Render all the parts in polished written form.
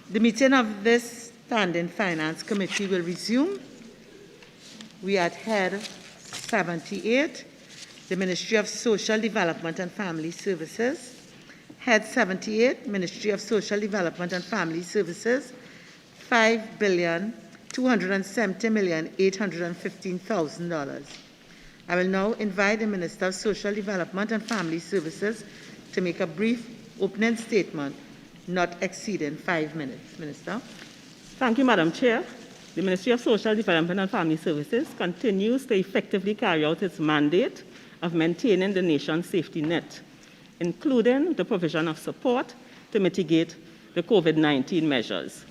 The meeting of this Standing Finance Committee will resume. We are at Head 78, the Ministry of Social Development and Family Services. Head 78, Ministry of Social Development and Family Services, $5,270,815,000. I will now invite the Minister of Social Development and Family Services to make a brief opening statement, not exceeding 5 minutes. Minister. Thank you, Madam Chair. The Ministry of Social Development and Family Services continues to effectively carry out its mandate of maintaining the nation's safety net, including the provision of support to mitigate the COVID-19 measures.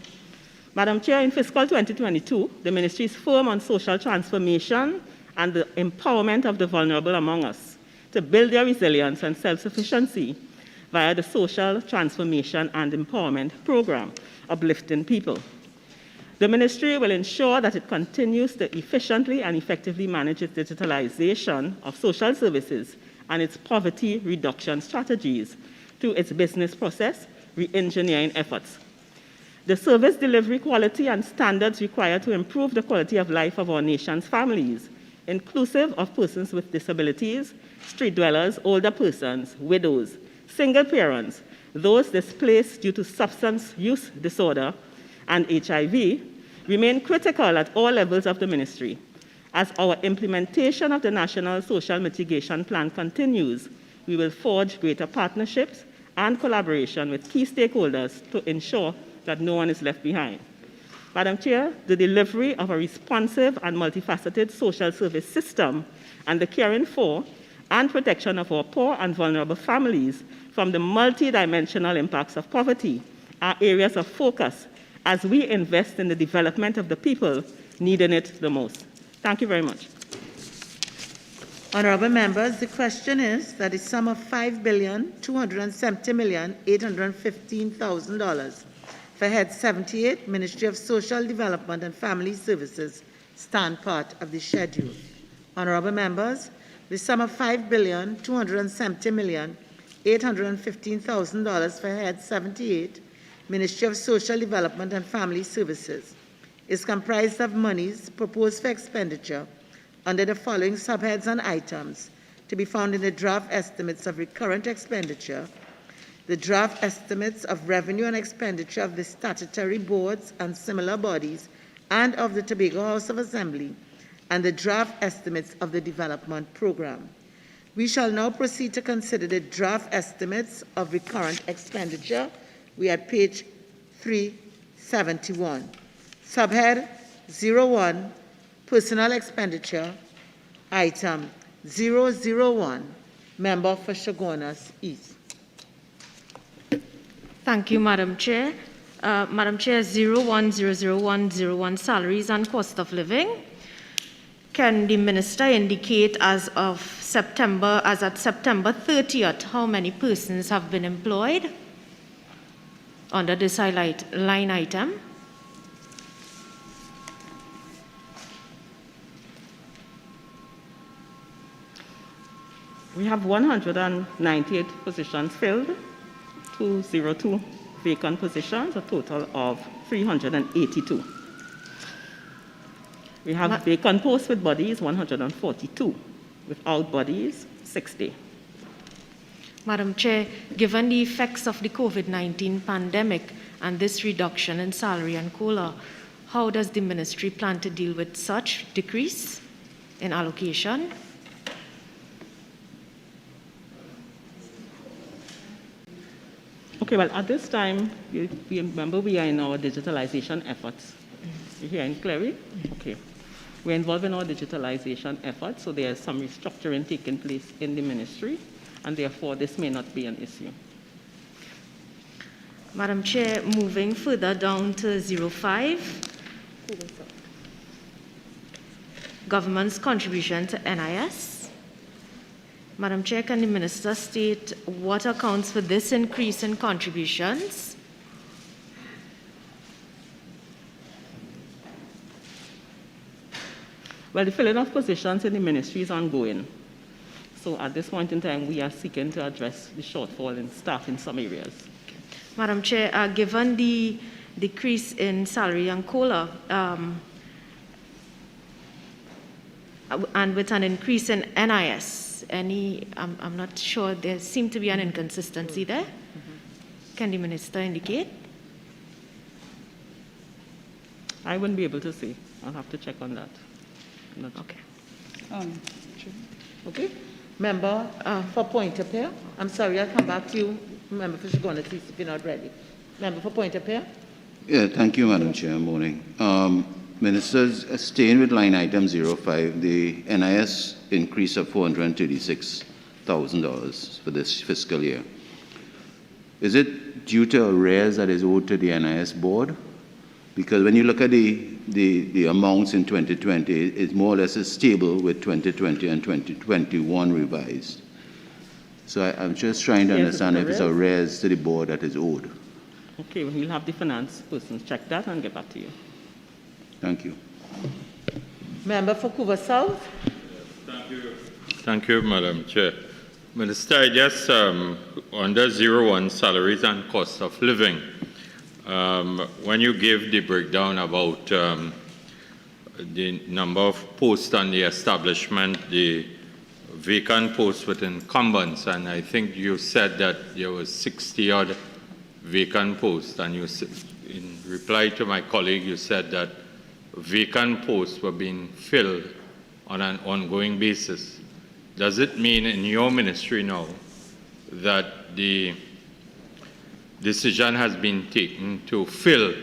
Madam Chair, in fiscal 2022, the Ministry is firm on social transformation and the empowerment of the vulnerable among us to build their resilience and self-sufficiency via the Social Transformation and Empowerment Program, Uplifting People. The Ministry will ensure that it continues to efficiently and effectively manage its digitalization of social services and its poverty reduction strategies through its business process re-engineering efforts. The service delivery quality and standards required to improve the quality of life of our nation's families, inclusive of persons with disabilities, street dwellers, older persons, widows, single parents, those displaced due to substance use disorder and HIV, remain critical at all levels of the Ministry. As our implementation of the National Social Mitigation Plan continues, we will forge greater partnerships and collaboration with key stakeholders to ensure that no one is left behind. Madam Chair, the delivery of a responsive and multifaceted social service system and the caring for and protection of our poor and vulnerable families from the multidimensional impacts of poverty are areas of focus as we invest in the development of the people needing it the most. Thank you very much. Honourable members, the question is that the sum of $5,270,815,000 for Head 78, Ministry of Social Development and Family Services, stand part of the schedule. Honourable members, the sum of $5,270,815,000 for Head 78, Ministry of Social Development and Family Services, is comprised of monies proposed for expenditure under the following subheads and items to be found in the draft estimates of recurrent expenditure, the draft estimates of revenue and expenditure of the statutory boards and similar bodies and of the Tobago House of Assembly, and the draft estimates of the development program. We shall now proceed to consider the draft estimates of recurrent expenditure. We are at page 371. Subhead 01, Personal Expenditure, item 001, Member for Chaguanas East. Thank you, Madam Chair. Madam Chair, 01000101, Salaries and Cost of Living. Can the Minister indicate as at September 30th, how many persons have been employed under this line item? We have 198 positions filled, 202 vacant positions, a total of 382. We have vacant posts with bodies, 142. Without bodies, 60. Madam Chair, given the effects of the COVID-19 pandemic and this reduction in salary and COLA, how does the Ministry plan to deal with such decrease in allocation? Okay, well, at this time, we remember we are in our digitalization efforts. You hearing clearly? Okay. We're involved in our digitalization efforts, so there's some restructuring taking place in the ministry, and therefore this may not be an issue. Madam Chair, moving further down to 05, government's contribution to NIS. Madam Chair, can the Minister state what accounts for this increase in contributions? Well, the filling of positions in the ministry is ongoing. So at this point in time, we are seeking to address the shortfall in staff in some areas. Madam Chair, given the decrease in salary and COLA, and with an increase in NIS, I'm not sure, there seemed to be an inconsistency there. Can the Minister indicate? I wouldn't be able to say. I'll have to check on that. Okay. Okay. Member for point of order. I'm sorry, I'll come back to you. Member for Shigona, please, if you're not ready. Member for point of order. Yeah, thank you, Madam Chair. Morning. Ministers, staying with line item 05, the NIS increase of $436,000 for this fiscal year. Is it due to arrears that is owed to the NIS board? Because when you look at the amounts in 2020, it's more or less stable with 2020 and 2021 revised. So I'm just trying to understand if it's arrears to the board that is owed. Okay, we'll have the finance person check that and get back to you. Thank you. Member for Couva South. Thank you. Thank you, Madam Chair. Minister, I just under 01 salaries and cost of living. When you give the breakdown about the number of posts on the establishment, the vacant posts with incumbents, and I think you said that there was 60-odd vacant posts, and you, in reply to my colleague, you said that vacant posts were being filled on an ongoing basis. Does it mean in your ministry now that the decision has been taken to fill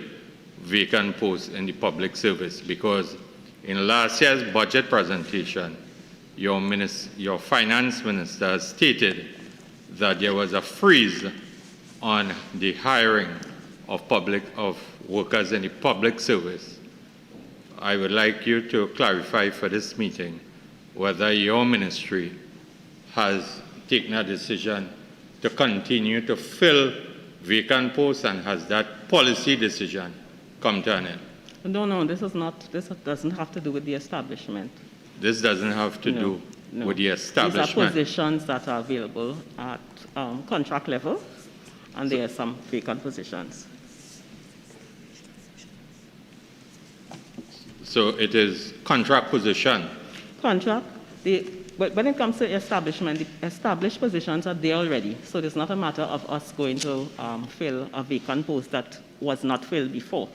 vacant posts in the public service? Because in last year's budget presentation, your finance minister stated that there was a freeze on the hiring of workers in the public service. I would like you to clarify for this meeting whether your ministry has taken a decision to continue to fill vacant posts, and has that policy decision come to an end? No, this doesn't have to do with the establishment. This doesn't have to do with the establishment. These are positions that are available at contract level, and there are some vacant positions. So it is contract position. Contract. But when it comes to establishment, the established positions are there already. So it's not a matter of us going to fill a vacant post that was not filled before.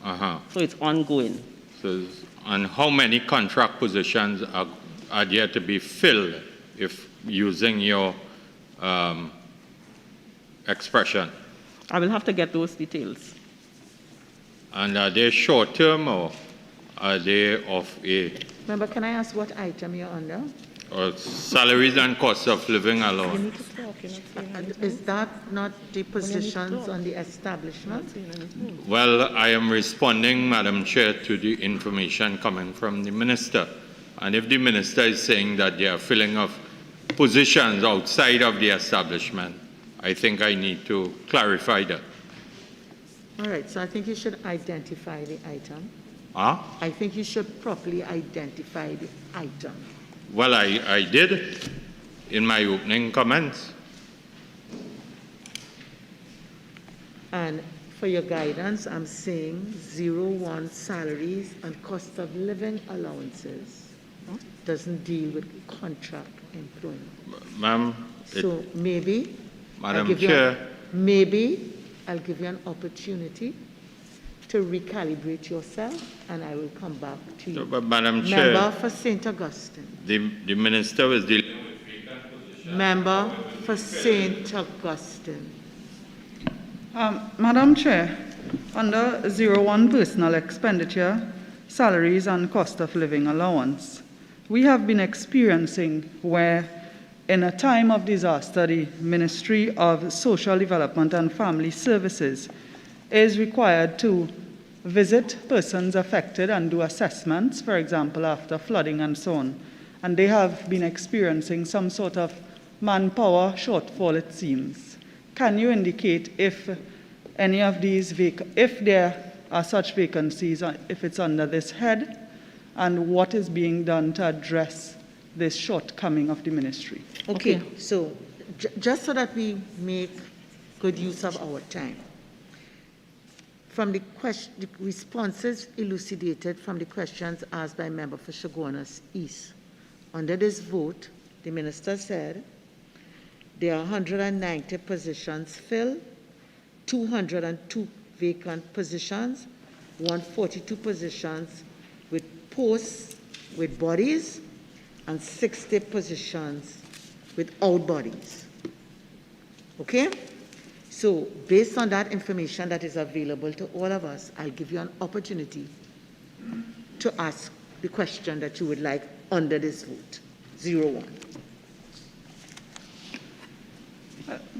So it's ongoing. So, and how many contract positions are there to be filled, if using your expression? I will have to get those details. And are they short-term, or are they of a... Member, can I ask what item you're under? Salaries and cost of living allowance. You need to talk, you're not saying anything. Is that not the positions on the establishment? Well, I am responding, Madam Chair, to the information coming from the Minister. And if the Minister is saying that they are filling of positions outside of the establishment, I think I need to clarify that. All right, so I think you should identify the item. I think you should properly identify the item. Well, I did in my opening comments. And for your guidance, I'm saying 01 salaries and cost of living allowances doesn't deal with contract employment. Ma'am. So maybe, Madam Chair. Maybe I'll give you an opportunity to recalibrate yourself, and I will come back to you. But Madam Chair. Member for St. Augustine. The Minister was dealing with vacant positions. Member for St. Augustine. Madam Chair, Under 01 personal expenditure, salaries and cost of living allowance, we have been experiencing where in a time of disaster, the Ministry of Social Development and Family Services is required to visit persons affected and do assessments, for example, after flooding and so on. And they have been experiencing some sort of manpower shortfall, it seems. Can you indicate if any of these, if there are such vacancies, if it's under this head, and what is being done to address this shortcoming of the ministry? Okay, so just so that we make good use of our time, from the responses elucidated from the questions asked by member for Chaguanas East, under this vote, the minister said there are 190 positions filled, 202 vacant positions, 142 positions with posts with bodies, and 60 positions without bodies. Okay? So based on that information that is available to all of us, I'll give you an opportunity to ask the question that you would like under this vote. 01.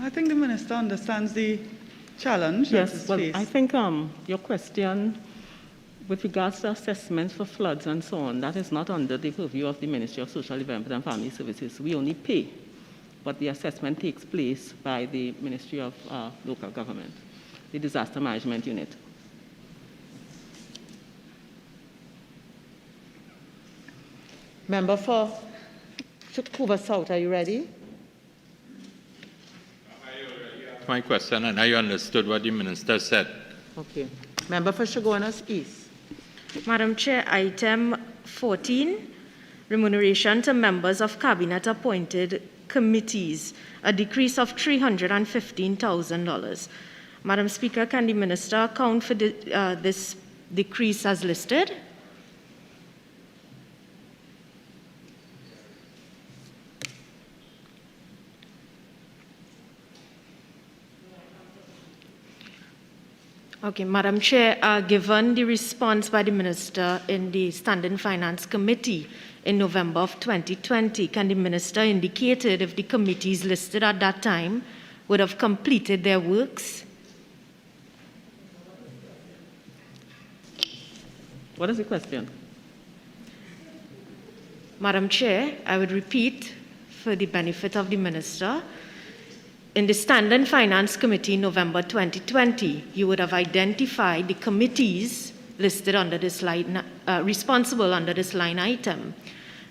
I think the minister understands the challenge that is Yes, well, faced. I think your question with regards to assessments for floods and so on, that is not under the purview of the Ministry of Social Development and Family Services. We only pay, but the assessment takes place by the Ministry of Local Government, the Disaster Management Unit. Member for Vancouver South, are you ready? My question, and I understood what the minister said. Okay. Member for Chaguanas East. Madam Chair, item 14, remuneration to members of cabinet-appointed committees, a decrease of $315,000. Madam Speaker, can the minister account for this decrease as listed? Okay, Madam Chair, given the response by the Minister in the Standing Finance Committee in November of 2020, can the Minister indicate if the committees listed at that time would have completed their works? What is the question? Madam Chair, I would repeat for the benefit of the Minister. In the Standing Finance Committee in November 2020, you would have identified the committees listed under this line, responsible under this line item.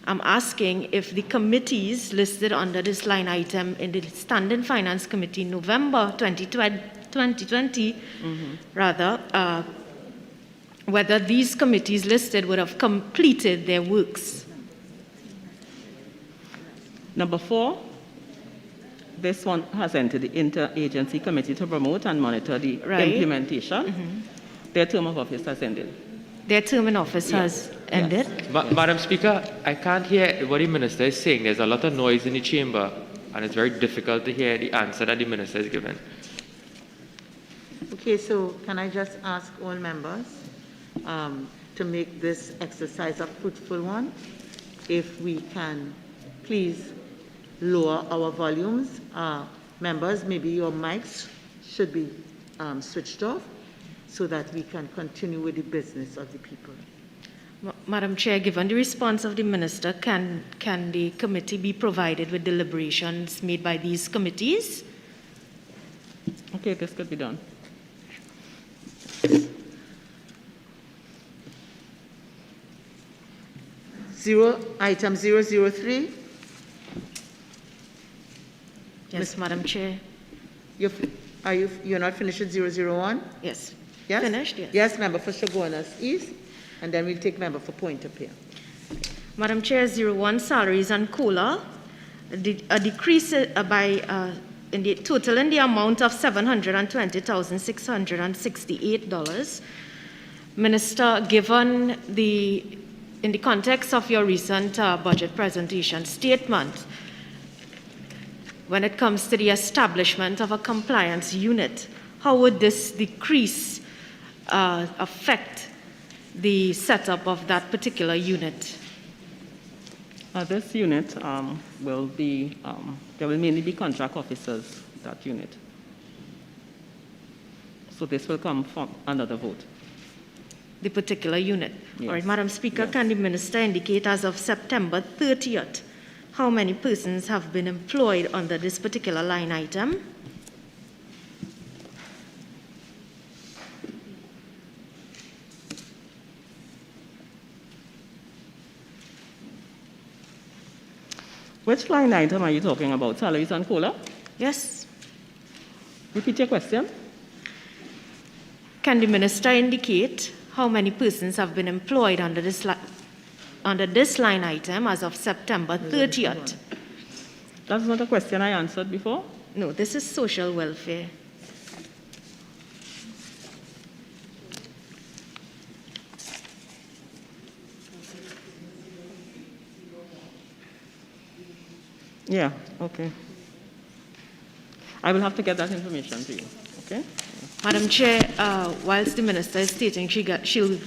I'm asking if the committees listed under this line item in the Standing Finance Committee in November 2020, whether these committees listed would have completed their works. Number 4, this one has entered the Interagency Committee to promote and monitor the implementation. Their term of office has ended. Their term in office has ended? Yes. Madam Speaker, I can't hear what the minister is saying. There's a lot of noise in the chamber, and it's very difficult to hear the answer that the minister is giving. Okay, so can I just ask all members to make this exercise a fruitful one? If we can please lower our volumes. Members, maybe your mics should be switched off so that we can continue with the business of the people. Madam Chair, given the response of the Minister, can the committee be provided with deliberations made by these committees? Okay, this could be done. Item 003. Yes, Madam Chair. You're not finished with 001? Yes. Yes? Finished, yes. Yes, member for Chaguanas East, and then we'll take member for Point of Peer. Madam Chair, 01 salaries and COLA, a decrease in the total in the amount of $720,668. Minister, given in the context of your recent budget presentation statement, when it comes to the establishment of a compliance unit, how would this decrease affect the setup of that particular unit? This unit will be, there will mainly be contract officers, that unit. So this will come from another vote. The particular unit? Yes. All right, Madam Speaker, Yes. can the minister indicate as of September 30th how many persons have been employed under this particular line item? Which line item are you talking about? Salaries and COLA? Yes. Repeat your question. Can the minister indicate how many persons have been employed under this line item as of September 30th? That's not a question I answered before. No, this is social welfare. Yeah, okay. I will have to get that information to you, okay? Madam Chair, whilst the minister is stating she'll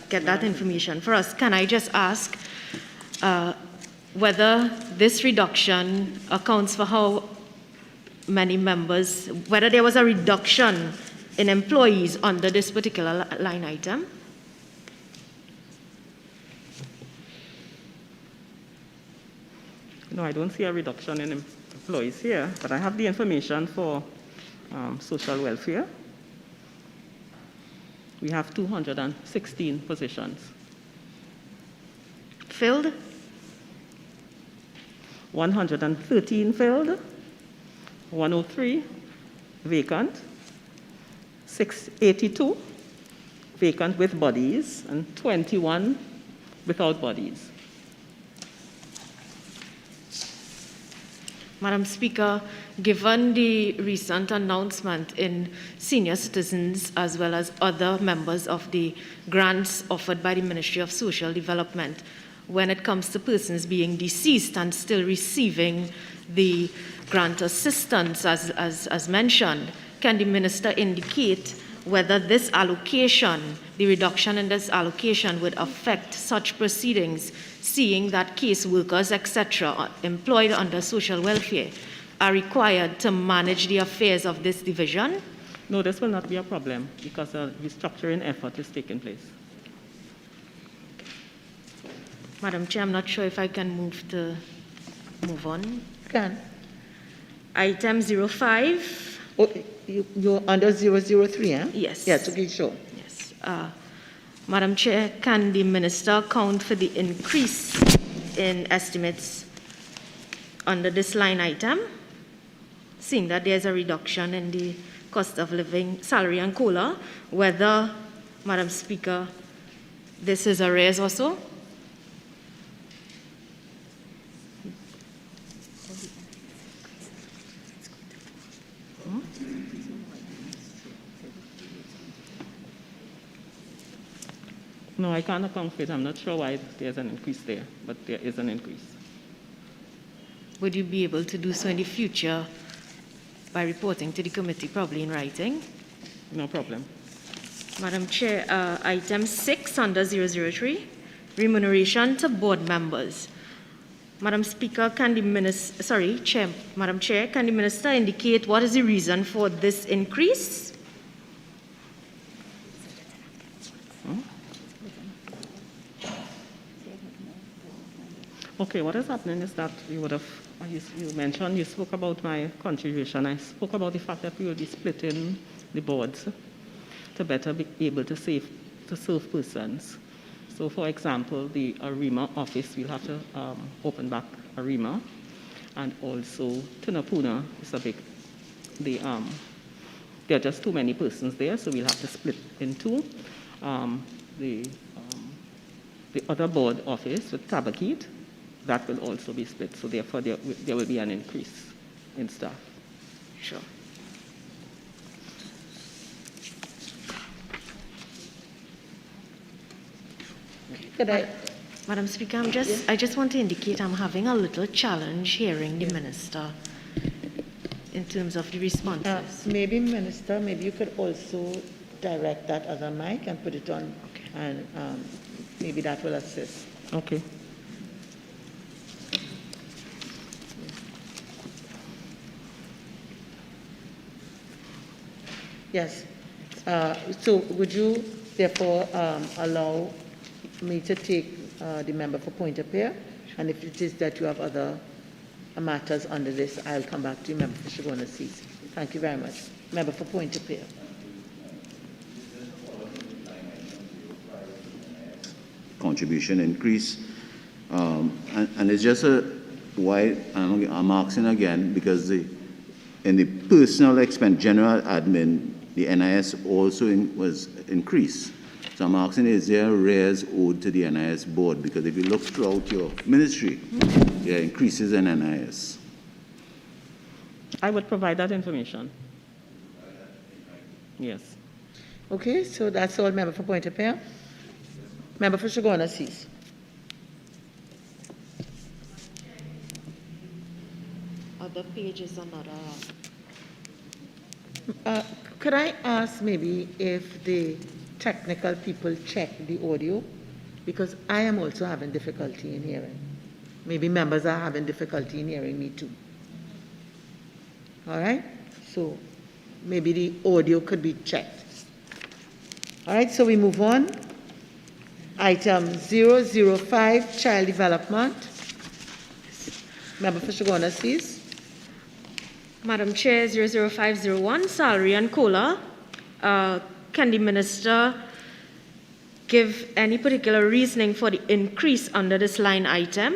get that information for us, can I just ask whether this reduction accounts for how many members, whether there was a reduction in employees under this particular line item? No, I don't see a reduction in employees here, but I have the information for social welfare. We have 216 positions. Filled? 113 filled, 103 vacant, 682 vacant with bodies, and 21 without bodies. Madam Speaker, given the recent announcement in senior citizens as well as other members of the grants offered by the Ministry of Social Development, when it comes to persons being deceased and still receiving the grant assistance as mentioned, can the minister indicate whether this allocation, the reduction in this allocation would affect such proceedings, seeing that caseworkers, etc., employed under social welfare are required to manage the affairs of this division? No, this will not be a problem because a restructuring effort is taking place. Madam Chair, I'm not sure if I can move on. Can. Item 05. Oh, you're under 003, eh? Yes. Yes, okay, sure. Yes. Madam Chair, can the minister account for the increase in estimates under this line item, seeing that there's a reduction in the cost of living, salary and COLA, whether, Madam Speaker, this is a raise also? No, I can't account for it. I'm not sure why there's an increase there, but there is an increase. Would you be able to do so in the future by reporting to the committee, probably in writing? No problem. Madam Chair, item 6 under 003, remuneration to board members. Madam Speaker, can the minister, Madam Chair, can the minister indicate what is the reason for this increase? Okay, what is happening is that you mentioned, you spoke about my contribution. I spoke about the fact that we will be splitting the boards to better be able to serve persons. So, for example, the ARIMA office, we'll have to open back ARIMA, and also Tunapuna is a big, there are just too many persons there, so we'll have to split in two. The other board office with Tabakit, that will also be split, so therefore there will be an increase in staff. Sure. Could I? Madam Speaker, I just want to indicate I'm having a little challenge hearing the minister in terms of the responses. Maybe, Minister, maybe you could also direct that other mic and put it on, and maybe that will assist. Okay. Yes. So would you therefore allow me to take the member for point of order? And if it is that you have other matters under this, I'll come back to you, member for Shagona Seas. Thank you very much. Member for point of order. Contribution increase, and it's just why I'm asking again, because in the personal expense, general admin, the NIS also was increased. So I'm asking, is there arrears owed to the NIS board? Because if you look throughout your ministry, there are increases in NIS. I would provide that information. Yes. Okay, so that's all, member for point of order. Member for Shagona Seas. Other pages are not. Could I ask maybe if the technical people check the audio? Because I am also having difficulty in hearing. Maybe members are having difficulty in hearing me too. All right? So maybe the audio could be checked. All right, so we move on. Item 005, Child Development. Member for Shagona Seas. Madam Chair, 00501, salary and COLA. Can the minister give any particular reasoning for the increase under this line item?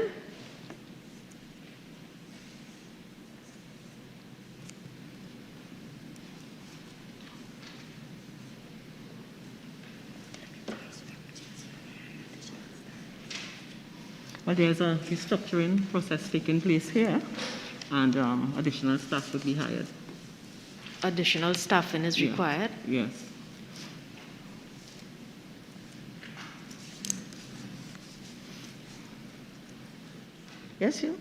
Well, there's a restructuring process taking place here, and additional staff would be hired. Additional staffing is required. Yes. Yes, you.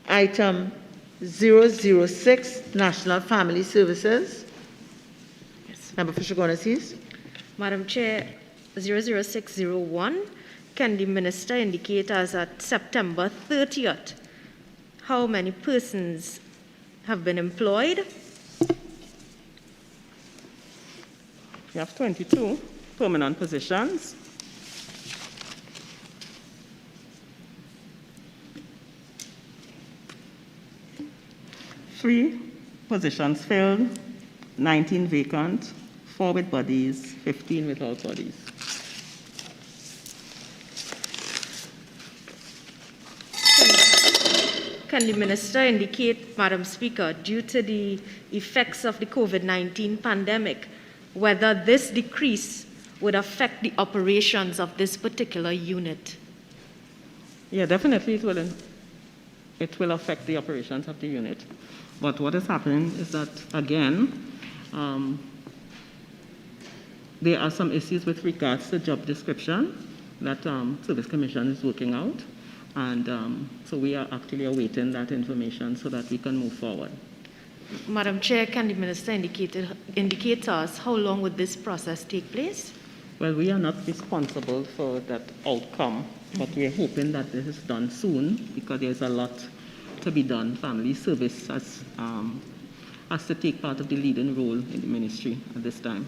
Item 006, National Family Services. Yes. Member for Shagona Seas. Madam Chair, 00601, can the minister indicate as at September 30th how many persons have been employed? We have 22 permanent positions. Three positions filled, 19 vacant, 4 with bodies, 15 without bodies. Can the minister indicate, Madam Speaker, due to the effects of the COVID-19 pandemic, whether this decrease would affect the operations of this particular unit? Yeah, definitely it will affect the operations of the unit. But what is happening is that, again, there are some issues with regards to job description that Service Commission is working out. And so we are actually awaiting that information so that we can move forward. Madam Chair, can the minister indicate to us how long would this process take place? Well, we are not responsible for that outcome, but we're hoping that this is done soon because there's a lot to be done. Family Service has to take part of the leading role in the ministry at this time.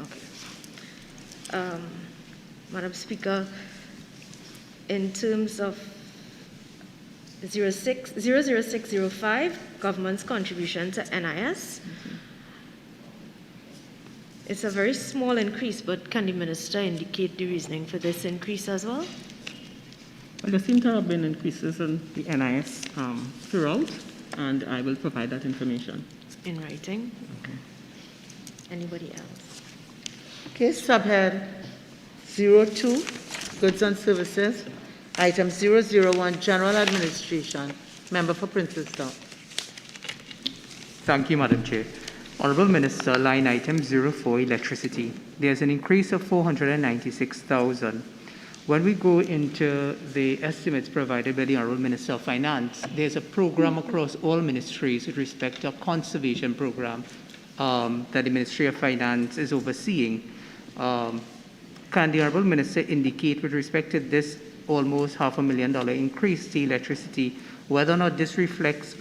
Okay. Madam Speaker, in terms of 00605, government's contribution to NIS, it's a very small increase, but can the minister indicate the reasoning for this increase as well? Well, there seem to have been increases in the NIS throughout, and I will provide that information. In writing? Okay. Anybody else? Okay, subhead 02, Goods and Services. Item 001, General Administration. Member for Princestown. Thank you, Madam Chair. Honourable Minister, line item 04, Electricity. There's an increase of 496,000. When we go into the estimates provided by the Honourable Minister of Finance, there's a program across all ministries with respect to a conservation program that the Ministry of Finance is overseeing. Can the Honourable Minister indicate with respect to this almost $500,000 increase to electricity, whether or not this reflects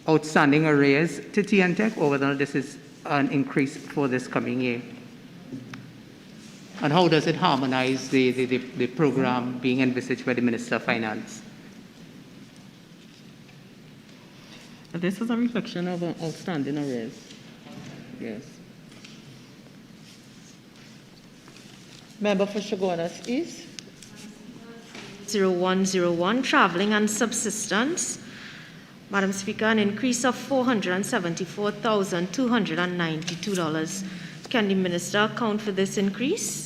outstanding arrears to TNTech, or whether or not this is an increase for this coming year? And how does it harmonize the program being envisaged by the Minister of Finance? This is a reflection of outstanding arrears. Yes. Member for Chaguanas East. 0101, traveling and subsistence. Madam Speaker, an increase of $474,292. Can the Minister account for this increase?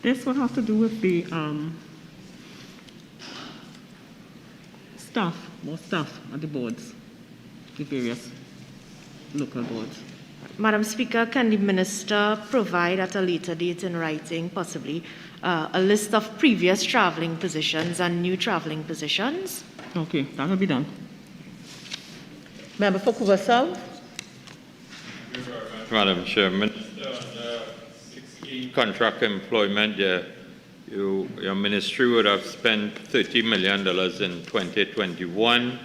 This will have to do with the more staff at the boards, the various local boards. Madam Speaker, can the Minister provide at a later date in writing, possibly, a list of previous travelling positions and new travelling positions? Okay, that will be done. Member for Couva South. Madam Chairman, contract employment, your ministry would have spent $30 million in 2021.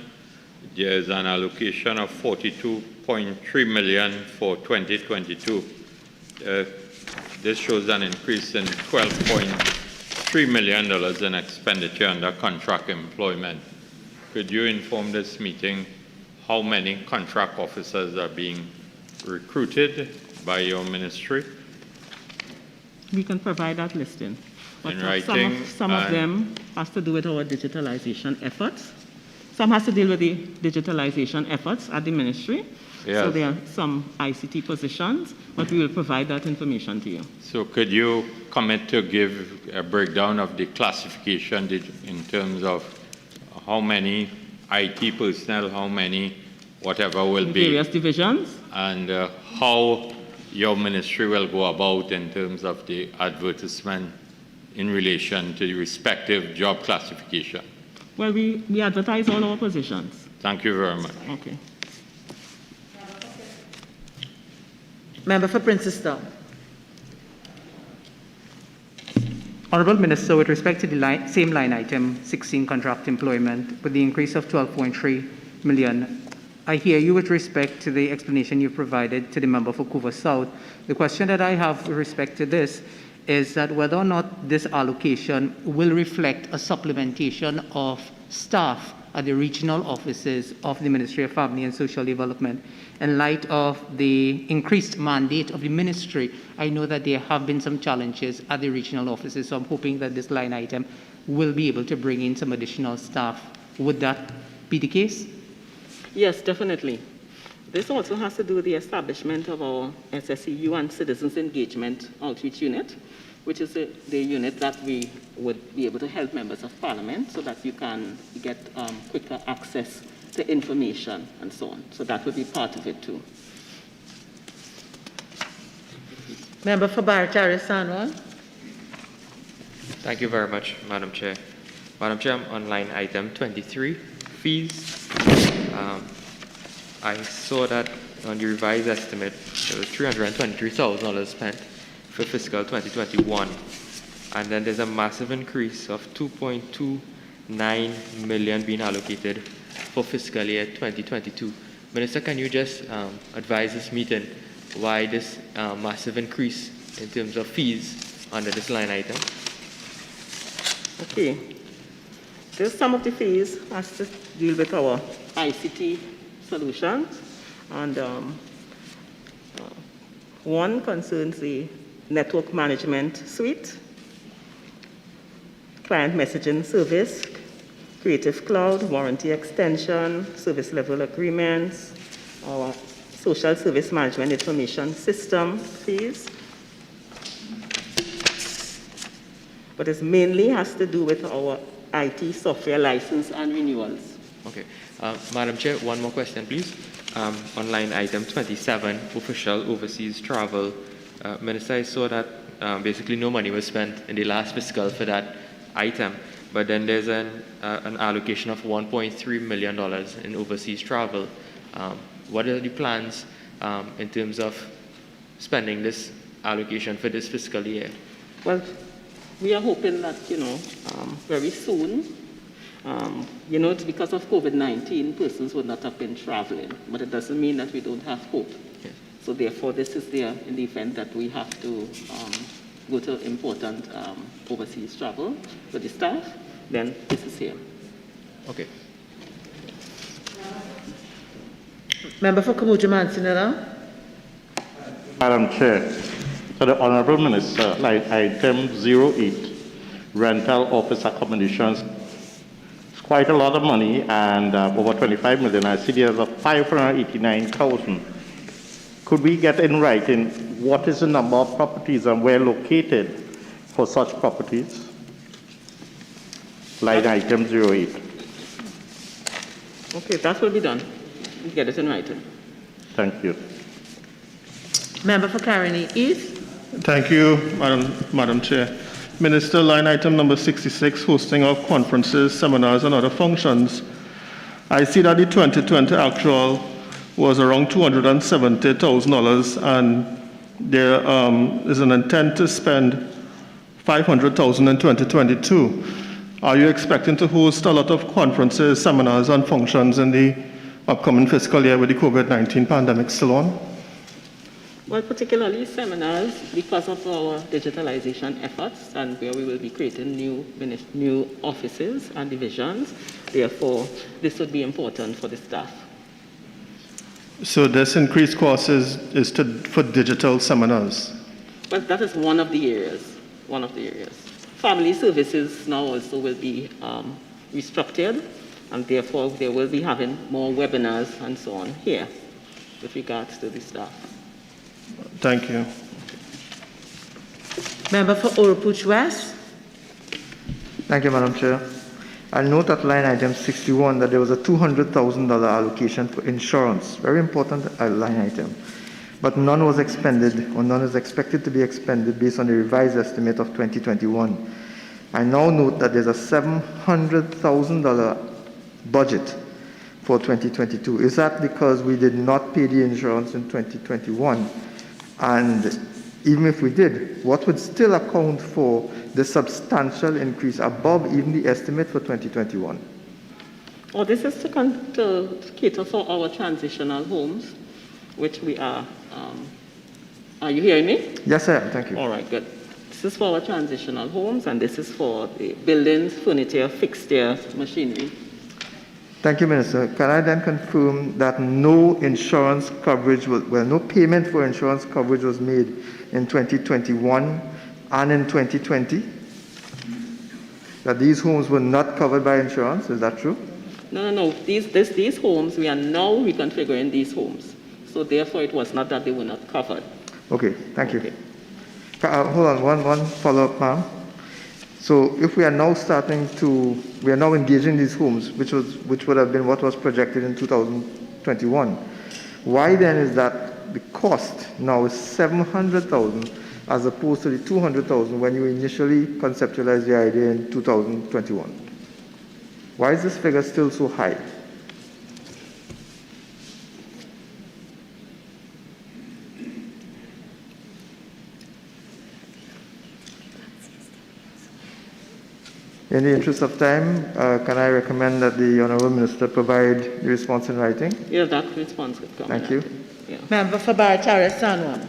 There's an allocation of $42.3 million for 2022. This shows an increase in $12.3 million in expenditure under contract employment. Could you inform this meeting how many contract officers are being recruited by your ministry? We can provide that listing. But In writing, some of them has to do with our digitalization efforts. Some has to deal with the digitalization efforts at the ministry. Yes. So there are some ICT positions, but we will provide that information to you. So could you commit to give a breakdown of the classification in terms of how many IT personnel, how many whatever will be, various divisions, and how your ministry will go about in terms of the advertisement in relation to the respective job classification? Well, we advertise all our positions. Thank you very much. Okay. Member for Princestown. Honourable Minister, with respect to the same line item, 16 contract employment, with the increase of $12.3 million, I hear you with respect to the explanation you provided to the member for Couva South. The question that I have with respect to this is that whether or not this allocation will reflect a supplementation of staff at the regional offices of the Ministry of Family and Social Development. In light of the increased mandate of the ministry, I know that there have been some challenges at the regional offices, so I'm hoping that this line item will be able to bring in some additional staff. Would that be the case? Yes, definitely. This also has to do with the establishment of our SSEU and Citizens Engagement Outreach Unit, which is the unit that we would be able to help members of Parliament so that you can get quicker access to information and so on. So that would be part of it too. Member for Barataria Sanwa. Thank you very much, Madam Chair. Madam Chair, I'm on line item 23, fees. I saw that on the revised estimate, there was $323,000 spent for fiscal 2021. And then there's a massive increase of $2.29 million being allocated for fiscal year 2022. Minister, can you just advise this meeting why this massive increase in terms of fees under this line item? Okay. There's some of the fees has to deal with our ICT solutions, and one concerns the network management suite, client messaging service, Creative Cloud, warranty extension, service level agreements, our social service management information system fees. But it mainly has to do with our IT software license and renewals. Okay. Madam Chair, one more question, please. on line item 27, official overseas travel, Minister, I saw that basically no money was spent in the last fiscal for that item, but then there's an allocation of $1.3 million in overseas travel. What are the plans in terms of spending this allocation for this fiscal year? Well, we are hoping that, very soon, it's because of COVID-19, persons would not have been traveling, but it doesn't mean that we don't have hope. Yes. So therefore, this is there in the event that we have to go to important overseas travel for the staff, then this is here. Okay. Member for Kamuja Mansinela. Madam Chair, to the Honourable Minister, line item 08, rental office accommodations. It's quite a lot of money, and over 25 million. I see there's a 589,000. Could we get in writing what is the number of properties and where located for such properties? Line item 08. Okay, that will be done. We'll get it in writing. Thank you. Member for Caroni East. Thank you, Madam Chair. Minister, line item number 66, hosting of conferences, seminars, and other functions. I see that the 2020 actual was around $270,000, and there is an intent to spend $500,000 in 2022. Are you expecting to host a lot of conferences, seminars, and functions in the upcoming fiscal year with the COVID-19 pandemic still on? Well, particularly seminars, because of our digitalization efforts and where we will be creating new offices and divisions. Therefore, this would be important for the staff. So this increased cost is for digital seminars? Well, that is one of the areas. Family services now also will be restructured, and therefore they will be having more webinars and so on here with regards to the staff. Thank you. Member for Oropouche West. Thank you, Madam Chair. I'll note at line item 61 that there was a $200,000 allocation for insurance, very important line item, but none was expended or none is expected to be expended based on the revised estimate of 2021. I now note that there's a $700,000 budget for 2022. Is that because we did not pay the insurance in 2021? And even if we did, what would still account for the substantial increase above even the estimate for 2021? Well, this is to cater for our transitional homes, which we are. Are you hearing me? Yes, I am. Thank you. All right, good. This is for our transitional homes, and this is for the buildings, furniture, fixture, machinery. Thank you, Minister. Can I then confirm that no insurance coverage no payment for insurance coverage was made in 2021 and in 2020? That these homes were not covered by insurance, is that true? No. These homes, we are now reconfiguring these homes. So therefore, it was not that they were not covered. Okay, thank you. Hold on, one follow-up, ma'am. So if we are now engaging these homes, which would have been what was projected in 2021, why then is that the cost now is $700,000 as opposed to the $200,000 when you initially conceptualized the idea in 2021? Why is this figure still so high? In the interest of time, can I recommend that the Honourable Minister provide the response in writing? Yeah, that response would come. Thank you. Yeah. Member for Barataria Sanwan.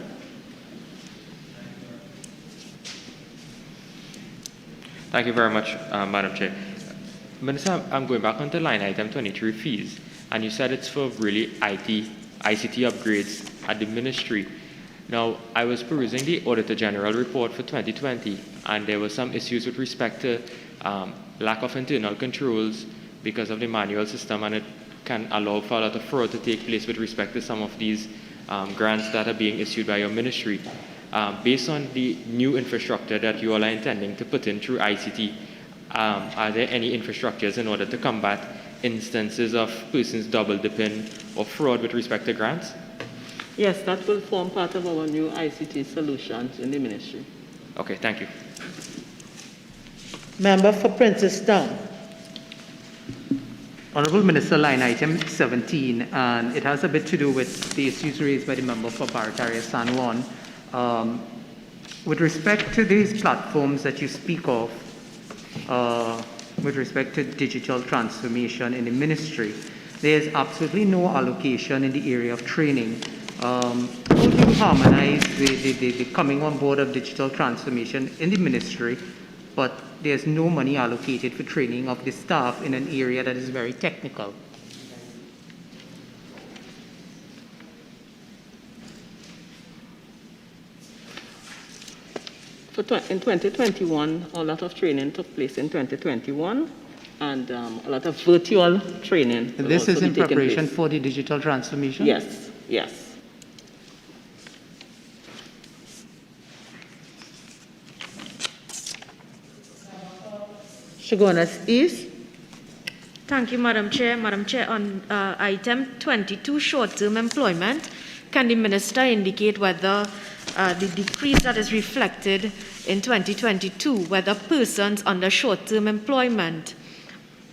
Thank you very much, Madam Chair. Minister, I'm going back onto line item 23 fees, and you said it's for really ICT upgrades at the ministry. Now, I was perusing the Auditor General report for 2020, and there were some issues with respect to lack of internal controls because of the manual system, and it can allow for a lot of fraud to take place with respect to some of these grants that are being issued by your ministry. Based on the new infrastructure that you all are intending to put in through ICT, are there any infrastructures in order to combat instances of persons double dipping or fraud with respect to grants? Yes, that will form part of our new ICT solutions in the ministry. Okay, thank you. Member for Princestown. Honorable Minister, line item 17, and it has a bit to do with the issues raised by the member for Barataria San Juan. With respect to these platforms that you speak of, with respect to digital transformation in the ministry, there is absolutely no allocation in the area of training. How do you harmonize the coming on board of digital transformation in the ministry, but there's no money allocated for training of the staff in an area that is very technical? In 2021, a lot of training took place in 2021, and a lot of virtual training. This is in preparation for the digital transformation? Yes, yes. Shogunas East. Thank you, Madam Chair. Madam Chair, on item 22, short-term employment, can the Minister indicate whether the decrease that is reflected in 2022, whether persons under short-term employment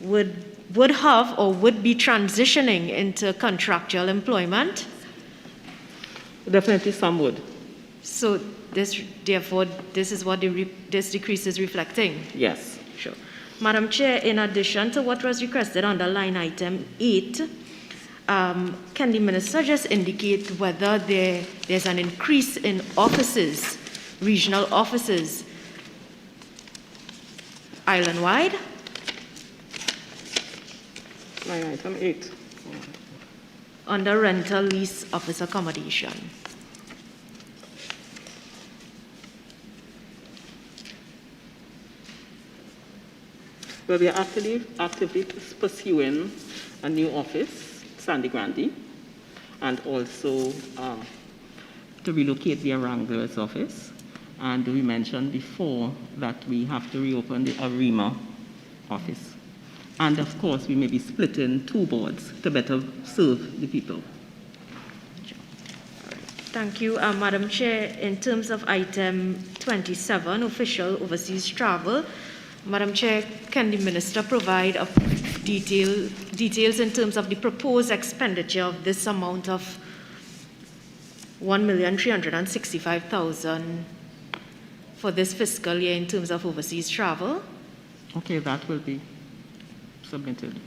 would have or would be transitioning into contractual employment? Definitely some would. So therefore, this is what this decrease is reflecting? Yes. Sure. Madam Chair, in addition to what was requested under line item 8, can the Minister just indicate whether there's an increase in offices, regional offices, island-wide? Line item 8. Under rental lease office accommodation. Well, we are actively pursuing a new office, Sandy Grande, and also to relocate the Wrangler's office. And we mentioned before that we have to reopen the ARIMA office. And of course, we may be splitting 2 boards to better serve the people. Thank you, Madam Chair. In terms of item 27, official overseas travel, Madam Chair, can the Minister provide details in terms of the proposed expenditure of this amount of $1,365,000 for this fiscal year in terms of overseas travel? Okay, that will be submitted.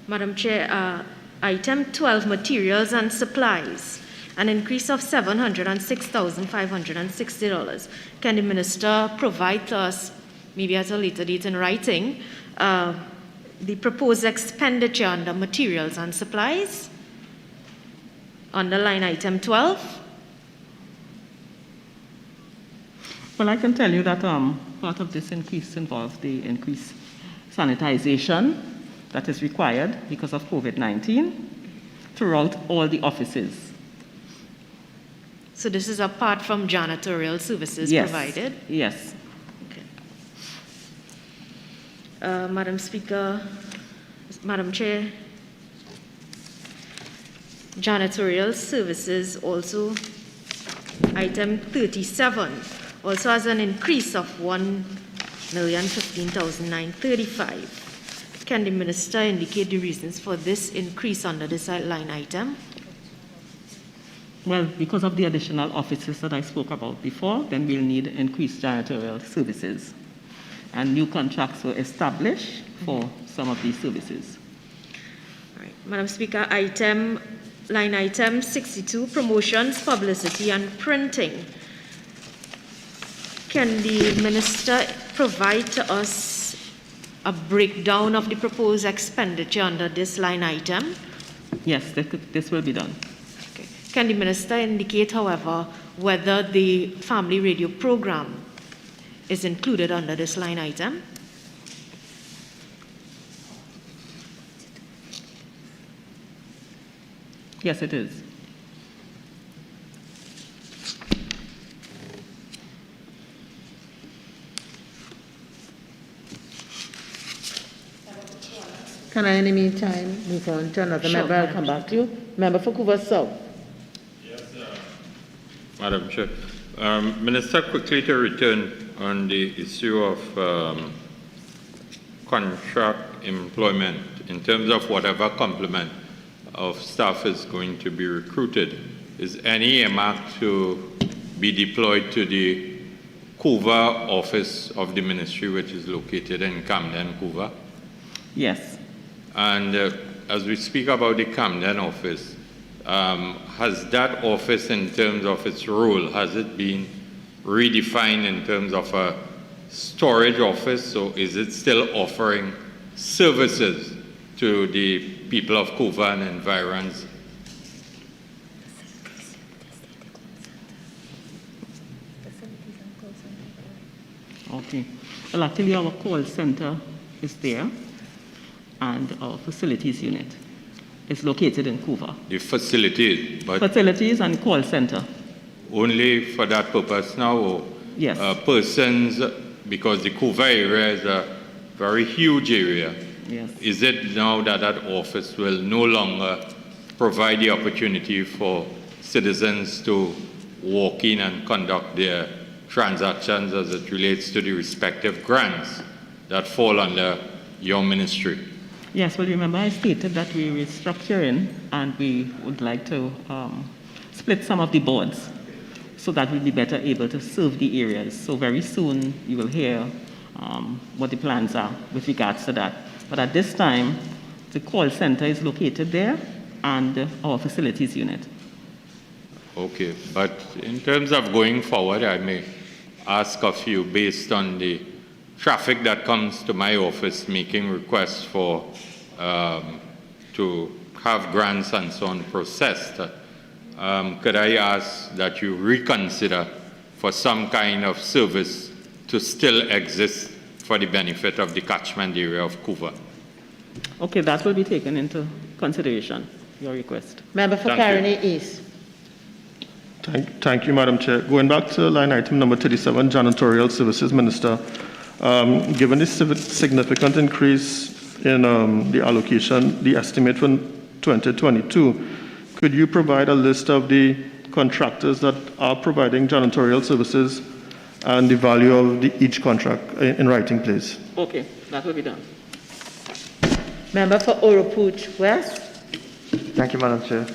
Madam Chair, item 12, materials and supplies, an increase of $706,560. Can the Minister provide to us, maybe at a later date in writing, the proposed expenditure under materials and supplies under line item 12? Well, I can tell you that part of this increase involves the increased sanitization that is required because of COVID-19 throughout all the offices. So this is apart from janitorial services provided? Yes. Madam Speaker, Madam Chair, janitorial services also, item 37, also has an increase of $1,015,935. Can the Minister indicate the reasons for this increase under this line item? Well, because of the additional offices that I spoke about before, then we'll need increased janitorial services. And new contracts were established for some of these services. All right. Madam Speaker, line item 62, promotions, publicity, and printing. Can the Minister provide to us a breakdown of the proposed expenditure under this line item? Yes, this will be done. Okay. Can the Minister indicate, however, whether the family radio program is included under this line item? Yes, it is. Can I, in the meantime, move on to another Sure, member? I'll Madam come back to you. Member for Couva South. Madam Chair. Minister, quickly to return on the issue of contract employment in terms of whatever complement of staff is going to be recruited. Is any earmark to be deployed to the Couva office of the ministry, which is located in Camden, Couva? Yes. And as we speak about the Camden office, has that office, in terms of its role, has it been redefined in terms of a storage office, or is it still offering services to the people of Couva and environs? Okay. Well, actually, our call center is there, and our facilities unit is located in Couva. The facilities, but Facilities and call center. only for that purpose now, or Yes. persons, because the Couva area is a very huge area. Yes. Is it now that that office will no longer provide the opportunity for citizens to walk in and conduct their transactions as it relates to the respective grants that fall under your ministry? Yes, well, remember I stated that we're restructuring and we would like to split some of the boards so that we'll be better able to serve the areas. So very soon you will hear what the plans are with regards to that. But at this time, the call center is located there and our facilities unit. Okay, but in terms of going forward, I may ask of you, based on the traffic that comes to my office making requests for to have grants and so on processed, could I ask that you reconsider for some kind of service to still exist for the benefit of the catchment area of Couva? Okay, that will be taken into consideration, your request. Member for Thank you. Caroni East. Thank you, Madam Chair. Going back to line item number 37, janitorial services, Minister, given the significant increase in the allocation, the estimate for 2022, could you provide a list of the contractors that are providing janitorial services and the value of each contract in writing, please? Okay, that will be done. Member for Oropouche West. Thank you, Madam Chair.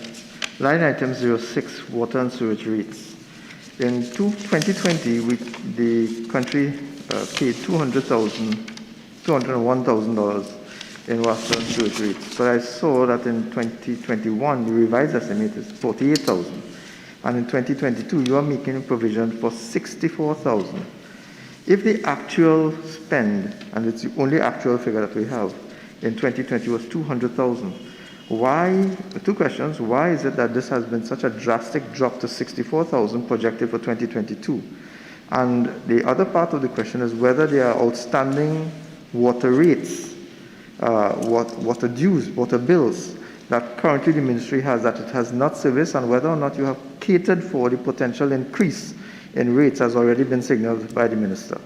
Line item 06, water and sewage rates. In 2020, the country paid $201,000 in water and sewage rates. But I saw that in 2021, the revised estimate is $48,000. And in 2022, you are making a provision for $64,000. If the actual spend, and it's the only actual figure that we have, in 2020 was $200,000, why, two questions, why is it that this has been such a drastic drop to $64,000 projected for 2022? And the other part of the question is whether there are outstanding water rates, water dues, water bills that currently the ministry has that it has not serviced, and whether or not you have catered for the potential increase in rates has already been signaled by the minister.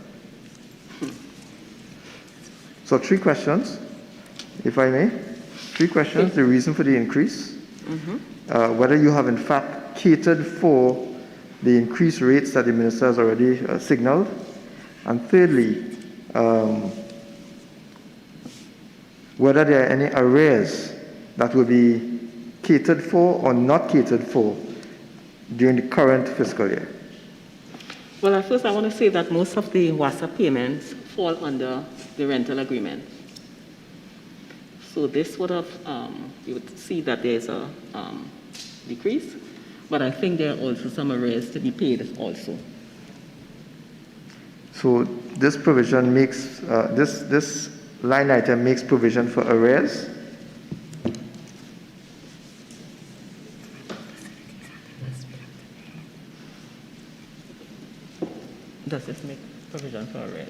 So 3 questions, if I may. 3 questions, the reason for the increase, whether you have in fact catered for the increased rates that the minister has already signaled, and thirdly, whether there are any arrears that will be catered for or not catered for during the current fiscal year. Well, at first I want to say that most of the WASA payments fall under the rental agreement. So this would have, you would see that there's a decrease, but I think there are also some arrears to be paid also. So this provision makes, this line item makes provision for arrears. Does this make provision for arrears?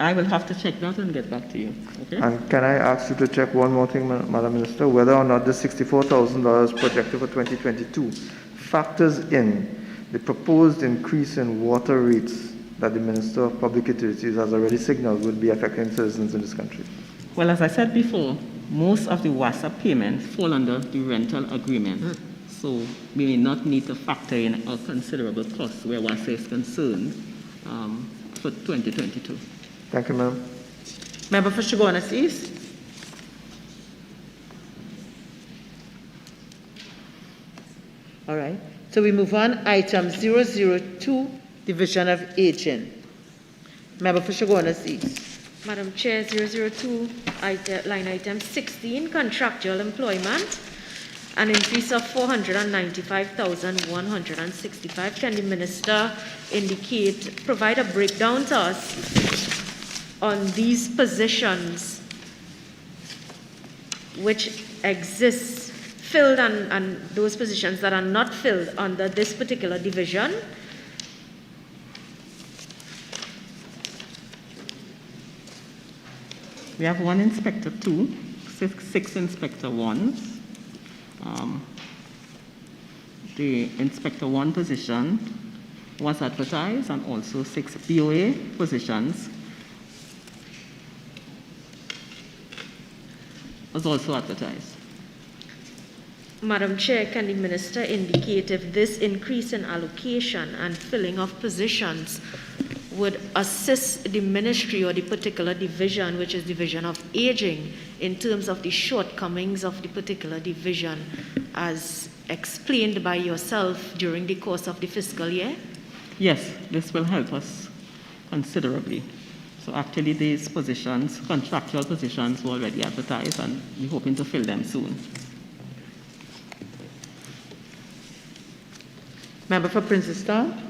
I will have to check that and get back to you, okay? And can I ask you to check one more thing, Madam Minister, whether or not the $64,000 projected for 2022 factors in the proposed increase in water rates that the Minister of Public Utilities has already signaled would be affecting citizens in this country? Well, as I said before, most of the WASA payments fall under the rental agreement. So we may not need to factor in a considerable cost where WASA is concerned for 2022. Thank you, ma'am. Member for Chaguanas East. All right. So we move on. Item 002, Division of Aging. Member for Chaguanas East. Madam Chair, 002, line item 16, contractual employment, an increase of 495,165. Can the Minister provide a breakdown to us on these positions which exist, filled, and those positions that are not filled under this particular division? We have 1 Inspector 2, 6 Inspector 1s. The Inspector 1 position was advertised, and also 6 BOA positions was also advertised. Madam Chair, can the Minister indicate if this increase in allocation and filling of positions would assist the ministry or the particular division, which is Division of Aging, in terms of the shortcomings of the particular division as explained by yourself during the course of the fiscal year? Yes, this will help us considerably. So actually these positions, contractual positions, were already advertised, and we're hoping to fill them soon. Member for Princestown.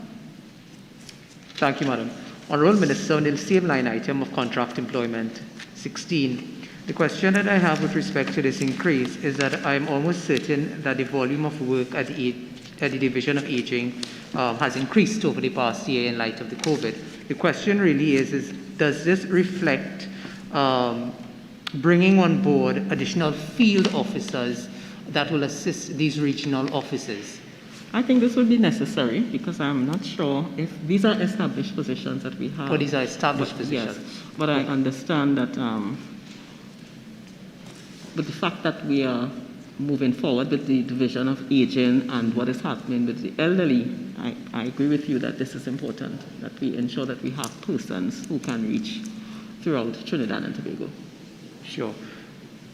Thank you, Madam. Honourable Minister, on the same line item of contract employment 16, the question that I have with respect to this increase is that I'm almost certain that the volume of work at the Division of Aging has increased over the past year in light of the COVID. The question really is does this reflect bringing on board additional field officers that will assist these regional offices? I think this will be necessary because I'm not sure if these are established positions that we have. Oh, these are established positions. Yes, but I understand that with the fact that we are moving forward with the Division of Aging and what is happening with the elderly, I agree with you that this is important, that we ensure that we have persons who can reach throughout Trinidad and Tobago. Sure.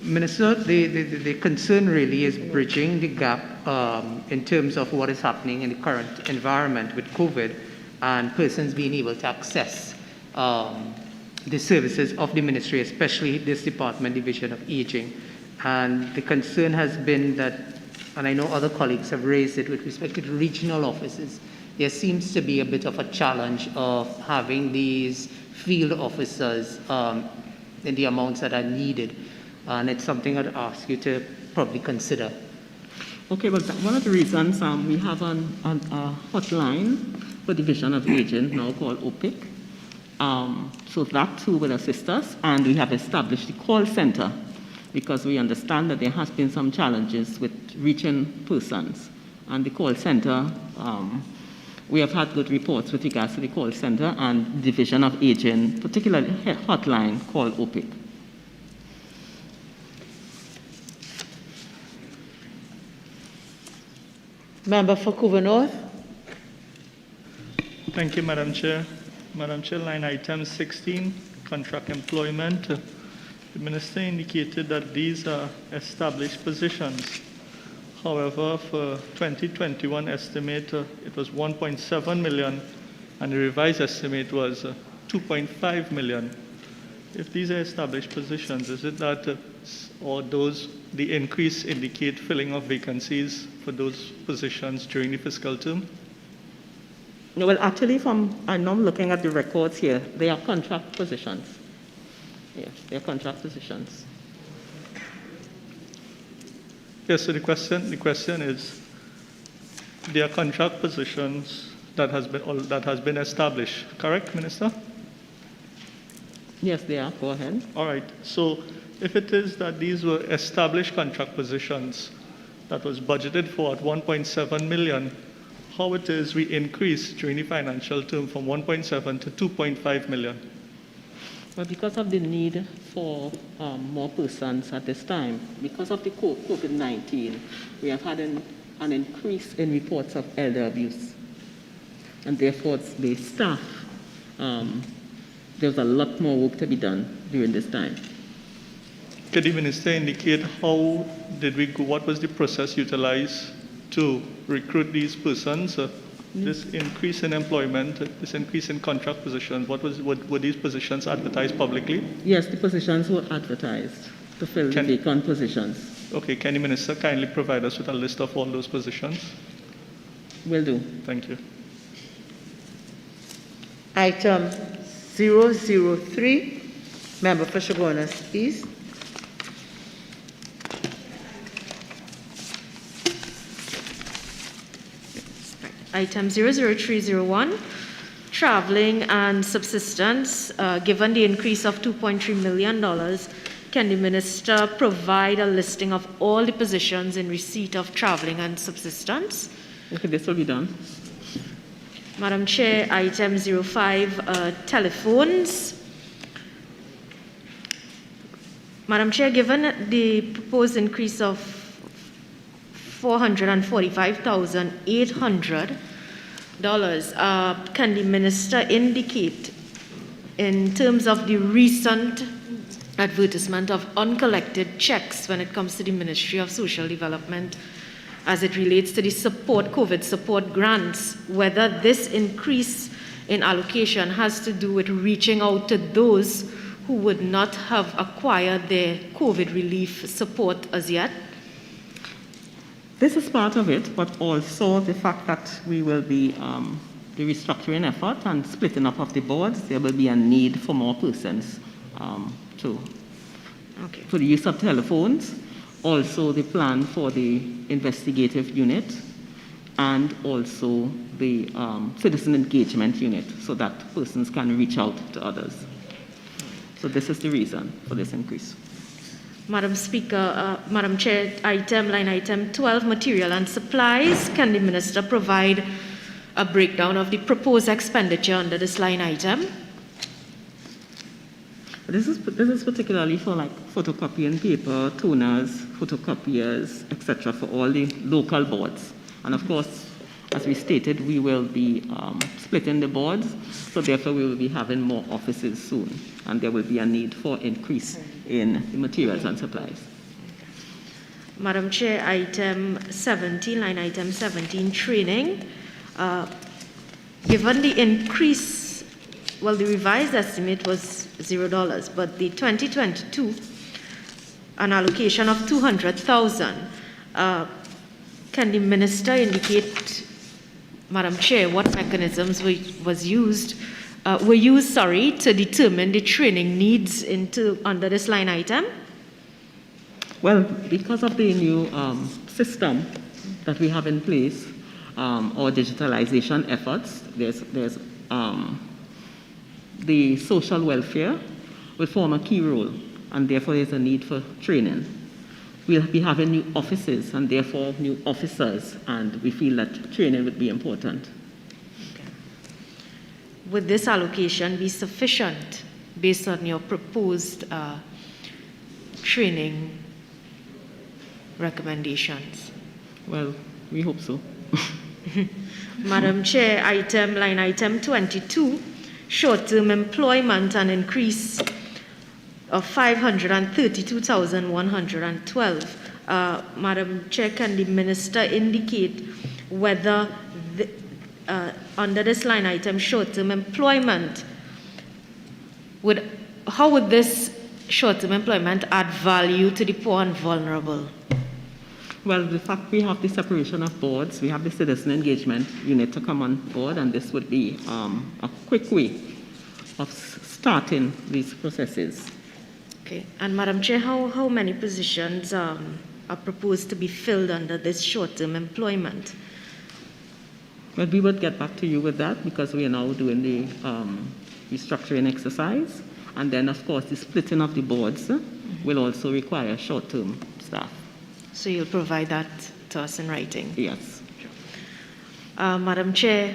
Minister, the concern really is bridging the gap in terms of what is happening in the current environment with COVID and persons being able to access the services of the ministry, especially this department, Division of Aging. And the concern has been that, and I know other colleagues have raised it with respect to the regional offices, there seems to be a bit of a challenge of having these field officers in the amounts that are needed. And it's something I'd ask you to probably consider. Okay, well, one of the reasons we have a hotline for Division of Aging now called OPIC. So that too will assist us, and we have established the call center because we understand that there has been some challenges with reaching persons. And the call center, we have had good reports with regards to the call center and Division of Aging, particularly hotline called OPIC. Member for Couva North. Thank you, Madam Chair. Madam Chair, line item 16, contract employment. The Minister indicated that these are established positions. However, for 2021 estimate, it was 1.7 million, and the revised estimate was 2.5 million. If these are established positions, is it that or the increase indicate filling of vacancies for those positions during the fiscal term? No, well, actually, I'm now looking at the records here. They are contract positions. Yes, they are contract positions. Yes, so the question is, they are contract positions that has been established, correct, Minister? Yes, they are. Go ahead. All right. So if it is that these were established contract positions that was budgeted for at 1.7 million, how it is we increased during the financial term from 1.7 to 2.5 million. Well, because of the need for more persons at this time, because of the COVID-19, we have had an increase in reports of elder abuse. And therefore, the staff, there's a lot more work to be done during this time. Could the minister indicate how did we go, what was the process utilized to recruit these persons? This increase in employment, this increase in contract positions, were these positions advertised publicly? Yes, the positions were advertised to fill the vacant positions. Okay, can the minister kindly provide us with a list of all those positions? Will do. Thank you. Item 003, Member for Chaguanas East. Item 00301, traveling and subsistence. Given the increase of $2.3 million, can the minister provide a listing of all the positions in receipt of traveling and subsistence? Okay, this will be done. Madam Chair, item 05, telephones. Madam Chair, given the proposed increase of $445,800, can the minister indicate, in terms of the recent advertisement of uncollected checks when it comes to the Ministry of Social Development, as it relates to the COVID support grants, whether this increase in allocation has to do with reaching out to those who would not have acquired their COVID relief support as yet? This is part of it, but also the fact that we will be the restructuring effort and splitting up of the boards. There will be a need for more persons for the use of telephones. Also the plan for the investigative unit and also the citizen engagement unit so that persons can reach out to others. So this is the reason for this increase. Madam Speaker, Madam Chair, line item 12, material and supplies. Can the minister provide a breakdown of the proposed expenditure under this line item? This is particularly for like photocopying paper, toners, photocopiers, etc. for all the local boards. And of course, as we stated, we will be splitting the boards, so therefore we will be having more offices soon, and there will be a need for increase in the materials and supplies. Madam Chair, item 17, line item 17, training. Given the increase, well, the revised estimate was $0, but the 2022, an allocation of $200,000. Can the minister indicate, Madam Chair, what mechanisms were used to determine the training needs under this line item? Well, because of the new system that we have in place, our digitalization efforts, there's the social welfare will form a key role, and therefore there's a need for training. We'll be having new offices and therefore new officers, and we feel that training would be important. Okay. Would this allocation be sufficient based on your proposed training recommendations? Well, we hope so. Madam Chair, line item 22, short-term employment, an increase of $532,112. Madam Chair, can the minister indicate whether under this line item, short-term employment, how would this short-term employment add value to the poor and vulnerable? Well, the fact we have the separation of boards, we have the citizen engagement unit to come on board, and this would be a quick way of starting these processes. Okay, and Madam Chair, how many positions are proposed to be filled under this short-term employment? Well, we would get back to you with that because we are now doing the restructuring exercise, and then of course the splitting of the boards will also require short-term staff. So you'll provide that to us in writing? Yes. Madam Chair,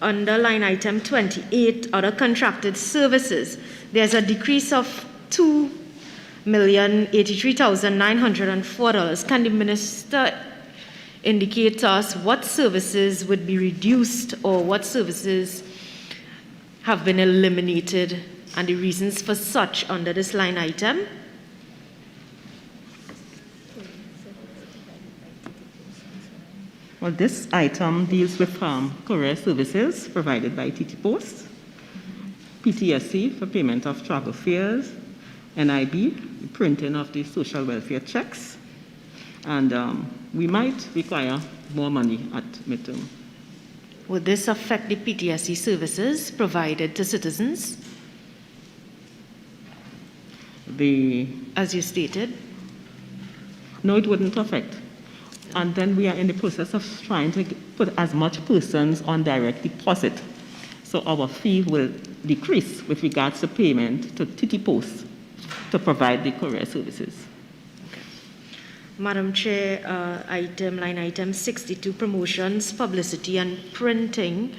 under line item 28, other contracted services, there's a decrease of $2,083,904. Can the minister indicate to us what services would be reduced or what services have been eliminated and the reasons for such under this line item? Well, this item deals with courier services provided by TT Post, PTSC for payment of travel fares, NIB, the printing of the social welfare checks, and we might require more money at midterm. Would this affect the PTSC services provided to citizens? As you stated? No, it wouldn't affect. And then we are in the process of trying to put as much persons on direct deposit. So our fee will decrease with regards to payment to TT Post to provide the courier services. Okay. Madam Chair, line item 62, promotions, publicity and printing.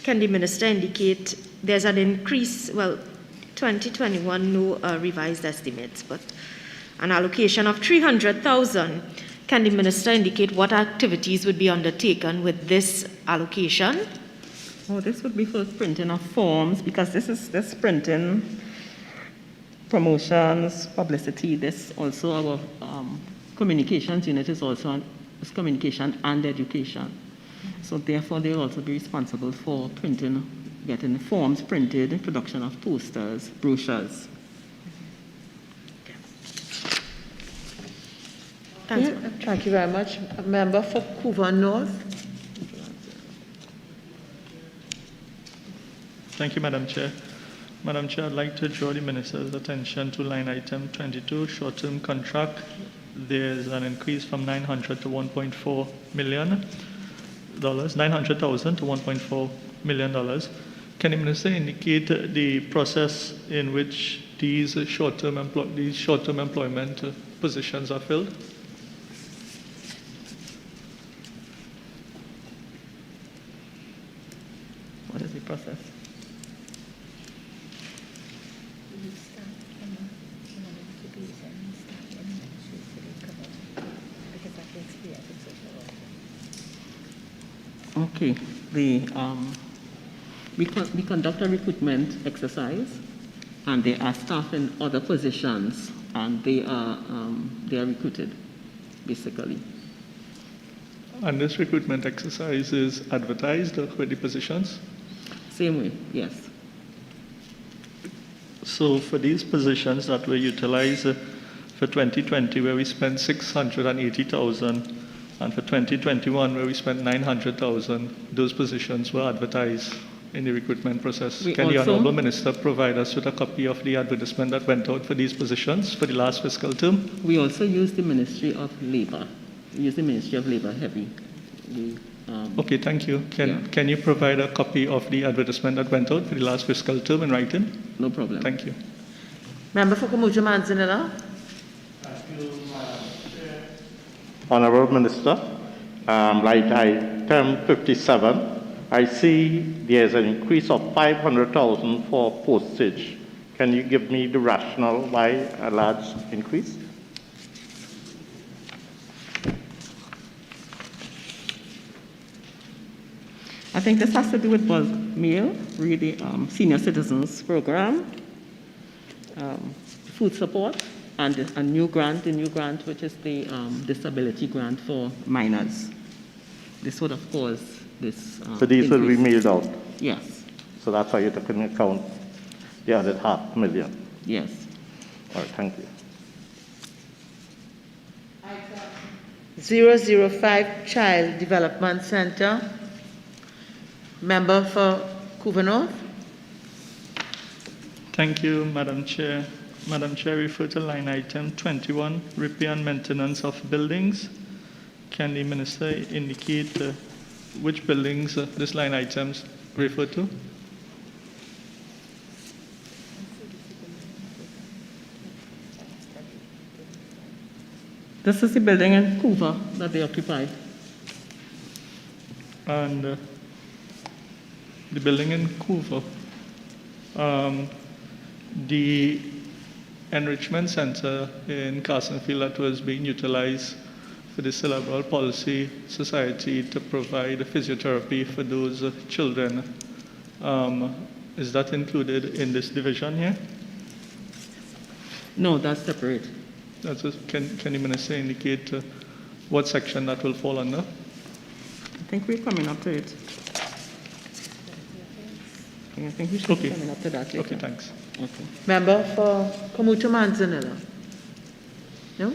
Can the minister indicate there's an increase, well, 2021, no revised estimates, but an allocation of 300,000. Can the minister indicate what activities would be undertaken with this allocation? Oh, this would be for printing of forms, because this printing, promotions, publicity, this also our communications unit is also communication and education. So therefore, they'll also be responsible for printing, getting the forms printed, production of posters, brochures. Thank you very much. A member for Couva North. Thank you, Madam Chair. Madam Chair, I'd like to draw the minister's attention to line item 22, short-term contract. There's an increase from 900 to 1.4 million dollars, 900,000 to 1.4 million dollars. Can the minister indicate the process in which these short-term employment positions are filled? What is the process? Okay, we conduct a recruitment exercise, and there are staff in other positions, and they are recruited, basically. And this recruitment exercise is advertised with the positions? Same way, yes. So for these positions that were utilized for 2020, where we spent 680,000, and for 2021, where we spent 900,000, those positions were advertised in the recruitment process. Can the Honourable Minister provide us with a copy of the advertisement that went out for these positions for the last fiscal term? We also use the Ministry of Labour. We use the Ministry of Labour heavy. Okay, thank you. Can you provide a copy of the advertisement that went out for the last fiscal term in writing? No problem. Thank you. Member for Kamuja Manzanilla. Thank you, Madam Chair. Honourable Minister, like item 57, I see there's an increase of 500,000 for postage. Can you give me the rationale why a large increase? I think this has to do with bulk mail, really senior citizens program, food support, and a new grant, which is the disability grant for minors. This would, of course, this. So these will be mailed out? Yes. So that's how you took into account the other 500,000? Yes. All right, thank you. 005 Child Development Center. Member for Couva North. Thank you, Madam Chair. Madam Chair, refer to line item 21, repair and maintenance of buildings. Can the minister indicate which buildings this line items refer to? This is the building in Couva that they occupy. and the building in Coover. The enrichment center in Carsonfield that was being utilized for the Cerebral Palsy Society to provide physiotherapy for those children. Is that included in this division here? No, that's separate. Can the minister indicate what section that will fall under? I think we're coming up to it. I think we should be coming up to that later. Okay, thanks. Okay. Member for Kamuta Manzanilla? No?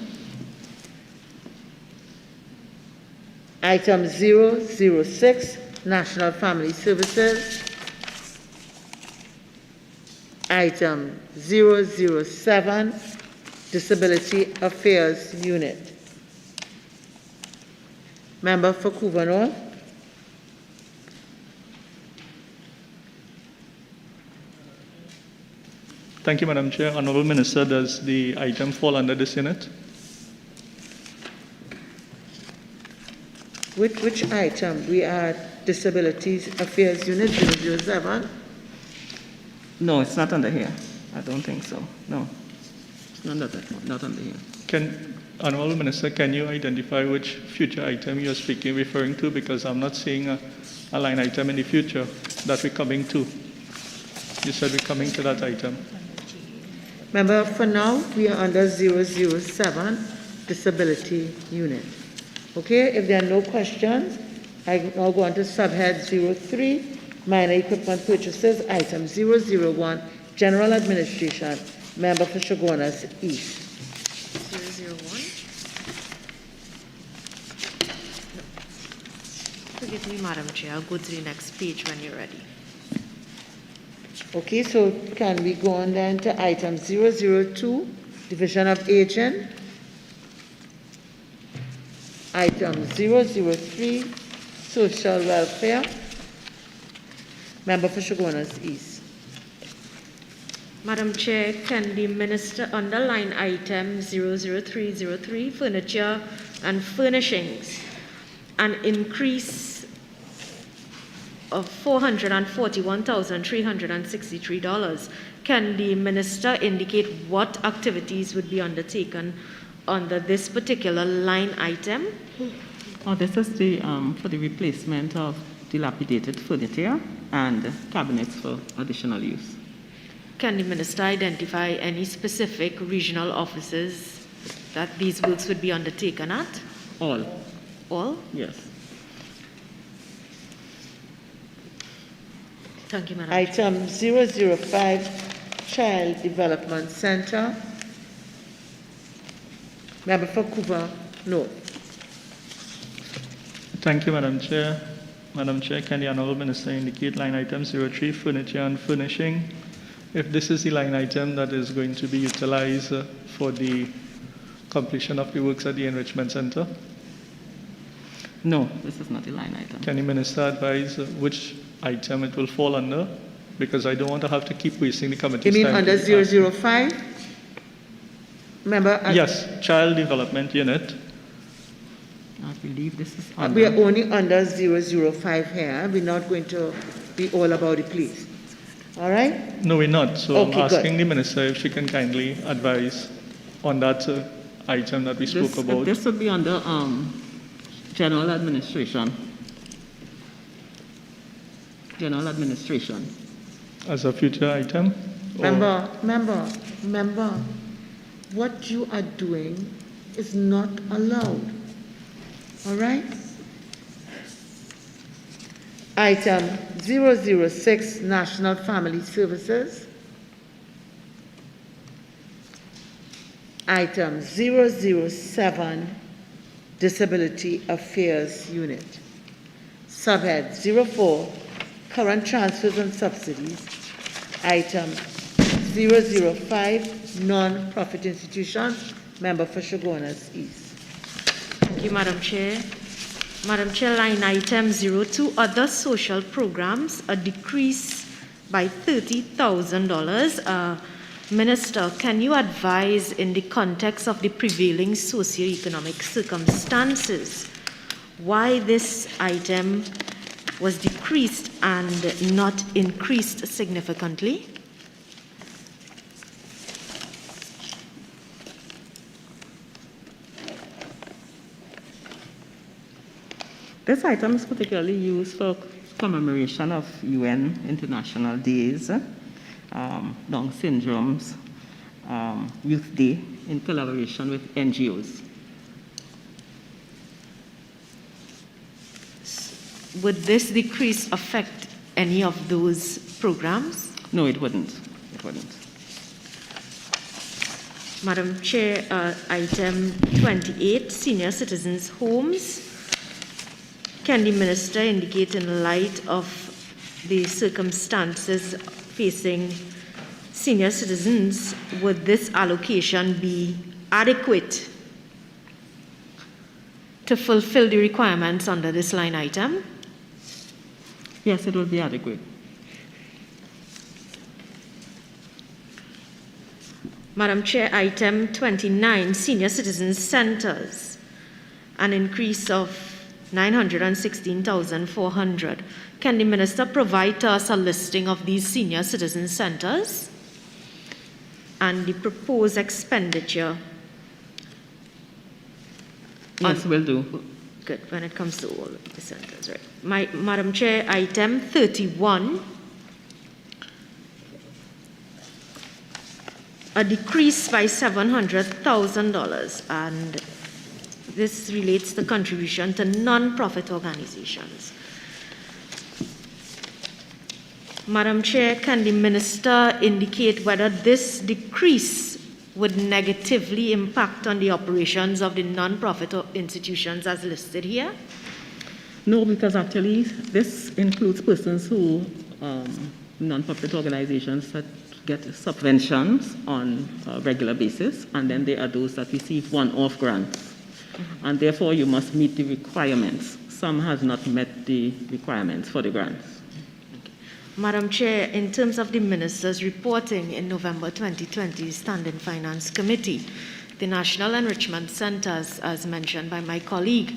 Item 006, National Family Services. Item 007, Disability Affairs Unit. Member for Couva North. Thank you, Madam Chair. Honorable Minister, does the item fall under this unit? Which item? We are Disabilities Affairs Unit 007. No, it's not under here. I don't think so. No, it's not under here. Honorable Minister, can you identify which future item you're referring to? Because I'm not seeing a line item in the future that we're coming to. You said we're coming to that item. Member, for now, we are under 007, Disability Unit. Okay, if there are no questions, I now go on to subhead 03, Minor Equipment Purchases, item 001, General Administration. Member for Shogunas East. 001. No. Forgive me, Madam Chair. I'll go to the next page when you're ready. Okay, so can we go on then to item 002, Division of Aging. Item 003, Social Welfare. Member for Shogunas East. Madam Chair, can the Minister underline item 00303, Furniture and Furnishings, an increase of $441,363. Can the Minister indicate what activities would be undertaken under this particular line item? Oh, this is the for the replacement of dilapidated furniture and cabinets for additional use. Can the Minister identify any specific regional offices that these works would be undertaken at? All. All? Yes. Thank you, Madam Chair. Item 005, Child Development Center. Member for Couva North. Thank you, Madam Chair. Madam Chair, can the Honorable Minister indicate line item 03, Furniture and Furnishing, if this is the line item that is going to be utilized for the completion of the works at the Enrichment Center? No, this is not a line item. Can the Minister advise which item it will fall under? Because I don't want to have to keep wasting the committee's You time. mean under 005? Member? Yes, Child Development Unit. I believe this is under. We are only under 005 here. We're not going to be all about the police. All right? No, we're not. So Okay, I'm asking good. the Minister if she can kindly advise on that item that we spoke about. This would be under General Administration. General Administration. As a future item? Member, what you are doing is not allowed. All right? Item 006, National Family Services. Item 007, Disability Affairs Unit. Subhead 04, Current Transfers and Subsidies. Item 005, Non-Profit Institutions. Member for Shogunas East. Thank you, Madam Chair. Madam Chair, line item 02, Other Social Programs, a decrease by $30,000. Minister, can you advise in the context of the prevailing socioeconomic circumstances why this item was decreased and not increased significantly? This item is particularly used for commemoration of UN International Days, Down Syndrome's Youth Day, in collaboration with NGOs. Would this decrease affect any of those programs? No, it wouldn't. It wouldn't. Madam Chair, item 28, senior citizens' homes. Can the minister indicate, in light of the circumstances facing senior citizens, would this allocation be adequate to fulfill the requirements under this line item? Yes, it will be adequate. Madam Chair, item 29, senior citizens centers, an increase of 916,400. Can the minister provide to us a listing of these senior citizen centers and the proposed expenditure? Yes, will do. Good, when it comes to all of the centers, right. Madam Chair, item 31, a decrease by $700,000, and this relates to contribution to non-profit organizations. Madam Chair, can the minister indicate whether this decrease would negatively impact on the operations of the non-profit institutions as listed here? No, because actually this includes persons who, non-profit organizations that get subventions on a regular basis, and then there are those that receive one-off grants. And therefore you must meet the requirements. Some has not met the requirements for the grants. Madam Chair, in terms of the minister's reporting in November 2020 Standing Finance Committee, the National Enrichment Centers, as mentioned by my colleague,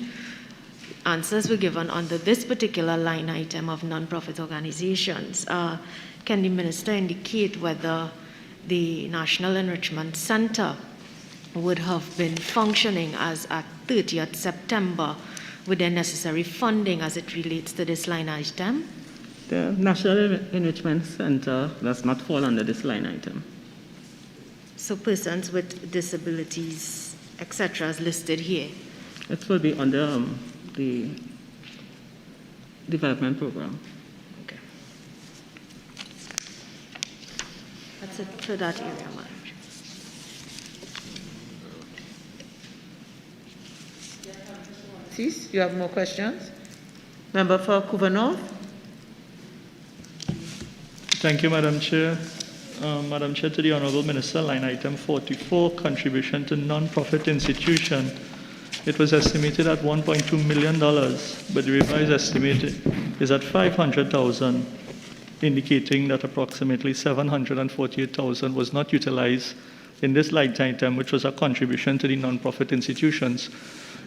answers were given under this particular line item of non-profit organizations. Can the minister indicate whether the National Enrichment Center would have been functioning as at 30th September with the necessary funding as it relates to this line item? The National Enrichment Center does not fall under this line item. So persons with disabilities, etc., is listed here? It will be under the development program. Okay. That's it for that area, Madam Chair. Please, you have more questions? Member for Couva North. Thank you, Madam Chair. Madam Chair, to the Honourable Minister, line item 44, contribution to non-profit institution. It was estimated at $1.2 million, but the revised estimate is at $500,000, indicating that approximately $748,000 was not utilized in this line item, which was a contribution to the non-profit institutions.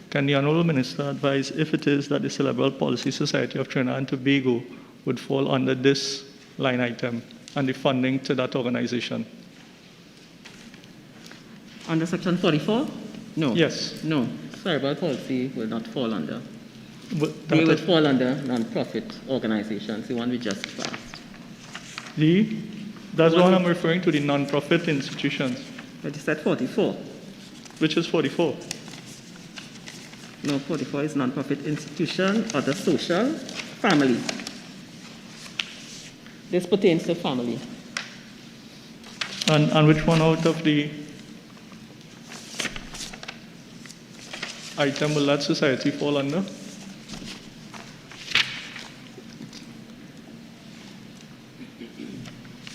Can the Honourable Minister advise if it is that the Cerebral Palsy Society of Trinidad and Tobago would fall under this line item and the funding to that organization? Under section 44? No. Yes. No. Cerebral palsy will not fall under. They would fall under non-profit organizations, the one we just passed. That's what I'm referring to, the non-profit institutions. But you said 44. Which is 44? No, 44 is non-profit institution, other social, family. This pertains to family. And which one out of the item will that society fall under?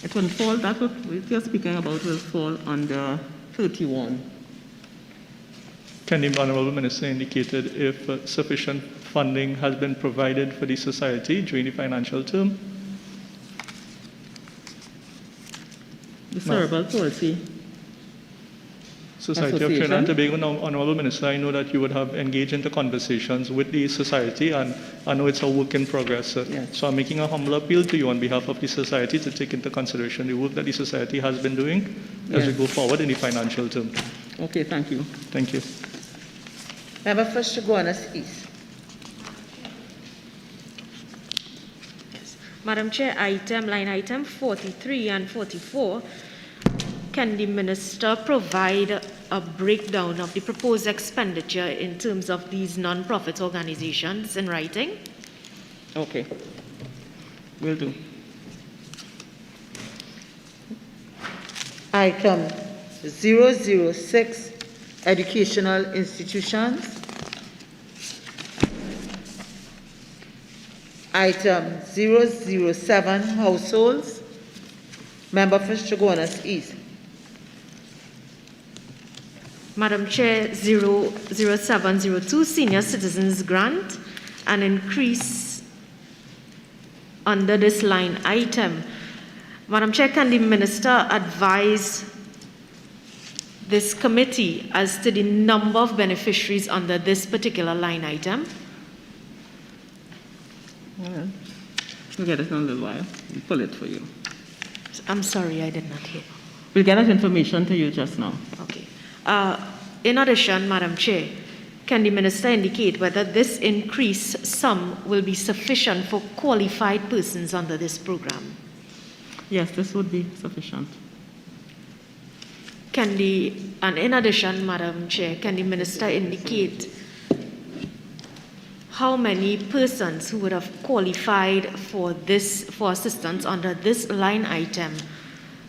It will fall, that what you're speaking about will fall under 31. Can the Honourable Minister indicate if sufficient funding has been provided for the society during the financial term? The cerebral palsy. Society of Trinidad and Tobago. Now, Honorable Minister, I know that you would have engaged into conversations with the society, and I know it's a work in progress. Yes. So I'm making a humble appeal to you on behalf of the society to take into consideration the work that the society has been doing as we go forward in the financial term. Okay, thank you. Thank you. Member for Chaguanas East. Madam Chair, line item 43 and 44. Can the Minister provide a breakdown of the proposed expenditure in terms of these non-profit organizations in writing? Okay, will do. Item 006, educational institutions. Item 007, households. Member for Chaguanas East. Madam Chair, 00702, Senior Citizens Grant, an increase under this line item. Madam Chair, can the Minister advise this committee as to the number of beneficiaries under this particular line item? Well, we'll get it in a little while. We'll pull it for you. I'm sorry, I did not hear. We'll get that information to you just now. Okay. In addition, Madam Chair, can the Minister indicate whether this increased sum will be sufficient for qualified persons under this program? Yes, this would be sufficient. And in addition, Madam Chair, can the Minister indicate how many persons who would have qualified for assistance under this line item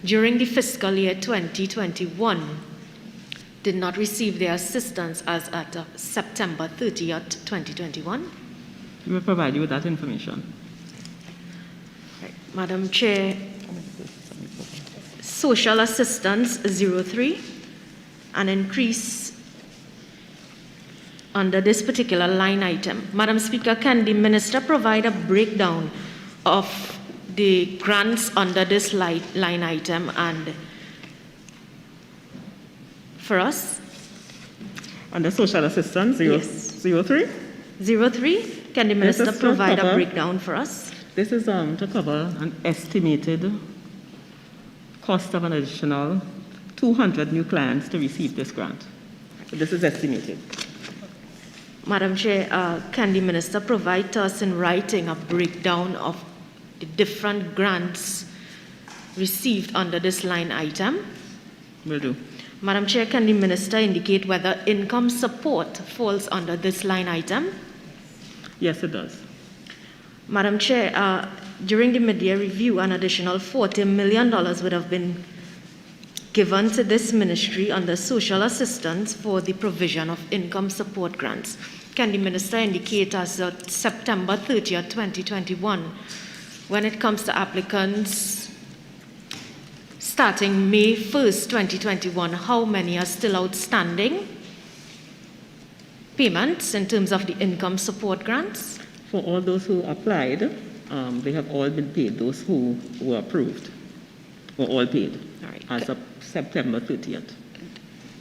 during the fiscal year 2021 did not receive their assistance as at September 30th, 2021? We will provide you with that information. Right. Madam Chair, social assistance 03, an increase under this particular line item. Madam Speaker, can the Minister provide a breakdown of the grants under this line item and for us? Under social assistance, 03? 03, can the Minister provide a breakdown for us? This is to cover an estimated cost of an additional 200 new clients to receive this grant. So this is estimated. Madam Chair, can the Minister provide to us in writing a breakdown of the different grants received under this line item? Will do. Madam Chair, can the Minister indicate whether income support falls under this line item? Yes, it does. Madam Chair, during the mid-year review, an additional $40 million would have been given to this ministry under social assistance for the provision of income support grants. Can the Minister indicate as of September 30th, 2021, when it comes to applicants starting May 1st, 2021, how many are still outstanding payments in terms of the income support grants? For all those who applied, they have all been paid. Those who were approved were all paid. All right. As of September 30th.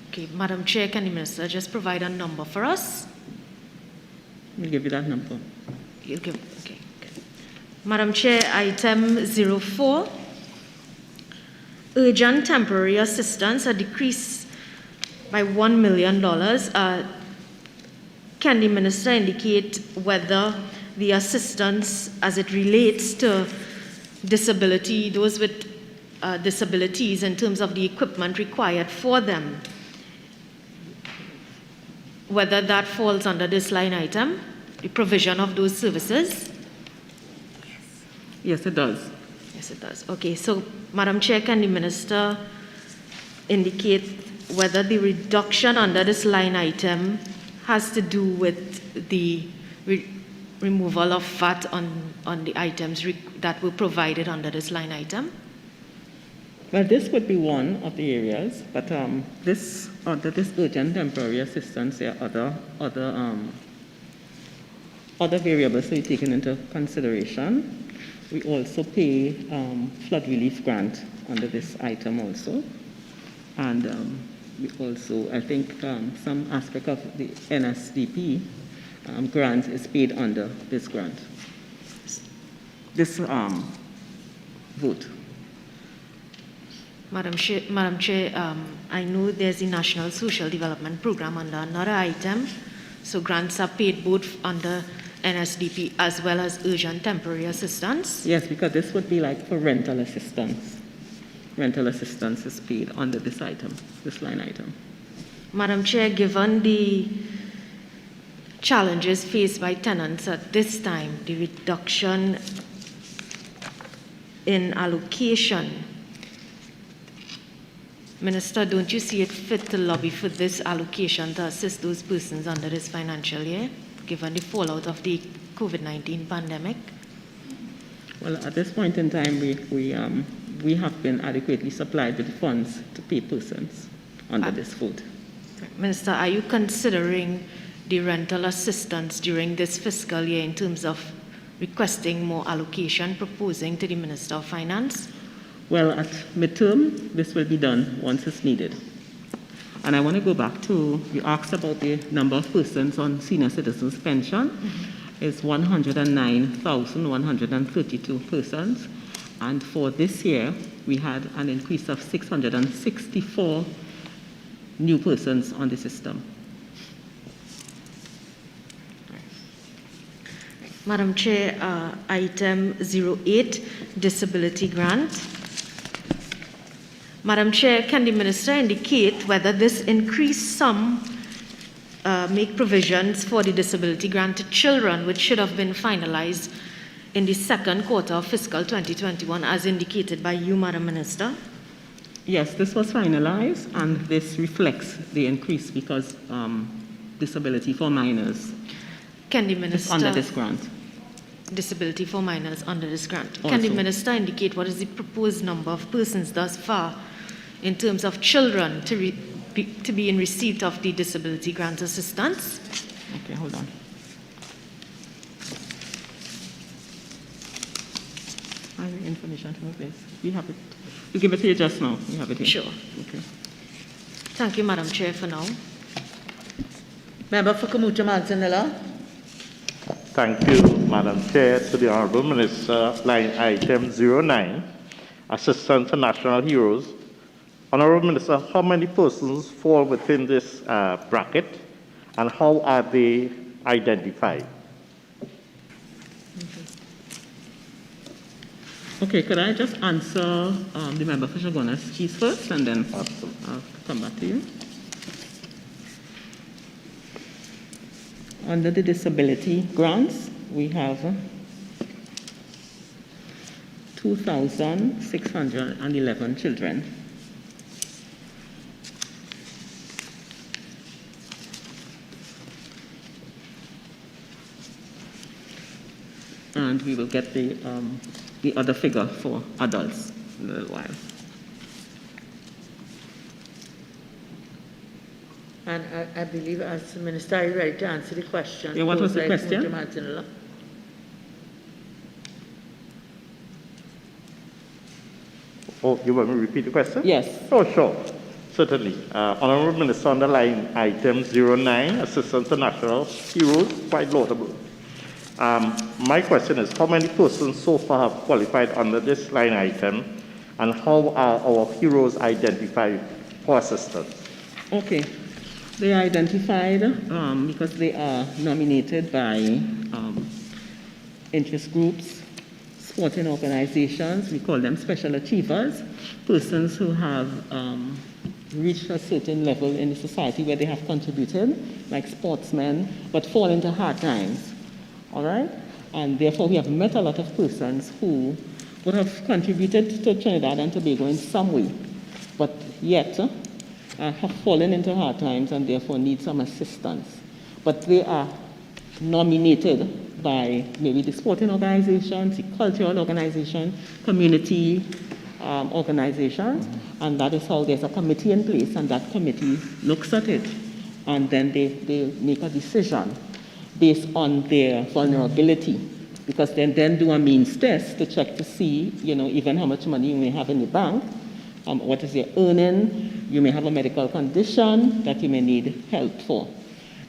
Okay, Madam Chair, can the Minister just provide a number for us? We'll give you that number. You'll give, okay. Madam Chair, item 04, urgent temporary assistance, a decrease by $1 million. Can the Minister indicate whether the assistance as it relates to disability, those with disabilities in terms of the equipment required for them, whether that falls under this line item, the provision of those services? Yes, it does. Yes, it does. Okay, so Madam Chair, can the Minister indicate whether the reduction under this line item has to do with the removal of VAT on the items that were provided under this line item? Well, this would be one of the areas, but under this urgent temporary assistance, there are other variables to be taken into consideration. We also pay flood relief grant under this item also, and we also, I think some aspect of the NSDP grant is paid under this grant. This vote. Madam Chair, I know there's the National Social Development Program under another item, so grants are paid both under NSDP as well as urgent temporary assistance. Yes, because this would be like for rental assistance. Rental assistance is paid under this item, this line item. Madam Chair, given the challenges faced by tenants at this time, the reduction in allocation, Minister, don't you see it fit to lobby for this allocation to assist those persons under this financial year, given the fallout of the COVID-19 pandemic? Well, at this point in time, we have been adequately supplied with funds to pay persons under this vote. Minister, are you considering the rental assistance during this fiscal year in terms of requesting more allocation, proposing to the Minister of Finance? Well, at midterm, this will be done once it's needed. And I want to go back to, you asked about the number of persons on senior citizens pension. It's 109,132 persons. And for this year, we had an increase of 664 new persons on the system. Madam Chair, item 08, disability grant. Madam Chair, can the Minister indicate whether this increased sum make provisions for the disability grant to children, which should have been finalized in the second quarter of fiscal 2021, as indicated by you, Madam Minister? Yes, this was finalized, and this reflects the increase because disability for minors Can the Minister... under this grant. Disability for minors under this grant. Also. Can the Minister indicate what is the proposed number of persons thus far in terms of children to be in receipt of the disability grant assistance? Okay, hold on. I have the information from the place. We have it. We give it to you just now. We have it here. Sure. Okay. Thank you, Madam Chair, for now. Member for Kamucha Manzanilla. Thank you, Madam Chair. To the Honourable Minister, line item 09, Assistance to National Heroes. Honourable Minister, how many persons fall within this bracket, and how are they identified? Okay, could I just answer the member for Chaguanas Keys first, and then I'll come back to you. Under the disability grants, we have 2,611 children. And we will get the other figure for adults in a little while. And I believe, as the Minister, are you ready to answer the question? Yeah, what was the posed by question? Kamucha Manzanilla? Oh, you want me to repeat the question? Yes. Oh, sure. Certainly. Honourable Minister, on the line item 09, Assistance to National Heroes, quite laudable. My question is, how many persons so far have qualified under this line item, and how are our heroes identified for assistance? Okay. They are identified because they are nominated by interest groups, sporting organizations. We call them special achievers, persons who have reached a certain level in the society where they have contributed, like sportsmen, but fall into hard times. All right? And therefore, we have met a lot of persons who would have contributed to Trinidad and Tobago in some way, but yet have fallen into hard times and therefore need some assistance. But they are nominated by maybe the sporting organizations, the cultural organization, community organizations, and that is how there's a committee in place, and that committee looks at it, and then they make a decision based on their vulnerability, because they then do a means test to check to see, even how much money you may have in the bank, what is your earning, you may have a medical condition that you may need help for.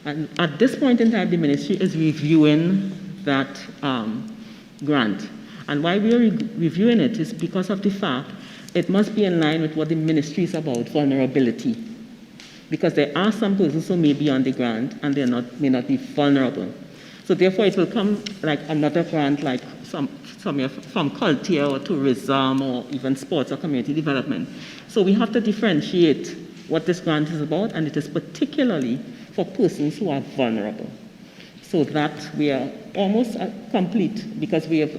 And at this point in time, the ministry is reviewing that grant. And why we are reviewing it is because of the fact it must be in line with what the ministry is about, vulnerability. Because there are some persons who may be on the grant and they may not be vulnerable. So therefore it will come like another grant like from culture or tourism or even sports or community development. So we have to differentiate what this grant is about, and it is particularly for persons who are vulnerable. So that we are almost complete because we have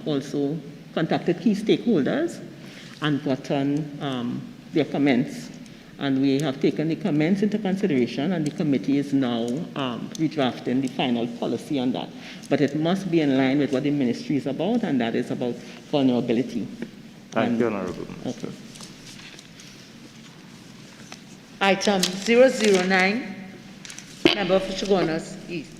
also contacted key stakeholders and gotten their comments. And we have taken the comments into consideration, and the committee is now redrafting the final policy on that. But it must be in line with what the ministry is about, and that is about vulnerability. Thank you, Honorable. Okay. Item 009, Member for Chaguanas East.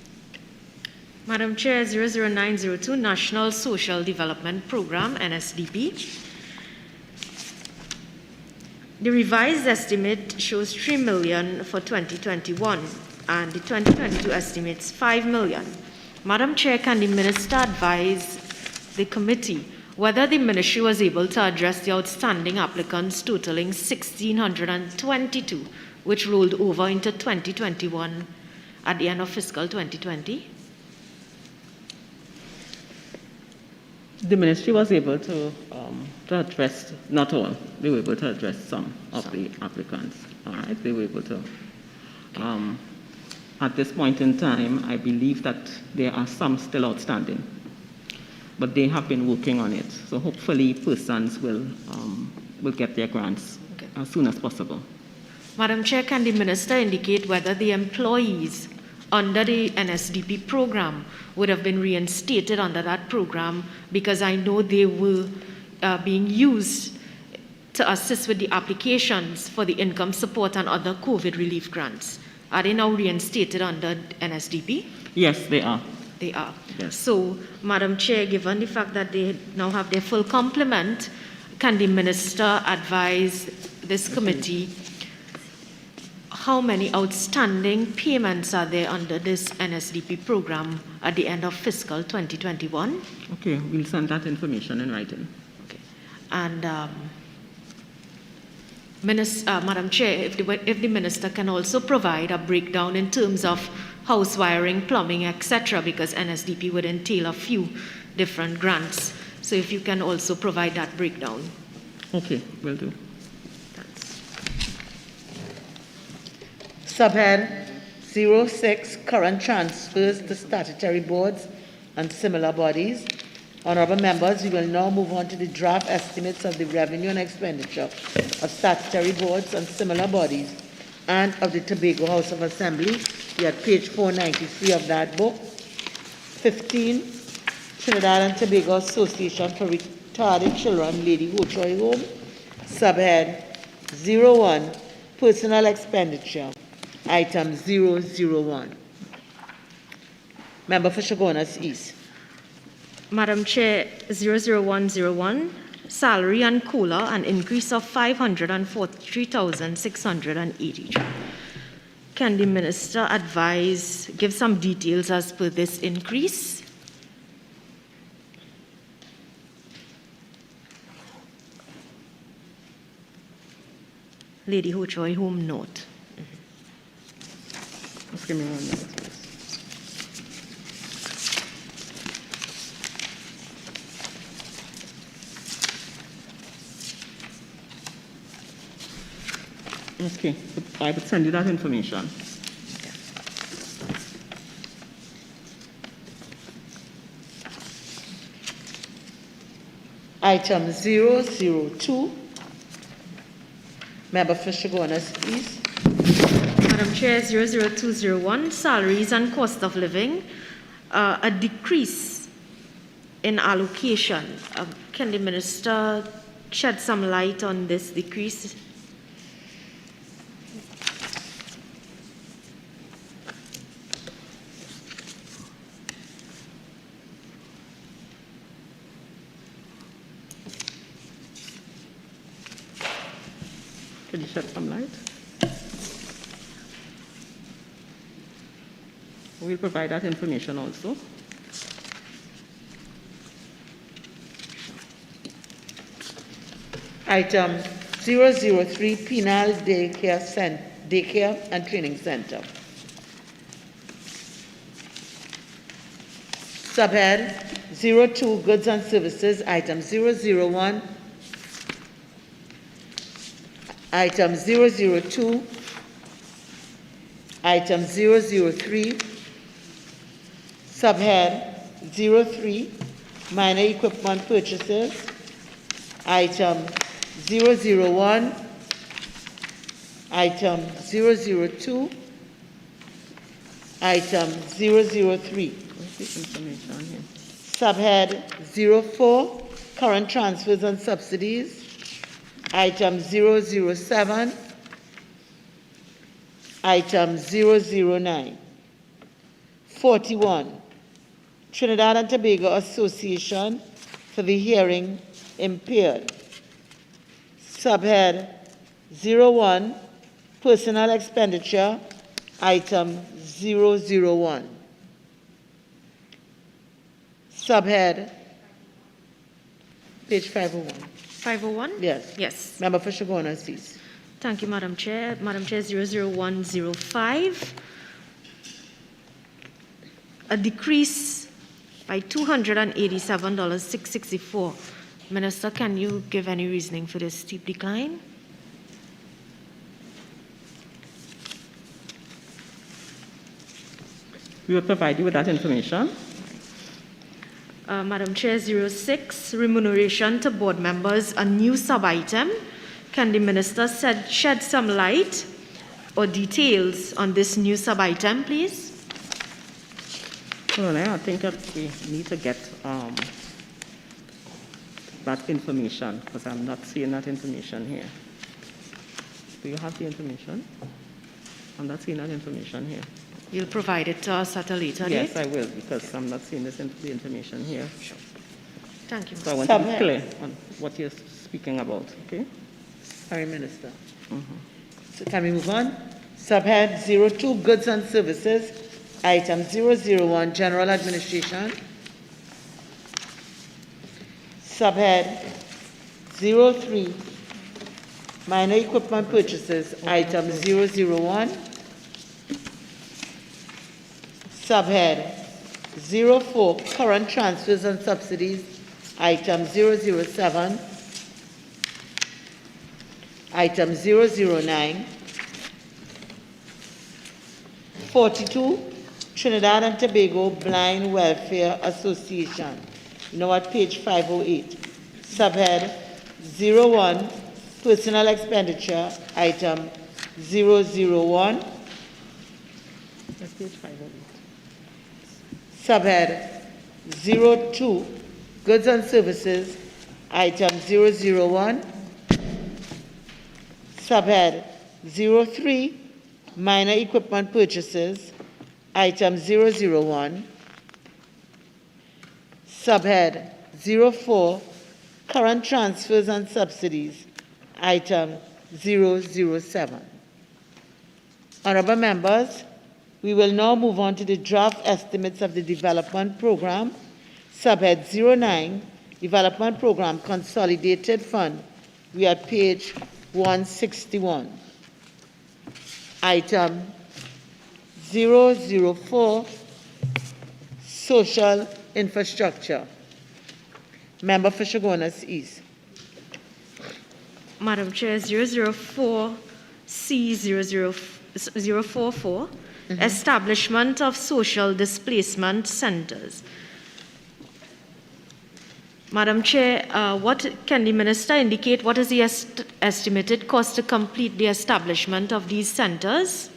Madam Chair, 00902, National Social Development Program, NSDP. The revised estimate shows 3 million for 2021, and the 2022 estimates 5 million. Madam Chair, can the Minister advise the committee whether the ministry was able to address the outstanding applicants totaling 1,622, which rolled over into 2021 at the end of fiscal 2020? The ministry was able to address, not all, they were able to address some of the applicants. All right, they were able to. At this point in time, I believe that there are some still outstanding, but they have been working on it. So hopefully persons will get their grants as soon as possible. Madam Chair, can the Minister indicate whether the employees under the NSDP program would have been reinstated under that program, because I know they were being used to assist with the applications for the income support and other COVID relief grants. Are they now reinstated under NSDP? Yes, they are. They are. Yes. So, Madam Chair, given the fact that they now have their full complement, can the Minister advise this committee how many outstanding payments are there under this NSDP program at the end of fiscal 2021? Okay, we'll send that information in writing. Okay. And Madam Chair, if the Minister can also provide a breakdown in terms of house wiring, plumbing, etc., because NSDP would entail a few different grants. So if you can also provide that breakdown. Okay, will do. Subhead 06, current transfers to statutory boards and similar bodies. Honorable members, we will now move on to the draft estimates of the revenue and expenditure of statutory boards and similar bodies and of the Tobago House of Assembly. We are at page 493 of that book. 15, Trinidad and Tobago Association for Retarded Children, Lady Hochoy Home. Subhead 01, personal expenditure. Item 001. Member for Chaguanas East. Madam Chair, 00101, salary and COLA, an increase of 543,683. Can the Minister advise, give some details as per this increase? Lady Hochoy Home note. Just give me 1 minute, please. Okay, I would send you that information. Item 002. Member for Chaguanas East. Madam Chair, 00201, salaries and cost of living, a decrease in allocation. Can the Minister shed some light on this decrease? Could you shed some light? We'll provide that information also. Item 003, Penal Daycare and Training Center. Subhead 02, Goods and Services, item 001, item 002, item 003, subhead 03, minor equipment purchases, item 001, item 002, item 003. Information here. Subhead 04, current transfers and subsidies, item 007, item 009. 41, Trinidad and Tobago Association for the Hearing Impaired. Subhead 01, Personal Expenditure, item 001. Subhead, page 501. 501? Yes. Yes. Member for Shogunas, please. Thank you, Madam Chair. Madam Chair, 00105. A decrease by $287,664. Minister, can you give any reasoning for this steep decline? We will provide you with that information. Madam Chair, 06, remuneration to board members, a new sub-item. Can the Minister shed some light or details on this new sub-item, please? Well, I think that we need to get that information because I'm not seeing that information here. Do you have the information? I'm not seeing that information here. You'll provide it to us at a later date? Yes, I will, because I'm not seeing the information here. Sure. Thank you. So I want to be clear on what you're speaking about, okay? Sorry, Minister. So can we move on? Subhead 02, Goods and Services, item 001, General Administration. Subhead 03, Minor Equipment Purchases, item 001. Subhead 04, Current Transfers and Subsidies, item 007. Item 009. 42, Trinidad and Tobago Blind Welfare Association. You know what, page 508. Subhead 01, Personal Expenditure, item 001. That's page 508. Subhead 02, Goods and Services, item 001. Subhead 03, Minor Equipment Purchases, item 001. Subhead 04, Current Transfers and Subsidies, item 007. Honorable members, we will now move on to the draft estimates of the development program. Subhead 09, Development Program Consolidated Fund. We are at page 161. Item 004, Social Infrastructure. Member for Shogunas East. Madam Chair, 004C044, Establishment of Social Displacement Centers. Madam Chair, what can the Minister indicate what is the estimated cost to complete the establishment of these centers?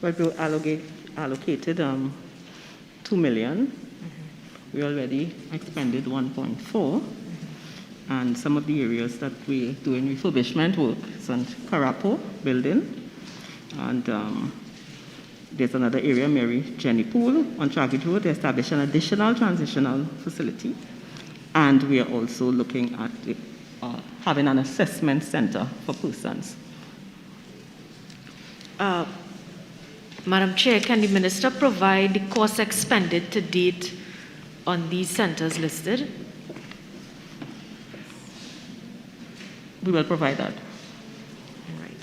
Well, we allocated $2 million. We already expended 1.4. And some of the areas that we're doing refurbishment work is on Karapo building. And there's another area, Mary Jenny Pool on Tragedy Road, to establish an additional transitional facility. And we are also looking at having an assessment center for persons. Madam Chair, can the Minister provide the cost expended to date on these centers listed? We will provide that. All right.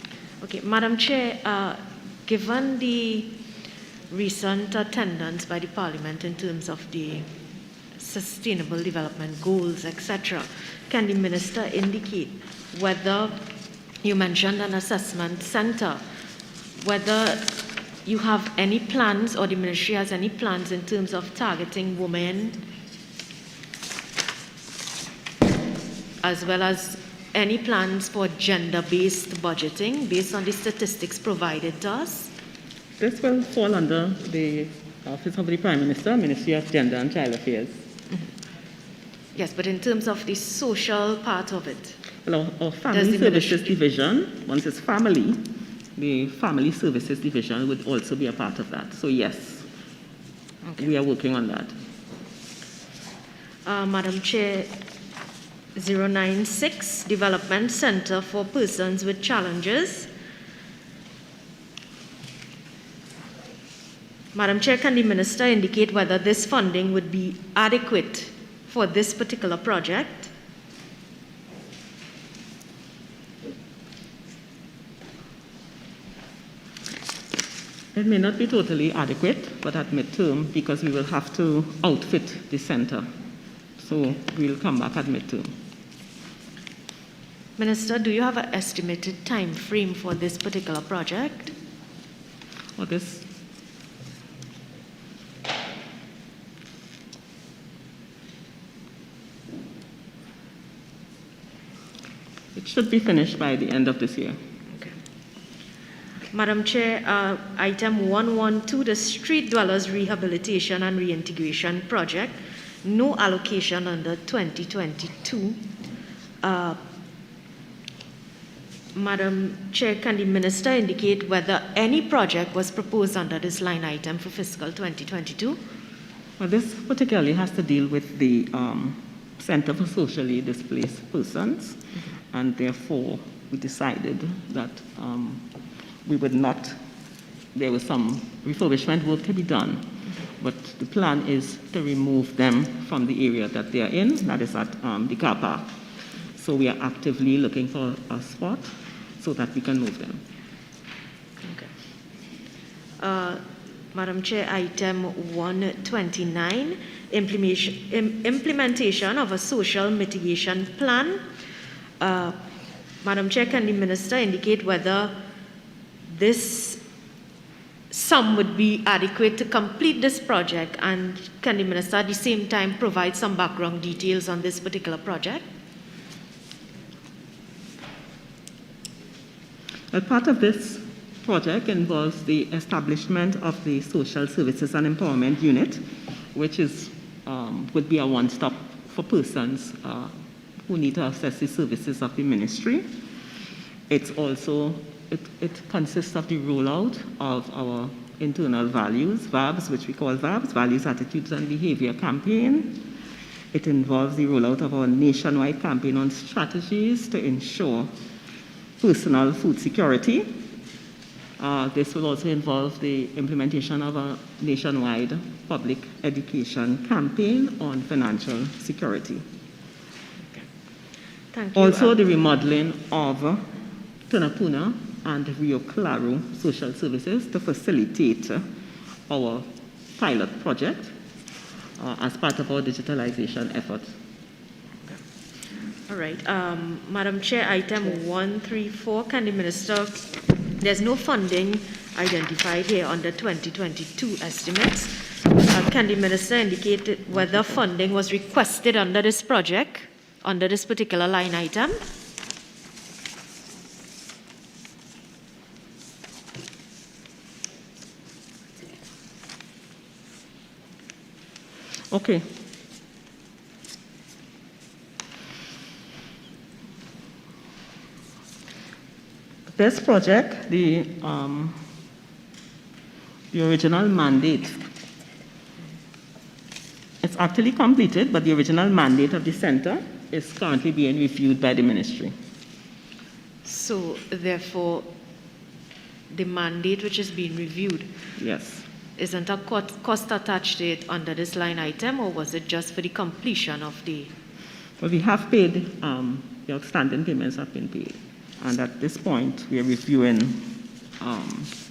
Okay, Madam Chair, given the recent attendance by the Parliament in terms of the sustainable development goals, etc., can the Minister indicate whether, you mentioned an assessment center, whether you have any plans or the Ministry has any plans in terms of targeting women, as well as any plans for gender-based budgeting based on the statistics provided to us? This will fall under the Office of the Prime Minister, Ministry of Gender and Child Affairs. Yes, but in terms of the social part of it? Well, our Family Services Division, once it's family, the Family Services Division would also be a part of that. So yes, okay, we are working on that. Madam Chair, 096, Development Center for Persons with Challenges. Madam Chair, can the Minister indicate whether this funding would be adequate for this particular project? It may not be totally adequate, but at midterm, because we will have to outfit the center. So we'll come back at midterm. Minister, do you have an estimated time frame for this particular project? Or this? It should be finished by the end of this year. Madam Chair, item 112, the Street Dwellers Rehabilitation and Reintegration Project, no allocation under 2022. Madam Chair, can the Minister indicate whether any project was proposed under this line item for fiscal 2022? Well, this particularly has to deal with the Center for Socially Displaced Persons, and therefore we decided that we would not, there was some refurbishment work to be done, but the plan is to remove them from the area that they are in, that is at the car park. So we are actively looking for a spot so that we can move them. Okay. Madam Chair, item 129, implementation of a social mitigation plan. Madam Chair, can the Minister indicate whether this sum would be adequate to complete this project, and can the Minister at the same time provide some background details on this particular project? Well, part of this project involves the establishment of the Social Services and Empowerment Unit, which is, would be a one-stop for persons who need to access the services of the ministry. It's also, it consists of the rollout of our internal values, VABs, which we call VABs, Values, Attitudes and Behavior campaign. It involves the rollout of our nationwide campaign on strategies to ensure personal food security. This will also involve the implementation of a nationwide public education campaign on financial security. Thank you. Also, the remodeling of Tunapuna and Rio Claro social services to facilitate our pilot project as part of our digitalization effort. All right. Madam Chair, item 134, can the Minister, there's no funding identified here under 2022 estimates. Can the Minister indicate whether funding was requested under this project, under this particular line item? Okay. This project, the original mandate, it's actually completed, but the original mandate of the center is currently being reviewed by the ministry. So therefore, the mandate which is being reviewed, Yes. isn't a cost attached to it under this line item, or was it just for the completion of the? Well, we have paid, the outstanding payments have been paid. And at this point, we are reviewing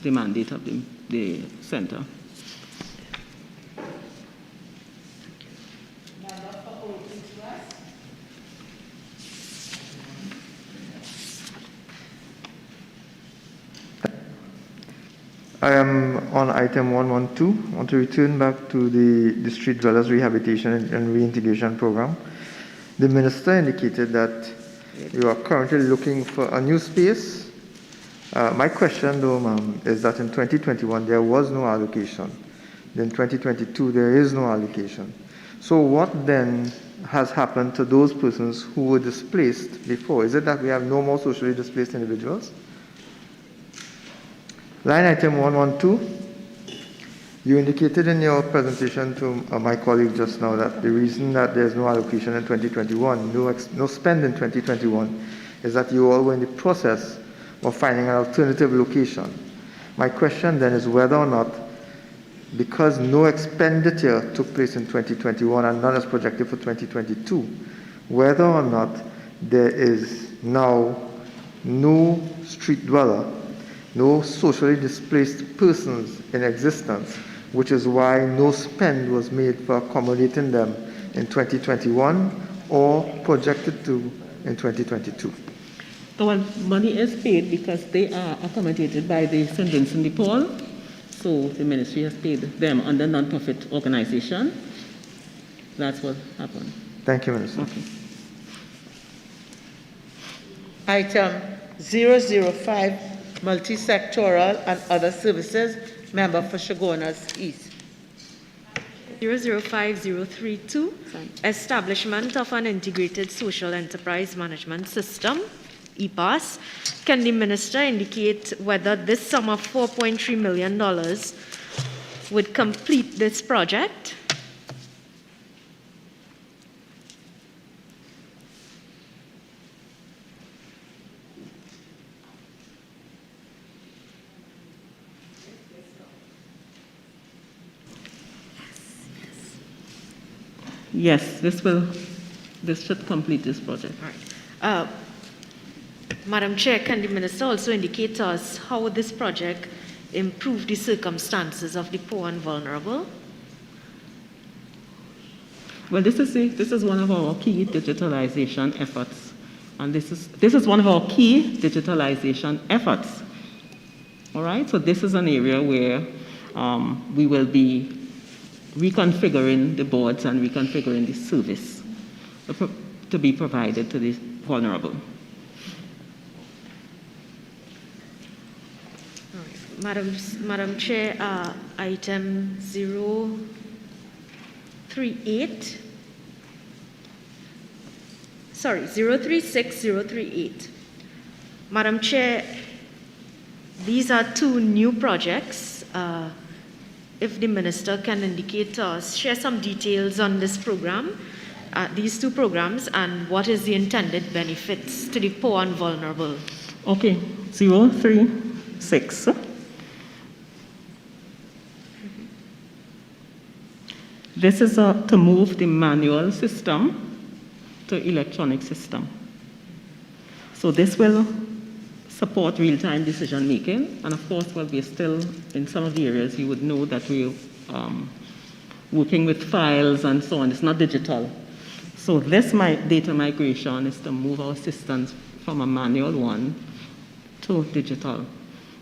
the mandate of the center. I am on item 112. I want to return back to the Street Dwellers Rehabilitation and Reintegration Program. The minister indicated that you are currently looking for a new space. My question, though, ma'am, is that in 2021 there was no allocation. In 2022 there is no allocation. So what then has happened to those persons who were displaced before? Is it that we have no more socially displaced individuals? Line item 112, you indicated in your presentation to my colleague just now that the reason that there's no allocation in 2021, no spend in 2021, is that you all were in the process of finding an alternative location. My question then is whether or not, because no expenditure took place in 2021 and none is projected for 2022, whether or not there is now no street dweller, no socially displaced persons in existence, which is why no spend was made for accommodating them in 2021 or projected to in 2022. So money is paid because they are accommodated by the St. Vincent de Paul. So the ministry has paid them under non-profit organization. That's what happened. Thank you, Minister. Okay. Item 005, multi-sectoral and other services, member for Chaguanas East. 005032, establishment of an integrated social enterprise management system, EPAS. Can the minister indicate whether this sum of $4.3 million would complete this project? Yes, this should complete this project. All right. Madam Chair, can the minister also indicate to us how this project improved the circumstances of the poor and vulnerable? Well, this is one of our key digitalization efforts, and this is one of our key digitalization efforts. All right, so this is an area where we will be reconfiguring the boards and reconfiguring the service to be provided to the vulnerable. Madam Chair, item 038. Sorry, 036038. Madam Chair, these are two new projects. If the minister can indicate to us, share some details on this program, these two programs, and what is the intended benefits to the poor and vulnerable. Okay, 036. This is to move the manual system to electronic system. So this will support real-time decision making, and of course, while we're still in some of the areas, you would know that we're working with files and so on. It's not digital. So this data migration is to move our systems from a manual one to digital,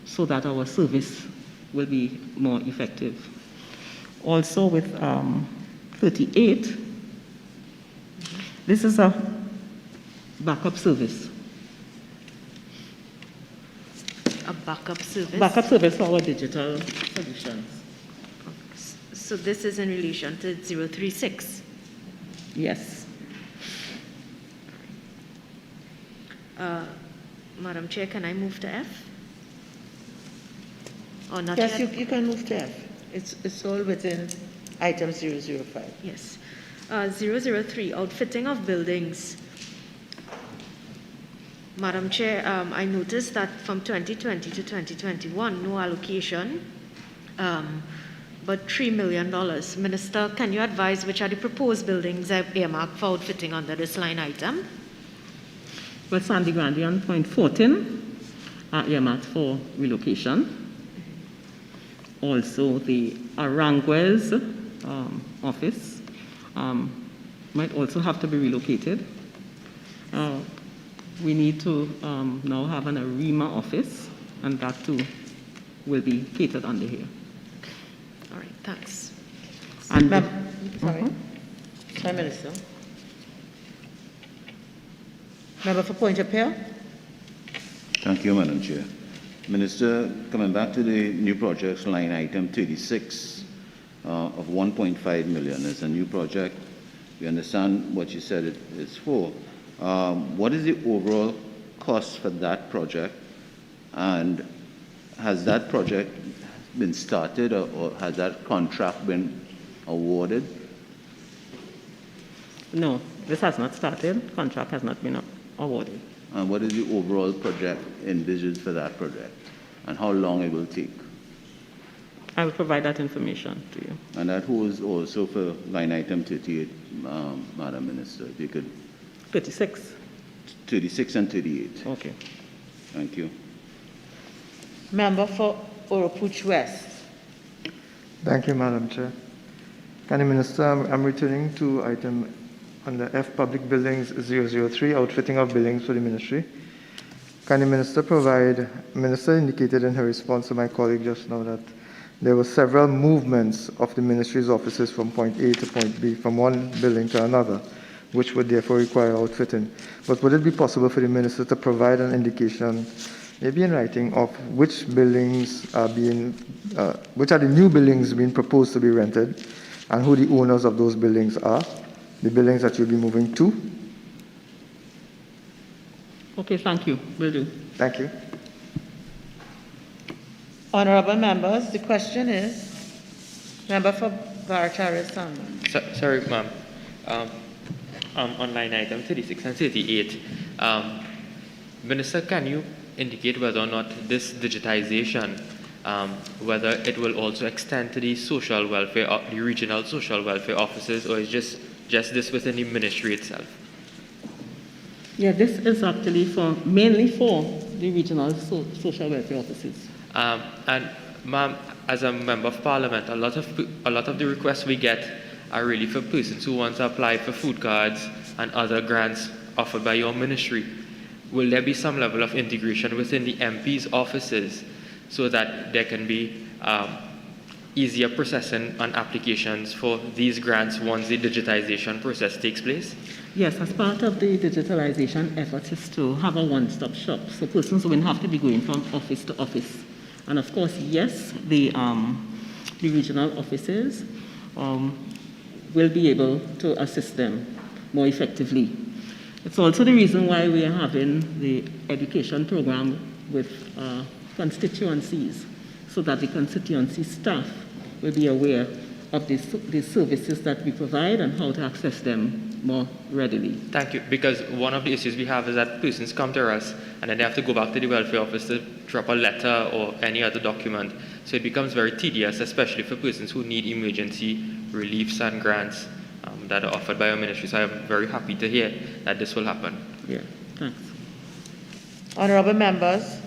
so that our service will be more effective. Also with 38, this is a backup service. A backup service? Backup service for our digital solutions. So this is in relation to 036? Yes. Madam Chair, can I move to F? Or not Yes, yet? you can move to F. It's all within item 005. Yes. 003, outfitting of buildings. Madam Chair, I noticed that from 2020 to 2021, no allocation, but $3 million. Minister, can you advise which are the proposed buildings earmarked for outfitting under this line item? Well, Sandy Grande on point 14 are earmarked for relocation. Also, the Aranguez office might also have to be relocated. We need to now have an ARIMA office, and that too will be catered under here. All right, thanks. And Sorry. Prime Minister. Member for Point Appeal. Thank you, Madam Chair. Minister, coming back to the new projects line item 36 of 1.5 million is a new project. We understand what you said it is for. What is the overall cost for that project? And has that project been started or has that contract been awarded? no, this has not started. Contract has not been awarded. And what is the overall project envisaged for that project? And how long it will take? I will provide that information to you. And that holds also for line item 38, Madam Minister, if you could. 36. 36 and 38. Okay. Thank you. Member for Oropuch West. Thank you, Madam Chair. Can the Minister, I'm returning to item under F, Public Buildings 003, outfitting of buildings for the Ministry. Can the Minister provide, Minister indicated in her response to my colleague just now that there were several movements of the Ministry's offices from point A to point B, from one building to another, which would therefore require outfitting. But would it be possible for the Minister to provide an indication, maybe in writing, of which buildings are being, which are the new buildings being proposed to be rented, and who the owners of those buildings are, the buildings that you'll be moving to? Okay, thank you. Will do. Thank you. Honorable members, the question is, member for Barataria Sangma. Sorry, ma'am. On line item 36 and 38, Minister, can you indicate whether or not this digitization, whether it will also extend to the social welfare, the regional social welfare offices, or is just this within the ministry itself? Yeah, this is actually mainly for the regional social welfare offices. And ma'am, as a member of parliament, a lot of the requests we get are really for persons who want to apply for food cards and other grants offered by your ministry. Will there be some level of integration within the MP's offices so that there can be easier processing on applications for these grants once the digitization process takes place? Yes, as part of the digitalization efforts is to have a one-stop shop, so persons wouldn't have to be going from office to office. And of course, yes, the regional offices will be able to assist them more effectively. It's also the reason why we are having the education program with constituencies, so that the constituency staff will be aware of the services that we provide and how to access them more readily. Thank you, because one of the issues we have is that persons come to us and then they have to go back to the welfare office to drop a letter or any other document. So it becomes very tedious, especially for persons who need emergency reliefs and grants that are offered by our ministry. So I'm very happy to hear that this will happen. Yeah, thanks. Honorable members,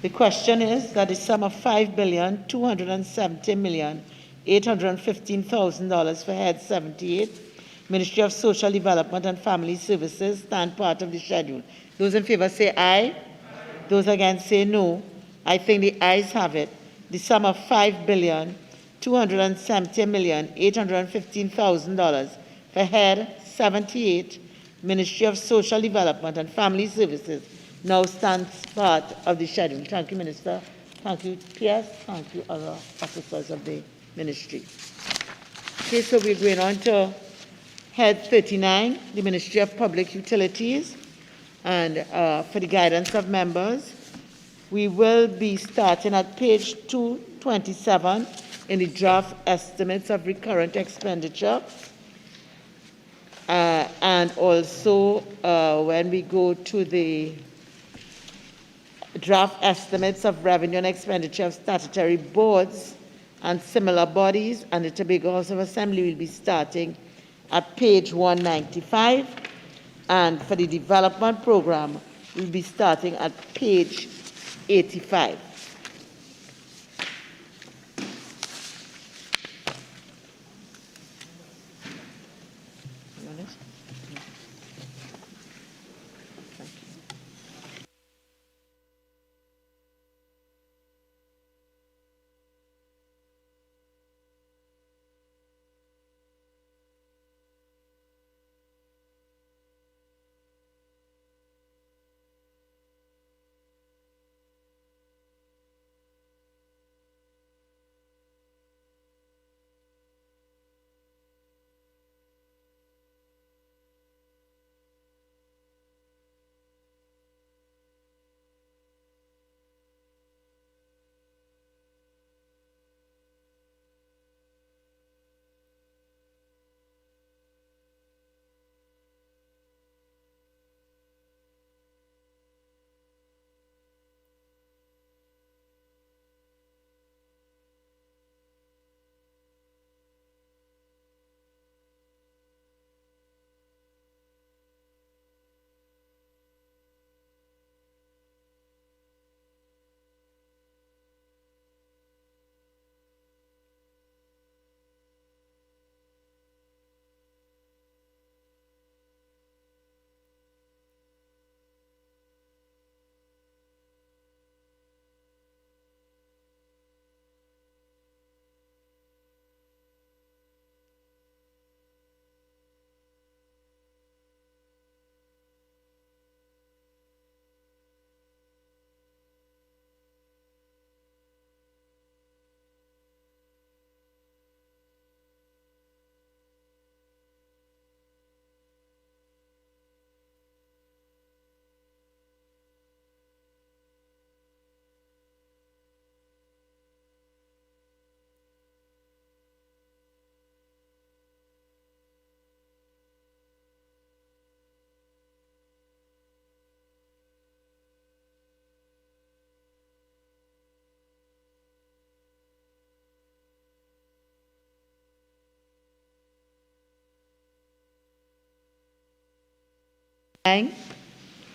the question is that the sum of $5,270,815,000 for Head 78, Ministry of Social Development and Family Services, stand part of the schedule. Those in favor say aye. Those against say no. I think the ayes have it. The sum of $5,270,815,000 for Head 78, Ministry of Social Development and Family Services, now stands part of the schedule. Thank you, Minister. Thank you, PS. Thank you, other officers of the ministry. Okay, so we're going on to Head 39, the Ministry of Public Utilities. And for the guidance of members, we will be starting at page 227 in the draft estimates of recurrent expenditure. And also when we go to the draft estimates of revenue and expenditure of statutory boards and similar bodies, and the Tobago House of Assembly will be starting at page 195. And for the development program, we'll be starting at page 85.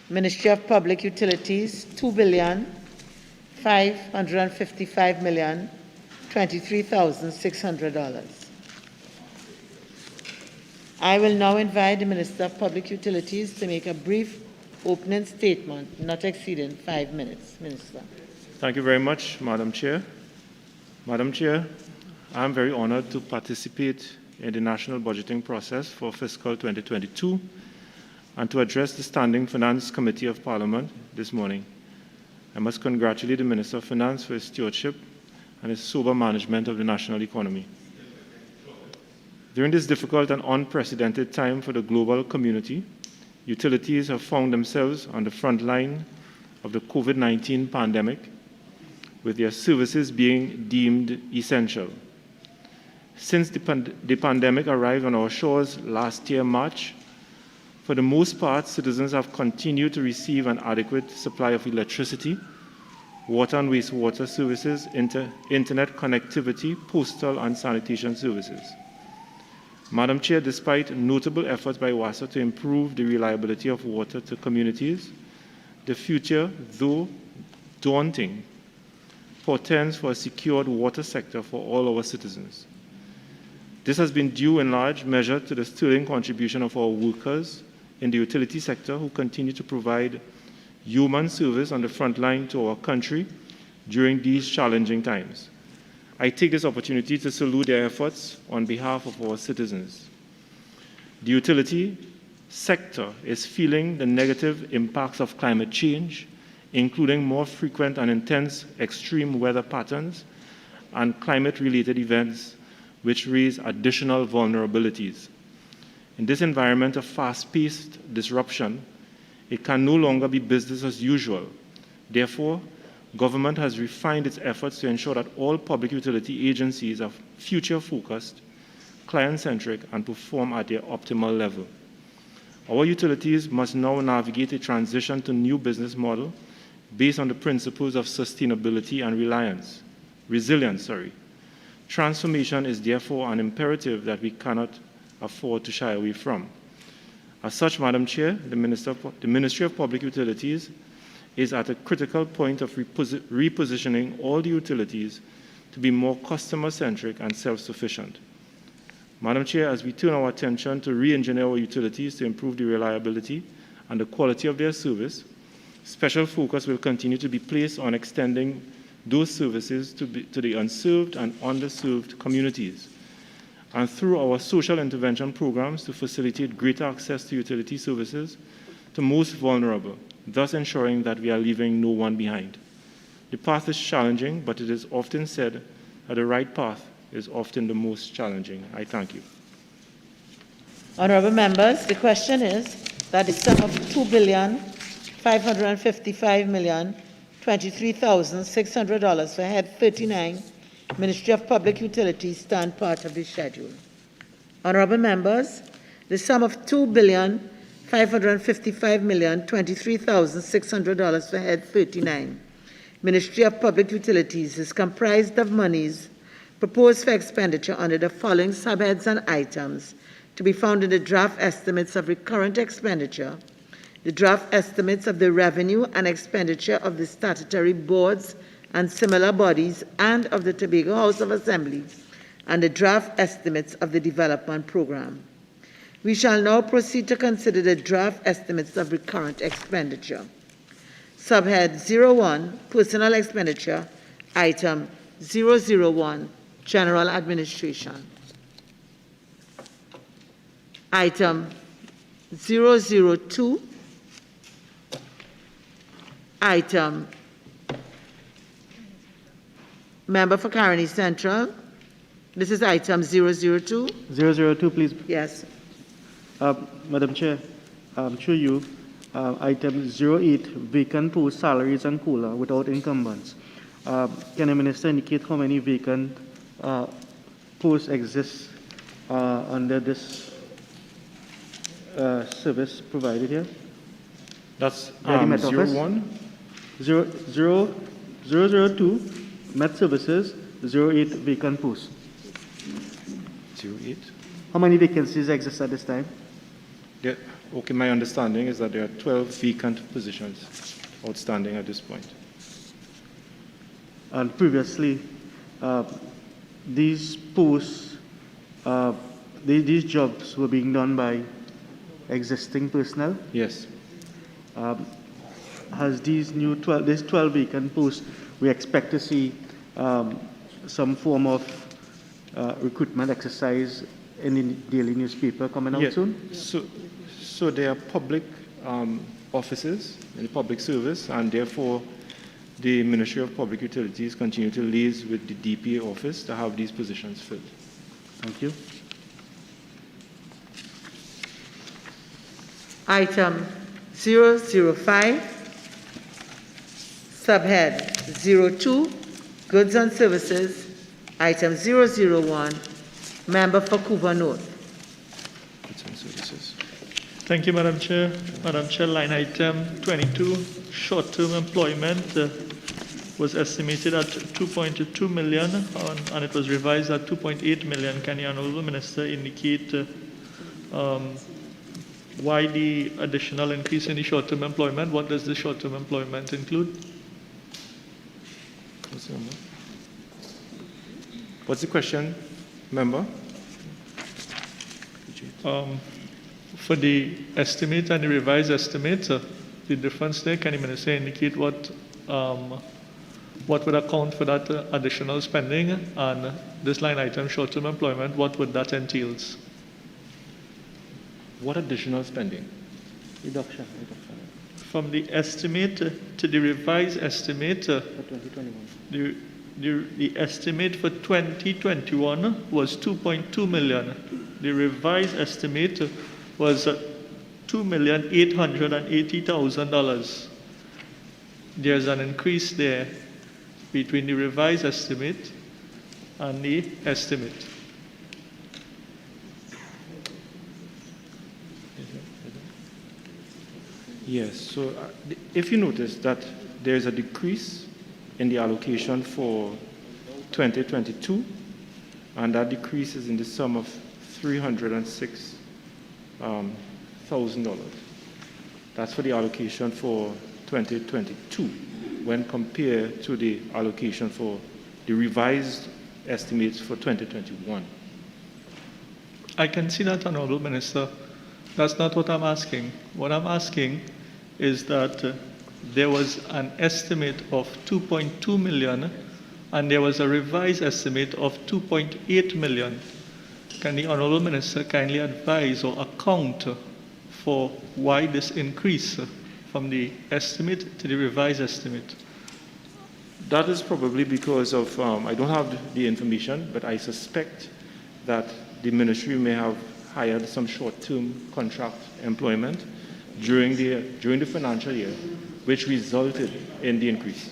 Ministry of Public Utilities, $2,555,023,600. I will now invite the Minister of Public Utilities to make a brief opening statement, not exceeding 5 minutes. Minister. Thank you very much, Madam Chair. Madam Chair, I am very honored to participate in the national budgeting process for fiscal 2022 and to address the Standing Finance Committee of Parliament this morning. I must congratulate the Minister of Finance for his stewardship and his sober management of the national economy. During this difficult and unprecedented time for the global community, utilities have found themselves on the front line of the COVID-19 pandemic, with their services being deemed essential. Since the pandemic arrived on our shores last year, March, for the most part, citizens have continued to receive an adequate supply of electricity, water and wastewater services, internet connectivity, postal and sanitation services. Madam Chair, despite notable efforts by WASA to improve the reliability of water to communities, the future, though daunting, portends for a secured water sector for all our citizens. This has been due in large measure to the sterling contribution of our workers in the utility sector who continue to provide human service on the front line to our country during these challenging times. I take this opportunity to salute their efforts on behalf of our citizens. The utility sector is feeling the negative impacts of climate change, including more frequent and intense extreme weather patterns and climate-related events which raise additional vulnerabilities. In this environment of fast-paced disruption, It can no longer be business as usual. Therefore, government has refined its efforts to ensure that all public utility agencies are future-focused, client-centric, and perform at their optimal level. Our utilities must now navigate a transition to new business model based on the principles of sustainability and resilience. Transformation is therefore an imperative that we cannot afford to shy away from. As such, Madam Chair, the Ministry of Public Utilities is at a critical point of repositioning all the utilities to be more customer-centric and self-sufficient. Madam Chair, as we turn our attention to re-engineer our utilities to improve the reliability and the quality of their service, special focus will continue to be placed on extending those services to the unserved and underserved communities, and through our social intervention programs to facilitate greater access to utility services to most vulnerable, thus ensuring that we are leaving no one behind. The path is challenging, but it is often said that the right path is often the most challenging. I thank you. Honourable members, the question is that the sum of $2,555,023,600 for Head 39, Ministry of Public Utilities, stand part of the schedule. Honourable members, the sum of $2,555,023,600 for Head 39, Ministry of Public Utilities, is comprised of monies proposed for expenditure under the following subheads and items to be found in the draft estimates of recurrent expenditure, the draft estimates of the revenue and expenditure of the statutory boards and similar bodies and of the Tobago House of Assembly, and the draft estimates of the development program. We shall now proceed to consider the draft estimates of recurrent expenditure. Subhead 01, Personal Expenditure, Item 001, General Administration. Item 002, Item Member for Caroni Central. This is item 002. 002, please. Yes. Madam Chair, through you, item 08, vacant post salaries and COLA without incumbents. Can the Minister indicate how many vacant posts exist under this service provided here? That's Met Office. 01? 002, Met Services, 08 vacant posts. 08? How many vacancies exist at this time? Yeah, okay, my understanding is that there are 12 vacant positions outstanding at this point. And previously, these posts, these jobs were being done by existing personnel? Yes. Has these 12 vacant posts, we expect to see some form of recruitment exercise in the daily newspaper coming out soon? So they are public offices in the public service, and therefore the Ministry of Public Utilities continue to liaise with the DPA office to have these positions filled. Thank you. Item 005, subhead 02, Goods and Services. Item 001, Member for Couva North. Goods and Services. Thank you, Madam Chair. Madam Chair, line item 22, short-term employment was estimated at 2.2 million and it was revised at 2.8 million. Can the Honourable Minister indicate why the additional increase in the short-term employment? What does the short-term employment include? What's the question, Member? For the estimate and the revised estimate, the difference there, can the Minister indicate what would account for that additional spending, and this line item, short-term employment, what would that entail? What additional spending? Reduction. From the estimate to the revised estimate, For 2021. the estimate for 2021 was 2.2 million. The revised estimate was $2,880,000. There's an increase there between the revised estimate and the estimate. Yes, so if you notice that there's a decrease in the allocation for 2022, and that decrease is in the sum of $306,000. That's for the allocation for 2022 when compared to the allocation for the revised estimates for 2021. I can see that, Honorable Minister. That's not what I'm asking. What I'm asking is that there was an estimate of 2.2 million and there was a revised estimate of 2.8 million. Can the Honorable Minister kindly advise or account for why this increase from the estimate to the revised estimate? That is probably because of, I don't have the information, but I suspect that the ministry may have hired some short-term contract employment during the financial year, which resulted in the increase.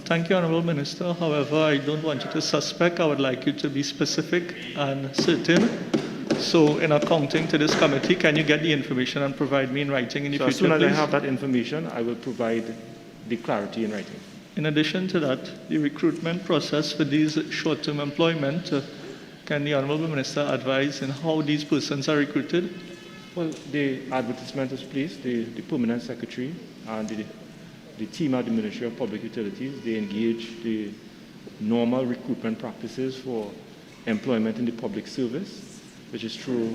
Thank you, Honorable Minister. However, I don't want you to suspect. I would like you to be specific and certain. So in accounting to this committee, can you get the information and provide me in writing in the future, as soon as please? I have that information, I will provide the clarity in writing. In addition to that, the recruitment process for these short-term employment, can the Honorable Minister advise in how these persons are recruited? Well, the advertisement is placed, the permanent secretary and the team at the Ministry of Public Utilities, they engage the normal recruitment practices for employment in the public service, which is through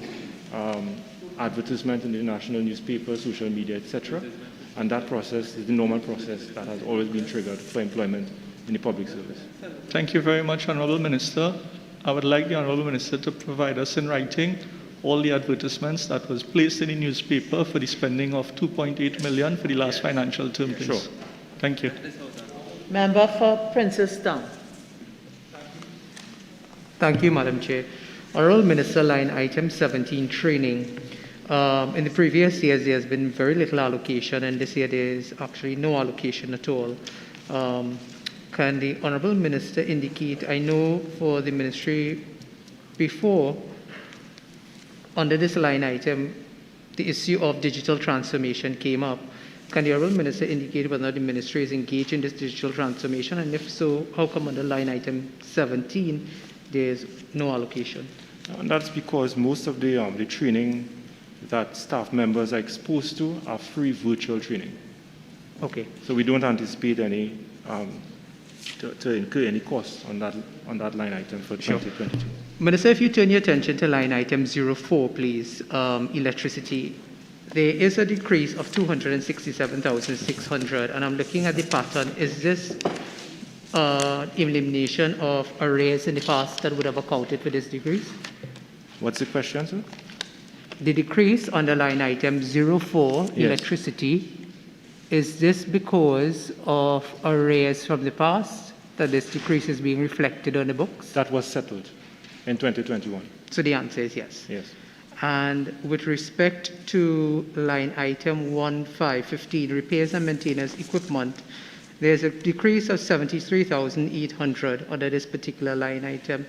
advertisement in the national newspaper, social media, etc. And that process is the normal process that has always been triggered for employment in the public service. Thank you very much, Honorable Minister. I would like the Honorable Minister to provide us in writing all the advertisements that was placed in the newspaper for the spending of 2.8 million for the last financial term, please. Sure. Thank you. Member for Princess Town. Thank you, Madam Chair. Honorable Minister, line item 17, training. In the previous years, there has been very little allocation, and this year there is actually no allocation at all. Can the Honorable Minister indicate, I know for the ministry before, under this line item, the issue of digital transformation came up. Can the Honorable Minister indicate whether the ministry is engaged in this digital transformation, and if so, how come under line item 17 there is no allocation? And that's because most of the training that staff members are exposed to are free virtual training. Okay. So we don't anticipate any to incur any costs on that line item for 2022. Minister, if you turn your attention to line item 04, please, electricity. There is a decrease of 267,600, and I'm looking at the pattern. Is this elimination of arrears in the past that would have accounted for this decrease? What's the question, sir? The decrease under line item 04, yes. Electricity, is this because of arrears from the past that this decrease is being reflected on the books? That was settled in 2021. So the answer is yes. Yes. And with respect to line item 1515, repairs and maintenance equipment, there's a decrease of 73,800 under this particular line item.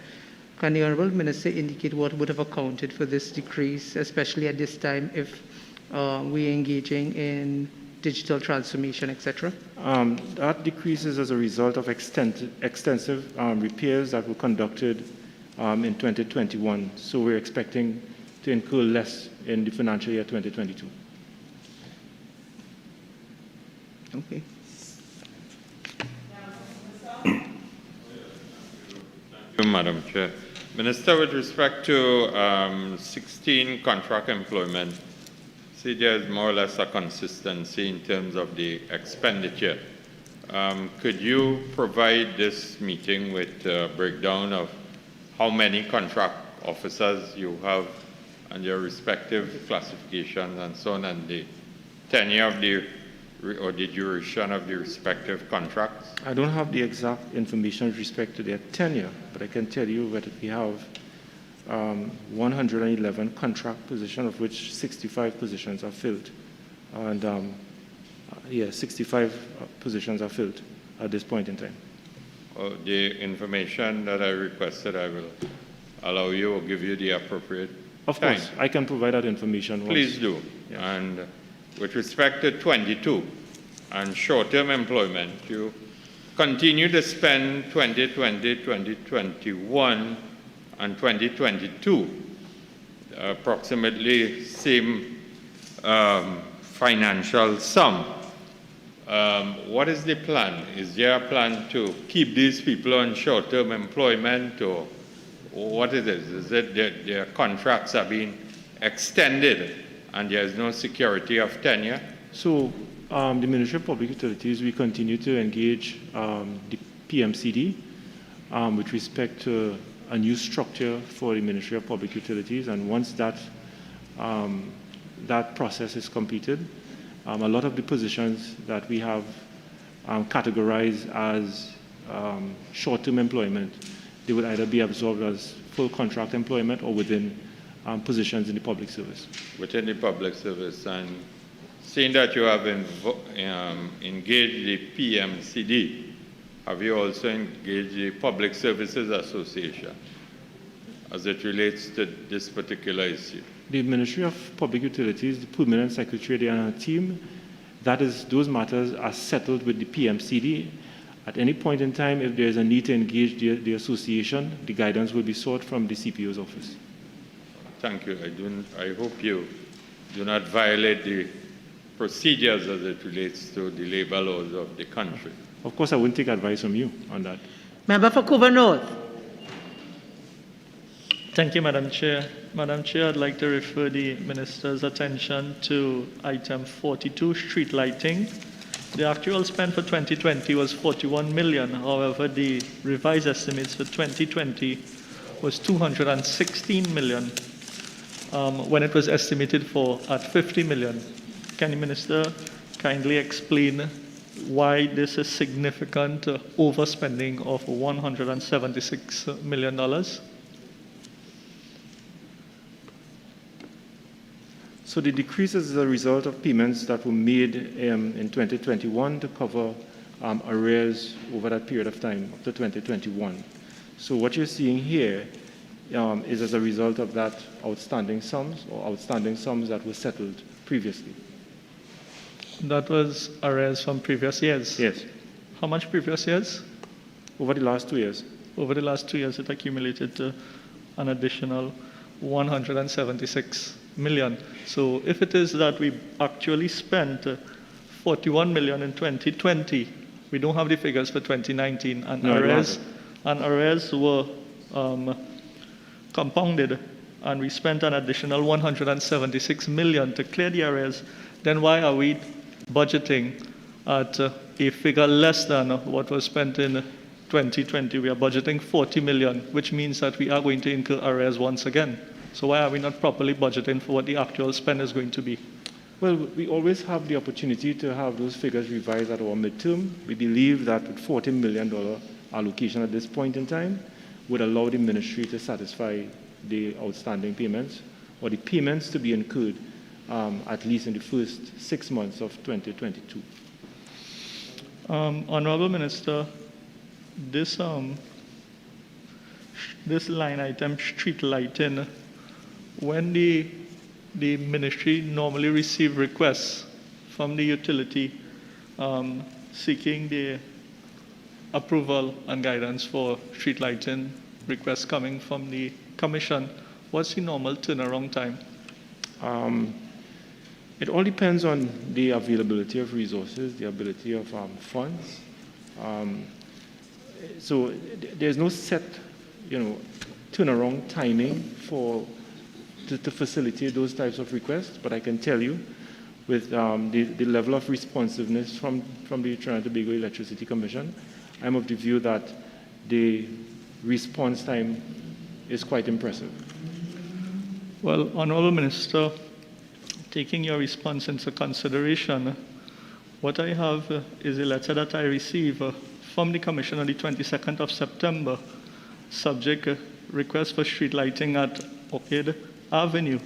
Can the Honourable Minister indicate what would have accounted for this decrease, especially at this time if we're engaging in digital transformation, etc.? That decreases as a result of extensive repairs that were conducted in 2021. So we're expecting to incur less in the financial year 2022. Okay. Thank you, Madam Chair. Minister, with respect to 16 contract employment, see there's more or less a consistency in terms of the expenditure. Could you provide this meeting with a breakdown of how many contract officers you have and your respective classifications and so on, and the tenure of the or the duration of the respective contracts? I don't have the exact information with respect to their tenure, but I can tell you that we have 111 contract positions, of which 65 positions are filled. And 65 positions are filled at this point in time. The information that I requested, I will allow you or give you the appropriate Of time. course, I can provide that information. Please do. Yeah. And with respect to 22 and short-term employment, you continue to spend 2020, 2021, and 2022 approximately same financial sum. What is the plan? Is there a plan to keep these people on short-term employment, or what is it? Is it that their contracts are being extended and there is no security of tenure? So the Ministry of Public Utilities, we continue to engage the PMCD with respect to a new structure for the Ministry of Public Utilities, and once that process is completed, a lot of the positions that we have categorized as short-term employment, they will either be absorbed as full contract employment or within positions in the public service. Within the public service. And seeing that you have engaged the PMCD, have you also engaged the Public Services Association as it relates to this particular issue? The Ministry of Public Utilities, the Permanent Secretary and her team, those matters are settled with the PMCD. At any point in time, if there is a need to engage the association, the guidance will be sought from the CPO's office. Thank you. I hope you do not violate the procedures as it relates to the labor laws of the country. Of course, I wouldn't take advice from you on that. Member for Couva North. Thank you, Madam Chair. Madam Chair, I'd like to refer the Minister's attention to item 42, street lighting. The actual spend for 2020 was 41 million. However, the revised estimates for 2020 was 216 million when it was estimated for at 50 million. Can the Minister kindly explain why this is significant overspending of $176 million? So the decrease is a result of payments that were made in 2021 to cover arrears over that period of time, up to 2021. So what you're seeing here is as a result of that outstanding sums that were settled previously. That was arrears from previous years? Yes. How much previous years? Over the last 2 years. Over the last 2 years, it accumulated to an additional 176 million. So if it is that we actually spent 41 million in 2020, we don't have the figures for 2019, and No, arrears were compounded, and we spent an additional 176 million to clear the arrears, then why are we budgeting at a figure less than what was spent in 2020? We are budgeting 40 million, which means that we are going to incur arrears once again. So why are we not properly budgeting for what the actual spend is going to be? Well, we always have the opportunity to have those figures revised at our midterm. We believe that with $40 million allocation at this point in time would allow the ministry to satisfy the outstanding payments, or the payments to be incurred at least in the first 6 months of 2022. Honorable Minister, this line item, street lighting, when the ministry normally receive requests from the utility seeking the approval and guidance for street lighting requests coming from the commission, what's the normal turnaround time? It all depends on the availability of resources, the ability of funds. So there's no set, turnaround timing to facilitate those types of requests, but I can tell you with the level of responsiveness from the Trinidad and Tobago Electricity Commission, I'm of the view that the response time is quite impressive. Well, Honorable Minister, taking your response into consideration, what I have is a letter that I received from the Commission on the 22nd of September, subject request for street lighting at Orchid Avenue.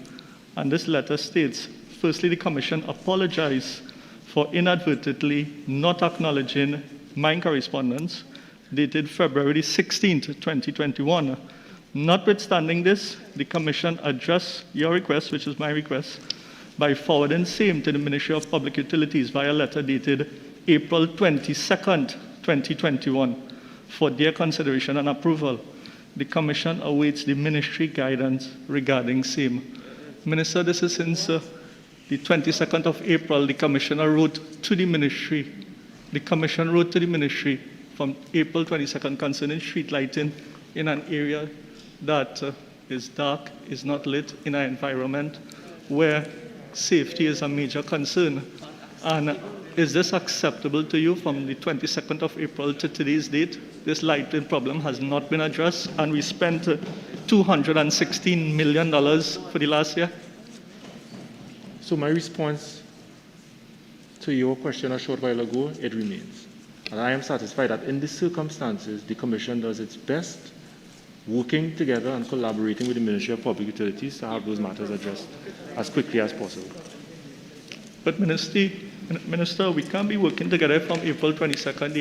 And this letter states, firstly, the Commission apologized for inadvertently not acknowledging my correspondence dated February 16, 2021. Notwithstanding this, the Commission addressed your request, which is my request, by forwarding same to the Ministry of Public Utilities via letter dated April 22nd, 2021, for their consideration and approval. The Commission awaits the Ministry guidance regarding same. Minister, this is since the 22nd of April, the Commissioner wrote to the Ministry. The Commission wrote to the Ministry from April 22nd concerning street lighting in an area that is dark, is not lit, in an environment where safety is a major concern. And is this acceptable to you from the 22nd of April to today's date? This lighting problem has not been addressed, and we spent $216 million for the last year. So my response to your question a short while ago, it remains. And I am satisfied that in these circumstances, the Commission does its best, working together and collaborating with the Ministry of Public Utilities to have those matters addressed as quickly as possible. But Minister, we can't be working together from April 22nd.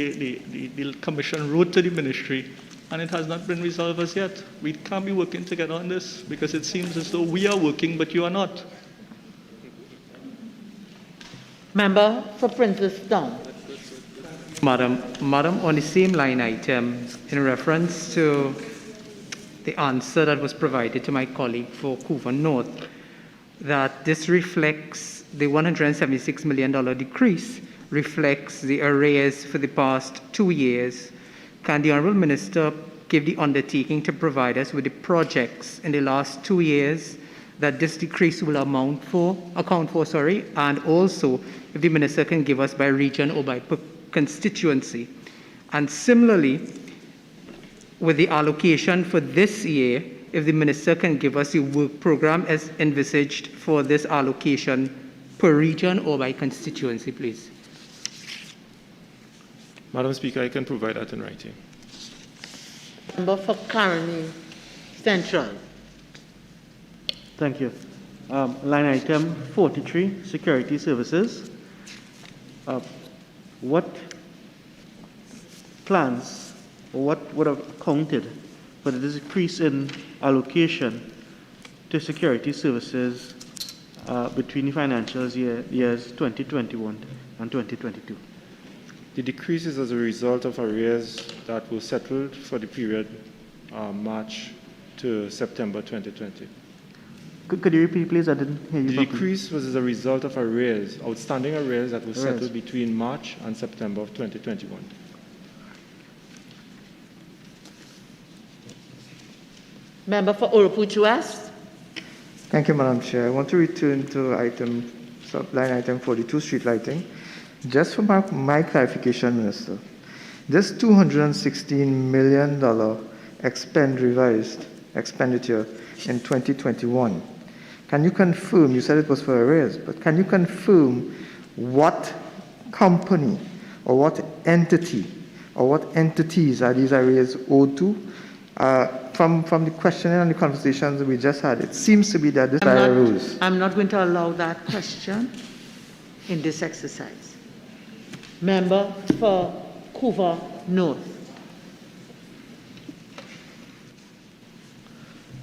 The Commission wrote to the Ministry, and it has not been resolved as yet. We can't be working together on this because it seems as though we are working, but you are not. Member for Princess Town. Madam, on the same line item, in reference to the answer that was provided to my colleague for Couva North, that this reflects the $176 million decrease, reflects the arrears for the past 2 years. Can the Honourable Minister give the undertaking to provide us with the projects in the last 2 years that this decrease will account for, and also if the Minister can give us by region or by constituency. And similarly, with the allocation for this year, if the Minister can give us the work program as envisaged for this allocation per region or by constituency, please. Madam Speaker, I can provide that in writing. Member for Caroni Central. Thank you. Line item 43, security services. What plans or what would have accounted for the decrease in allocation to security services between the financial years 2021 and 2022? The decrease is as a result of arrears that were settled for the period March to September 2020. Could you repeat, please? I didn't hear you. The decrease was as a result of arrears, outstanding arrears that were settled between March and September of 2021. Member for Oropuch West. Thank you, Madam Chair. I want to return to line item 42, street lighting. Just for my clarification, Minister, this $216 million revised expenditure in 2021, can you confirm, you said it was for arrears, but can you confirm what company or what entity or what entities are these arrears owed to? From the questioning and the conversations that we just had, it seems to be that this arose. I'm not going to allow that question in this exercise. Member for Couva North.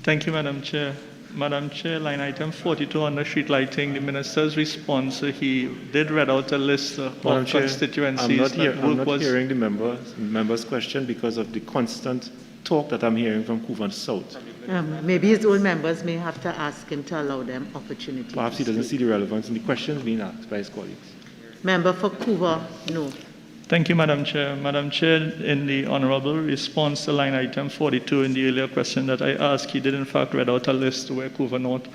Thank you, Madam Chair. Madam Chair, line item 42 on the street lighting, the Minister's response, he did read out a list of constituencies. I'm not hearing the member's question because of the constant talk that I'm hearing from Couva South. Maybe his own members may have to ask him to allow them opportunity. Perhaps he doesn't see the relevance in the questions being asked by his colleagues. Member for Couva North. Thank you, Madam Chair. Madam Chair, in the honourable response to line item 42 in the earlier question that I asked, he did in fact read out a list where Couva North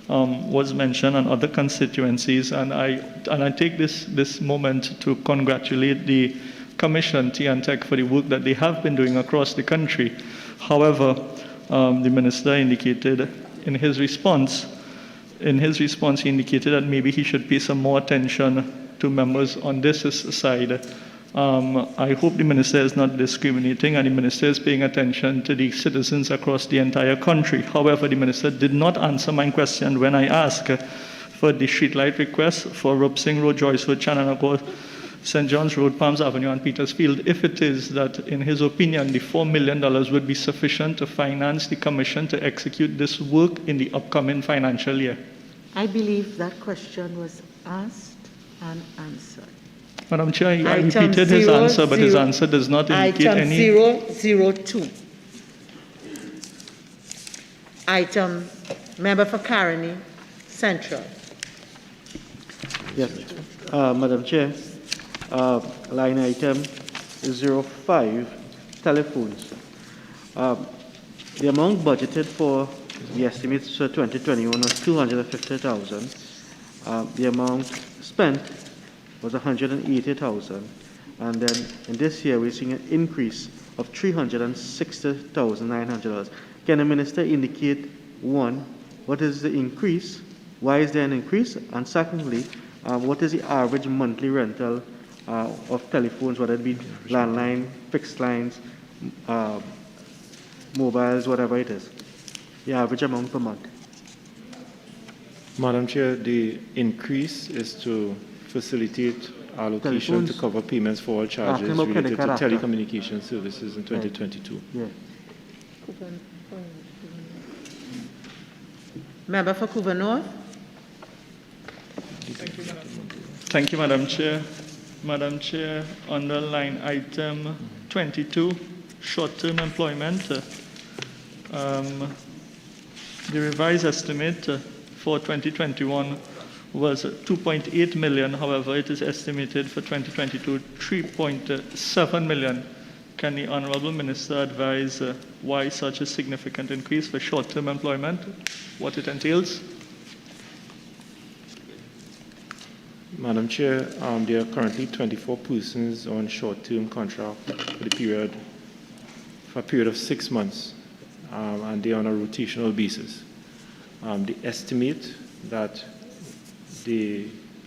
was mentioned and other constituencies, and I take this moment to congratulate the Commission, TNTech, for the work that they have been doing across the country. However, the Minister indicated in his response, he indicated that maybe he should pay some more attention to members on this side I hope the minister is not discriminating and the minister is paying attention to the citizens across the entire country. However, the minister did not answer my question when I asked for the streetlight request for Rup Singh Road, Joyce Road, Chananago, St. John's Road, Palms Avenue, and Petersfield, if it is that, in his opinion, the $4 million would be sufficient to finance the commission to execute this work in the upcoming financial year. I believe that question was asked and answered. Madam Chair, I repeated his answer, but his answer does not indicate any... Item 002. Item, Member for Caroni, Central. Yes, Madam Chair, line item 05, telephones. The amount budgeted for the estimates for 2021 was 250,000. The amount spent was 180,000, and then in this year we're seeing an increase of $360,900. Can the minister indicate, one, what is the increase? Why is there an increase? And secondly, what is the average monthly rental of telephones, whether it be landline, fixed lines, mobiles, whatever it is? The average amount per month. Madam Chair, the increase is to facilitate allocation Telephones. to cover payments for all charges related to telecommunication services in 2022. Yeah. Member for Couva North. Thank you, Madam Chair. Madam Chair, under line item 22, short-term employment, the revised estimate for 2021 was 2.8 million. However, it is estimated for 2022 3.7 million. Can the Honourable Minister advise why such a significant increase for short-term employment, what it entails? Madam Chair, there are currently 24 persons on short-term contract for a period of 6 months, and they are on a rotational basis. The estimate that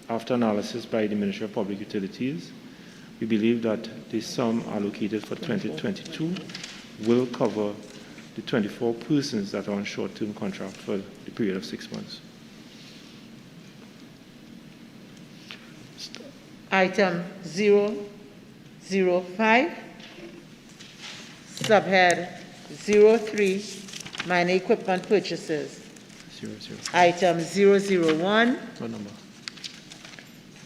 after analysis by the Ministry of Public Utilities, we believe that the sum allocated for 2022 will cover the 24 persons that are on short-term contract for the period of 6 months. Item 005, subhead 03, minor equipment purchases. Item 001, What number?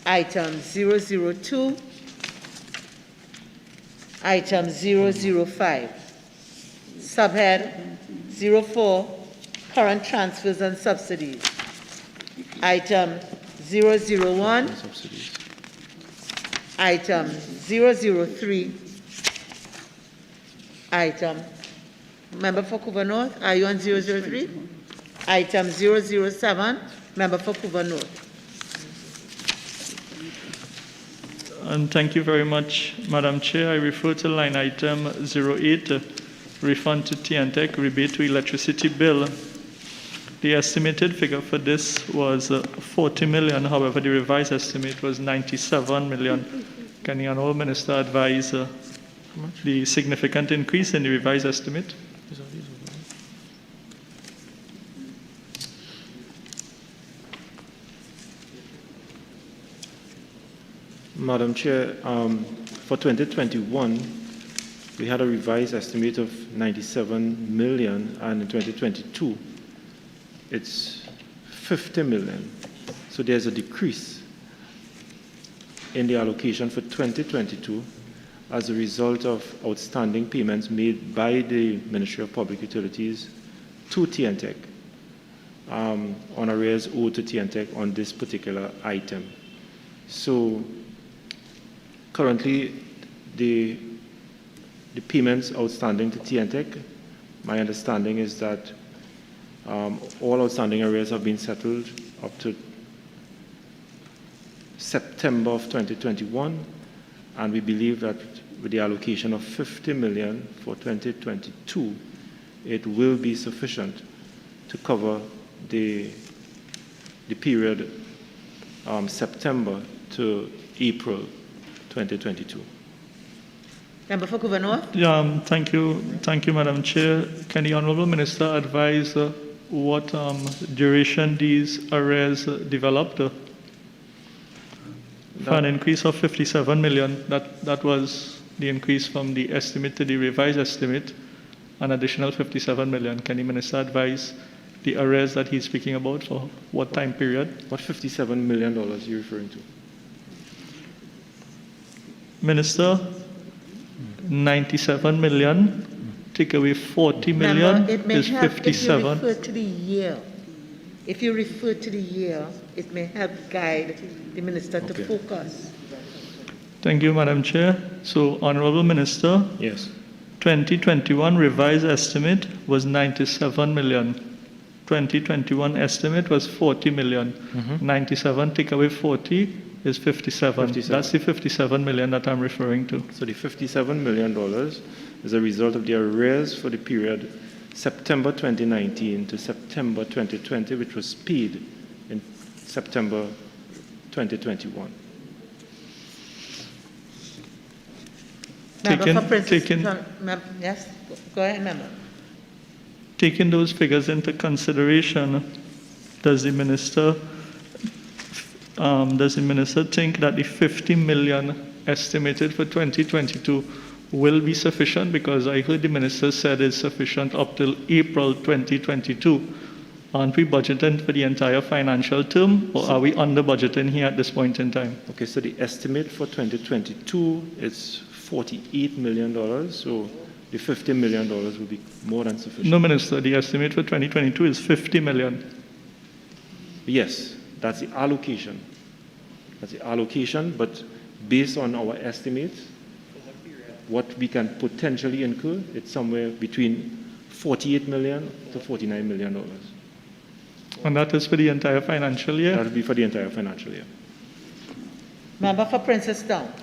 item 002, item 005, subhead 04, current transfers and subsidies. Item 001, Subsidies. item 003, item, member for Couva North, are you on 003? Item 007, member for Couva North. And thank you very much, Madam Chair. I refer to line item 08, refund to TNTech, rebate to electricity bill. The estimated figure for this was 40 million. However, the revised estimate was 97 million. Can the Honourable Minister advise the significant increase in the revised estimate? Madam Chair, for 2021, we had a revised estimate of 97 million, and in 2022, it's 50 million. So there's a decrease in the allocation for 2022 as a result of outstanding payments made by the Ministry of Public Utilities to TNTech on arrears owed to TNTech on this particular item. So currently, the payments outstanding to TNTech, my understanding is that all outstanding arrears have been settled up to September of 2021, and we believe that with the allocation of 50 million for 2022, it will be sufficient to cover the period September to April 2022. Member for Gouverneur. Thank you, Madam Chair. Can the Honourable Minister advise what duration these arrears developed? For an increase of 57 million, that was the increase from the estimate to the revised estimate, an additional 57 million. Can the Minister advise the arrears that he's speaking about for what time period? What $57 million are you referring to? Minister, 97 million, take away 40 million Member, it may is help 57. if you refer to the year. If you refer to the year, it may help guide the Minister to focus. Thank you, Madam Chair. So, Honourable Minister, Yes. 2021 revised estimate was 97 million. 2021 estimate was 40 million. 97 take away 40 is 57. That's the 57 million that I'm referring to. So the $57 million is a result of the arrears for the period September 2019 to September 2020, which was paid in September 2021. Yes, go ahead, member. Taking those figures into consideration, does the minister think that the 50 million estimated for 2022 will be sufficient? Because I heard the minister said it's sufficient up till April 2022. Aren't we budgeting for the entire financial term, or are we under budgeting here at this point in time? Okay, so the estimate for 2022 is $48 million, so the $50 million will be more than sufficient. No, Minister, the estimate for 2022 is 50 million. Yes, that's the allocation. That's the allocation, but based on our estimates, what we can potentially incur, it's somewhere between $48 million to $49 million. And that is for the entire financial year? That will be for the entire financial year. Member for Princess Down.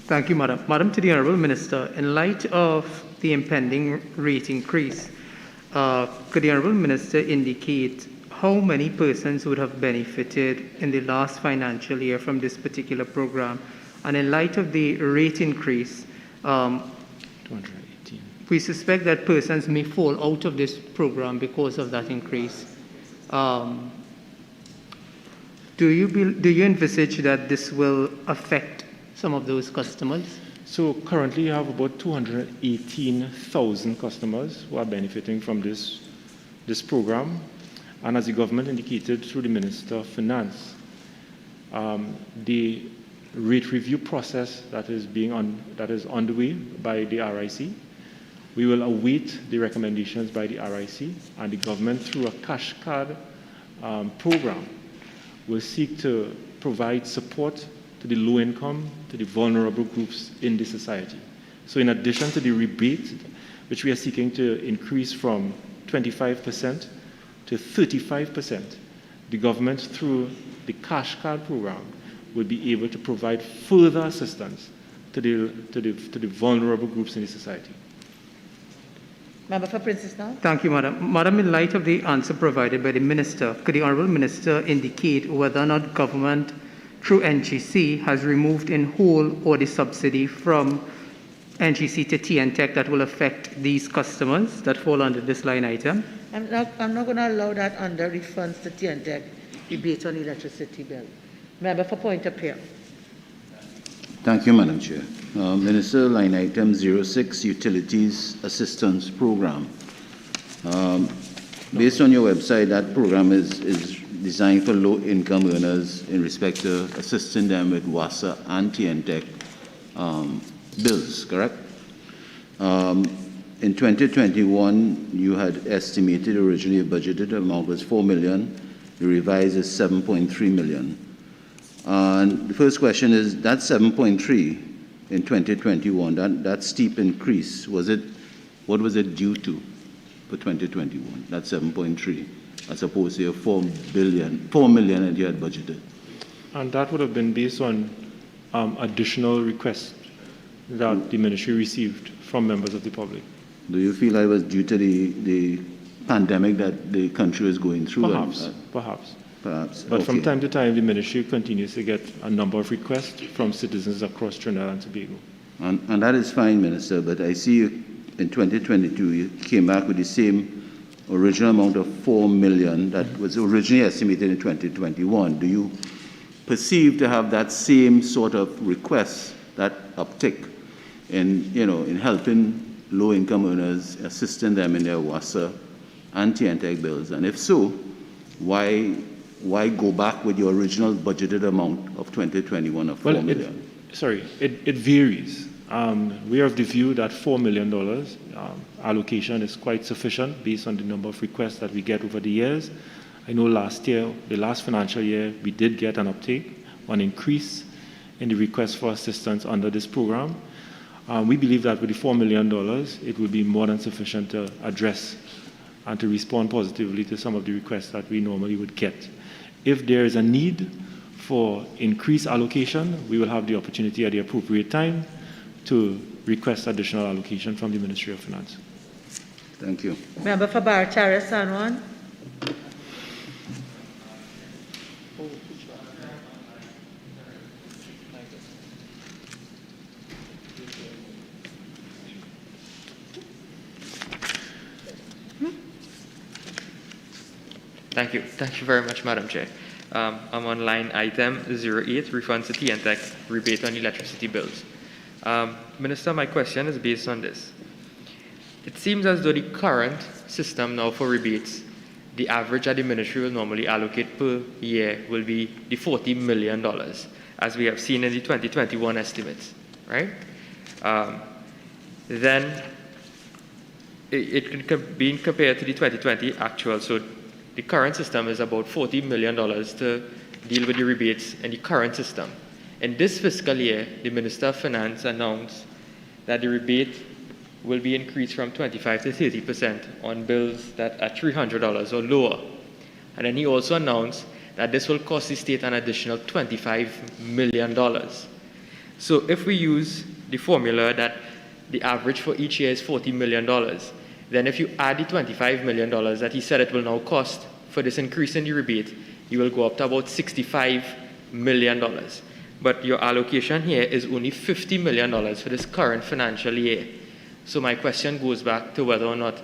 Thank you, Madam. Madam, to the Honourable Minister, in light of the impending rate increase, could the Honourable Minister indicate how many persons would have benefited in the last financial year from this particular program? And in light of the rate increase, 218. We suspect that persons may fall out of this program because of that increase. Do you envisage that this will affect some of those customers? So currently you have about 218,000 customers who are benefiting from this program. And as the government indicated through the Minister of Finance, the rate review process that is underway by the RIC, we will await the recommendations by the RIC, and the government through a cash card program will seek to provide support to the low income, to the vulnerable groups in the society. So in addition to the rebate, which we are seeking to increase from 25% to 35%, the government through the cash card program will be able to provide further assistance to the vulnerable groups in the society. Member for Princess now. Thank you, Madam. Madam, in light of the answer provided by the Minister, could the Honourable Minister indicate whether or not government through NGC has removed in whole or the subsidy from NGC to TNTech that will affect these customers that fall under this line item? I'm not going to allow that under refunds to TNTech debate on electricity bill. Member for Point of Peer. Thank you, Madam Chair. Minister, line item 06, Utilities Assistance Program. Based on your website, that program is designed for low-income earners in respect to assisting them with WASA and TNTech bills, correct? In 2021, you had estimated originally a budgeted amount was 4 million. The revised is 7.3 million. And the first question is, that 7.3 in 2021, that steep increase, what was it due to for 2021, that 7.3, as opposed to your 4 million that you had budgeted? And that would have been based on additional requests that the ministry received from members of the public. Do you feel it was due to the pandemic that the country is going through? Perhaps. okay. But from time to time, the ministry continues to get a number of requests from citizens across Trinidad and Tobago. And that is fine, Minister, but I see you in 2022, you came back with the same original amount of $4 million that was originally estimated in 2021. Do you perceive to have that same sort of request, that uptick in helping low-income earners, assisting them in their WASA and TNTEC bills? And if so, why go back with your original budgeted amount of 2021 of $4 million? It varies. We are of the view that $4 million allocation is quite sufficient based on the number of requests that we get over the years. I know last year, the last financial year, we did get an uptake, an increase in the requests for assistance under this program. We believe that with the $4 million, it will be more than sufficient to address and to respond positively to some of the requests that we normally would get. If there is a need for increased allocation, we will have the opportunity at the appropriate time to request additional allocation from the Ministry of Finance. Thank you. Member for Barataria, San Juan. Thank you. Thank you very much, Madam Chair. I'm on line item 08, refunds to TNTEC, rebate on electricity bills. Minister, my question is based on this. It seems as though the current system now for rebates, the average that the ministry will normally allocate per year will be the $40 million, as we have seen in the 2021 estimates, right? Then it can be compared to the 2020 actual. So the current system is about $40 million to deal with the rebates in the current system. In this fiscal year, the Minister of Finance announced that the rebate will be increased from 25 to 30% on bills that are $300 or lower. And then he also announced that this will cost the state an additional $25 million. So if we use the formula that the average for each year is $40 million, then if you add the $25 million that he said it will now cost for this increase in the rebate, you will go up to about $65 million. But your allocation here is only $50 million for this current financial year. So my question goes back to whether or not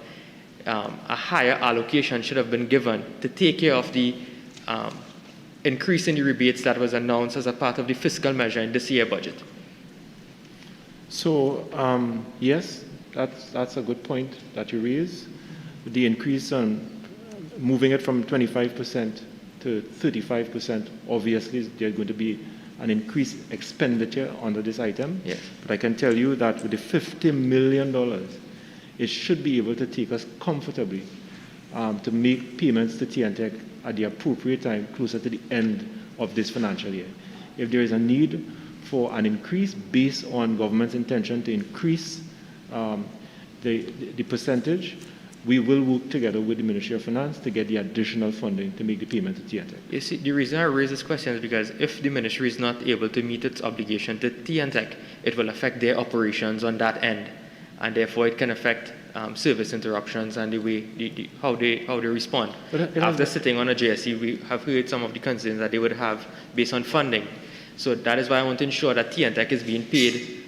a higher allocation should have been given to take care of the increase in the rebates that was announced as a part of the fiscal measure in this year's budget. So, yes, that's a good point that you raise. The increase on moving it from 25% to 35%, obviously there's going to be an increased expenditure under this item. Yes. But I can tell you that with the $50 million, it should be able to take us comfortably to make payments to TNTEC at the appropriate time, closer to the end of this financial year. If there is a need for an increase based on government's intention to increase the percentage, we will work together with the Ministry of Finance to get the additional funding to make the payment to TNTEC. You see, the reason I raise this question is because if the ministry is not able to meet its obligation to TNTEC, it will affect their operations on that end, and therefore it can affect service interruptions and the way how they respond. After sitting on a JSC, we have heard some of the concerns that they would have based on funding. So that is why I want to ensure that TNTEC is being paid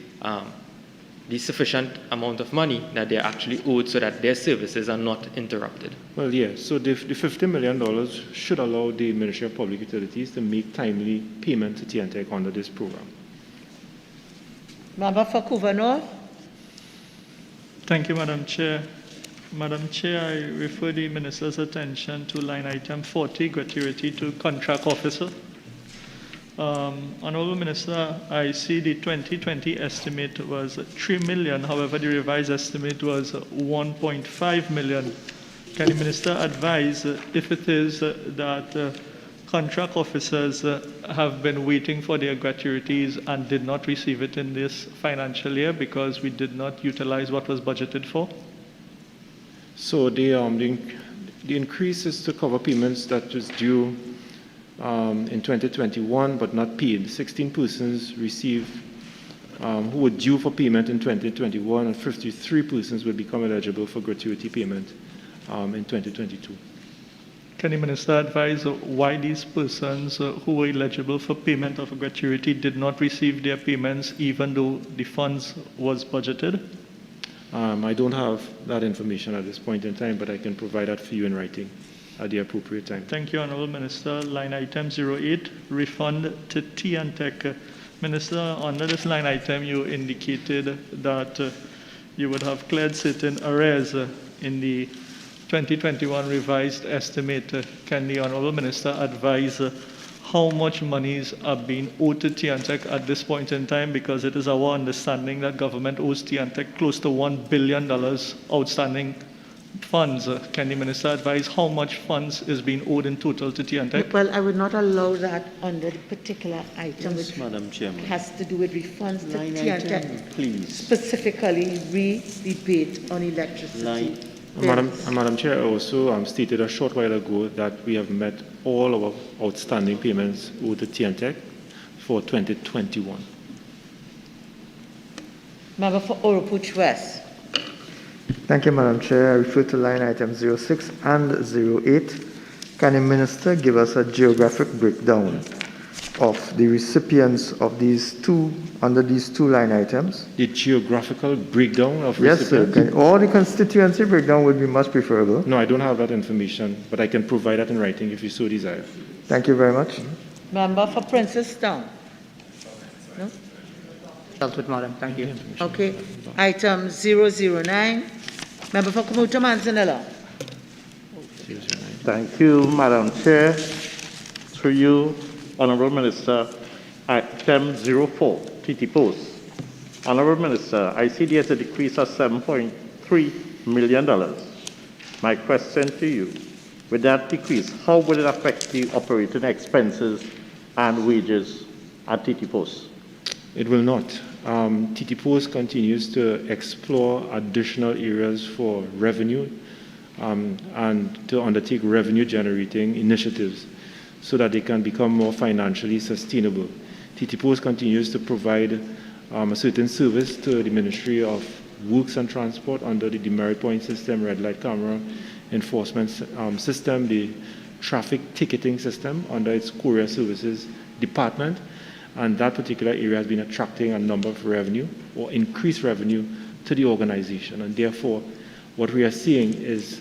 the sufficient amount of money that they're actually owed so that their services are not interrupted. Well, yeah, so the $50 million should allow the Ministry of Public Utilities to make timely payment to TNTEC under this program. Member for Couva North. Thank you, Madam Chair. Madam Chair, I refer the Minister's attention to line item 40, gratuity to contract officer. Honourable Minister, I see the 2020 estimate was 3 million, however the revised estimate was 1.5 million. Can the Minister advise if it is that contract officers have been waiting for their gratuities and did not receive it in this financial year because we did not utilize what was budgeted for? So the increase is to cover payments that was due in 2021 but not paid. 16 persons received who were due for payment in 2021, and 53 persons will become eligible for gratuity payment in 2022. can the minister advise why these persons who were eligible for payment of a gratuity did not receive their payments even though the funds was budgeted? I don't have that information at this point in time, but I can provide that for you in writing at the appropriate time. Thank you, Honourable Minister. Line item 08, refund to T&Tech. Minister, under this line item, you indicated that you would have cleared certain arrears in the 2021 revised estimate. Can the Honourable Minister advise how much monies are being owed to T&Tech at this point in time? Because it is our understanding that government owes T&Tech close to $1 billion outstanding funds. Can the Minister advise how much funds is being owed in total to T&Tech? Well, I would not allow that under the particular item, Yes, which Madam Chairman. has to do with refunds to Line T&Tech. item, please. Specifically, re-debate on electricity. Madam Chair, I also stated a short while ago that we have met all our outstanding payments owed to T&Tech for 2021. Member for Oropuch West. Thank you, Madam Chair. I refer to line item 06 and 08. Can the Minister give us a geographic breakdown of the recipients of these two, under these two line items? The geographical breakdown of Yes, sir. recipients? All the constituency breakdown would be much preferable. No, I don't have that information, but I can provide that in writing if you so desire. Thank you very much. Member for Princestown. No? Dealt with, Madam. Thank you. Okay. Item 009. Member for Kamuta Manzanilla. Thank you, Madam Chair. Through you, Honourable Minister, item 04, TT Post. Honourable Minister, I see there's a decrease of $7.3 million. My question to you, with that decrease, how will it affect the operating expenses and wages at TT Post? It will not. TT Post continues to explore additional areas for revenue and to undertake revenue-generating initiatives so that they can become more financially sustainable. TT Post continues to provide a certain service to the Ministry of Works and Transport under the demerit point system, red light camera enforcement system, the traffic ticketing system under its courier services department. And that particular area has been attracting a number of revenue or increased revenue to the organization. And therefore, what we are seeing is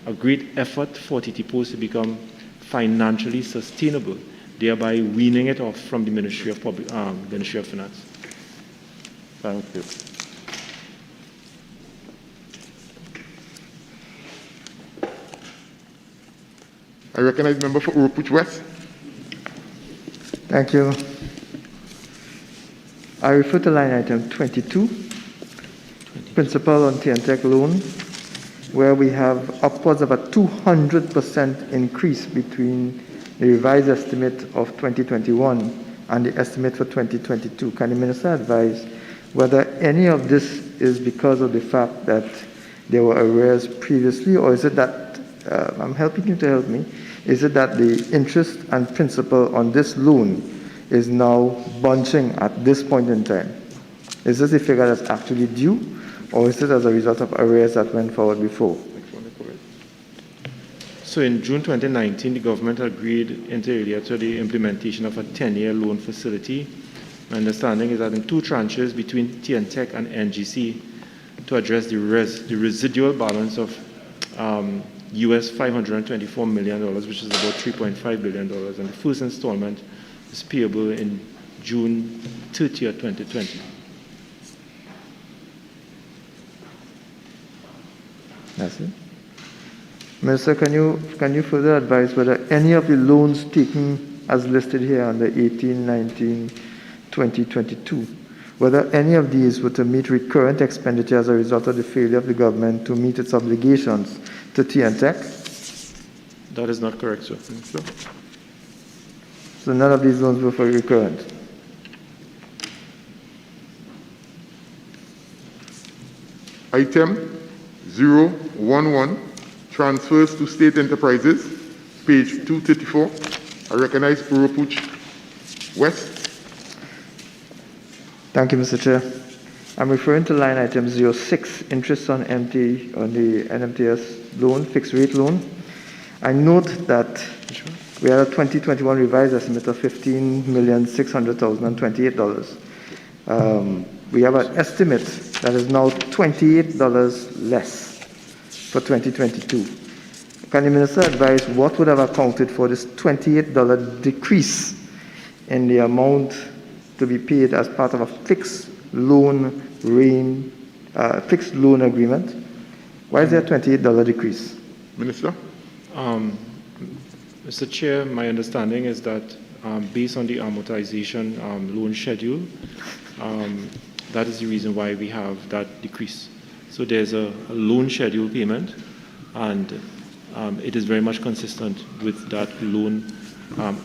a great effort for TT Post to become financially sustainable, thereby weaning it off from the Ministry of Finance. Thank you. I recognize member for Oropuch West. Thank you. I refer to line item 22, principal on T&Tech loan, where we have upwards of a 200% increase between the revised estimate of 2021 and the estimate for 2022. Can the Minister advise whether any of this is because of the fact that there were arrears previously, or is it that, I'm helping you to help me, is it that the interest and principal on this loan is now bunching at this point in time? Is this a figure that's actually due, or is it as a result of arrears that went forward before? So in June 2019, the government agreed inter alia to the implementation of a 10-year loan facility. My understanding is that in two tranches between T&Tech and NGC to address the residual balance of US $524 million, which is about $3.5 billion, and the first installment is payable in June 30th, 2020. That's it. Minister, can you further advise whether any of the loans taken as listed here under 18, 19, 20, 22, whether any of these were to meet recurrent expenditure as a result of the failure of the government to meet its obligations to T&Tech? That is not correct, sir. So none of these loans were for recurrent? Item 011, transfers to state enterprises, page 234. I recognize Oropuch West. Thank you, Mr. Chair. I'm referring to line item 06, interest on the NMTS loan, fixed rate loan. I note that we had a 2021 revised estimate of $15,600,028. We have an estimate that is now $28 less for 2022. Can the Minister advise what would have accounted for this $28 decrease in the amount to be paid as part of a fixed loan agreement? Why is there a $28 decrease? Minister? Mr. Chair, my understanding is that based on the amortization loan schedule, that is the reason why we have that decrease. So there's a loan schedule payment, and it is very much consistent with that loan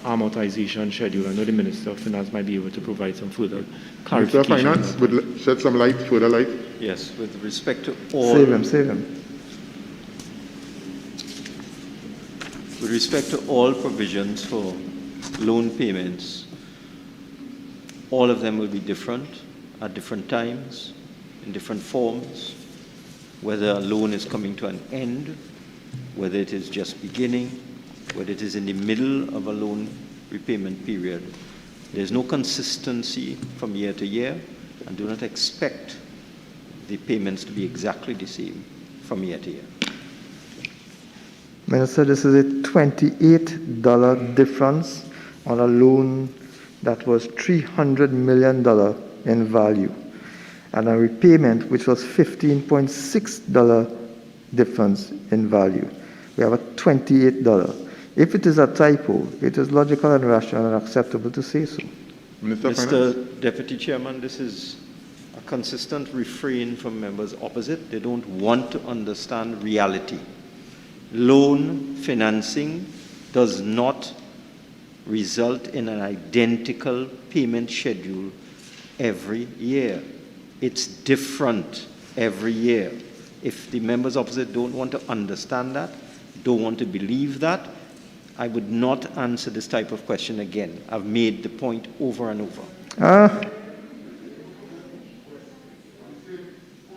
amortization schedule. I know the Minister of Finance might be able to provide some further clarification. Minister of Finance would shed some light, further light. Yes, with respect to all... Save him. With respect to all provisions for loan payments, all of them will be different at different times, in different forms, whether a loan is coming to an end, whether it is just beginning, whether it is in the middle of a loan repayment period. There's no consistency from year to year, and do not expect the payments to be exactly the same from year to year. Minister, this is a $28 difference on a loan that was $300 million in value, and a repayment which was $15.6 difference in value. We have a $28. If it is a typo, it is logical and rational and acceptable to say so. Mr. Deputy Chairman, this is a consistent refrain from members opposite. They don't want to understand reality. Loan financing does not result in an identical payment schedule every year. It's different every year. If the members opposite don't want to understand that, don't want to believe that, I would not answer this type of question again. I've made the point over and over.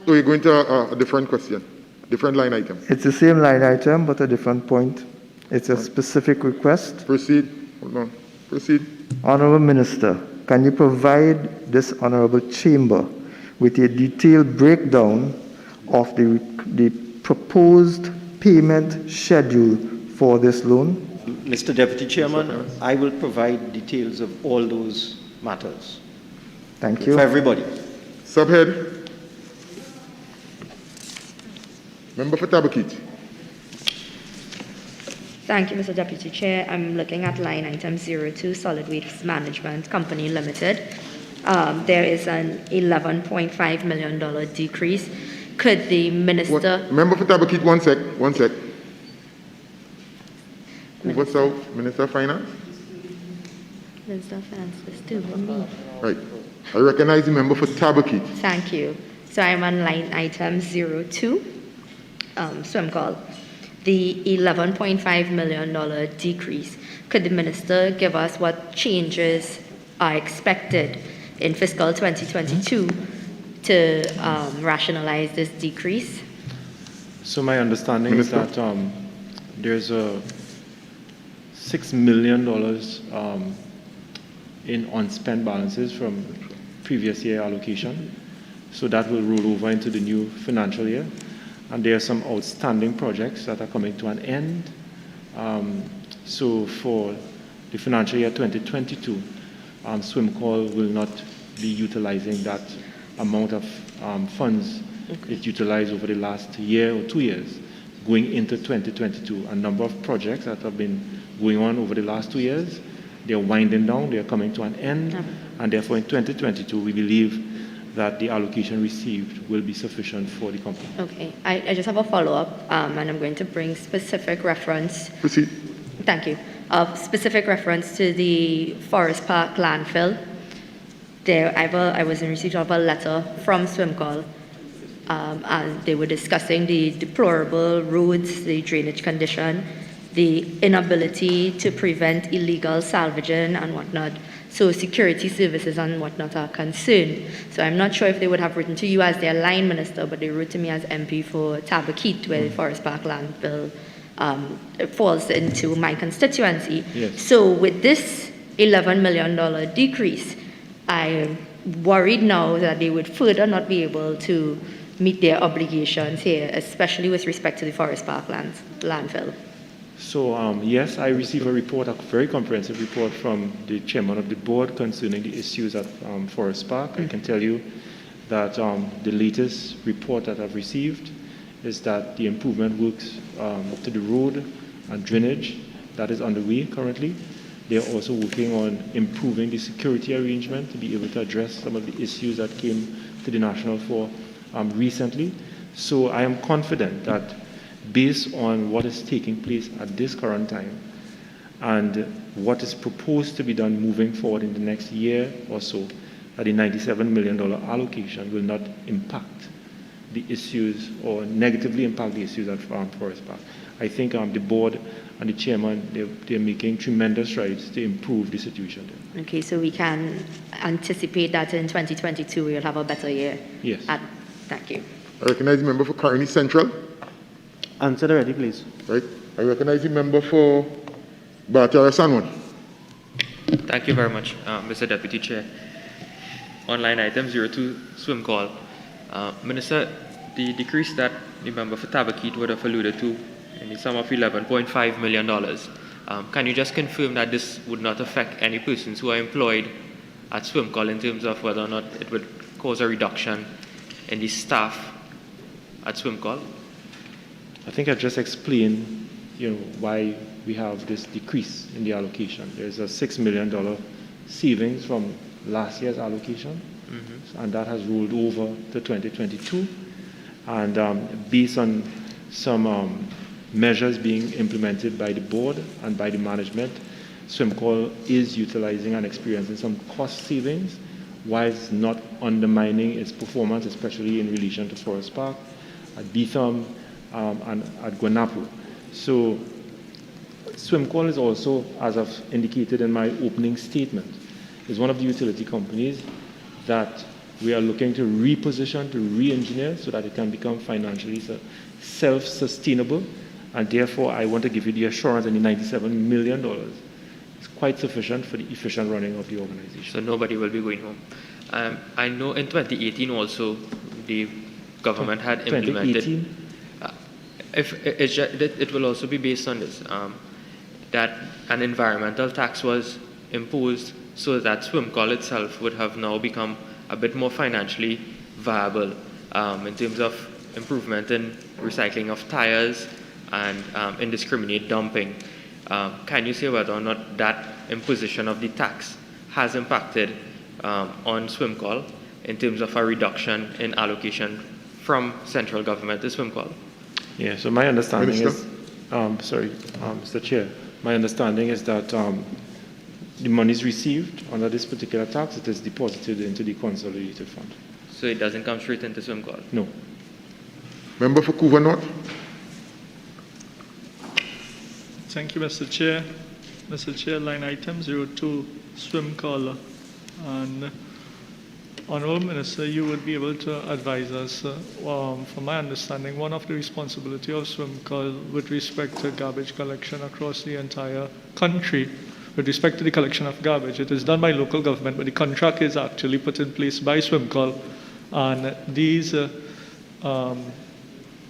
So you're going to a different question, different line item. It's the same line item, but a different point. It's a specific request. Proceed. Hold on. Proceed. Honorable Minister, can you provide this honorable chamber with a detailed breakdown of the proposed payment schedule for this loan? Mr. Deputy Chairman, I will provide details of all those matters. Thank you. For everybody. Subhead. Member for Tabakit. Thank you, Mr. Deputy Chair. I'm looking at line item 02, Solid Waste Management Company Limited. There is an $11.5 million decrease. Could the Minister... Member for Tabakit, one sec. Over South, Minister of Finance. Minister of Finance is still on me. Right. I recognize the member for Tabakit. Thank you. So I'm on line item 02, swim call. The $11.5 million decrease. Could the Minister give us what changes are expected in fiscal 2022 to rationalize this decrease? So my understanding is that there's a $6 million in unspent balances from previous year allocation. So that will roll over into the new financial year. And there are some outstanding projects that are coming to an end. So for the financial year 2022, SwimCall will not be utilizing that amount of funds it utilized over the last year or 2 years. Going into 2022, a number of projects that have been going on over the last 2 years, they're winding down, they're coming to an end, and therefore in 2022, we believe that the allocation received will be sufficient for the company. Okay, I just have a follow-up, and I'm going to bring specific reference. Proceed. Thank you. Specific reference to the Forest Park landfill. I was in receipt of a letter from SwimCall, and they were discussing the deplorable roads, the drainage condition, the inability to prevent illegal salvaging and whatnot. So security services and whatnot are concerned. So I'm not sure if they would have written to you as their line minister, but they wrote to me as MP for Tabakit, where the Forest Park landfill falls into my constituency. Yes. So with this $11 million decrease, I'm worried now that they would further not be able to meet their obligations here, especially with respect to the Forest Park landfill. So yes, I received a report, a very comprehensive report from the chairman of the board concerning the issues at Forest Park. I can tell you that the latest report that I've received is that the improvement works to the road and drainage that is underway currently. They're also working on improving the security arrangement to be able to address some of the issues that came to the National Fore recently. So I am confident that based on what is taking place at this current time and what is proposed to be done moving forward in the next year or so, that the $97 million allocation will not impact the issues or negatively impact the issues at Forest Park. I think the board and the chairman, they're making tremendous strides to improve the situation there. Okay, so we can anticipate that in 2022 we'll have a better year? Yes. Thank you. I recognize the member for Carney Central. Answer already, please. Right. I recognize the member for Bartara Sanwan. Thank you very much, Mr. Deputy Chair. On line item 02, swim call. Minister, the decrease that the member for Tabakeet would have alluded to in the sum of $11.5 million, can you just confirm that this would not affect any persons who are employed at swim call in terms of whether or not it would cause a reduction in the staff at swim call? I think I just explained, why we have this decrease in the allocation. There's a $6 million savings from last year's allocation, and that has rolled over to 2022. And based on some measures being implemented by the board and by the management, SwimCall is utilizing and experiencing some cost savings, whilst not undermining its performance, especially in relation to Forest Park, at Beetham, and at Guanapo. So SwimCall is also, as I've indicated in my opening statement, is one of the utility companies that we are looking to reposition, to re-engineer so that it can become financially self-sustainable. And therefore, I want to give you the assurance that the $97 million is quite sufficient for the efficient running of the organization. So nobody will be going home. I know in 2018 also, the government had implemented... 2018? It will also be based on this, that an environmental tax was imposed so that SwimCall itself would have now become a bit more financially viable in terms of improvement in recycling of tires and indiscriminate dumping. Can you say whether or not that imposition of the tax has impacted on SwimCall in terms of a reduction in allocation from central government to SwimCall? Yeah, so my understanding is, Mr. Chair, my understanding is that the monies received under this particular tax, it is deposited into the consolidated fund. So it doesn't come straight into SwimCall? No. Member for Couva North. Thank you, Mr. Chair. Mr. Chair, line item 02, swim call. And Honourable Minister, you would be able to advise us, from my understanding, one of the responsibility of SwimCall with respect to garbage collection across the entire country, with respect to the collection of garbage, it is done by local government, but the contract is actually put in place by SwimCall, and these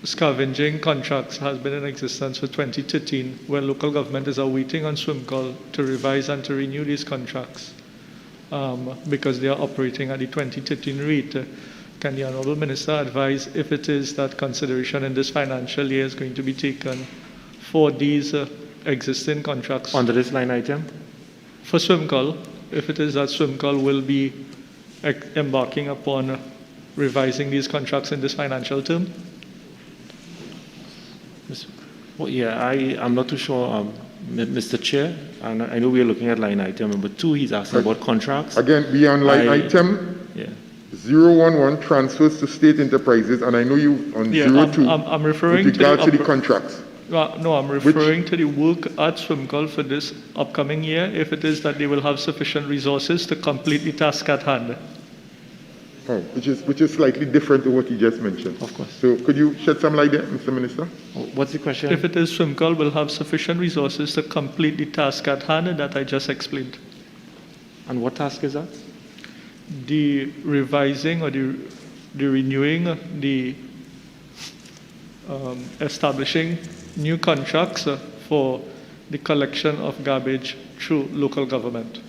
scavenging contracts has been in existence for 2013, where local government is awaiting on SwimCall to revise and to renew these contracts. Because they are operating at the 2013 rate. Can the Honourable Minister advise if it is that consideration in this financial year is going to be taken for these existing contracts? Under this line item? For SwimCall, if it is that SwimCall will be embarking upon revising these contracts in this financial term? Well, yeah, I'm not too sure, Mr. Chair, and I know we are looking at line item number 2. He's asking about contracts. Again, beyond line item 011, transfers to state enterprises, and I know you on 02, I'm referring with regard to the contracts. No, I'm referring to the work at SwimCall for this upcoming year, if it is that they will have sufficient resources to complete the task at hand. Oh, which is slightly different to what you just mentioned. Of course. So could you shed some light there, Mr. Minister? What's the question? If it is SWIMCOL, will have sufficient resources to complete the task at hand that I just explained. And what task is that? The revising or the renewing, the establishing new contracts for the collection of garbage through local government.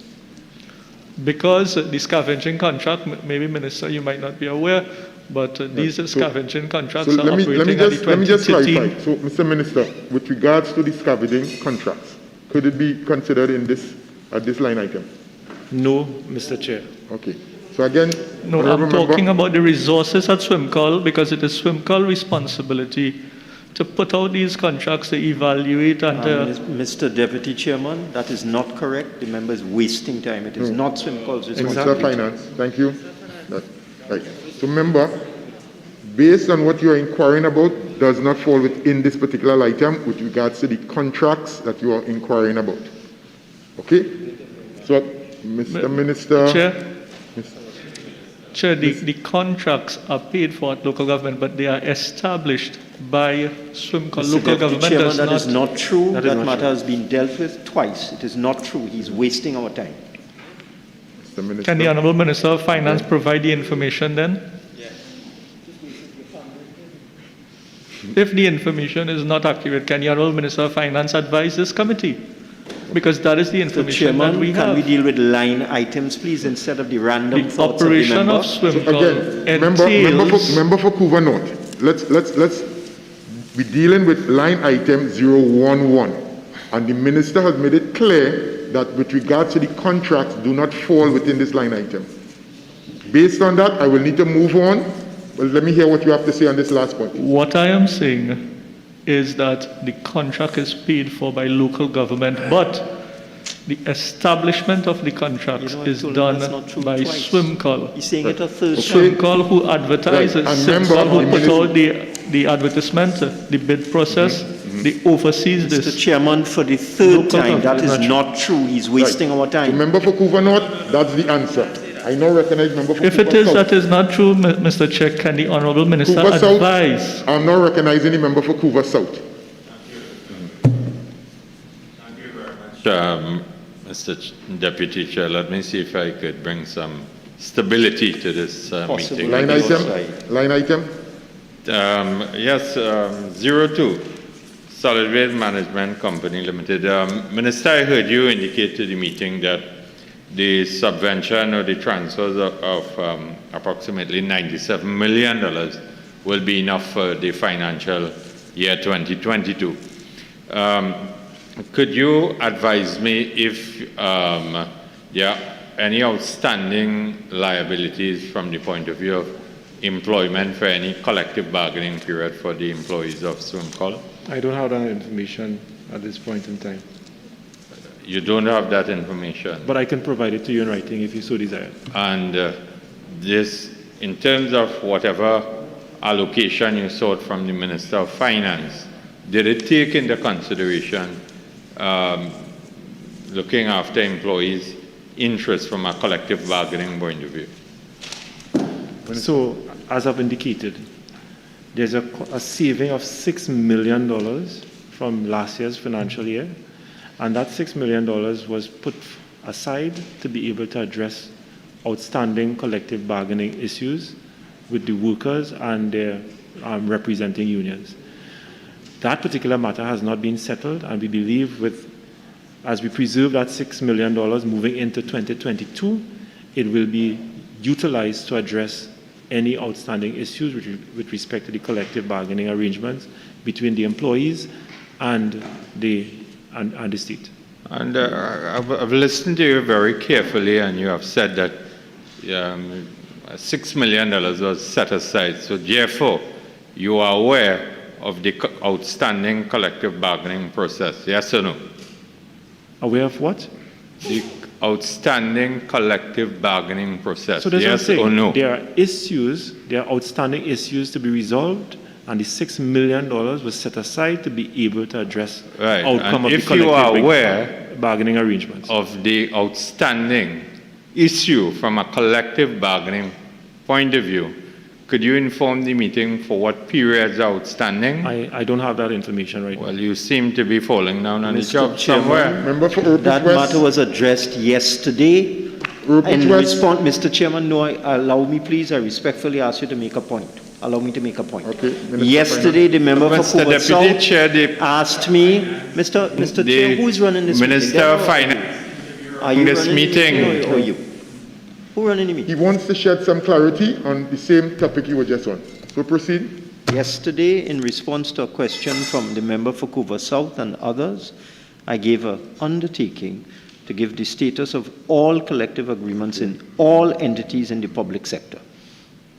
Because the scavenging contract, maybe Minister, you might not be aware, but these scavenging contracts are operating at the 2013. Let me just clarify. So, Mr. Minister, with regards to the scavenging contracts, could it be considered in this line item? No, Mr. Chair. Okay. So again, no, I'm talking about the resources at SWIMCOL because it is SWIMCOL responsibility to put out these contracts, to evaluate and Mr. Deputy Chairman, that is not correct. The member is wasting time. It is not SWIMCOL's responsibility. Minister of Finance, thank you. Right. So member, based on what you are inquiring about, does not fall within this particular item with regards to the contracts that you are inquiring about. Okay? So, Mr. Minister. Chair, the contracts are paid for at local government, but they are established by SWIMCOL. Local government Chairman, does that not. is not true. That matter true. has been dealt with twice. It is not true. He's wasting our time. Mr. Minister. Can the Honourable Minister of Finance provide the information then? If the information is not accurate, can the Honourable Minister of Finance advise this committee? Because that is the information that we have. Can we deal with line items, please, instead of the random The thoughts operation of of the member? SWIMCOL member for Couva North, let's be dealing with line item 011. And the minister has made it clear that with regard to the contracts do not fall within this line item. Based on that, I will need to move on. Well, let me hear what you have to say on this last point. What I am saying is that the contract is paid for by local government, but the establishment of the contracts is done by SWIMCOL. He's saying it a third time. SWIMCOL who advertises, SWIMCOL who put out the advertisement, the bid process, they oversees this. Mr. Chairman, for the third time, that is not true. He's wasting our time. So member for Couva North, that's the answer. I now recognize member for If Couva it is South. that is not true, Mr. Chair, can the Honourable Minister Couva advise? South, I'm now recognizing the member for Couva South. Mr. Deputy Chair, let me see if I could bring some stability to this meeting. Line item? Yes, 02, Solid Waste Management Company Limited. Minister, I heard you indicate to the meeting that the subvention or the transfers of approximately $97 million will be enough for the financial year 2022. Could you advise me if there are any outstanding liabilities from the point of view of employment for any collective bargaining period for the employees of SWIMCOL? I don't have that information at this point in time. You don't have that information? But I can provide it to you in writing if you so desire. And this, in terms of whatever allocation you sought from the Minister of Finance, did it take into consideration looking after employees' interests from a collective bargaining point of view? So, as I've indicated, there's a saving of $6 million from last year's financial year, and that $6 million was put aside to be able to address outstanding collective bargaining issues with the workers and their representing unions. That particular matter has not been settled, and we believe as we preserve that $6 million moving into 2022, it will be utilized to address any outstanding issues with respect to the collective bargaining arrangements between the employees and the state. And I've listened to you very carefully, and you have said that $6 million was set aside. So therefore, you are aware of the outstanding collective bargaining process, yes or no? Aware of what? The outstanding collective bargaining process, So that's what I'm yes saying. or no? There are outstanding issues to be resolved, and the $6 million was set aside to be able to address outcome of the collective bargaining arrangements. Of the outstanding issue from a collective bargaining point of view, could you inform the meeting for what periods are outstanding? I don't have that information right now. Well, you seem to be falling down on the Mr. job Chairman, somewhere. Member for Urquhart that West. matter was addressed yesterday. In response, Mr. Chairman, no, allow me please, I respectfully ask you to make a point. Allow me to make a point. Okay, Yesterday, the member for Mr. Covert Deputy South Chair, asked me, Mr. Chair, who is running this Minister meeting? of Finance, Are you this running meeting. the meeting or you? Who running the meeting? He wants to shed some clarity on the same topic you were just on. So proceed. Yesterday, in response to a question from the member for Covert South and others, I gave an undertaking to give the status of all collective agreements in all entities in the public sector.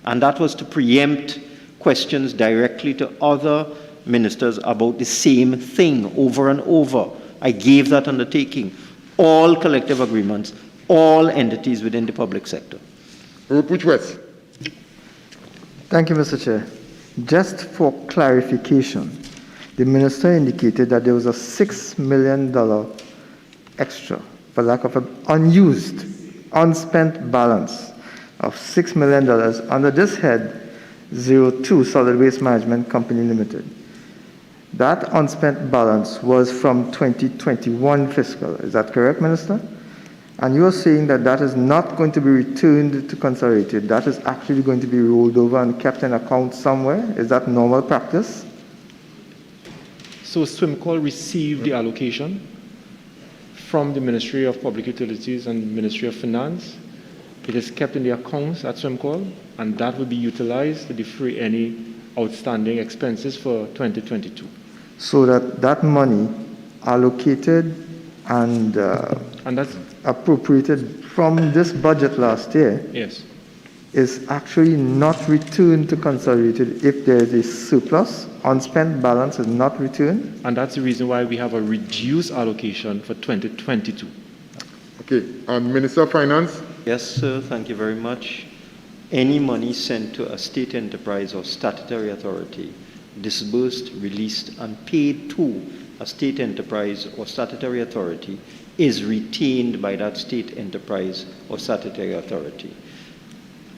And that was to preempt questions directly to other ministers about the same thing over and over. I gave that undertaking. All collective agreements, all entities within the public sector. Urquhart West. Thank you, Mr. Chair. Just for clarification, the minister indicated that there was a $6 million extra, for lack of an unused, unspent balance of $6 million under this head 02 Solid Waste Management Company Limited. That unspent balance was from 2021 fiscal. Is that correct, Minister? And you are saying that that is not going to be returned to Consolidated. That is actually going to be rolled over and kept in account somewhere. Is that normal practice? So SWIMCOL received the allocation from the Ministry of Public Utilities and Ministry of Finance. It is kept in the accounts at SWIMCOL, and that will be utilized to defray any outstanding expenses for 2022. So that money allocated and that's appropriated from this budget last year, yes, is actually not returned to Consolidated if there is a surplus, unspent balance is not returned. And that's the reason why we have a reduced allocation for 2022. Okay, Minister of Finance. Yes, sir, thank you very much. Any money sent to a state enterprise or statutory authority, disbursed, released, and paid to a state enterprise or statutory authority is retained by that state enterprise or statutory authority.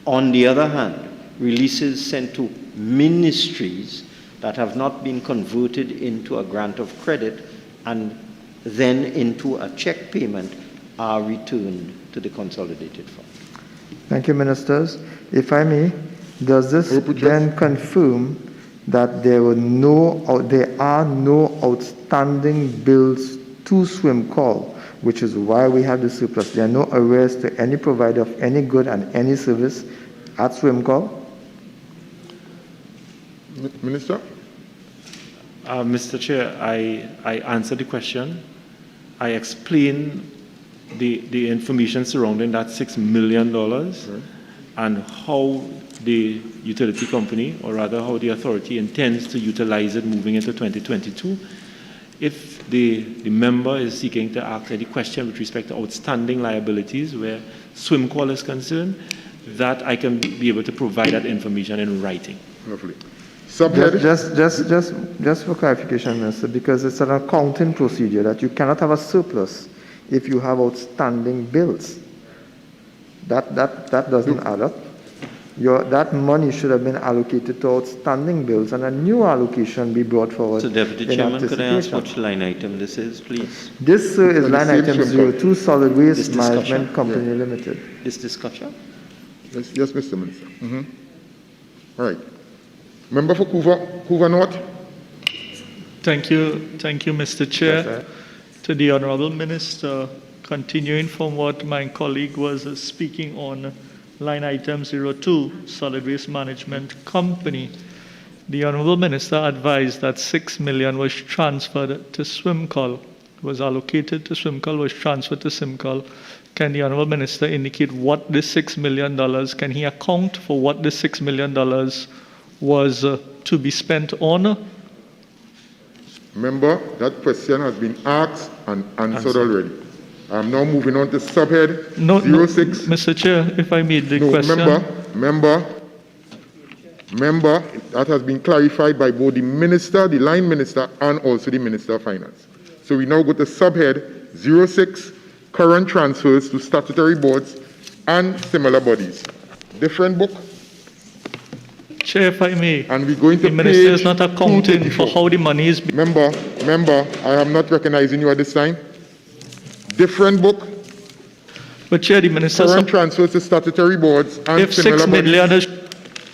On the other hand, releases sent to ministries that have not been converted into a grant of credit and then into a check payment are returned to the consolidated fund. Thank you, Ministers. If I may, does this then confirm that there are no outstanding bills to SWIMCOL, which is why we have the surplus? There are no arrears to any provider of any good and any service at SWIMCOL? Minister? Mr. Chair, I answered the question. I explained the information surrounding that $6 million and how the utility company, or rather how the authority intends to utilize it moving into 2022. If the member is seeking to ask any question with respect to outstanding liabilities where SWIMCOL is concerned, that I can be able to provide that information in writing. Lovely. Just for clarification, Minister, because it's an accounting procedure that you cannot have a surplus if you have outstanding bills. That doesn't add up. That money should have been allocated to outstanding bills and a new allocation be brought forward. So, Deputy Chairman, could I ask which line item this is, please? This, sir, is line item 02, Solid Waste Management Company Limited. This discussion? Yes, Mr. Minister. All right. Member for Couva North. Thank you, Mr. Chair. Yes, to the Honourable Minister, continuing from what my colleague was speaking on line item 02, Solid Waste Management Company, the Honourable Minister advised that $6 million was transferred to SWIMCOL, was allocated to SWIMCOL, was transferred to SWIMCOL. Can the Honourable Minister indicate what this $6 million, can he account for what this $6 million was to be spent on? Member, that question has been asked and answered already. I'm now moving on to subhead 06. Mr. Chair, if I made the question. Member, that has been clarified by both the Minister, the line Minister, and also the Minister of Finance. So we now go to subhead 06, current transfers to statutory boards and similar bodies. Different book, Chair, if I may. And we're going to the minister is page not accounting for 234. how the money is being. Member, I am not recognizing you at this time. Different book. But Chair, the minister. Current transfers to statutory boards and If similar 6 million bodies. is.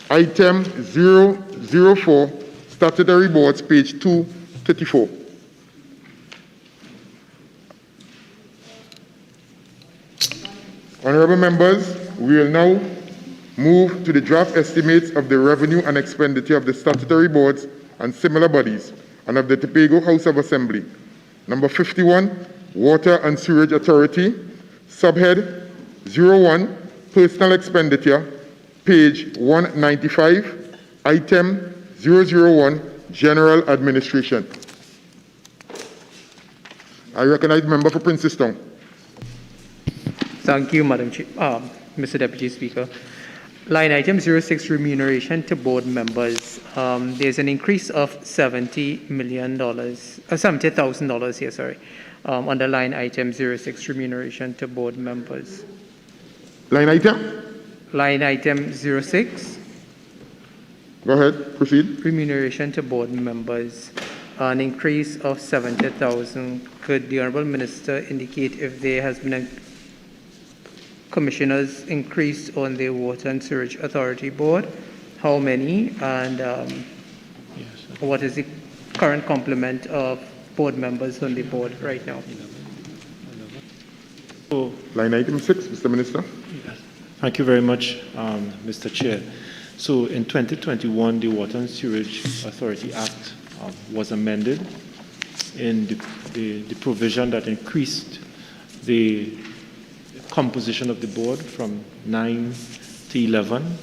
Item 004, statutory boards, page 234. Honorable members, we will now move to the draft estimates of the revenue and expenditure of the statutory boards and similar bodies and of the Tobago House of Assembly. Number 51, Water and Sewerage Authority, subhead 01, Personal Expenditure, page 195, item 001, General Administration. I recognize member for Princestown. Thank you, Madam Chair, Mr. Deputy Speaker. Line item 06, remuneration to board members. There's an increase of $70,000 here, sorry, under line item 06, remuneration to board members. Line item? Line item 06. Go ahead, proceed. Remuneration to board members, an increase of 70,000. Could the Honourable Minister indicate if there has been a commissioners increase on the Water and Sewerage Authority Board? How many? And what is the current complement of board members on the board right now? Line item 6, Mr. Minister. Thank you very much, Mr. Chair. So in 2021, the Water and Sewerage Authority Act was amended in the provision that increased the composition of the board from 9 to 11,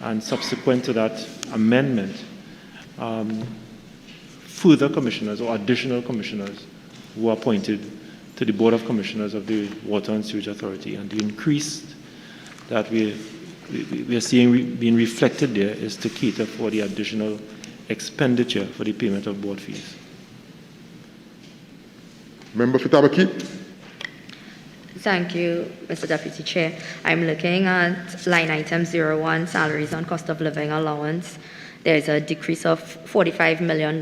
and subsequent to that amendment, further commissioners or additional commissioners were appointed to the Board of Commissioners of the Water and Sewerage Authority, and the increase that we are seeing being reflected there is to cater for the additional expenditure for the payment of board fees. Member for Tabaki. Thank you, Mr. Deputy Chair. I'm looking at line item 01, salaries on cost of living allowance. There's a decrease of $45 million,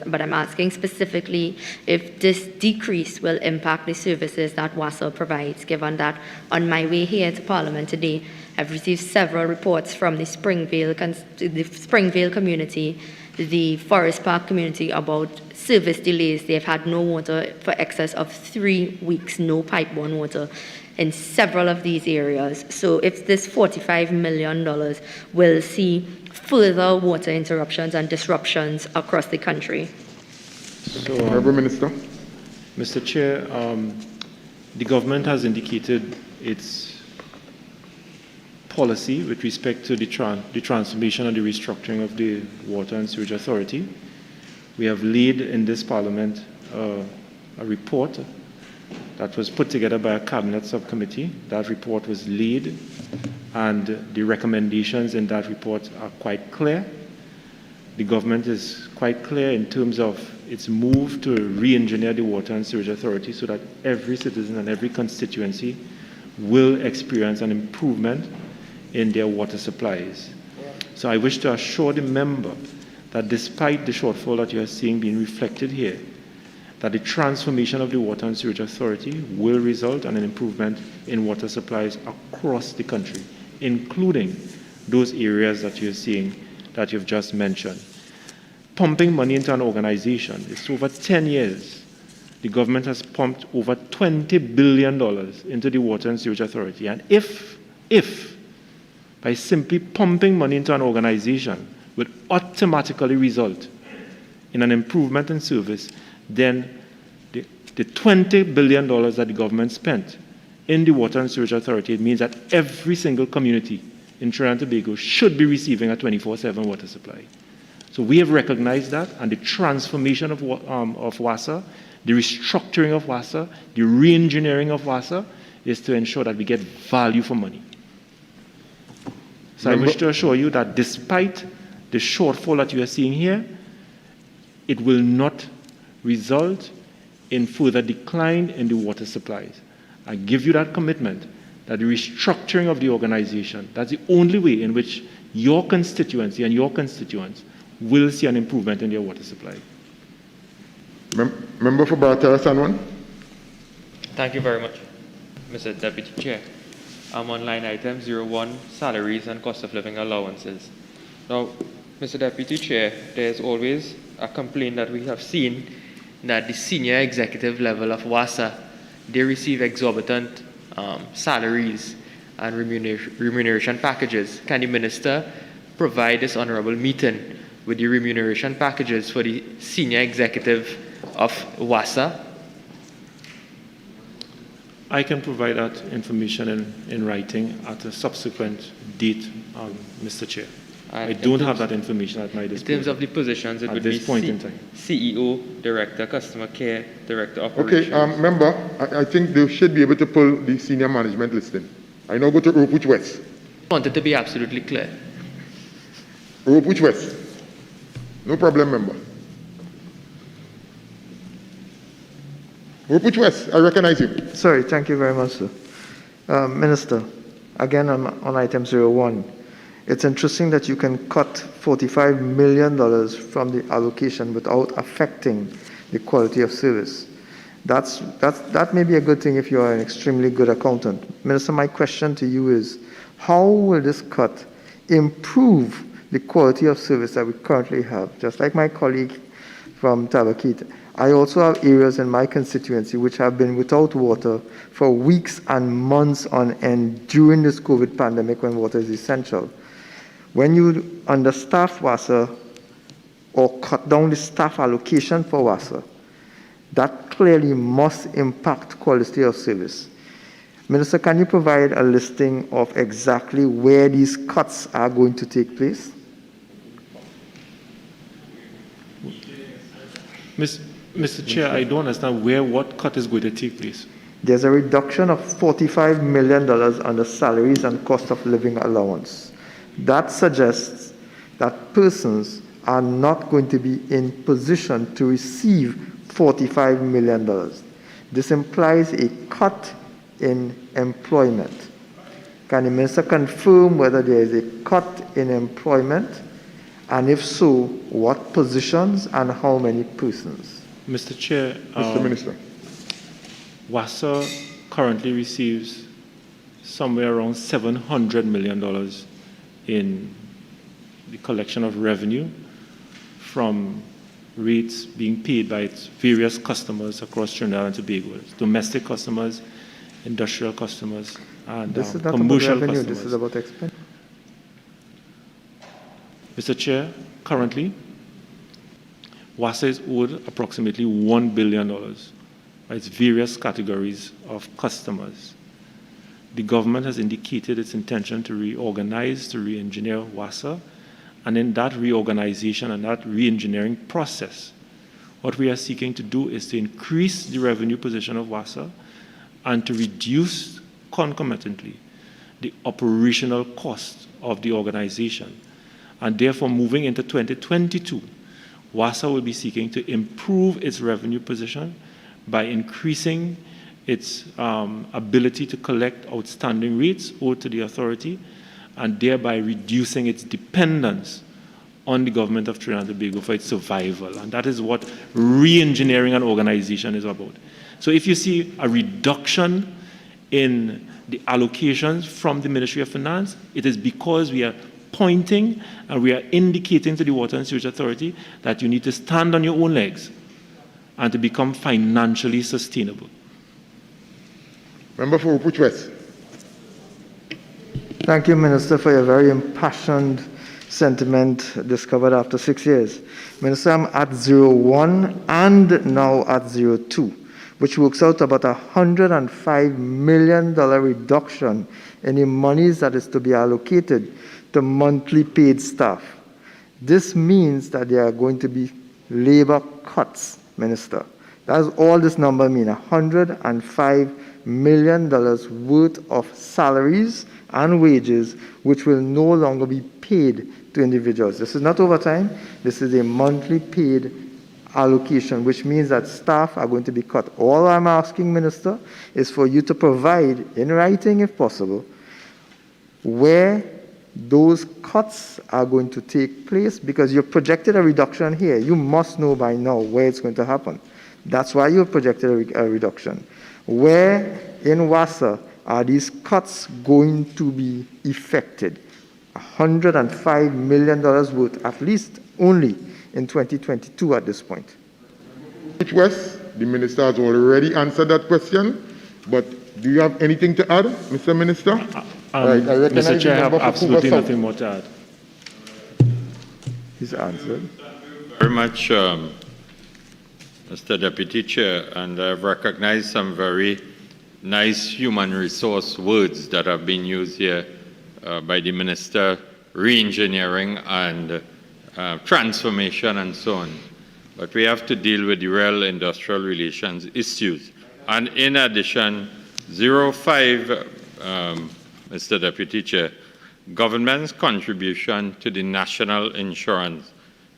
but I'm asking specifically if this decrease will impact the services that WASA provides, given that on my way here to Parliament today, I've received several reports from the Springvale community, the Forest Park community about service delays. They've had no water for excess of 3 weeks, no pipe-borne water in several of these areas. So if this $45 million will see further water interruptions and disruptions across the country. So, Honourable Minister. Mr. Chair, the government has indicated its policy with respect to the transformation and the restructuring of the Water and Sewerage Authority. We have laid in this Parliament a report that was put together by a cabinet subcommittee. That report was laid, and the recommendations in that report are quite clear. The government is quite clear in terms of its move to re-engineer the Water and Sewerage Authority so that every citizen and every constituency will experience an improvement in their water supplies. So I wish to assure the member that despite the shortfall that you are seeing being reflected here, that the transformation of the Water and Sewerage Authority will result in an improvement in water supplies across the country, including those areas that you're seeing that you've just mentioned. Pumping money into an organization, it's over 10 years. The government has pumped over $20 billion into the Water and Sewerage Authority. And if by simply pumping money into an organization would automatically result in an improvement in service, then the $20 billion that the government spent in the Water and Sewerage Authority, it means that every single community in Trinidad and Tobago should be receiving a 24/7 water supply. So we have recognized that, and the transformation of WASA, the restructuring of WASA, the re-engineering of WASA is to ensure that we get value for money. So I wish to assure you that despite the shortfall that you are seeing here, it will not result in further decline in the water supplies. I give you that commitment that the restructuring of the organization, that's the only way in which your constituency and your constituents will see an improvement in their water supply. Member for Bartara one. Thank you very much, Mr. Deputy Chair. I'm on line item 01, salaries and cost of living allowances. Now, Mr. Deputy Chair, there's always a complaint that we have seen that the senior executive level of WASA, they receive exorbitant salaries and remuneration packages. Can the Minister provide this honorable meeting with the remuneration packages for the senior executive of WASA? I can provide that information in writing at a subsequent date, Mr. Chair. I don't have that information at my disposal. In terms of the positions, it would be CEO, Director, Customer Care, Director, Operations. Okay, member, I think they should be able to pull the senior management listing. I now go to Ropewich West. I want it to be absolutely clear. Ropewich West. No problem, member. Ropewich West, I recognize you. Sorry, thank you very much, sir. Minister, again on item 01. It's interesting that you can cut $45 million from the allocation without affecting the quality of service. That may be a good thing if you are an extremely good accountant. Minister, my question to you is, how will this cut improve the quality of service that we currently have? Just like my colleague from Tabakit, I also have areas in my constituency which have been without water for weeks and months on end during this COVID pandemic when water is essential. When you understaff WASA or cut down the staff allocation for WASA, that clearly must impact quality of service. Minister, can you provide a listing of exactly where these cuts are going to take place? Mr. Chair, I don't understand what cut is going to take place. There's a reduction of $45 million under salaries and cost of living allowance. That suggests that persons are not going to be in position to receive $45 million. This implies a cut in employment. Can the Minister confirm whether there is a cut in employment? And if so, what positions and how many persons? Mr. Chair, Mr. Minister. WASA currently receives somewhere around $700 million in the collection of revenue from rates being paid by its various customers across Trinidad and Tobago, domestic customers, industrial customers, and this is not commercial about revenue, customers. this is about expenditure. Mr. Chair, currently, WASA is owed approximately $1 billion by its various categories of customers. The government has indicated its intention to reorganize, to re-engineer WASA, and in that reorganization and that re-engineering process, what we are seeking to do is to increase the revenue position of WASA and to reduce concomitantly the operational cost of the organization. And therefore, moving into 2022, WASA will be seeking to improve its revenue position by increasing its ability to collect outstanding rates owed to the authority, and thereby reducing its dependence on the government of Trinidad and Tobago for its survival. And that is what re-engineering an organization is about. So if you see a reduction in the allocations from the Ministry of Finance, it is because we are pointing and we are indicating to the Water and Sewage Authority that you need to stand on your own legs and to become financially sustainable. Member for Ropewich West. Thank you, Minister, for your very impassioned sentiment discovered after 6 years. Minister, I'm at 01 and now at 02, which works out about $105 million reduction in the monies that is to be allocated to monthly paid staff. This means that there are going to be labor cuts, Minister. That's all this number means, $105 million worth of salaries and wages which will no longer be paid to individuals. This is not overtime, this is a monthly paid allocation, which means that staff are going to be cut. All I'm asking, Minister, is for you to provide, in writing if possible, where those cuts are going to take place because you've projected a reduction here. You must know by now where it's going to happen. That's why you've projected a reduction. Where in WASA are these cuts going to be effected? $105 million worth, at least only in 2022 at this point. West, the minister has already answered that question, but do you have anything to add, Mr. Minister? Mr. Chair, I have absolutely nothing more to add. He's answered. Very much, Mr. Deputy Chair, and I've recognized some very nice human resource words that have been used here by the Minister, re-engineering and transformation and so on. But we have to deal with the real industrial relations issues. And in addition, 05, Mr. Deputy Chair, government's contribution to the national insurance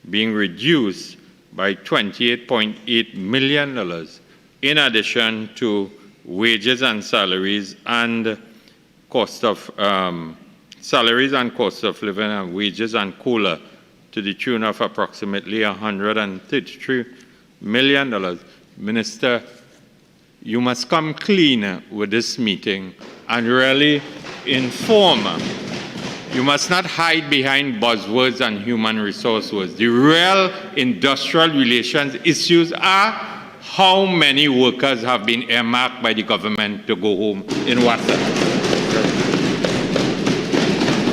being reduced by $28.8 million in addition to wages and salaries and cost of salaries and cost of living and wages and COLA to the tune of approximately $133 million. Minister, you must come clean with this meeting and really inform. You must not hide behind buzzwords and human resource words. The real industrial relations issues are how many workers have been earmarked by the government to go home in WASA.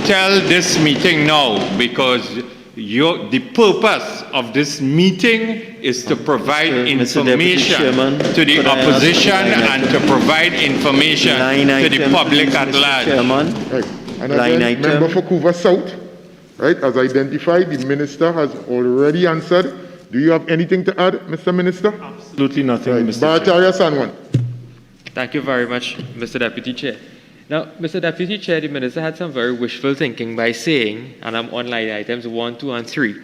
Tell this meeting now, because the purpose of this meeting is to provide information to the opposition and to provide information to the public at large. And again, member for Couva South, right, as identified, the minister has already answered. Do you have anything to add, Mr. Minister? Absolutely nothing, right. Mr. Chair. Sanwan. Thank you very much, Mr. Deputy Chair. Now, Mr. Deputy Chair, the Minister had some very wishful thinking by saying, and I'm on line items 1, 2, and 3,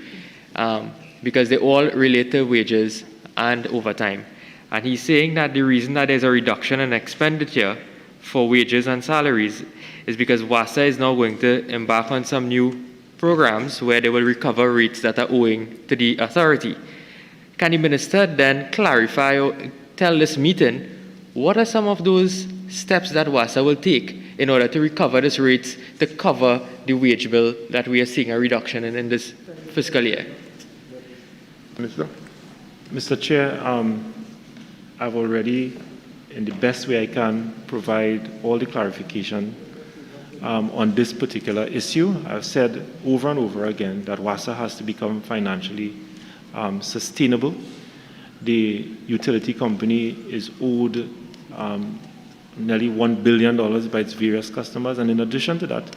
because they all relate to wages and overtime. And he's saying that the reason that there's a reduction in expenditure for wages and salaries is because WASA is now going to embark on some new programs where they will recover rates that are owing to the authority. Can the Minister then clarify or tell this meeting what are some of those steps that WASA will take in order to recover these rates to cover the wage bill that we are seeing a reduction in this fiscal year? Minister? Mr. Chair, I've already, in the best way I can, provide all the clarification on this particular issue. I've said over and over again that WASA has to become financially sustainable. The utility company is owed nearly $1 billion by its various customers. And in addition to that,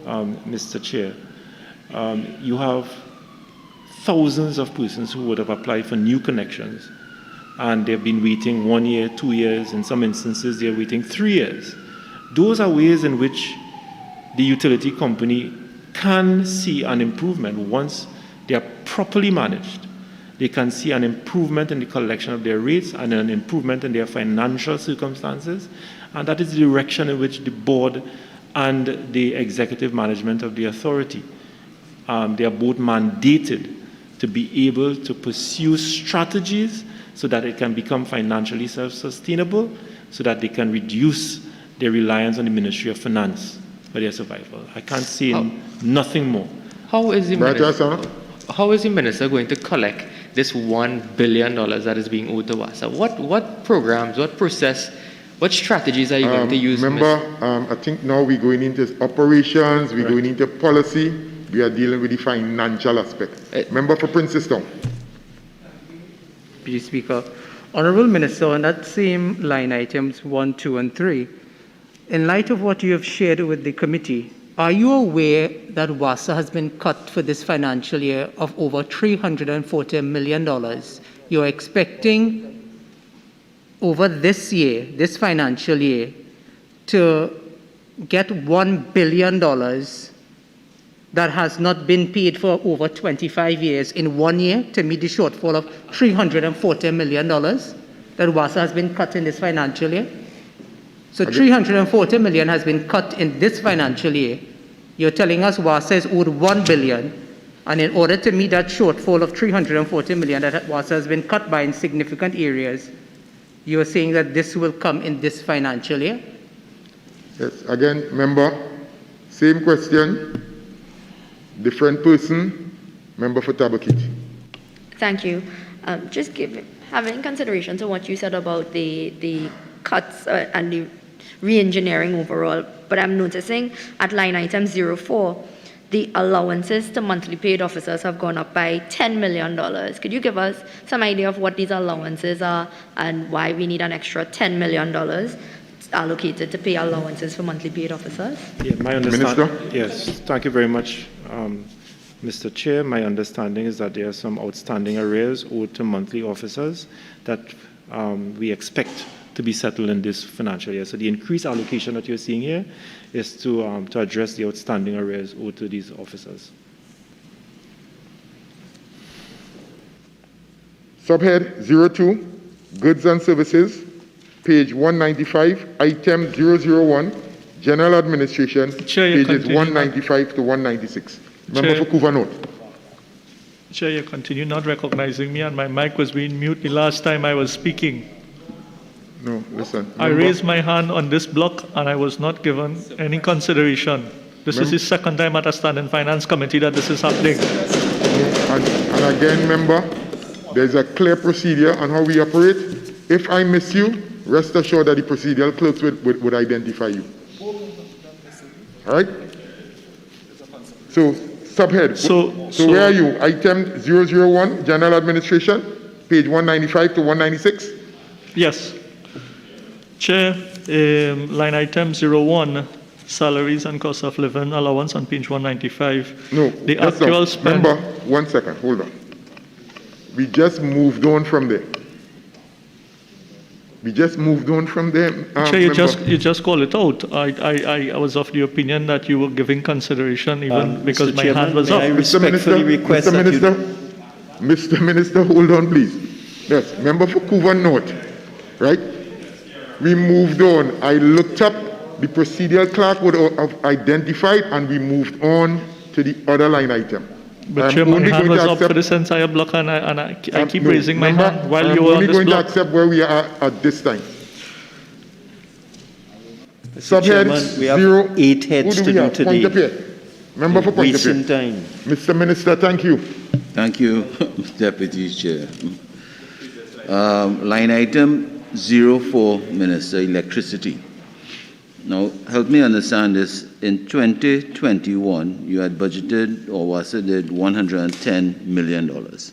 Mr. Chair, you have thousands of persons who would have applied for new connections, and they've been waiting 1 year, 2 years, in some instances they're waiting 3 years. Those are ways in which the utility company can see an improvement once they are properly managed. They can see an improvement in the collection of their rates and an improvement in their financial circumstances, and that is the direction in which the board and the executive management of the authority, they are both mandated to be able to pursue strategies so that it can become financially self-sustainable, so that they can reduce their reliance on the Ministry of Finance for their survival. I can't say nothing more. How is the Minister going to collect this $1 billion that is being owed to WASA? What programs, what process, what strategies are you going to use? Remember, I think now we're going into operations, we're going into policy, we are dealing with the financial aspect. Member for Princestown. Mr. Speaker, Honourable Minister, on that same line items 1, 2, and 3, in light of what you have shared with the committee, are you aware that WASA has been cut for this financial year of over $340 million? You're expecting over this year, this financial year, to get $1 billion that has not been paid for over 25 years in 1 year to meet the shortfall of $340 million that WASA has been cut in this financial year. So $340 million has been cut in this financial year. You're telling us WASA is owed $1 billion, and in order to meet that shortfall of $340 million that WASA has been cut by in significant areas, you're saying that this will come in this financial year? Yes, again, member, same question, different person, member for Tabakit. Thank you. Having consideration to what you said about the cuts and the re-engineering overall, but I'm noticing at line item 04, the allowances to monthly paid officers have gone up by $10 million. Could you give us some idea of what these allowances are and why we need an extra $10 million allocated to pay allowances for monthly paid officers? Yeah, my understanding. Yes, thank you very much, Mr. Chair. My understanding is that there are some outstanding arrears owed to monthly officers that we expect to be settled in this financial year. So the increased allocation that you're seeing here is to address the outstanding arrears owed to these officers. Subhead 02, Goods and Services, page 195, item 001, General Administration, Chair, pages 195 to 196. Member for Couva North. Chair, you continue not recognizing me, and my mic was being mute the last time I was speaking. No, listen. I raised my hand on this block, and I was not given any consideration. This is the second time at a standing finance committee that this is happening. And again, member, there's a clear procedure on how we operate. If I miss you, rest assured that the procedural clerks would identify you. All right? So, subhead. So where are you? Item 001, General Administration, page 195 to 196? Yes. Chair, line item 01, salaries and cost of living allowance on page 195. No, the actual spend. Remember, 1 second, hold on. We just moved on from there. Chair, you just call it out. I was of the opinion that you were giving consideration even because my hand was up. Mr. Minister, hold on, please. Yes, member for Couva North, right? We moved on. I looked up, the procedural clerk would have identified, and we moved on to the other line item. But Chair, my hand was up for this entire block, and I keep raising my hand while you were on this block. I'm only going to accept where we are at this time. Mr. Chairman, we have 8 heads to do today. Member for Point of Wasting time. Mr. Minister, thank you. Thank you, Deputy Chair. Line item 04, Minister, Electricity. Now, help me understand this. In 2021, you had budgeted, or WASA did, $110 million. The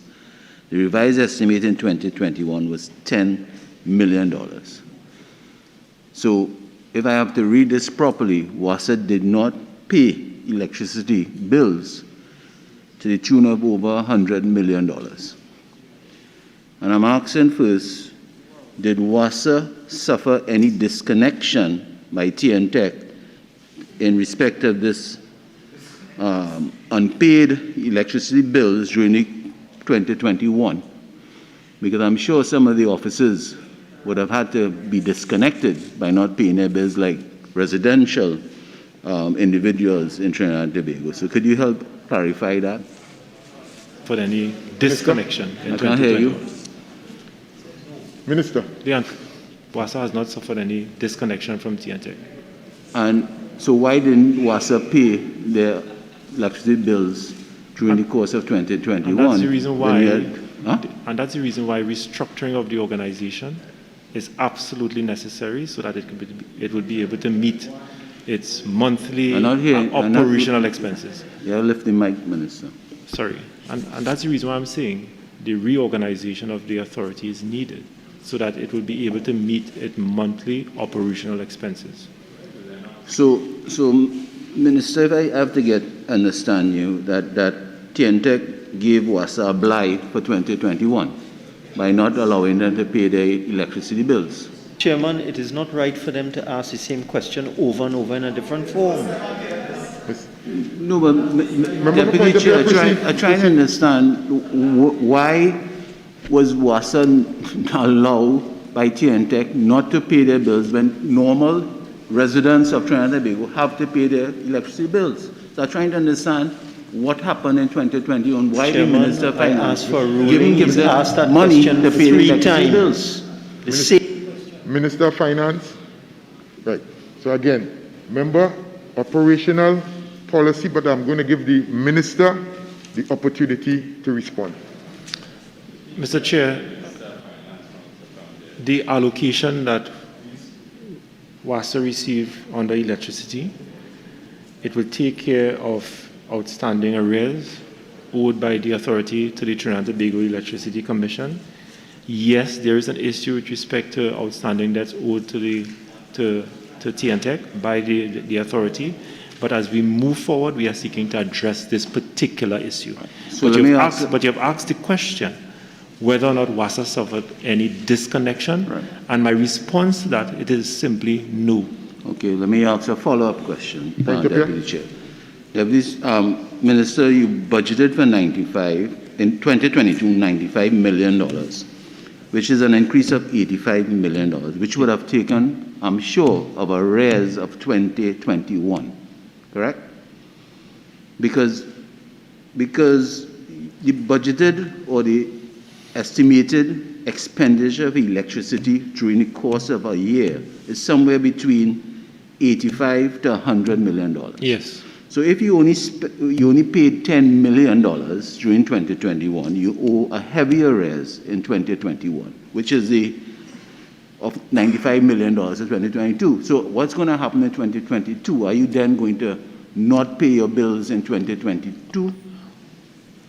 revised estimate in 2021 was $10 million. So, if I have to read this properly, WASA did not pay electricity bills to the tune of over $100 million. And I'm asking first, did WASA suffer any disconnection by TNTech in respect of this unpaid electricity bills during 2021? Because I'm sure some of the officers would have had to be disconnected by not paying their bills, like residential individuals in Trinidad and Tobago. So could you help clarify that? For any disconnection in 2021? I can't hear you. Minister. WASA has not suffered any disconnection from TNTech. And so why didn't WASA pay their electricity bills during the course of 2021? And that's the reason why, and that's the reason why restructuring of the organization is absolutely necessary, so that it will be able to meet its monthly operational expenses. Yeah, lift the mic, Minister. Sorry. And that's the reason why I'm saying the reorganization of the authority is needed, so that it will be able to meet its monthly operational expenses. So Minister, if I have to understand you, that TNTech gave WASA a blight for 2021 by not allowing them to pay their electricity bills. Chairman, it is not right for them to ask the same question over and over in a different form. No, but Deputy Chair, I try to understand why was WASA allowed by TNTech not to pay their bills when normal residents of Trinidad and Tobago have to pay their electricity bills. So I'm trying to understand what happened in 2020 and why Chairman, the Minister of I Finance asked for a ruling. He's the asked that money question to pay the 3 electricity times. bills. Minister of Finance. Right. So again, member, operational policy, but I'm going to give the Minister the opportunity to respond. Mr. Chair, the allocation that WASA received under electricity, it will take care of outstanding arrears owed by the authority to the Trinidad and Tobago Electricity Commission. Yes, there is an issue with respect to outstanding debts owed to TNTEC by the authority, but as we move forward, we are seeking to address this particular issue. So But you have asked the question whether or not WASA suffered any disconnection, Right. and my response to that, it is simply no. Okay, let me ask a follow-up question, Right up Deputy Chair. Minister, you budgeted for in 2022, $95 million, which is an increase of $85 million, which would have taken, I'm sure, of arrears of 2021, correct? Because the budgeted or the estimated expenditure of electricity during the course of a year is somewhere between $85 to $100 million. Yes. So if you only paid $10 million during 2021, you owe a heavy arrears in 2021, which is of $95 million in 2022. So what's going to happen in 2022? Are you then going to not pay your bills in 2022,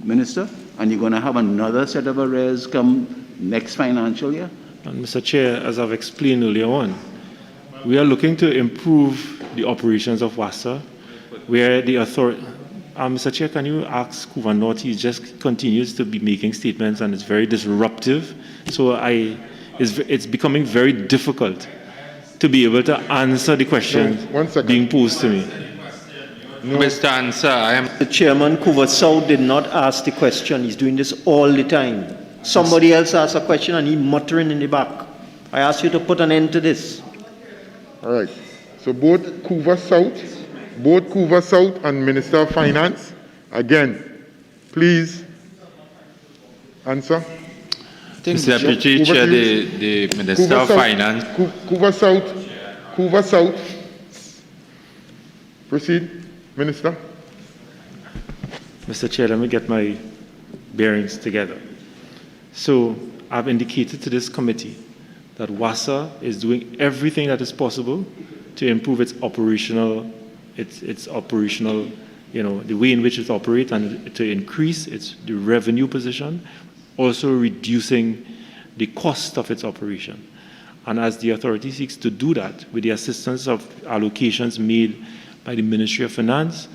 Minister? And you're going to have another set of arrears come next financial year? And Mr. Chair, as I've explained earlier on, we are looking to improve the operations of WASA, where the authority... Mr. Chair, can you ask Kuva North? He just continues to be making statements and it's very disruptive. So it's becoming very difficult to be able to answer the questions being posed to me. Mr. Answer, I am... The Chairman, Kuvasau, did not ask the question. He's doing this all the time. Somebody else asked a question and he's muttering in the back. I ask you to put an end to this. All right. So both Kuva South and Minister of Finance, again, please answer. Mr. Deputy Chair, the Minister of Finance. Kuva South. Proceed, Minister. Mr. Chair, let me get my bearings together. So I've indicated to this committee that WASA is doing everything that is possible to improve its operational, the way in which it operates and to increase the revenue position, also reducing the cost of its operation. And as the authority seeks to do that with the assistance of allocations made by the Ministry of Finance,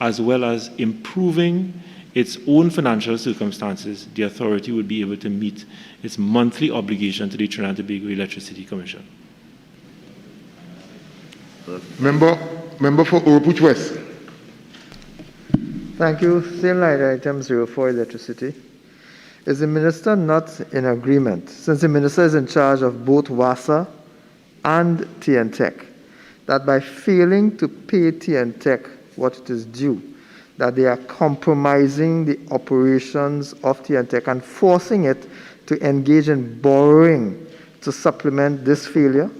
as well as improving its own financial circumstances, the authority would be able to meet its monthly obligation to the Trinidad and Tobago Electricity Commission. Member for Oropouche West. Thank you. Same line item 04, electricity. Is the minister not in agreement, since the minister is in charge of both WASA and TNTEC, that by failing to pay TNTEC what it is due, that they are compromising the operations of TNTEC and forcing it to engage in borrowing to supplement this failure?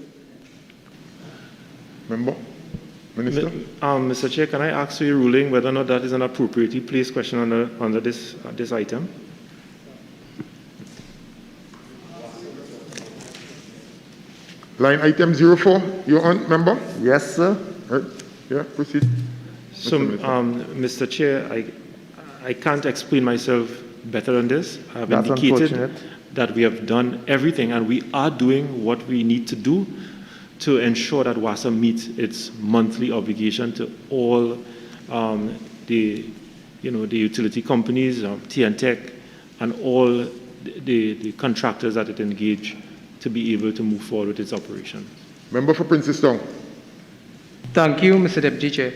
Member, Minister. Mr. Chair, can I ask for your ruling whether or not that is an appropriately placed question under this item? Line item 04, you're on, member? Yes, sir. Right. Yeah, proceed. So, Mr. Chair, I can't explain myself better on this. I've That's indicated that we have done everything and we are doing what we need to do to ensure that WASA meets its monthly obligation to all the utility companies, TNTEC, and all the contractors that it engage to be able to move forward with its operation. Member for Princess Town. Thank you, Mr. Deputy Chair.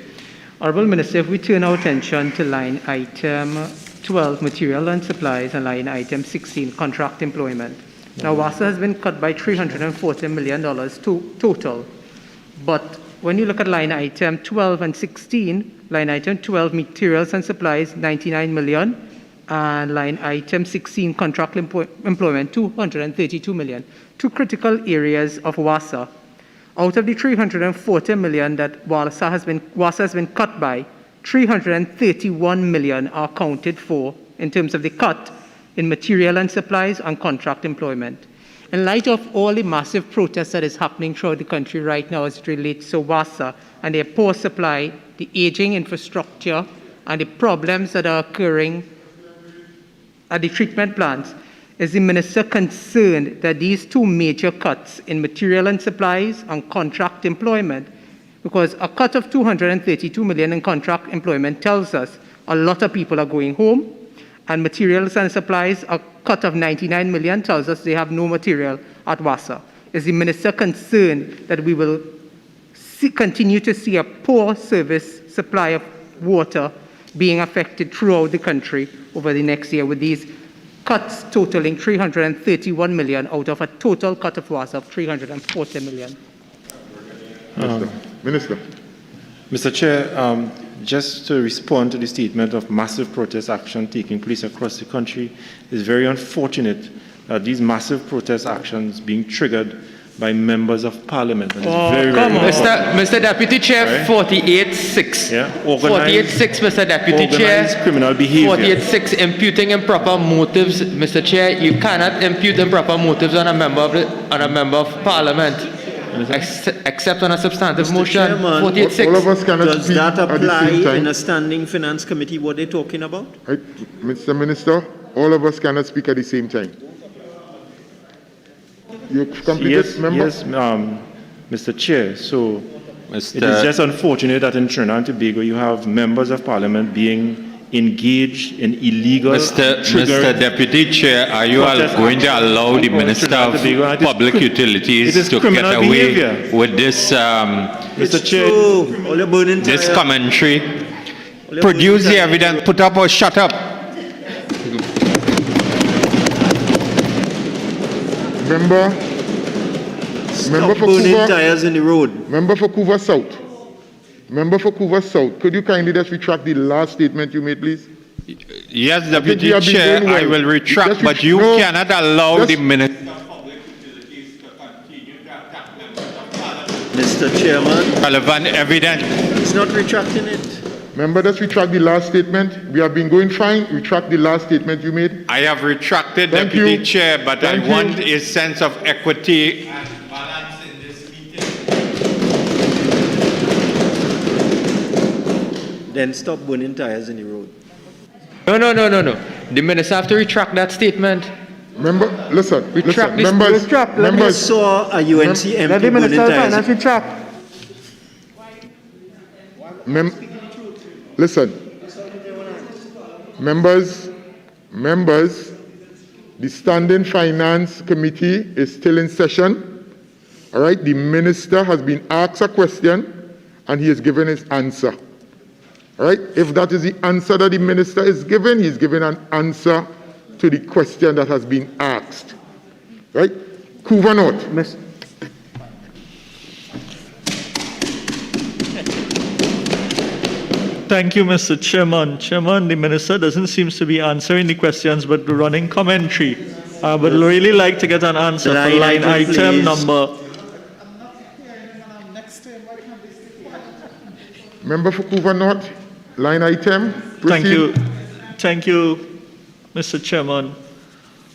Honourable Minister, if we turn our attention to line item 12, material and supplies, and line item 16, contract employment. Now, WASA has been cut by $340 million total, but when you look at line item 12 and 16, line item 12, materials and supplies, 99 million, and line item 16, contract employment, 232 million. Two critical areas of WASA. Out of the 340 million that WASA has been cut by, 331 million are accounted for in terms of the cut in material and supplies and contract employment. In light of all the massive protests that is happening throughout the country right now as it relates to WASA and their poor supply, the aging infrastructure, and the problems that are occurring at the treatment plants, is the minister concerned that these two major cuts in material and supplies and contract employment, because a cut of 232 million in contract employment tells us a lot of people are going home, and materials and supplies, a cut of 99 million tells us they have no material at WASA. Is the minister concerned that we will continue to see a poor service supply of water being affected throughout the country over the next year, with these cuts totaling 331 million out of a total cut of WASA of 340 million? Minister. Mr. Chair, just to respond to the statement of massive protest action taking place across the country, it's very unfortunate that these massive protest actions being triggered by members of parliament. And it's Mr. Deputy Chair, right? 48-6. Yeah, 48-6, Mr. Deputy Chair. Criminal behavior. 48-6, imputing improper motives. Mr. Chair, you cannot impute improper motives on a member of parliament, except on a substantive motion. 48-6. All of us cannot Does speak that at the apply same time. in a standing finance committee? What they're talking about? Right, Mr. Minister, all of us cannot speak at the same time. You completed, yes, member? Yes, Mr. Chair. So it is just unfortunate that in Trinidad and Tobago you have members of parliament being engaged in illegal. Mr. Deputy Chair, are you going to allow the Minister of Public Utilities to get away behavior with this, Mr. Chair, this commentary? Produce the evidence, put up or shut up. Member for burning Couva, tires in the road. Member for Couva South. Member for Couva South. Could you kindly just retract the last statement you made, please? Yes, Deputy Chair, I will retract, but you cannot allow the Minister of Public Utilities to continue to attack members of Parliament. Mr. Chairman. Relevant evidence. He's not retracting it. Member, just retract the last statement. We have been going fine. Retract the last statement you made. I have retracted, Thank Deputy you. Chair, but Thank I you. want a sense of equity and balance in this meeting. Then stop burning tires in the road. No. The minister have to retract that statement. Member, listen. Retract listen. this. Members, saw a UNC MP Let the burning Minister of tires. Finance retract. Listen. Members, the Standing Finance Committee is still in session. All right, the minister has been asked a question and he has given his answer. All right, if that is the answer that the minister is given, he's given an answer to the question that has been asked. Right? Couva North. Thank you, Mr. Chairman. Chairman, the minister doesn't seem to be answering the questions, but running commentary. I would really like to get an answer for line item number. Member for Couva North, line item. Proceed. Thank you, Mr. Chairman.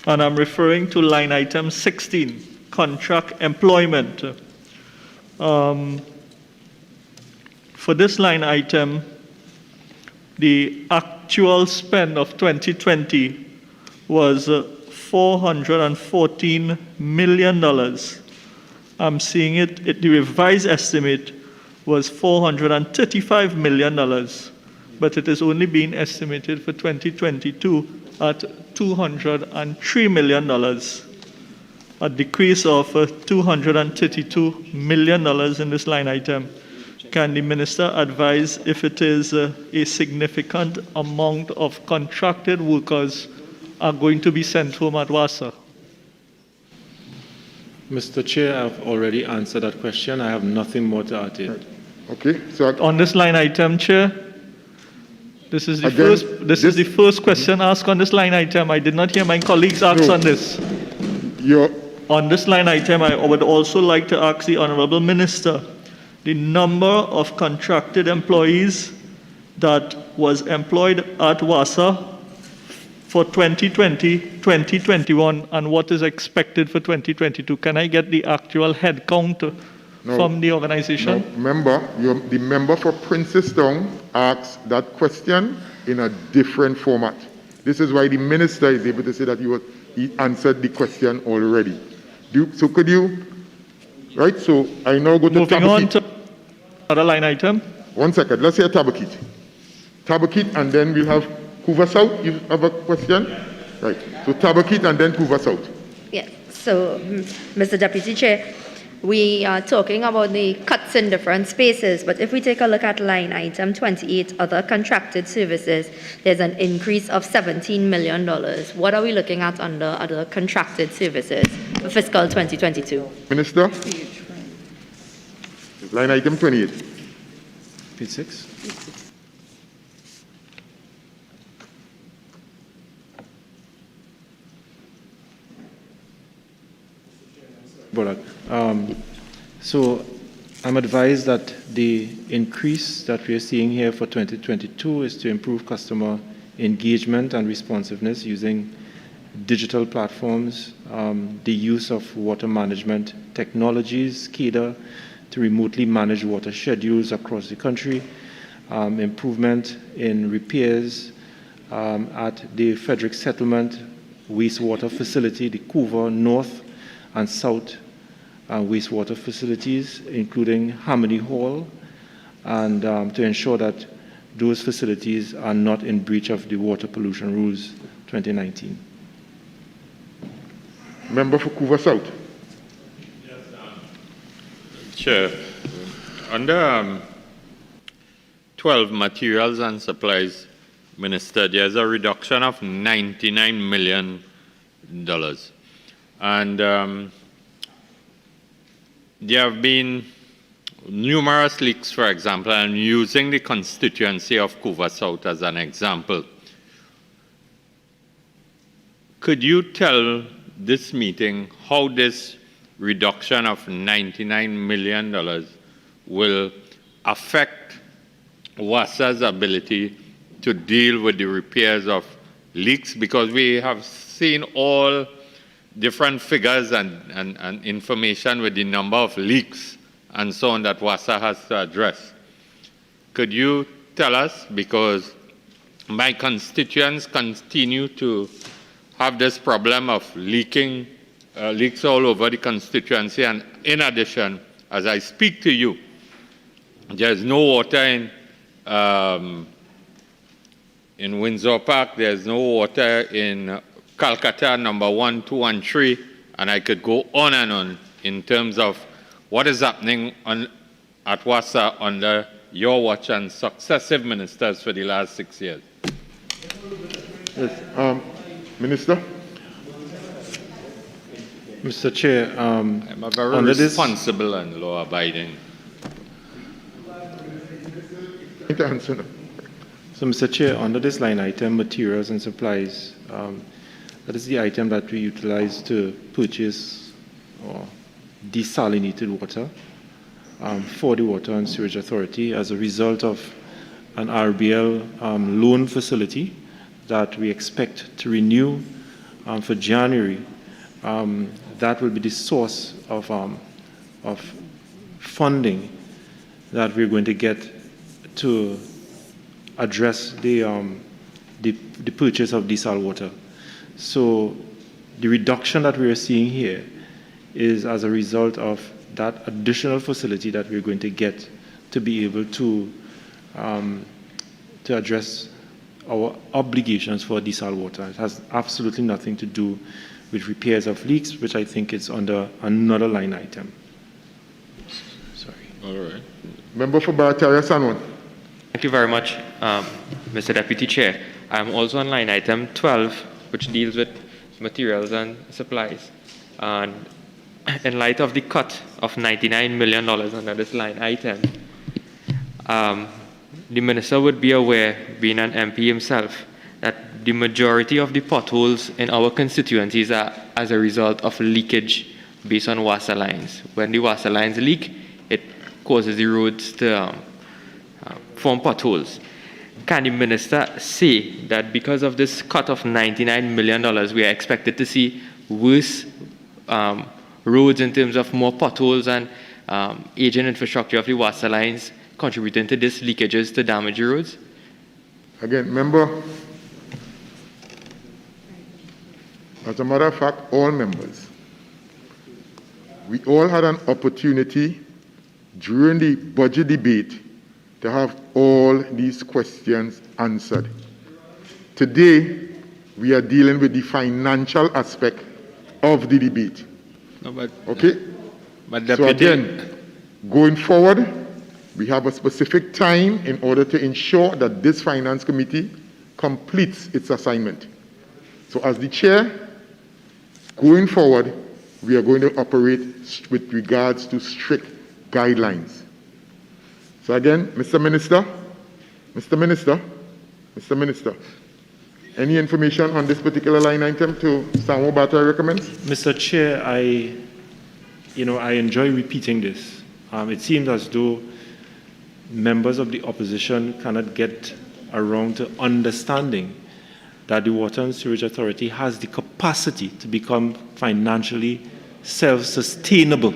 And I'm referring to line item 16, contract employment. For this line item, the actual spend of 2020 was $414 million. I'm seeing it, the revised estimate was $435 million, but it is only being estimated for 2022 at $203 million, a decrease of $232 million in this line item. Can the minister advise if it is a significant amount of contracted workers are going to be sent home at WASA? Mr. Chair, I've already answered that question. I have nothing more to add to it. Okay, so On this line item, Chair, this is the Again, the first question asked on this line item. I did not hear my colleagues ask on this. On this line item, I would also like to ask the Honourable Minister the number of contracted employees that was employed at WASA for 2020, 2021, and what is expected for 2022. Can I get the actual head count from the organization? No, the member for Princestown asked that question in a different format. This is why the minister is able to say that he answered the question already. So could you, right? So I now go to Moving on to another line item. 1 second, let's hear Tabakit. Tabakit, and then we'll have Kuva South. You have a question? Right. So Tabakit and then Kuva South. Yes. So, Mr. Deputy Chair, we are talking about the cuts in different spaces, but if we take a look at line item 28, other contracted services, there's an increase of $17 million. What are we looking at under other contracted services for fiscal 2022? Minister? Line item 28. Page 6. So I'm advised that the increase that we are seeing here for 2022 is to improve customer engagement and responsiveness using digital platforms, the use of water management technologies, SCADA, to remotely manage water schedules across the country, improvement in repairs at the Frederick Settlement wastewater facility, the Couva North and South wastewater facilities, including Hamady Hall, and to ensure that those facilities are not in breach of the Water Pollution Rules 2019. Member for Couva South. Chair, under 12 materials and supplies, Minister, there's a reduction of $99 million. And there have been numerous leaks, for example, and using the constituency of Couva South as an example. Could you tell this meeting how this reduction of $99 million will affect WASA's ability to deal with the repairs of leaks? Because we have seen all different figures and information with the number of leaks and so on that WASA has to address. Could you tell us, because my constituents continue to have this problem of leaks all over the constituency, and in addition, as I speak to you, there's no water in Windsor Park, there's no water in Calcutta, number 1, 2, and 3, and I could go on and on in terms of what is happening at WASA under your watch and successive ministers for the last 6 years. Yes. Minister? Mr. Chair, I'm a very responsible and law-abiding. So, Mr. Chair, under this line item, materials and supplies, that is the item that we utilize to purchase or desalinated water for the Water and Sewage Authority as a result of an RBL loan facility that we expect to renew for January. That will be the source of funding that we're going to get to address the purchase of desal water. So the reduction that we are seeing here is as a result of that additional facility that we're going to get to be able to address our obligations for desal water. It has absolutely nothing to do with repairs of leaks, which I think is under another line item. Sorry. All right. Member for Barataria Sanwan. Thank you very much, Mr. Deputy Chair. I'm also on line item 12, which deals with materials and supplies. And in light of the cut of $99 million under this line item, the minister would be aware, being an MP himself, that the majority of the potholes in our constituencies are as a result of leakage based on water lines. When the water lines leak, it causes the roads to form potholes. Can the minister say that because of this cut of $99 million, we are expected to see worse roads in terms of more potholes and aging infrastructure of the water lines contributing to these leakages to damage roads? Again, remember, as a matter of fact, all members, we all had an opportunity during the budget debate to have all these questions answered. Today, we are dealing with the financial aspect of the debate. No, but, okay? But so again, going forward, we have a specific time in order to ensure that this finance committee completes its assignment. So as the chair, going forward, we are going to operate with regards to strict guidelines. So again, Mr. Minister, any information on this particular line item to Samuel Bata recommends? Mr. Chair, I enjoy repeating this. It seems as though members of the opposition cannot get around to understanding that the Water and Sewerage Authority has the capacity to become financially self-sustainable.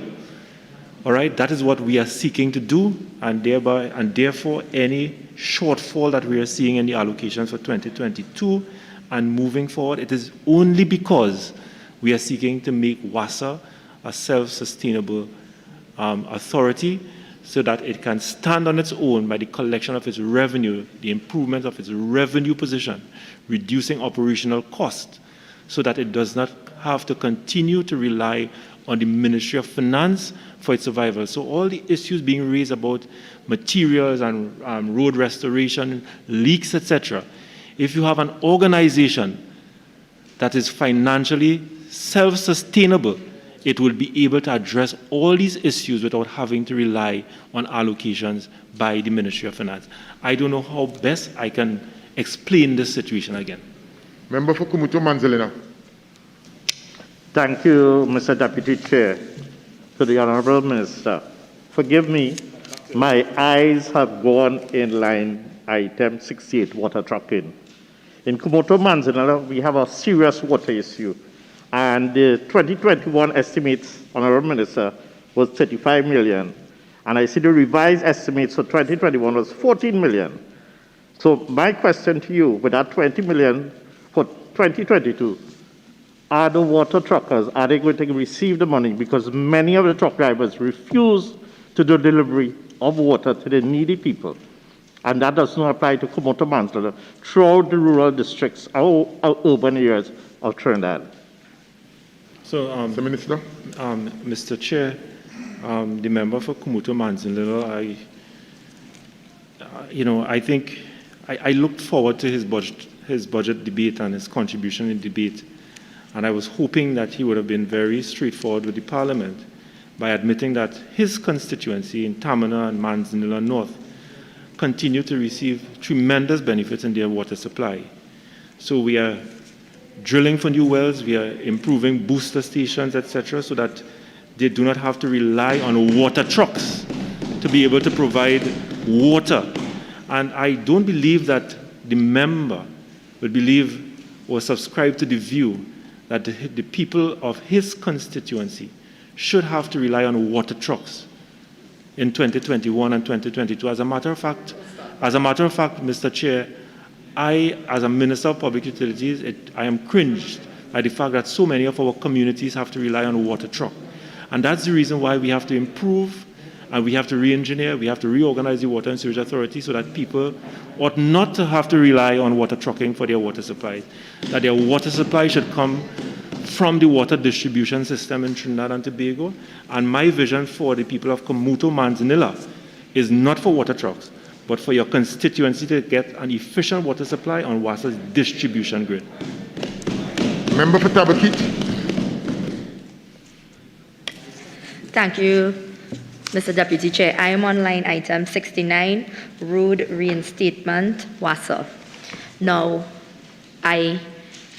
All right, that is what we are seeking to do, and therefore any shortfall that we are seeing in the allocations for 2022 and moving forward, it is only because we are seeking to make WASA a self-sustainable authority so that it can stand on its own by the collection of its revenue, the improvement of its revenue position, reducing operational costs, so that it does not have to continue to rely on the Ministry of Finance for its survival. So all the issues being raised about materials and road restoration, leaks, etc., if you have an organization that is financially self-sustainable, it will be able to address all these issues without having to rely on allocations by the Ministry of Finance. I don't know how best I can explain this situation again. Member for Kumuto Manzalina. Thank you, Mr. Deputy Chair. To the Honorable Minister, forgive me, my eyes have gone in line item 68, water trucking. In Kumuto Manzanilla, we have a serious water issue, and the 2021 estimates, Honorable Minister, was 35 million, and I see the revised estimates for 2021 was 14 million. So my question to you, with that 20 million for 2022, are the water truckers, are they going to receive the money? Because many of the truck drivers refuse to do delivery of water to the needy people. And that does not apply to Kumuto Manzanilla throughout the rural districts, our urban areas of Trinidad. So, Mr. Minister? Mr. Chair, the member for Kumuto Manzanilla, I think I looked forward to his budget debate and his contribution in debate. And I was hoping that he would have been very straightforward with the Parliament by admitting that his constituency in Tamana and Manzanilla North continue to receive tremendous benefits in their water supply. So we are drilling for new wells, we are improving booster stations, etc., so that they do not have to rely on water trucks to be able to provide water. And I don't believe that the member would believe or subscribe to the view that the people of his constituency should have to rely on water trucks in 2021 and 2022. As a matter of fact, Mr. Chair, I, as a Minister of Public Utilities, I am cringed by the fact that so many of our communities have to rely on a water truck. And that's the reason why we have to improve and we have to re-engineer, we have to reorganize the Water and Sewerage Authority so that people ought not to have to rely on water trucking for their water supplies, that their water supply should come from the water distribution system in Trinidad and Tobago. And my vision for the people of Kumuto Manzanilla is not for water trucks, but for your constituency to get an efficient water supply on water's distribution grid. Member for Tabakit. Thank you, Mr. Deputy Chair. I am on line item 69, road reinstatement, WASA. Now, I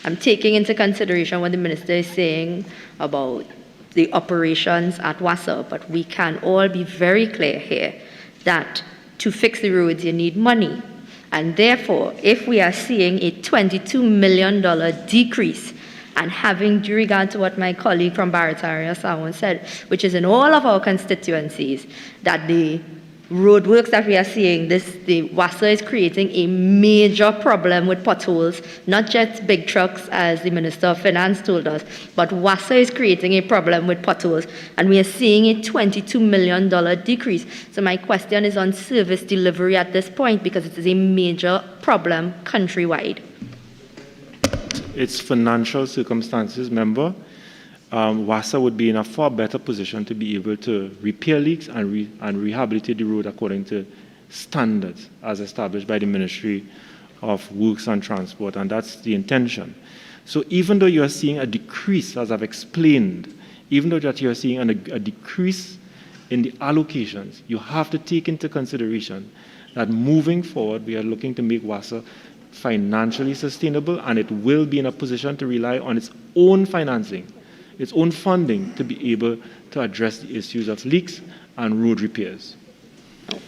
am taking into consideration what the minister is saying about the operations at WASA, but we can all be very clear here that to fix the roads, you need money. And therefore, if we are seeing a $22 million decrease, and having due regard to what my colleague from Barataria Sawan said, which is in all of our constituencies, that the roadworks that we are seeing, the WASA is creating a major problem with potholes, not just big trucks, as the Minister of Finance told us, but WASA is creating a problem with potholes, and we are seeing a $22 million decrease. So my question is on service delivery at this point, because it is a major problem countrywide. Its financial circumstances, member, WASA would be in a far better position to be able to repair leaks and rehabilitate the road according to standards as established by the Ministry of Works and Transport, and that's the intention. So even though you are seeing a decrease, as I've explained, even though that you are seeing a decrease in the allocations, you have to take into consideration that moving forward, we are looking to make WASA financially sustainable, and it will be in a position to rely on its own financing, its own funding, to be able to address the issues of leaks and road repairs.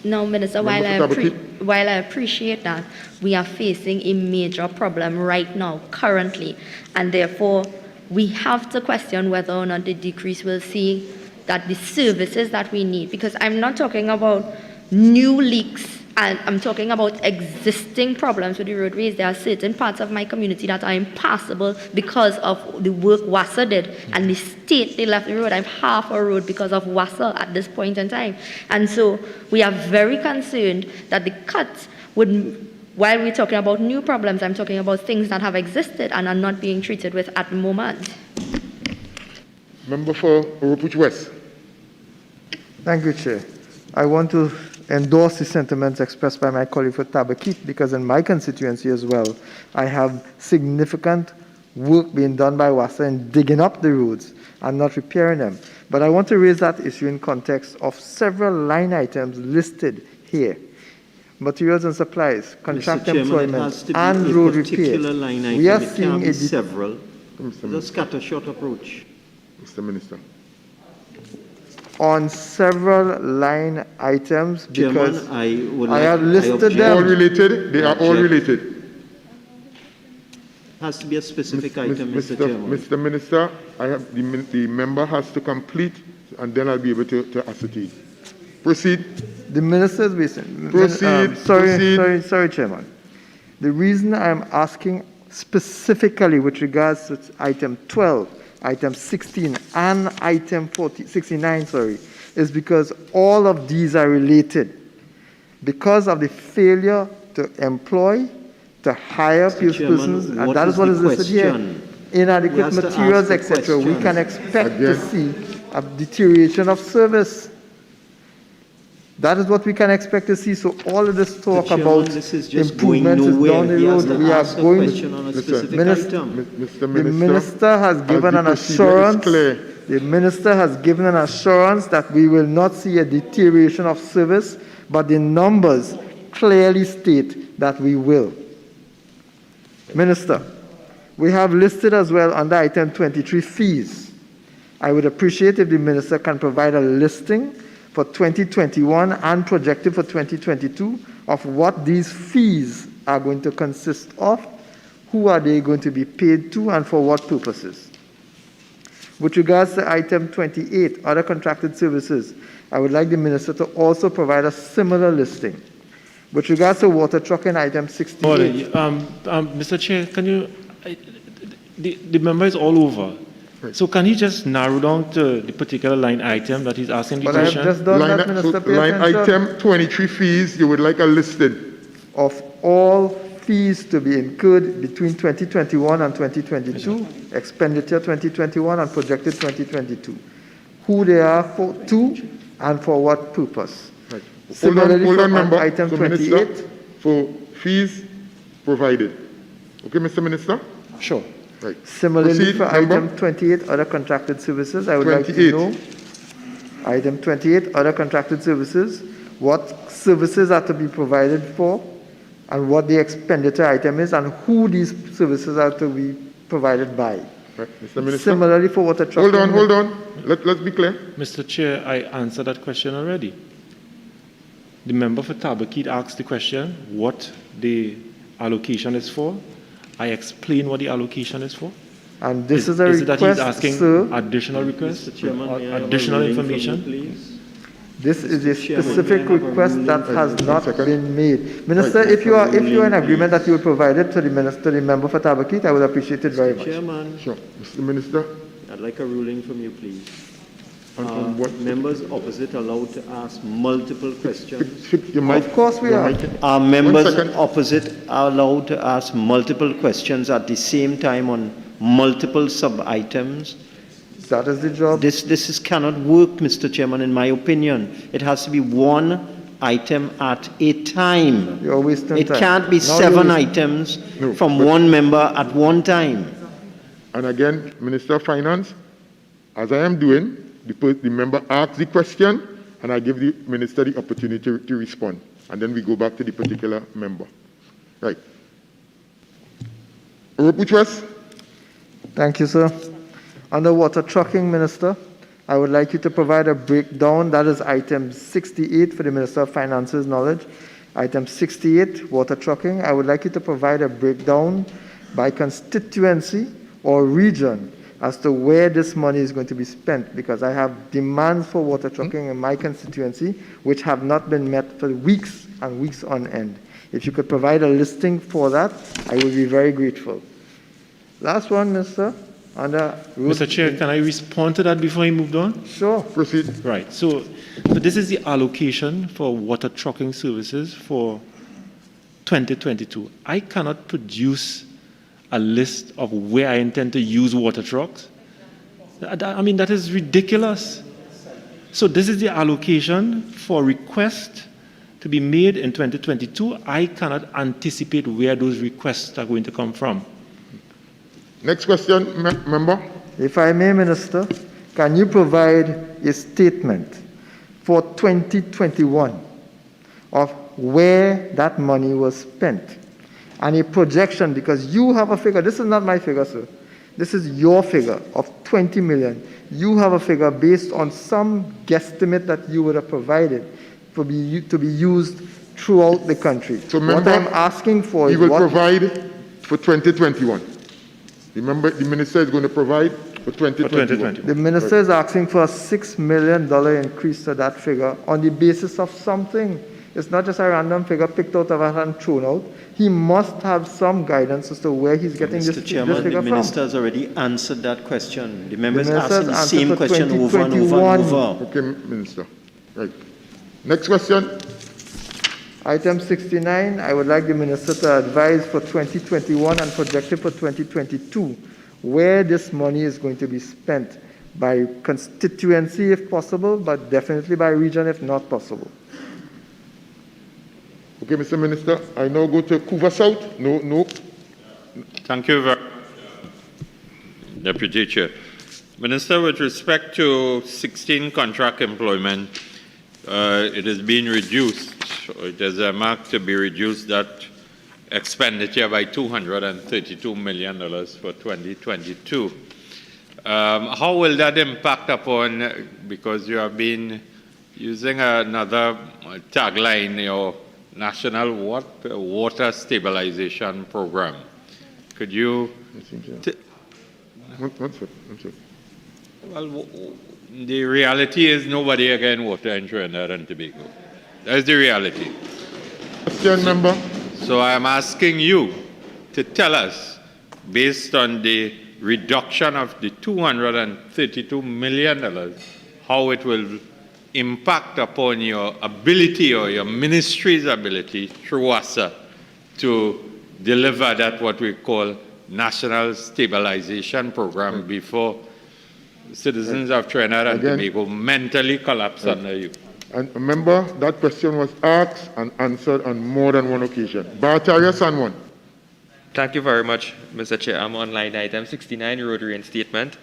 Now, Minister, while I appreciate that, we are facing a major problem right now, currently, and therefore we have to question whether or not the decrease will see that the services that we need, because I'm not talking about new leaks, and I'm talking about existing problems with the roadways. There are certain parts of my community that are impassable because of the work WASA did, and the state they left the road. I have half a road because of WASA at this point in time. And so we are very concerned that the cuts would, while we're talking about new problems, I'm talking about things that have existed and are not being treated with at the moment. Member for Oropuch West. Thank you, Chair. I want to endorse the sentiments expressed by my colleague for Tabakit, because in my constituency as well, I have significant work being done by WASA in digging up the roads and not repairing them. But I want to raise that issue in context of several line items listed here. Materials and supplies, contract employment, and road repair. We are seeing several. It's a scattershot approach. Mr. Minister. On several line items, because Chairman, I have listed them. All related? They are all related. Has to be a specific item, Mr. Chairman. Mr. Minister, I have the member has to complete, and then I'll be able to ascertain. Proceed. The minister's basing. Proceed. Sorry, Chairman. The reason I'm asking specifically with regards to item 12, item 16, and item 69, is because all of these are related. Because of the failure to employ, to hire persons, and that is what is listed here, inadequate materials, etc., we can expect to see a deterioration of service. That is what we can expect to see. So all of this talk about improvements is down the road. We are going. Mr. The minister has given an assurance. The minister has given an assurance that we will not see a deterioration of service, but the numbers clearly state that we will. Minister, we have listed as well under item 23 fees. I would appreciate if the minister can provide a listing for 2021 and projected for 2022 of what these fees are going to consist of, who are they going to be paid to, and for what purposes. With regards to item 28, other contracted services, I would like the minister to also provide a similar listing. With regards to water trucking, item 68. Mr. Chair, can you, the member is all over. So can he just narrow down to the particular line item that he's asking the question? I have just done that, Minister. Line item 23 fees, you would like a listing of all fees to be incurred between 2021 and 2022, expenditure 2021 and projected 2022. Who they are to and for what purpose. Right. Similarly, hold on, member. Item so 28. Minister, for fees provided. Okay, Mr. Minister? Sure. Right. Similarly, Proceed, for member. item 28, other contracted services, I would like to know Item 28, other contracted services. What services are to be provided for, and what the expenditure item is, and who these services are to be provided by. Right. Mr. Minister? Similarly for water trucking. Hold on. Let's be clear. Mr. Chair, I answered that question already. The member for Tabaquite asked the question what the allocation is for. I explained what the allocation is for. And this is a Is it that he's request, asking sir. additional requests, Mr. Chairman, may I have a additional ruling from you, information? please? This is a Mr. Chairman, specific may I have a request that ruling? has not been made. Minister, if you are in agreement that you will provide it to the minister, the member for Tabaquite, I would appreciate it very much. Chairman, Sure. Mr. Minister? I'd like a ruling from you, please. On what? Members opposite allowed to ask multiple questions? Of course we are. Are members opposite allowed to ask multiple questions at the same time on multiple sub-items? That is the job. This cannot work, Mr. Chairman, in my opinion. It has to be one item at a time. You're wasting It time. can't be Now 7 you're wasting- items from one member at one time. And again, Minister of Finance, as I am doing, the member asks the question, and I give the minister the opportunity to respond. And then we go back to the particular member. Right. Oropuchwas? Thank you, sir. Under water trucking, Minister, I would like you to provide a breakdown. That is item 68 for the Minister of Finance's knowledge. Item 68, water trucking. I would like you to provide a breakdown by constituency or region as to where this money is going to be spent, because I have demands for water trucking in my constituency which have not been met for weeks and weeks on end. If you could provide a listing for that, I would be very grateful. Last one, Mr. Under Mr. Chair, can I respond to that before he moved on? Sure. Proceed. Right. So this is the allocation for water trucking services for 2022. I cannot produce a list of where I intend to use water trucks. I mean, that is ridiculous. So this is the allocation for requests to be made in 2022. I cannot anticipate where those requests are going to come from. Next question, member. If I may, Minister, can you provide a statement for 2021 of where that money was spent? And a projection, because you have a figure. This is not my figure, sir. This is your figure of 20 million. You have a figure based on some guesstimate that you would have provided to be used throughout the country. So, what member, I'm asking for he is will what provide for 2021. Remember, the minister is going to provide for 2021. The minister is asking for a $6 million increase to that figure on the basis of something. It's not just a random figure picked out of a hat and thrown out. He must have some guidance as to where he's getting this Mr. Chairman, figure the from. minister has already answered that question. The member is minister asking the has same answered for question over and over and over. Okay, Minister. Right. Next question. Item 69, I would like the minister to advise for 2021 and projected for 2022 where this money is going to be spent by constituency if possible, but definitely by region if not possible. Okay, Mr. Minister, I now go to Couva South. No. Thank you very much, Deputy Chair. Minister, with respect to 16 contract employment, it is being reduced. It is marked to be reduced that expenditure by $232 million for 2022. How will that impact upon, because you have been using another tagline, your National Water Stabilization Program. Could you... One second. Well, the reality is nobody again water in Trinidad and Tobago. That's the reality. Question, member. So I'm asking you to tell us, based on the reduction of the $232 million, how it will impact upon your ability or your ministry's ability through WASA to deliver that what we call National Stabilization Program before citizens of Trinidad and Tobago mentally collapse under you. And remember, that question was asked and answered on more than one occasion. Barataria Sanwan. Thank you very much, Mr. Chair. I'm on line item 69, road reinstatement.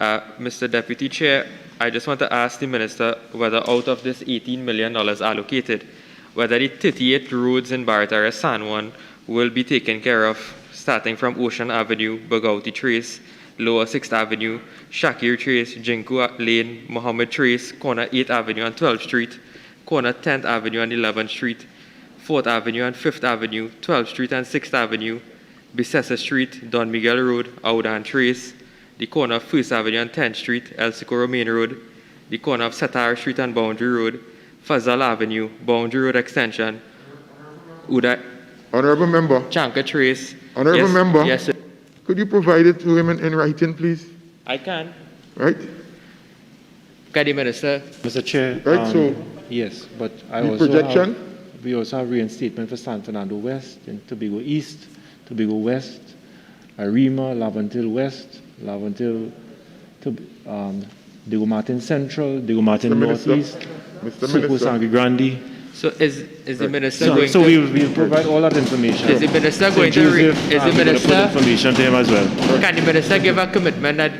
Mr. Deputy Chair, I just want to ask the Minister whether out of this $18 million allocated, whether the 38 roads in Barataria San Juan will be taken care of, starting from Ocean Avenue, Bagauti Trace, Lower 6th Avenue, Shakir Trace, Jinku Lane, Mohammed Trace, corner 8th Avenue and 12th Street, corner 10th Avenue and 11th Street, 4th Avenue and 5th Avenue, 12th Street and 6th Avenue, Bicessa Street, Don Miguel Road, Audan Trace, the corner of 1st Avenue and 10th Street, El Socorro Main Road, the corner of Satar Street and Boundary Road, Fazal Avenue, Boundary Road Extension, Honorable Member. Chanka Trace. Honorable Yes, Member. Yes, sir. Could you provide it to him in writing, please? I can. Right? Can the Minister? Mr. Chair. Right, so yes, but I the also projection? we also have reinstatement for San Fernando West and Tobago East, Tobago West, Arima, Lavantil West, Lavantil, Diego Martin Central, Diego Martin Northeast, Suco Sangre Grande. So is the Minister So, going so to... we'll provide all that information. Is the Minister St. going to... Joseph, Is the we're gonna Minister... put information to him as well. Can the Minister give a commitment that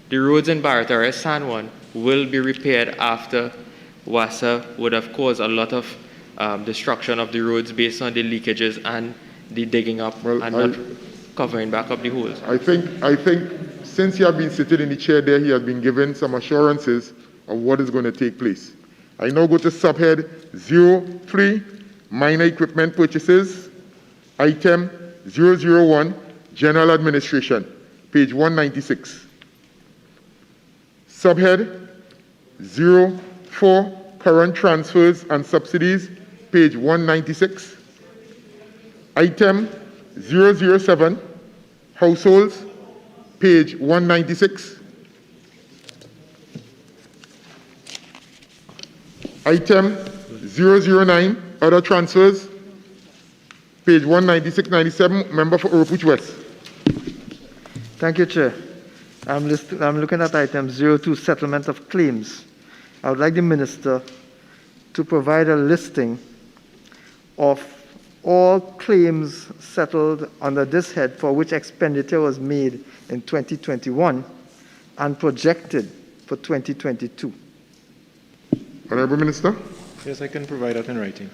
the roads in Barataria San Juan will be repaired after WASA would have caused a lot of destruction of the roads based on the leakages and the digging up and not covering back up the holes? I think since he has been sitting in the chair there, he has been given some assurances of what is going to take place. I now go to subhead 03, minor equipment purchases, item 001, general administration, page 196. Subhead 04, current transfers and subsidies, page 196. Item 007, households, page 196. Item 009, other transfers, page 196-97, member for Oropouche West. Thank you, Chair. I'm looking at item 02, settlement of claims. I would like the Minister to provide a listing of all claims settled under this head for which expenditure was made in 2021 and projected for 2022. Honorable Minister. Yes, I can provide that in writing.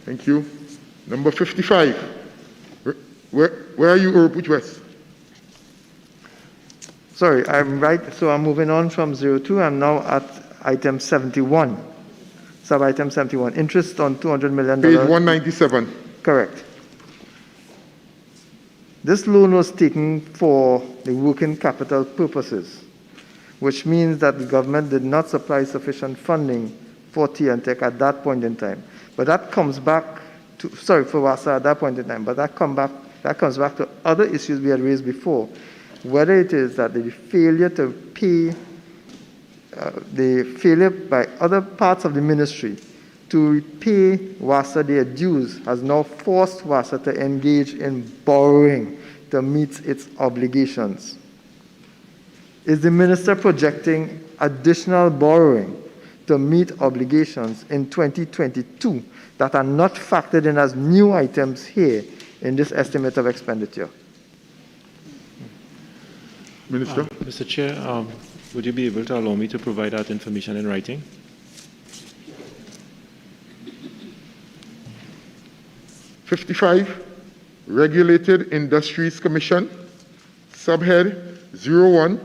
Thank you. Number 55. Where are you, Oropouche West? Sorry, I'm right. So I'm moving on from 02. I'm now at item 71. Sub-item 71. Interest on $200 million. Page 197. Correct. This loan was taken for the working capital purposes, which means that the government did not supply sufficient funding for TNTech at that point in time. But that comes back to, sorry, for WASA at that point in time, but that comes back to other issues we had raised before, whether it is that the failure to pay, the failure by other parts of the ministry to repay WASA their dues has now forced WASA to engage in borrowing to meet its obligations. Is the minister projecting additional borrowing to meet obligations in 2022 that are not factored in as new items here in this estimate of expenditure? Minister. Mr. Chair, would you be able to allow me to provide that information in writing? '55, Regulated Industries Commission, subhead 01,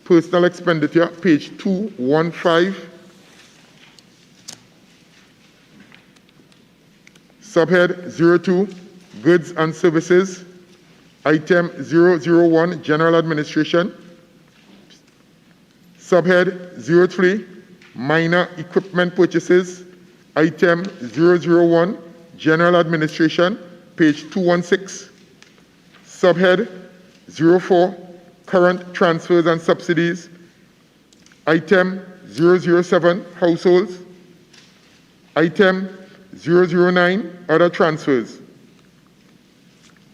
personal expenditure, page 215. Subhead 02, goods and services, item 001, general administration. Subhead 03, minor equipment purchases, item 001, general administration, page 216. Subhead 04, current transfers and subsidies, item 007, households, item 009, other transfers.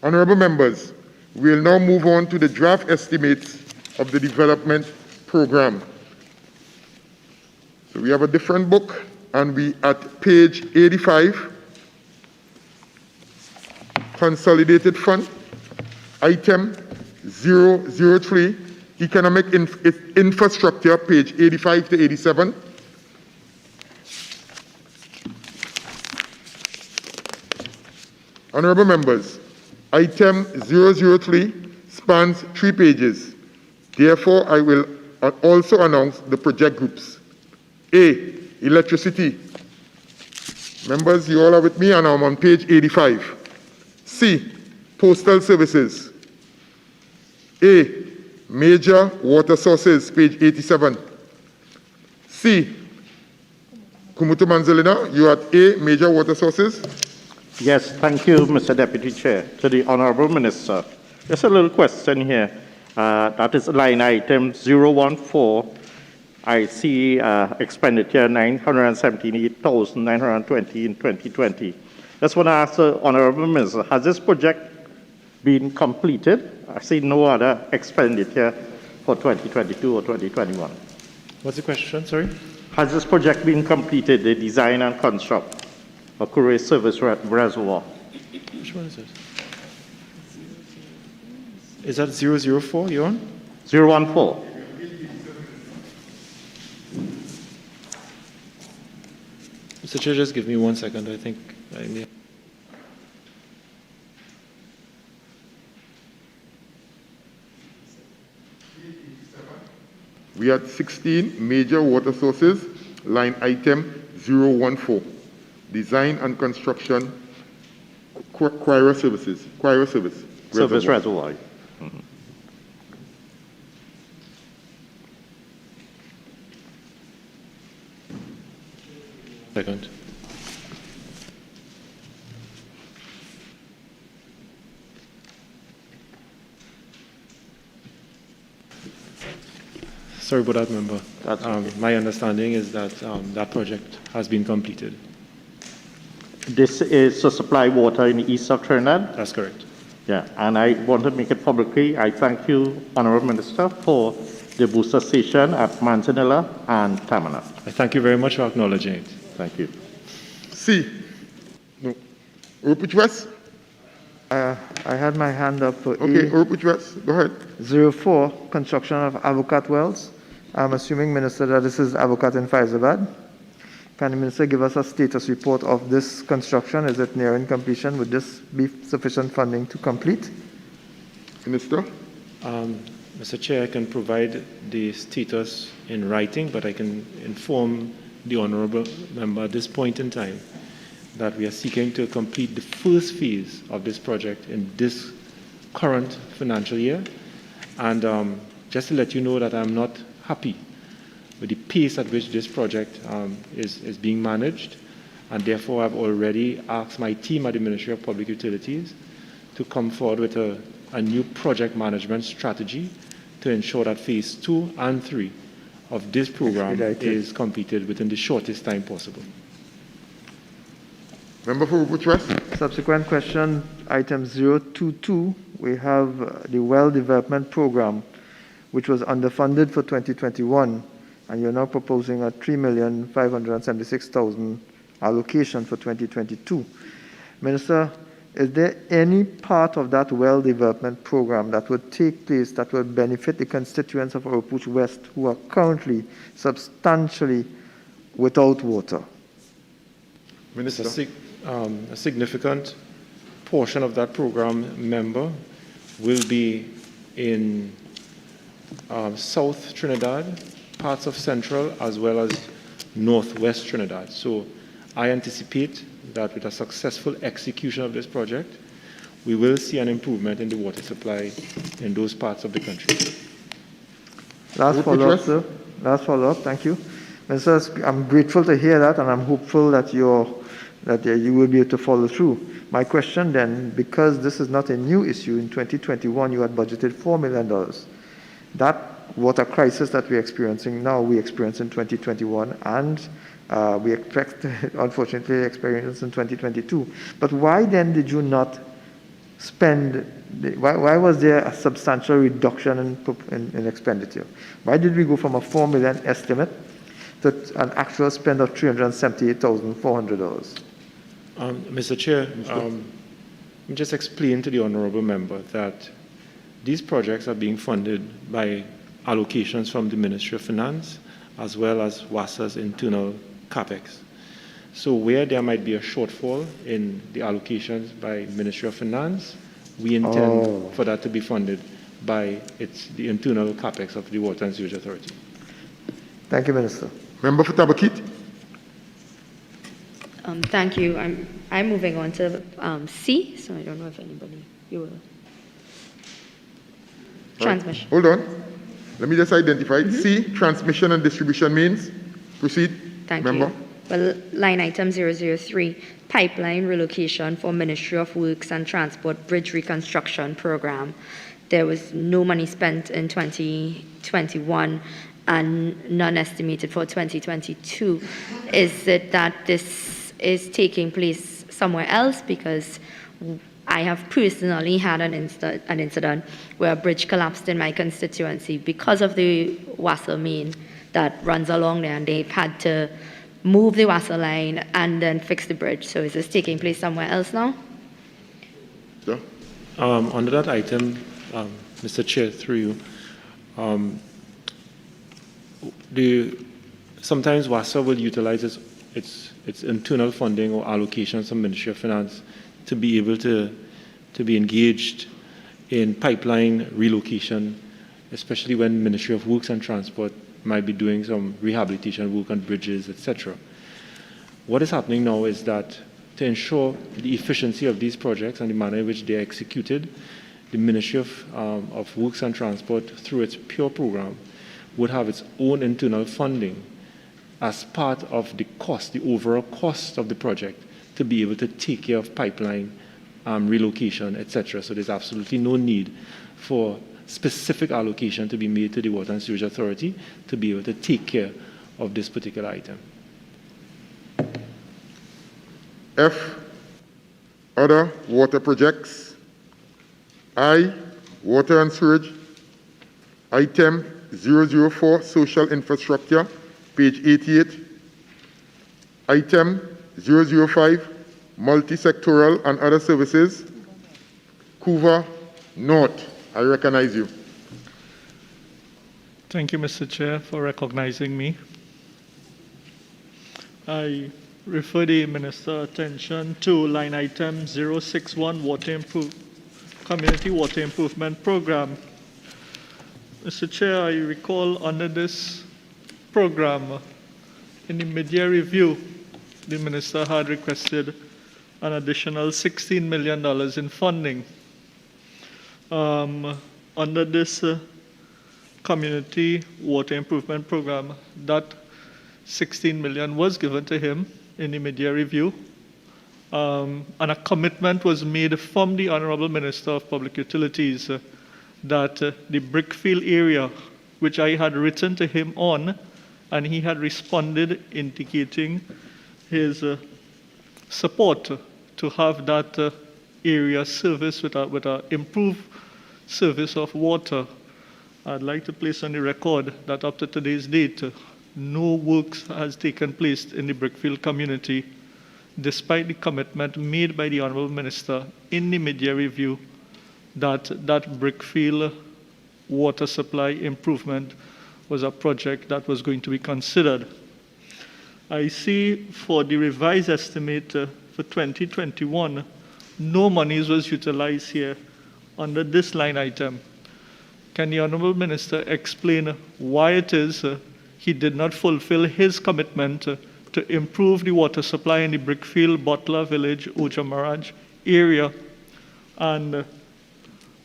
Honorable members, we will now move on to the draft estimates of the development program. So we have a different book, and we at page 85, consolidated fund, item 003, Economic Infrastructure, page 85 to 87. Honorable members, item 003 spans 3 pages. Therefore, I will also announce the project groups. A, electricity. Members, you all are with me, and I'm on page 85. C, postal services. A, major water sources, page 87. C, Kumutu Manzelina, you are at A, major water sources. Yes, thank you, Mr. Deputy Chair. To the Honorable Minister, just a little question here. That is line item 014. I see expenditure 978,920 in 2020. Just want to ask the Honorable Minister, has this project been completed? I see no other expenditure for 2022 or 2021. What's the question, sorry? Has this project been completed, the design and construct of Courier Service Reservoir? Which one is it? Is that 004 you're on? 014. Mr. Chair, just give me 1 second. I think I may. We had 16 major water sources, line item 014. Design and construction, Courier Services. Courier Service. Service Reservoir. Mm-hmm. Second. Sorry about that, member. My understanding is that that project has been completed. This is to supply water in the east of Trinidad? That's correct. Yeah, and I want to make it publicly. I thank you, Honorable Minister, for the booster station at Manzanilla and Tamana. I thank you very much for acknowledging it. Thank you. C. No. Orpich West? I had my hand up for Okay, Orpich West, go ahead. 04, construction of Avocat wells. I'm assuming, Minister, that this is Avocat in Faizabad. Can the Minister give us a status report of this construction? Is it nearing completion? Would this be sufficient funding to complete? Minister? Mr. Chair, I can provide the status in writing, but I can inform the Honourable Member at this point in time that we are seeking to complete the first phase of this project in this current financial year. And just to let you know that I'm not happy with the pace at which this project is being managed, and therefore I've already asked my team at the Ministry of Public Utilities to come forward with a new project management strategy to ensure that phase 2 and 3 of this program is completed within the shortest time possible. Member for which West? Subsequent question, item 022. We have the well development program, which was underfunded for 2021, and you're now proposing a $3,576,000 allocation for 2022. Minister, is there any part of that well development program that would take place that will benefit the constituents of Oropouche West who are currently substantially without water? Minister? A significant portion of that program, member, will be in South Trinidad, parts of Central, as well as Northwest Trinidad. So I anticipate that with a successful execution of this project, we will see an improvement in the water supply in those parts of the country. Last follow-up, sir. Last follow-up, thank you. Minister, I'm grateful to hear that, and I'm hopeful that you will be able to follow through. My question then, because this is not a new issue, in 2021 you had budgeted $4 million. That water crisis that we're experiencing now, we experience in 2021, and we expect, unfortunately, experience in 2022. But why then did you not spend, why was there a substantial reduction in expenditure? Why did we go from a $4 million estimate to an actual spend of $378,400? Mr. Chair, let me just explain to the Honourable Member that these projects are being funded by allocations from the Ministry of Finance, as well as WASA's internal CapEx. So where there might be a shortfall in the allocations by Ministry of Finance, we intend for that to be funded by the internal CapEx of the Water and Sewage Authority. Thank you, Minister. Member for Tabakit. Thank you. I'm moving on to C, so I don't know if you will. Transmission. Hold on. Let me just identify it. C, transmission and distribution means. Proceed. Thank Member. you. Well, line item 003, pipeline relocation for Ministry of Works and Transport Bridge Reconstruction Program. There was no money spent in 2021 and none estimated for 2022. Is it that this is taking place somewhere else? Because I have personally had an incident where a bridge collapsed in my constituency because of the WASA main that runs along there, and they've had to move the WASA line and then fix the bridge. So is this taking place somewhere else now? Yeah. Under that item, Mr. Chair, through you, sometimes WASA will utilize its internal funding or allocations from Ministry of Finance to be able to be engaged in pipeline relocation, especially when Ministry of Works and Transport might be doing some rehabilitation work on bridges, etc. What is happening now is that to ensure the efficiency of these projects and the manner in which they are executed, the Ministry of Works and Transport, through its PURE program, would have its own internal funding as part of the cost, the overall cost of the project, to be able to take care of pipeline relocation, etc. So there's absolutely no need for specific allocation to be made to the Water and Sewage Authority to be able to take care of this particular item. F, other water projects. I, water and sewage. Item 004, social infrastructure, page 88. Item 005, multi-sectoral and other services. Couva North. I recognize you. Thank you, Mr. Chair, for recognizing me. I refer the Minister's attention to line item 061, Community Water Improvement Program. Mr. Chair, I recall under this program, in the mid-year review, the Minister had requested an additional $16 million in funding. Under this Community Water Improvement Program, that $16 million was given to him in the mid-year review, and a commitment was made from the Honorable Minister of Public Utilities that the Brickfield area, which I had written to him on, and he had responded indicating his support to have that area serviced with an improved service of water. I'd like to place on the record that up to today's date, no works has taken place in the Brickfield community, despite the commitment made by the Honorable Minister in the mid-year review that Brickfield water supply improvement was a project that was going to be considered. I see for the revised estimate for 2021, no monies was utilized here under this line item. Can the Honorable Minister explain why it is he did not fulfill his commitment to improve the water supply in the Brickfield, Butler Village, Ojamaraj area, and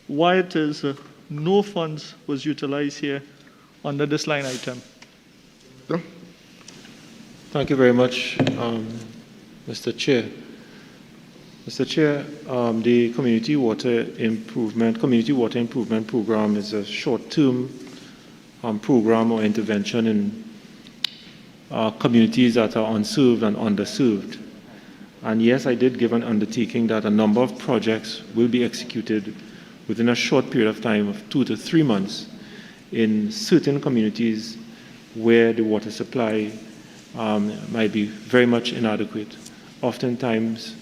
why it is no funds was utilized here under this line item? Thank you very much, Mr. Chair. Mr. Chair, the Community Water Improvement Program is a short-term program or intervention in communities that are unserved and underserved. And yes, I did give an undertaking that a number of projects will be executed within a short period of time of 2 to 3 months in certain communities where the water supply might be very much inadequate, oftentimes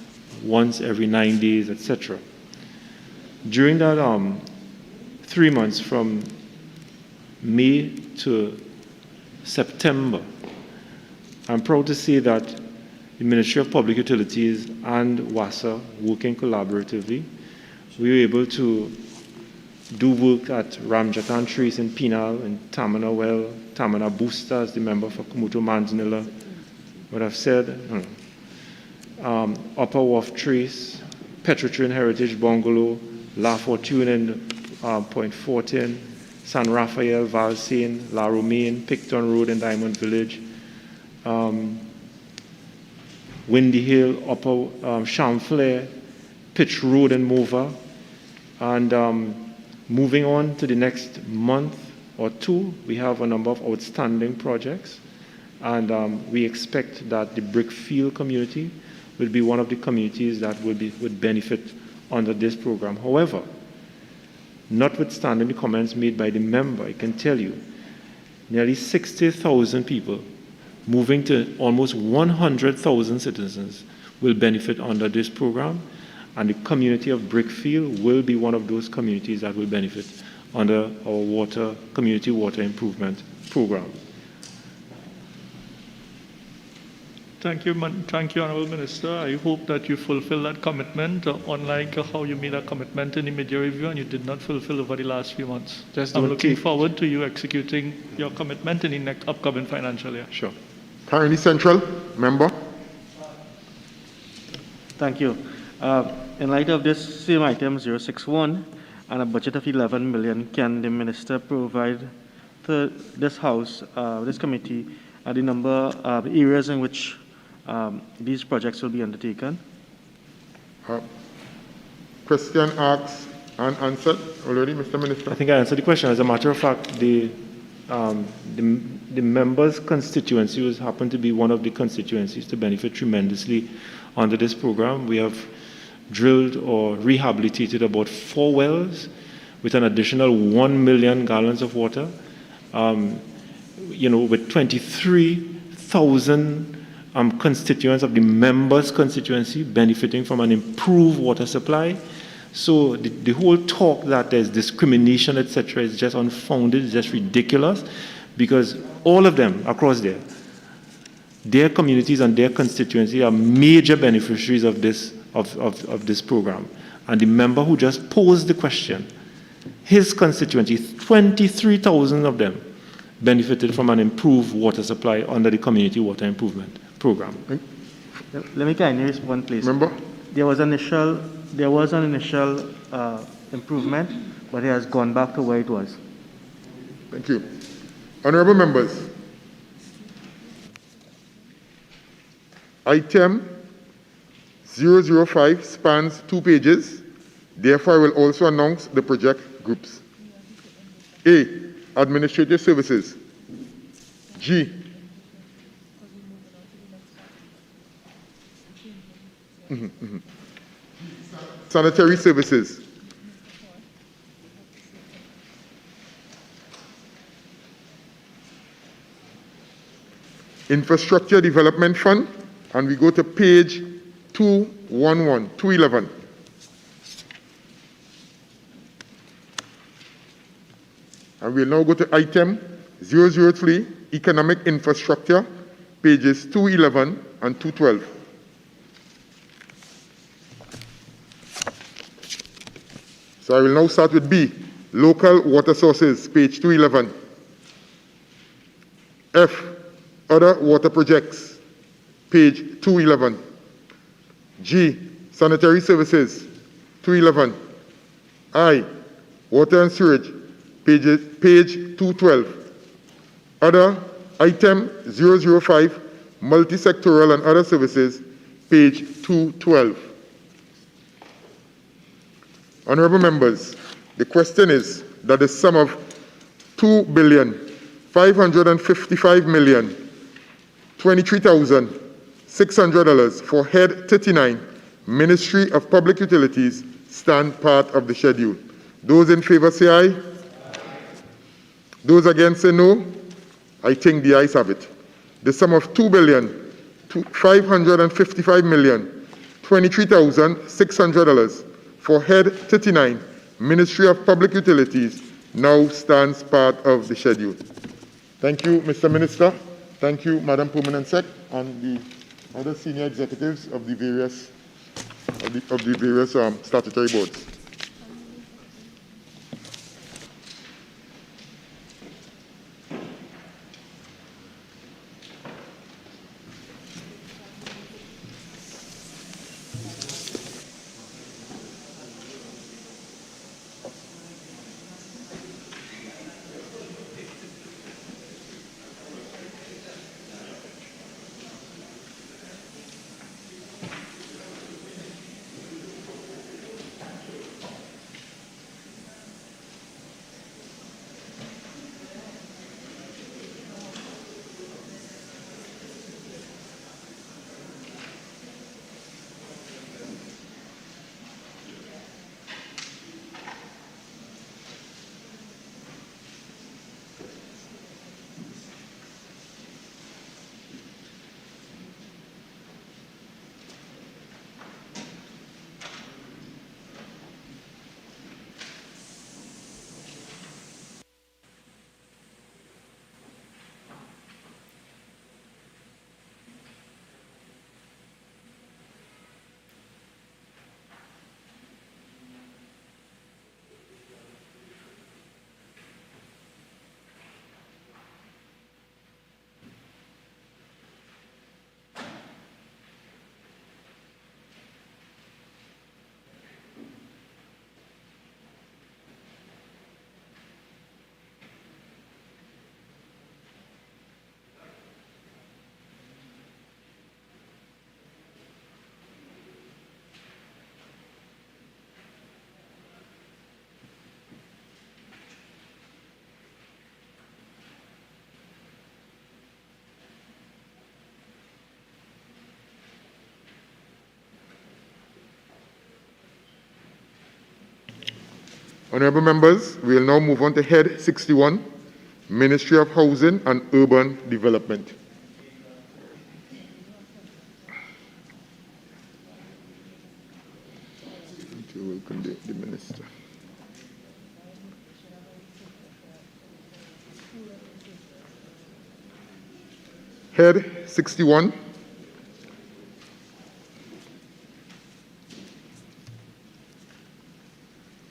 once every 9 days, etc. During that 3 months from May to September. I'm proud to say that the Ministry of Public Utilities and WASA, working collaboratively, we were able to do work at Ramjatan Trace in Penal, and Tamana Well, Tamana Booster, as the member for Kumuto Manzanilla would have said, Upper Wharf Trace, Petrotrin Heritage Bungalow, La Fortune in Point Fortin, San Rafael, Valsain, La Romaine, Picton Road in Diamond Village, Windy Hill, Upper Chamflair, Pitch Road in Mova, and moving on to the next month or two, we have a number of outstanding projects, and we expect that the Brickfield community will be one of the communities that would benefit under this program. However, notwithstanding the comments made by the member, I can tell you, nearly 60,000 people moving to almost 100,000 citizens will benefit under this program, and the community of Brickfield will be one of those communities that will benefit under our community water improvement program. Thank you, Honourable Minister. I hope that you fulfill that commitment, unlike how you made a commitment in the mid-year review and you did not fulfill over the last few months. I'm looking forward to you executing your commitment in the next upcoming financial year. Sure. Currently Central, member. Thank you. In light of this same item 061 and a budget of 11 million, can the minister provide to this house, this committee, the number of areas in which these projects will be undertaken? Question asked and answered already, Mr. Minister. I think I answered the question. As a matter of fact, the member's constituency was happened to be one of the constituencies to benefit tremendously under this program. We have drilled or rehabilitated about 4 wells with an additional 1 million gallons of water. With 23,000 constituents of the members' constituency benefiting from an improved water supply. So the whole talk that there's discrimination, etc., is just unfounded, it's just ridiculous, because all of them across there, their communities and their constituency are major beneficiaries of this program. And the member who just posed the question, his constituency, 23,000 of them benefited from an improved water supply under the community water improvement program. Let me kindly respond, please. Remember? There was an initial improvement, but it has gone back to where it was. Thank you. Honourable members, item 005 spans 2 pages. Therefore, I will also announce the project groups. A, Administrative Services. G, Sanitary Services. Infrastructure Development Fund, and we go to page 211. And we'll now go to item 003, Economic Infrastructure, pages 211 and 212. So I will now start with B, Local Water Sources, page 211. F, Other Water Projects, page 211. G, Sanitary Services, 211. I, Water and Sewage, page 212. Other, item 005, Multi-sectoral and Other Services, page 212. Honourable members, the question is that the sum of $2,555,023,600 for head 39, Ministry of Public Utilities, stand part of the schedule. Those in favor say aye. Those against say no. I think the ayes have it. The sum of $2,555,023,600 for head 39, Ministry of Public Utilities, now stands part of the schedule. Thank you, Mr. Minister. Thank you, Madam Permanent Sec, and the other senior executives of the various statutory boards. Honorable members, we will now move on to Head 61, Ministry of Housing and Urban Development. Welcome the Minister. Head 61.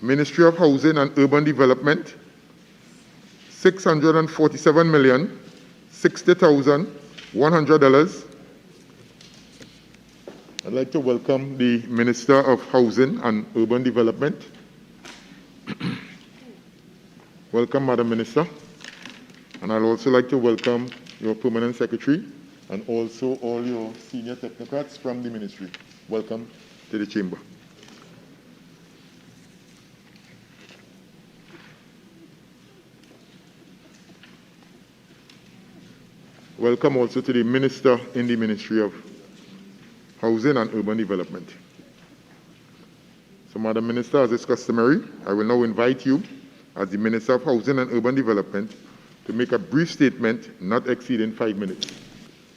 Ministry of Housing and Urban Development, $647,060,100. I'd like to welcome the Minister of Housing and Urban Development. Welcome, Madam Minister. And I'd also like to welcome your Permanent Secretary and also all your senior technocrats from the ministry. Welcome to the chamber. Welcome also to the Minister in the Ministry of Housing and Urban Development. So, Madam Minister, as is customary, I will now invite you, as the Minister of Housing and Urban Development, to make a brief statement not exceeding 5 minutes.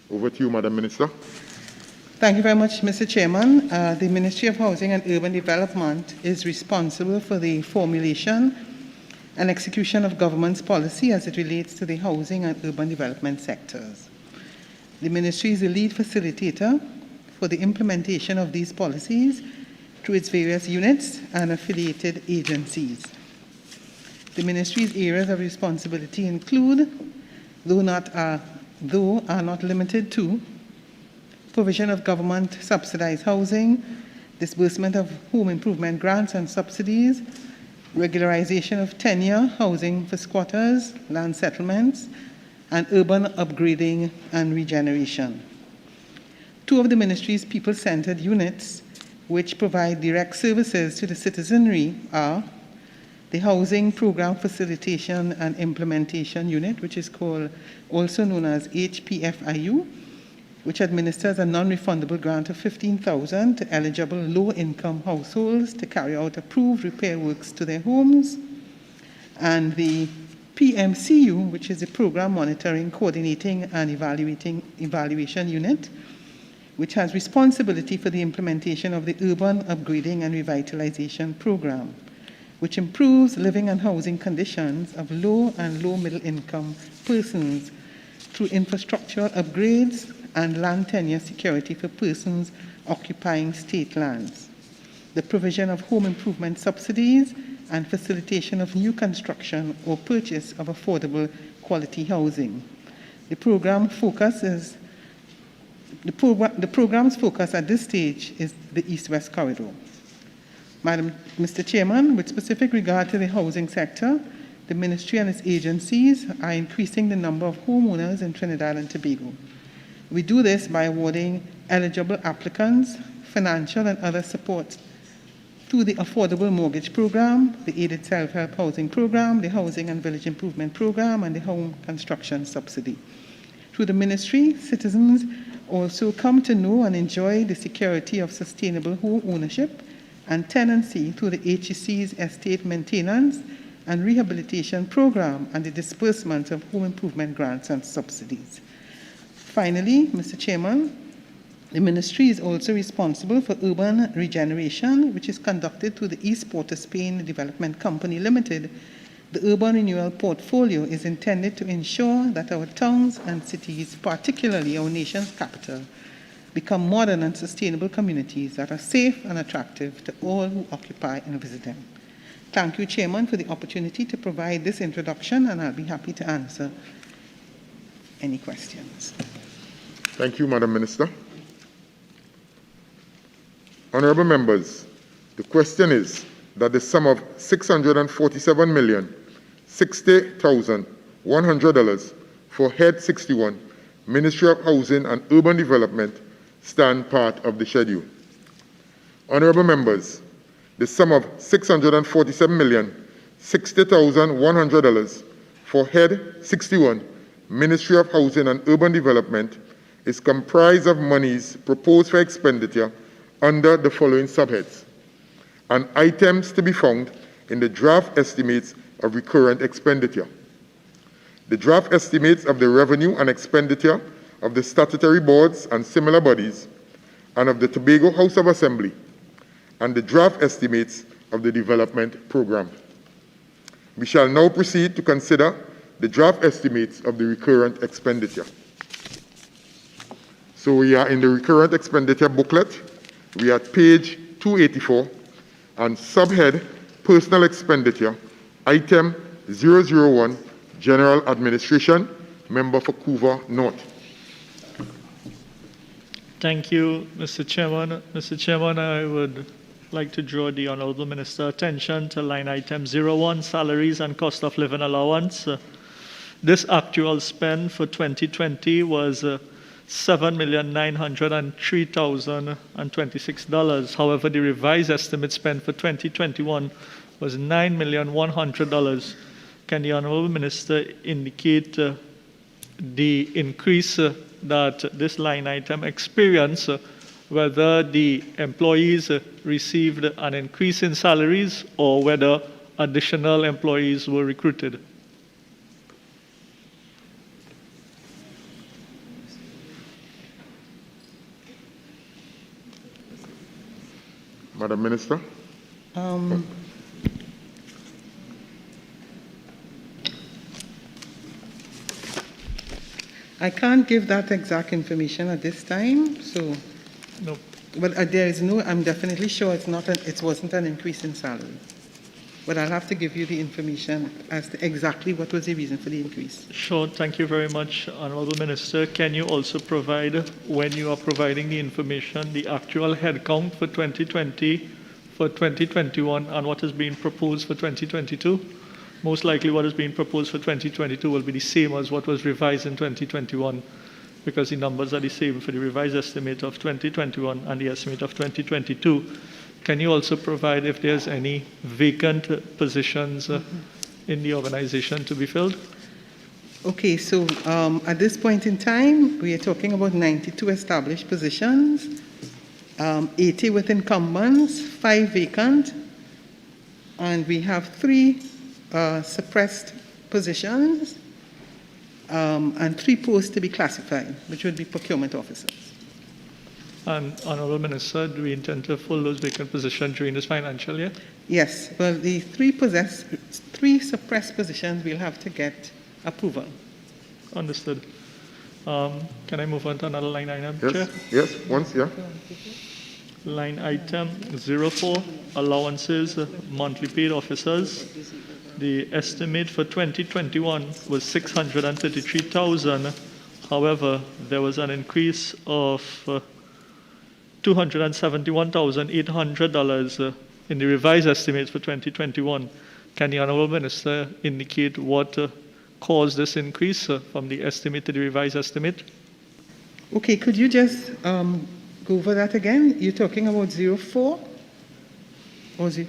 Over to you, Madam Minister. Thank you very much, Mr. Chairman. The Ministry of Housing and Urban Development is responsible for the formulation and execution of government's policy as it relates to the housing and urban development sectors. The Ministry is the lead facilitator for the implementation of these policies through its various units and affiliated agencies. The Ministry's areas of responsibility include, though are not limited to, provision of government subsidized housing, disbursement of home improvement grants and subsidies, regularization of tenure housing for squatters, land settlements, and urban upgrading and regeneration. Two of the ministry's people-centered units, which provide direct services to the citizenry, are the Housing Program Facilitation and Implementation Unit, which is also known as HPFIU, which administers a non-refundable grant of $15,000 to eligible low-income households to carry out approved repair works to their homes, and the PMCU, which is the Program Monitoring, Coordinating and Evaluation Unit, which has responsibility for the implementation of the Urban Upgrading and Revitalization Program. which improves living and housing conditions of low and low-middle income persons through infrastructural upgrades and land tenure security for persons occupying state lands, the provision of home improvement subsidies, and facilitation of new construction or purchase of affordable quality housing. The program's focus at this stage is the East-West Corridor. Mr. Chairman, with specific regard to the housing sector, the Ministry and its agencies are increasing the number of homeowners in Trinidad and Tobago. We do this by awarding eligible applicants financial and other support through the Affordable Mortgage Program, the Aided Self-Help Housing Program, the Housing and Village Improvement Program, and the Home Construction Subsidy. Through the Ministry, citizens also come to know and enjoy the security of sustainable home ownership and tenancy through the HEC's estate maintenance and rehabilitation program and the disbursement of home improvement grants and subsidies. Finally, Mr. Chairman, the Ministry is also responsible for urban regeneration, which is conducted through the East Port of Spain Development Company Limited. The urban renewal portfolio is intended to ensure that our towns and cities, particularly our nation's capital, become modern and sustainable communities that are safe and attractive to all who occupy and visit them. Thank you, Chairman, for the opportunity to provide this introduction, and I'll be happy to answer any questions. Thank you, Madam Minister. Honourable members, the question is that the sum of $647,060,100 for Head 61, Ministry of Housing and Urban Development, stand part of the schedule. Honourable members, the sum of $647,060,100 for Head 61, Ministry of Housing and Urban Development, is comprised of monies proposed for expenditure under the following subheads, and items to be found in the draft estimates of recurrent expenditure. The draft estimates of the revenue and expenditure of the statutory boards and similar bodies, and of the Tobago House of Assembly, and the draft estimates of the development program. We shall now proceed to consider the draft estimates of the recurrent expenditure. So we are in the recurrent expenditure booklet. We are at page 284, and subhead Personal Expenditure, item 001, General Administration, member for Couva North. Thank you, Mr. Chairman. Mr. Chairman, I would like to draw the Honourable Minister's attention to line item 01, Salaries and Cost of Living Allowance. This actual spend for 2020 was $7,903,026. However, the revised estimate spend for 2021 was $9,100,000. Can the Honourable Minister indicate the increase that this line item experienced, whether the employees received an increase in salaries or whether additional employees were recruited? Madam Minister. I can't give that exact information at this time, so. No. But there is no, I'm definitely sure it wasn't an increase in salary. But I'll have to give you the information as to exactly what was the reason for the increase. Sure, thank you very much, Honourable Minister. Can you also provide, when you are providing the information, the actual headcount for 2020, for 2021, and what is being proposed for 2022? Most likely what is being proposed for 2022 will be the same as what was revised in 2021, because the numbers are the same for the revised estimate of 2021 and the estimate of 2022. Can you also provide if there's any vacant positions in the organization to be filled? Okay, so at this point in time, we are talking about 92 established positions, 80 with incumbents, 5 vacant, and we have 3 suppressed positions, and 3 posts to be classified, which would be procurement officers. And Honourable Minister, do we intend to fill those vacant positions during this financial year? Yes, well, the three suppressed positions will have to get approval. Understood. Can I move on to another line item, Yes, Chair? yes, once, yeah. Line item 04, allowances, monthly paid officers. The estimate for 2021 was $633,000. However, there was an increase of $271,800 in the revised estimates for 2021. Can the Honourable Minister indicate what caused this increase from the estimate to the revised estimate? Okay, could you just go over that again? You're talking about 04? Or is it?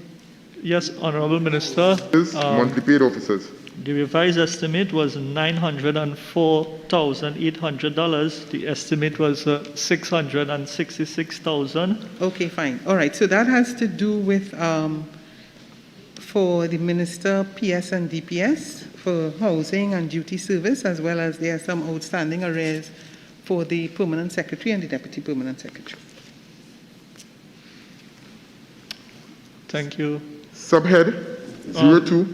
Yes, Honourable Minister. Monthly paid officers. The revised estimate was $904,800. The estimate was $666,000. Okay, fine. All right. So that has to do with for the Minister PS and DPS for housing and duty service, as well as there are some outstanding arrears for the Permanent Secretary and the Deputy Permanent Secretary. Thank you. Subhead 02.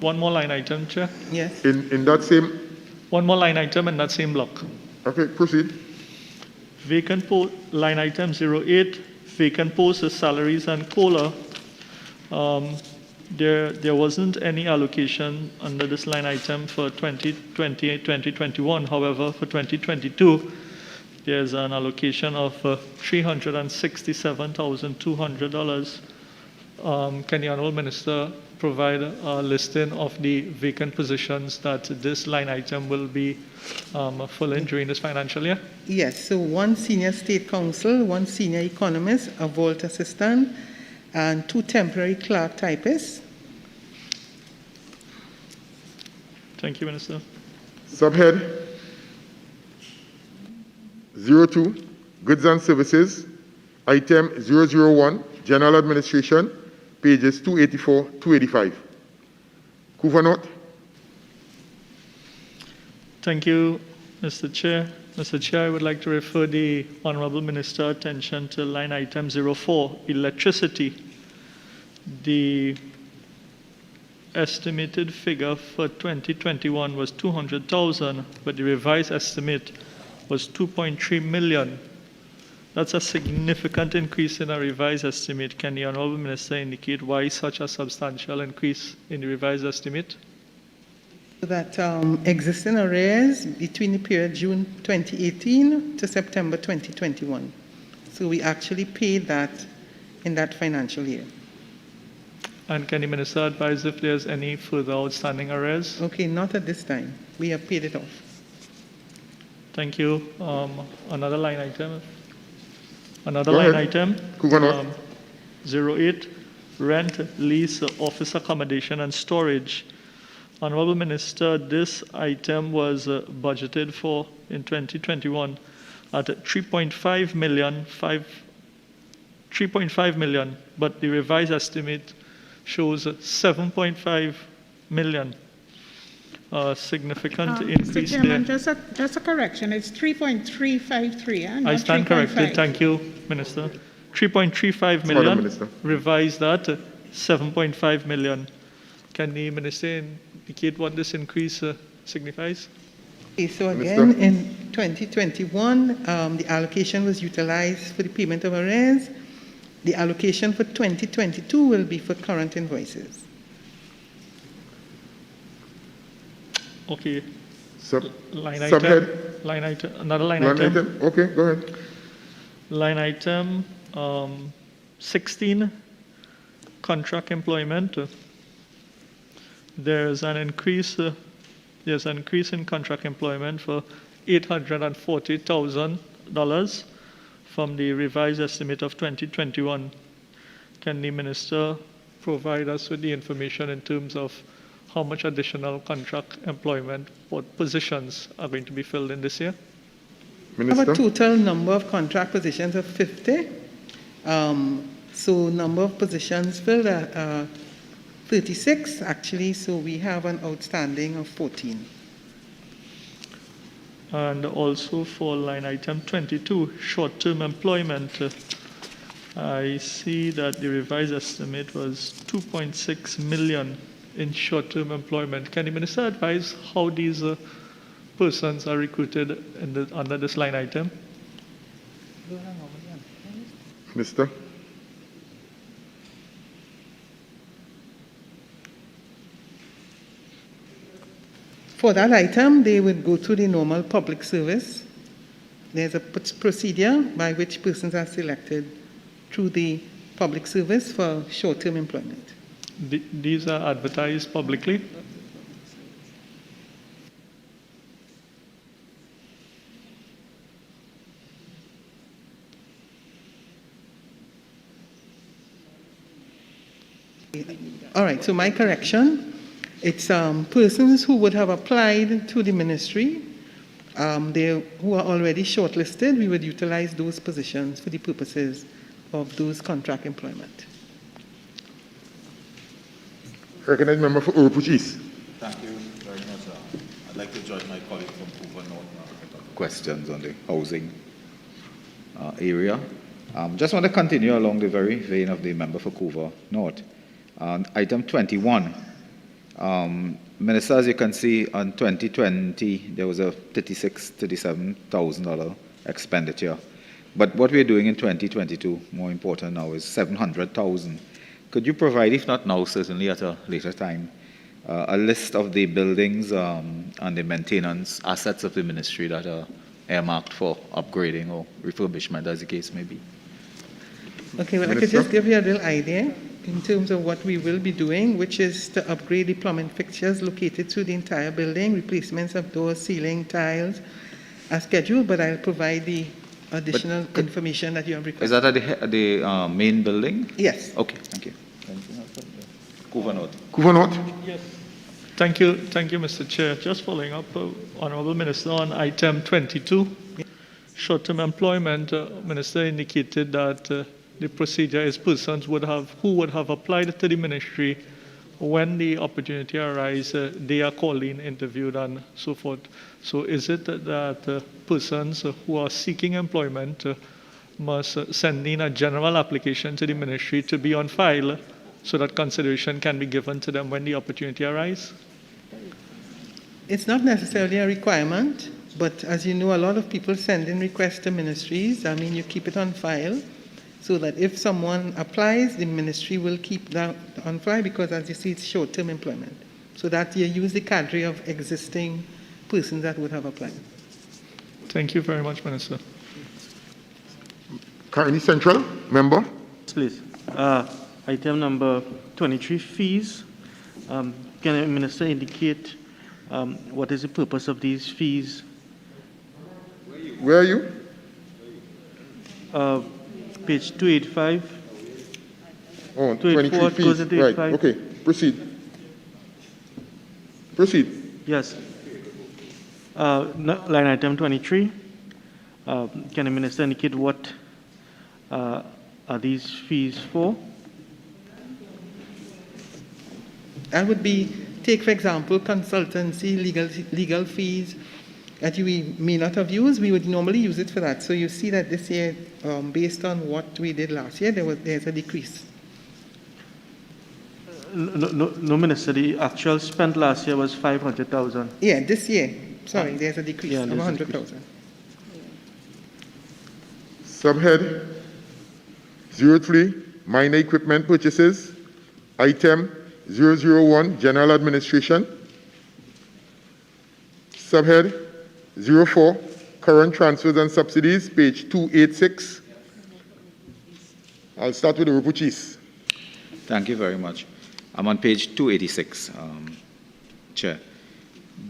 One more line item, Chair. Yes. In that same. One more line item in that same block. Okay, proceed. Vacant post, line item 08, vacant posts, salaries and COLA. There wasn't any allocation under this line item for 2020 and 2021. However, for 2022, there's an allocation of $367,200. Can the Honourable Minister provide a listing of the vacant positions that this line item will be filling during this financial year? Yes, so one senior state counsel, one senior economist, a vault assistant, and 2 temporary clerk typists. Thank you, Minister. Subhead 02, goods and services, item 001, general administration, pages 284, 285. Kuvanot. Thank you, Mr. Chair. Mr. Chair, I would like to refer the Honourable Minister attention to line item 04, electricity. The estimated figure for 2021 was 200,000, but the revised estimate was 2.3 million. That's a significant increase in our revised estimate. Can the Honourable Minister indicate why such a substantial increase in the revised estimate? That existing arrears between the period June 2018 to September 2021. So we actually paid that in that financial year. And can the Minister advise if there's any further outstanding arrears? Okay, not at this time. We have paid it off. Thank you. Another line item. Another line item. 08, rent, lease, office accommodation and storage. Honourable Minister, this item was budgeted for in 2021 at 3.5 million, but the revised estimate shows 7.5 million. Significant increase Mr. Chairman, there. just a correction. It's 3.353. I stand corrected. Thank you, Minister. 3.35 million. Revised at 7.5 million. Can the Minister indicate what this increase signifies? Okay, so again, in 2021, the allocation was utilized for the payment of arrears. The allocation for 2022 will be for current invoices. Okay. Line subhead. item. Line item. Another line item. Okay, go ahead. Line item 16, contract employment. There's an increase. There's an increase in contract employment for $840,000 from the revised estimate of 2021. Can the Minister provide us with the information in terms of how much additional contract employment positions are going to be filled in this year? We have a total number of contract positions of 50. So number of positions filled are 36 actually, so we have an outstanding of 14. And also for line item 22, short-term employment, I see that the revised estimate was 2.6 million in short-term employment. Can the minister advise how these persons are recruited under this line item? Minister? For that item, they would go to the normal public service. There's a procedure by which persons are selected through the public service for short-term employment. These are advertised publicly? All right, so my correction, it's persons who would have applied to the ministry, who are already shortlisted, we would utilize those positions for the purposes of those contract employment. Recognized member for Urupuch East. Thank you very much. I'd like to join my colleague from Couva North questions on the housing area. Just want to continue along the very vein of the member for Couva North. Item 21. Minister, as you can see, on 2020, there was a $37,000 expenditure. But what we're doing in 2022, more important now, is $700,000. Could you provide, if not now, certainly at a later time, a list of the buildings and the maintenance assets of the ministry that are earmarked for upgrading or refurbishment, as the case may be? Okay, well, I could just give you a little idea in terms of what we will be doing, which is to upgrade the plumbing fixtures located through the entire building, replacements of doors, ceiling, tiles, as scheduled, but I'll provide the additional information that you have requested. Is that at the main building? Yes. Okay, thank you. Couva North. Couva North. Yes. Thank you, Mr. Chair. Just following up, Honourable Minister, on item 22, short-term employment, Minister indicated that the procedure is persons who would have applied to the ministry. When the opportunity arises, they are called in, interviewed, and so forth. So is it that persons who are seeking employment must send in a general application to the ministry to be on file so that consideration can be given to them when the opportunity arises? It's not necessarily a requirement, but as you know, a lot of people send in requests to ministries. I mean, you keep it on file, so that if someone applies, the ministry will keep that on file because, as you see, it's short-term employment. So that you use the cadre of existing persons that would have applied. Thank you very much, Minister. Carney Central, member. Please. Item number 23, fees. Can the minister indicate what is the purpose of these fees? Where are you? Page 285. Oh, 23 fees. Right, okay. Proceed. Proceed. Yes. Line item 23. Can the minister indicate what are these fees for? That would be, take for example, consultancy, legal fees that we may not have used. We would normally use it for that. So you see that this year, based on what we did last year, there's a decrease. No, Minister. The actual spent last year was 500,000. Yeah, this year. Sorry, there's a decrease of 100,000. Subhead 03, minor equipment purchases. Item 001, general administration. Subhead 04, current transfers and subsidies, page 286. I'll start with the Urupuch East. Thank you very much. I'm on page 286, Chair.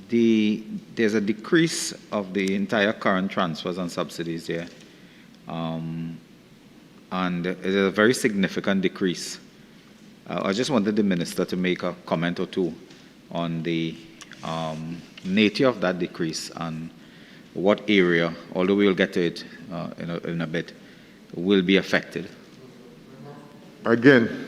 There's a decrease of the entire current transfers and subsidies there. And it's a very significant decrease. I just wanted the minister to make a comment or two on the nature of that decrease and what area, although we'll get to it in a bit, will be affected. Again,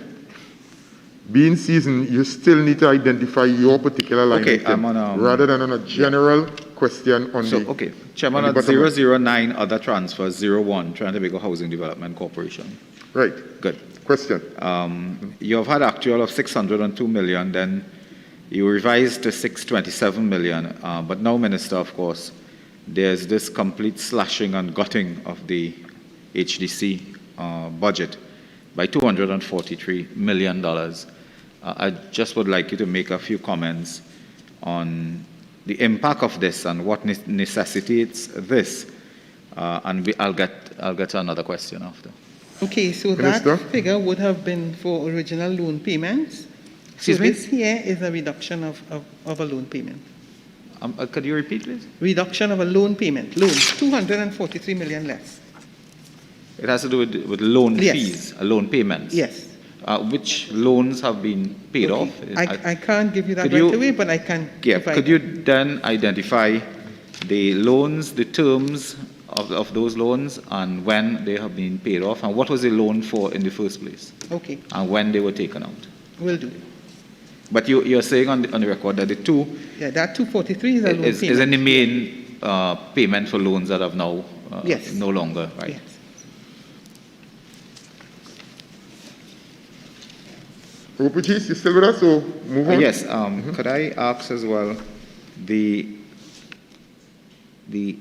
being seasoned, you still need to identify your particular line Okay, item, I'm on rather than on a general question. question on the... Okay. Chairman, on the at bottom 009, other transfers, 01, Trinidad Housing Development Corporation. Right. Good. Question. You have had actual of 602 million, then you revised to 627 million. But now, Minister, of course, there's this complete slashing and gutting of the HDC budget by $243 million. I just would like you to make a few comments on the impact of this and what necessitates this. And I'll get to another question after. Okay, so Minister? that figure would have been for original loan payments. Excuse so me? This here is a reduction of a loan payment. Could you repeat, please? Reduction of a loan payment. Loan, 243 million less. It has to do with loan Yes. fees, loan payments. Yes. Which loans have been paid off? I can't give you that Could right you- away, but I can. Yeah, provide could you then identify the loans, the terms of those loans, and when they have been paid off, and what was the loan for in the first place, Okay, and when they were taken out? will do. But you're saying on the record that the two Yeah, that 243 is a loan is payment. in the main payment for loans that have now Yes. no longer, right? Yes. Rupuchis, you still with us, so move on? Yes, could I ask as well the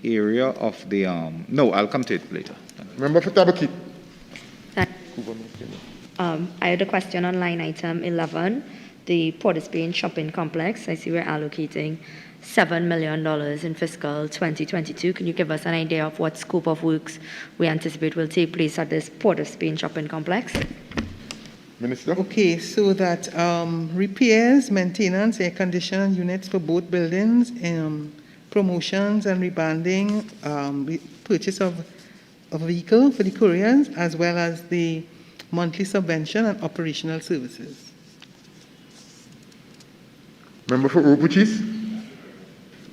area of the, no, I'll come to it later. Member for Tabaki. I had a question on line item 11, the Port of Spain shopping complex. I see we're allocating $7 million in fiscal 2022. Can you give us an idea of what scope of works we anticipate will take place at this Port of Spain shopping complex? Minister? Okay, so that repairs, maintenance, air conditioning units for both buildings, promotions and rebanding, purchase of a vehicle for the couriers, as well as the monthly subvention and operational services. Member for Rupuchis?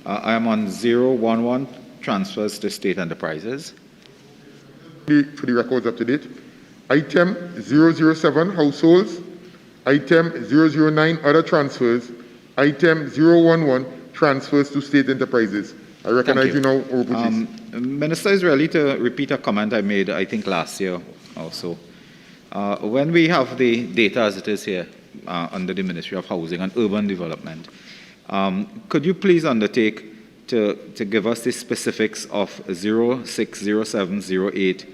I am on 011, transfers to state enterprises. For the records up to date. Item 007, households. Item 009, other transfers. Item 011, transfers to state enterprises. I recognize you now, Rupuchis. Minister is ready to repeat a comment I made, I think, last year also. When we have the data as it is here under the Ministry of Housing and Urban Development, could you please undertake to give us the specifics of 06, 07, 08,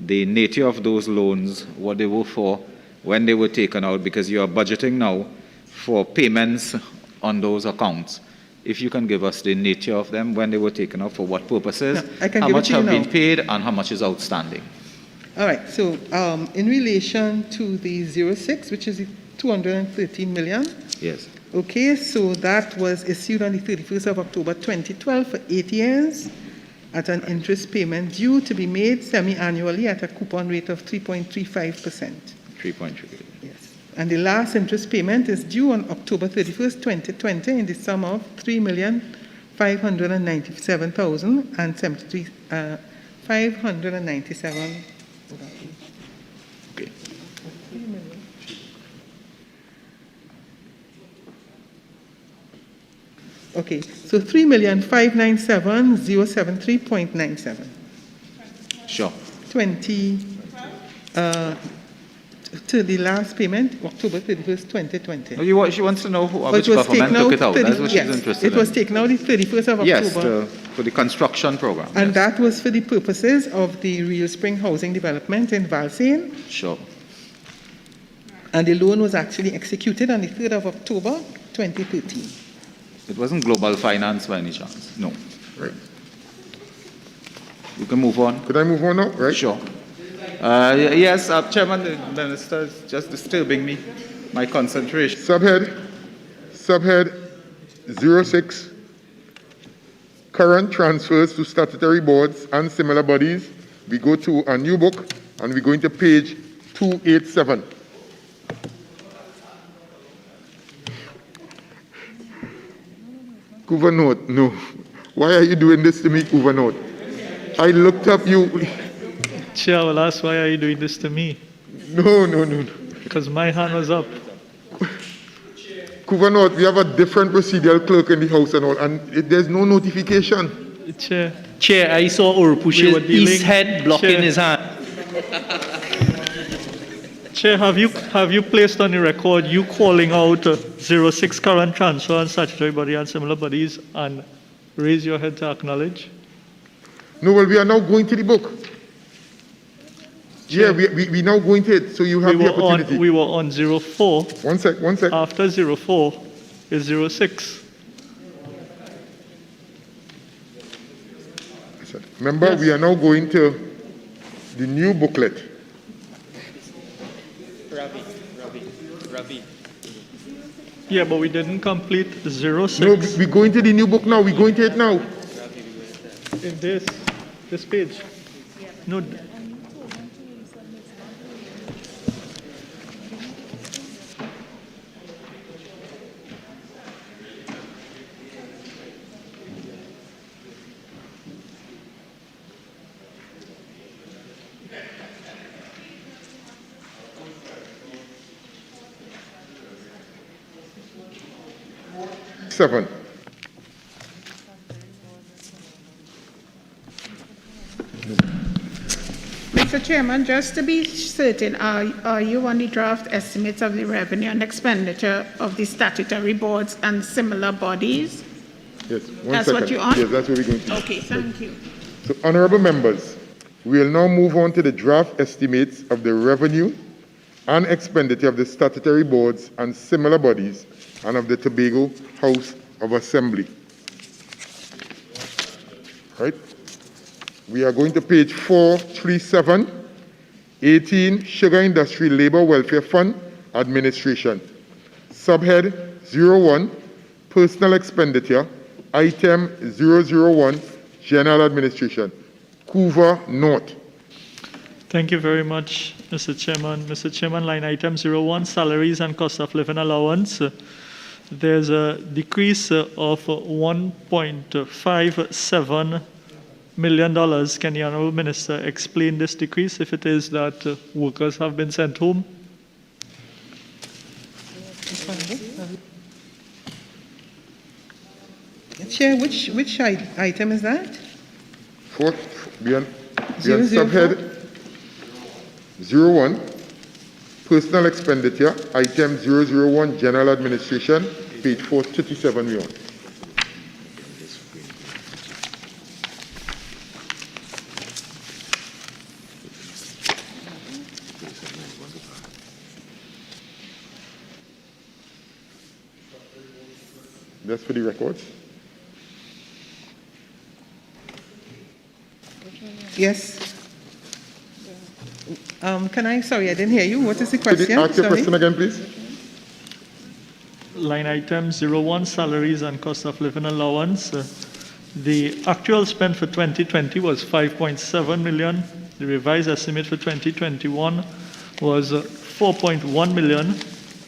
the nature of those loans, what they were for, when they were taken out, because you are budgeting now for payments on those accounts. If you can give us the nature of them, when they were taken out, for what purposes, how much have been paid, and how much is outstanding. All right, so in relation to the 06, which is the 213 million. Yes. Okay, so that was issued on the 31st of October 2012 for 8 years at an interest payment due to be made semi-annually at a coupon rate of 3.35%. 3.3. Yes. And the last interest payment is due on October 31st, 2020 in the sum of $3,597,073, 597. Okay. Okay, so 3,597,073.97. Sure. 20 to the last payment, October 31st, 2020. Oh, she wants to know which was government taken took it out. 30 That's what yes, she's interested in. it was taken out the 31st of Yes, October. for the construction program. And that was for the purposes of the Real Spring Housing Development in Valsayn. Sure. And the loan was actually executed on the 3rd of October, 2013. It wasn't global finance by any chance. No. Right. You can move on. Could I move on now? Right. Sure. Yes, Chairman, the Minister is just disturbing me, my concentration. Subhead 06, current transfers to statutory boards and similar bodies. We go to a new book and we go into page 287. Governor, no. Why are you doing this to me, Governor? I looked up you. Chair, I will ask, why are you doing this to me? No. Because my hand was up. Couva North, we have a different procedural clerk in the house and all, and there's no notification. Chair, I saw Urupush's east head blocking his hand. Chair, have you placed on the record you calling out 06 current transfer and statutory body and similar bodies and raise your hand to acknowledge? No, well, we are now going to the book. Yeah, we now going to it, so you have the opportunity. We were on 04. One sec. After 04 is 06. Remember, we are now going to the new booklet. Ravi. Yeah, but we didn't complete 06. No, we're going to the new book now. We're going to it now. In this page. No. Seven. Mr. Chairman, just to be certain, are you on the draft estimates of the revenue and expenditure of the statutory boards and similar bodies? Yes, That's what you're on? Yes, that's what we're going to do. Okay, thank you. So, honorable members, we will now move on to the draft estimates of the revenue and expenditure of the statutory boards and similar bodies and of the Tobago House of Assembly. Right? We are going to page 437, 18, Sugar Industry Labor Welfare Fund Administration. Subhead 01, Personal Expenditure, Item 001, General Administration. Couva North. Thank you very much, Mr. Chairman. Mr. Chairman, line item 01, Salaries and Cost of Living Allowance. There's a decrease of $1.57 million. Can the Honourable Minister explain this decrease, if it is that workers have been sent home? Chair, which item is that? Beyond subhead 01, Personal Expenditure, Item 001, General Administration, page 437 we on. That's for the records. Yes. Sorry, I didn't hear you. What is the question? Could you ask your question again, please? Line item 01, Salaries and Cost of Living Allowance. The actual spend for 2020 was $5.7 million. The revised estimate for 2021 was $4.1 million.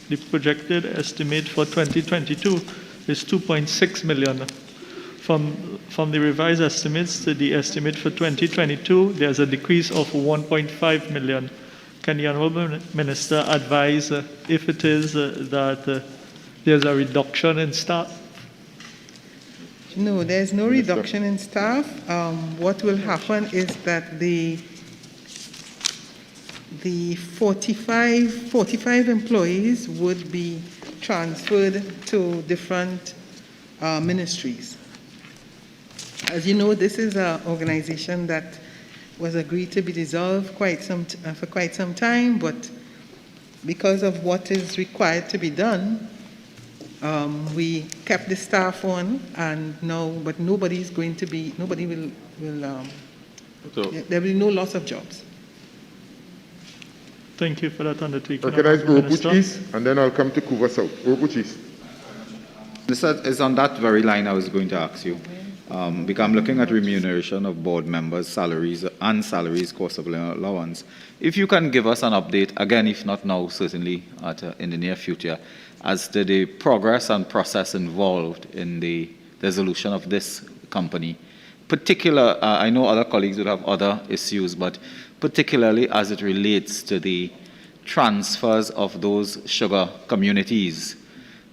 The projected estimate for 2022 is $2.6 million. From the revised estimates to the estimate for 2022, there's a decrease of $1.5 million. Can the Honourable Minister advise if it is that there's a reduction in staff? No, there's no reduction in staff. What will happen is that the 45 employees would be transferred to different ministries. As you know, this is an organization that was agreed to be dissolved for quite some time, but because of what is required to be done, we kept the staff on, and but nobody will, there will be no loss of jobs. Thank you for that undertaking. Recognize Urupuch East, and then I'll come to Couva South. Urupuch East. This is on that very line I was going to ask you. Because I'm looking at remuneration of board members' salaries and salaries, cost of living allowance. If you can give us an update, again, if not now, certainly in the near future, as to the progress and process involved in the dissolution of this company. I know other colleagues would have other issues, but particularly as it relates to the transfers of those sugar communities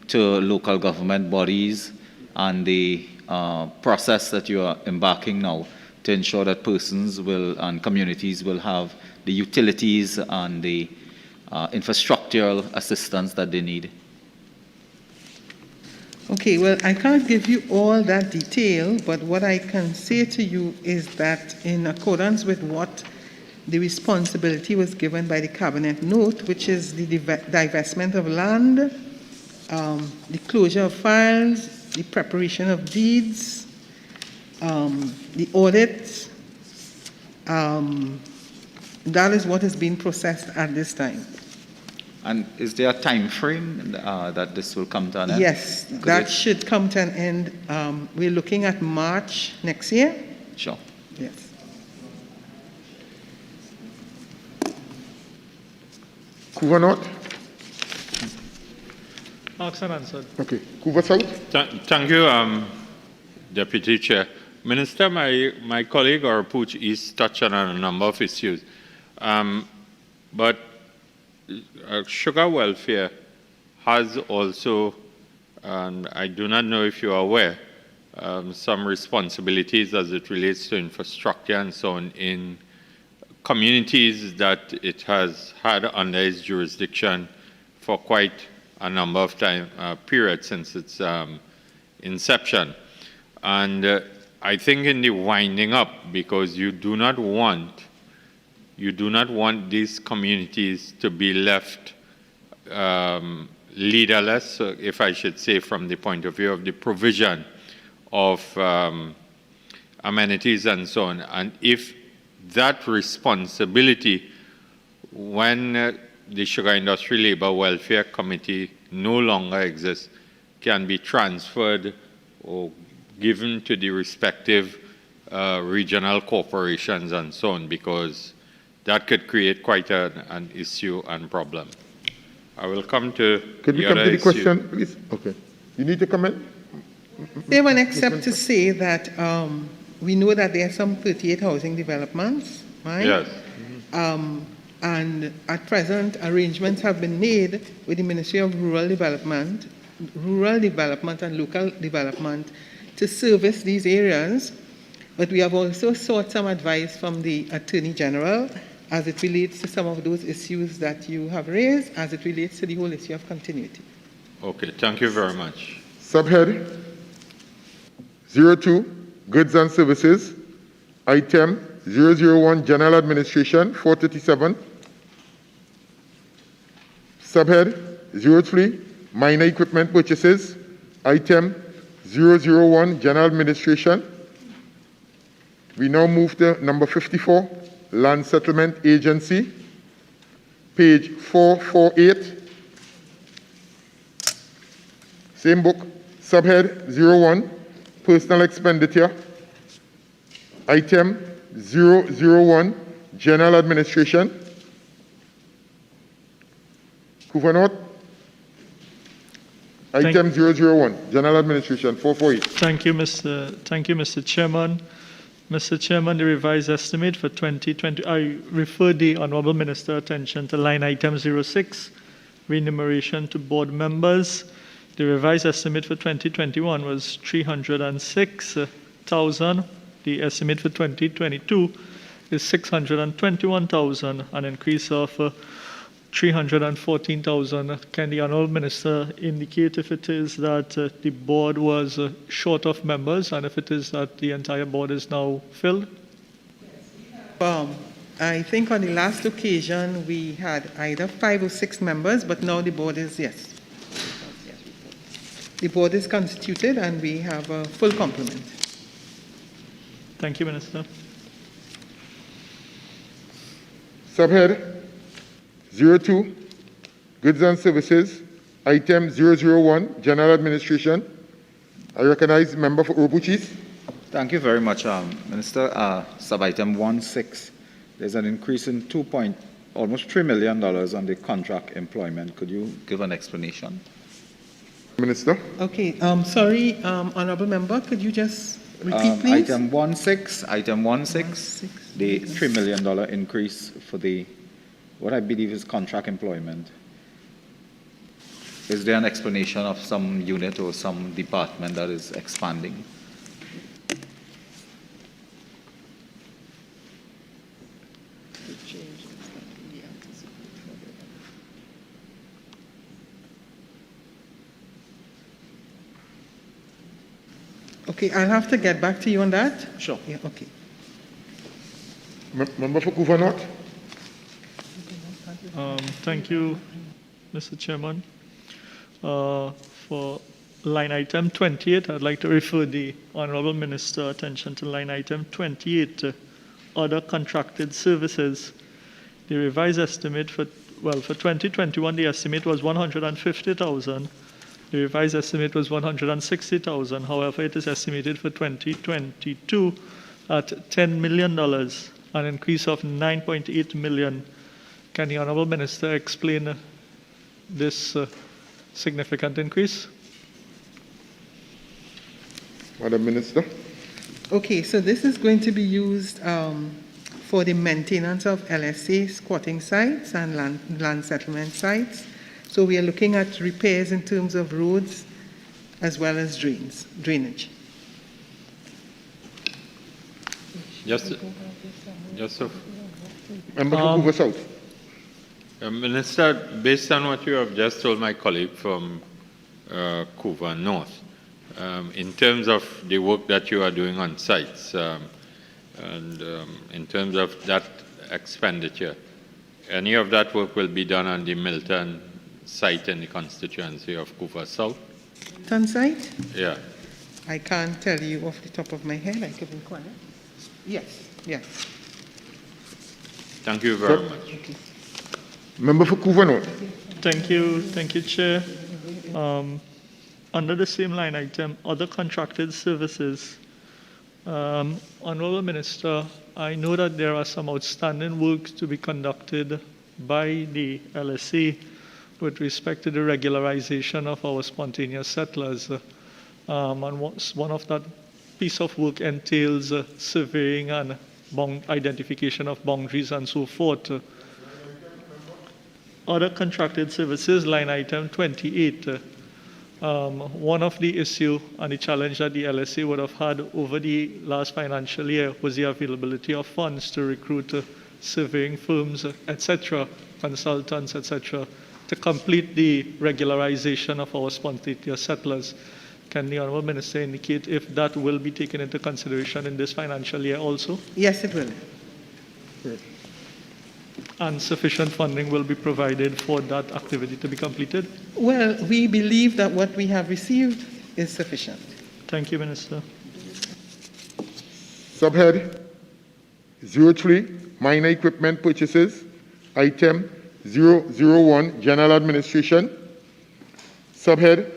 to local government bodies and the process that you are embarking now to ensure that persons will and communities will have the utilities and the infrastructural assistance that they need? Okay, well, I can't give you all that detail, but what I can say to you is that in accordance with what the responsibility was given by the Cabinet Note, which is the divestment of land, the closure of files, the preparation of deeds, the audit, that is what is being processed at this time. And is there a time frame that this will come to an end? Yes, that should come to an end. We're looking at March next year. Sure. Yes. Couva North? Asked and answered. Okay. Couva South? Thank you, Deputy Chair. Minister, my colleague Orapooch East touched on a number of issues. But sugar welfare has also, and I do not know if you are aware, some responsibilities as it relates to infrastructure and so on in communities that it has had under its jurisdiction for quite a number of time periods since its inception. And I think in the winding up, because you do not want these communities to be left leaderless, if I should say, from the point of view of the provision of amenities and so on. And if that responsibility, when the Sugar Industry Labour Welfare Committee no longer exists, can be transferred or given to the respective regional corporations and so on, because that could create quite an issue and problem. I will come to Could we come to the question, please? Okay. You need to comment? They won't accept to say that we know that there are some 38 housing developments, right? Yes. And at present, arrangements have been made with the Ministry of Rural Development and Local Development to service these areas. But we have also sought some advice from the Attorney General as it relates to some of those issues that you have raised, as it relates to the whole issue of continuity. Okay, thank you very much. Subhead 02, Goods and Services, item 001, General Administration, 437. Subhead 03, Minor Equipment Purchases, item 001, General Administration. We now move to number 54, Land Settlement Agency, page 448. Same book, subhead 01, Personal Expenditure, item 001, General Administration. Couva North, item 001, General Administration, 448. Thank you, Mr. Chairman. Mr. Chairman, the revised estimate for 2020, I refer the Honourable Minister attention to line item 06, remuneration to board members. The revised estimate for 2021 was 306,000. The estimate for 2022 is 621,000, an increase of 314,000. Can the Honourable Minister indicate if it is that the board was short of members and if it is that the entire board is now filled? I think on the last occasion we had either 5 or 6 members, but now the board is, yes. The board is constituted and we have a full complement. Thank you, Minister. Subhead 02, Goods and Services, item 001, General Administration. I recognize member for Orapooch. Thank you very much, Minister. Sub-item 16, there's an increase in almost $3 million on the contract employment. Could you give an explanation? Minister. Okay, sorry, Honourable Member, could you just repeat, please? Item 16, the $3 million increase for the what I believe is contract employment. is there an explanation of some unit or some department that is expanding? Okay, I'll have to get back to you on that. Sure. Yeah, okay. Member for Couva North. Thank you, Mr. Chairman. For line item 28, I'd like to refer the Honorable Minister attention to line item 28, other contracted services. The revised estimate for 2021, the estimate was 150,000. The revised estimate was 160,000. However, it is estimated for 2022 at $10 million, an increase of 9.8 million. Can the Honorable Minister explain this significant increase? Madam Minister. Okay, so this is going to be used for the maintenance of LSA squatting sites and land settlement sites. So we are looking at repairs in terms of roads as well as drainage. Just Member for Couva South. Minister, based on what you have just told my colleague from Couva North, in terms of the work that you are doing on sites, and in terms of that expenditure, any of that work will be done on the Milton site in the constituency of Couva South? Milton site? Yeah. I can't tell you off the top of my head. I could inquire. Yes, yes. Thank you very much. Okay. Member for Couva North. Thank you, Chair. Under the same line item, other contracted services. Honorable Minister, I know that there are some outstanding work to be conducted by the LSA with respect to the regularization of our spontaneous settlers. And one of that piece of work entails surveying and identification of boundaries and so forth. Other contracted services, line item 28. One of the issue and the challenge that the LSA would have had over the last financial year was the availability of funds to recruit surveying firms, etc., consultants, etc., to complete the regularization of our spontaneous settlers. Can the Honourable Minister indicate if that will be taken into consideration in this financial year also? Yes, it will. And sufficient funding will be provided for that activity to be completed? Well, we believe that what we have received is sufficient. Thank you, Minister. Subhead 03, minor equipment purchases, item 001, general administration. Subhead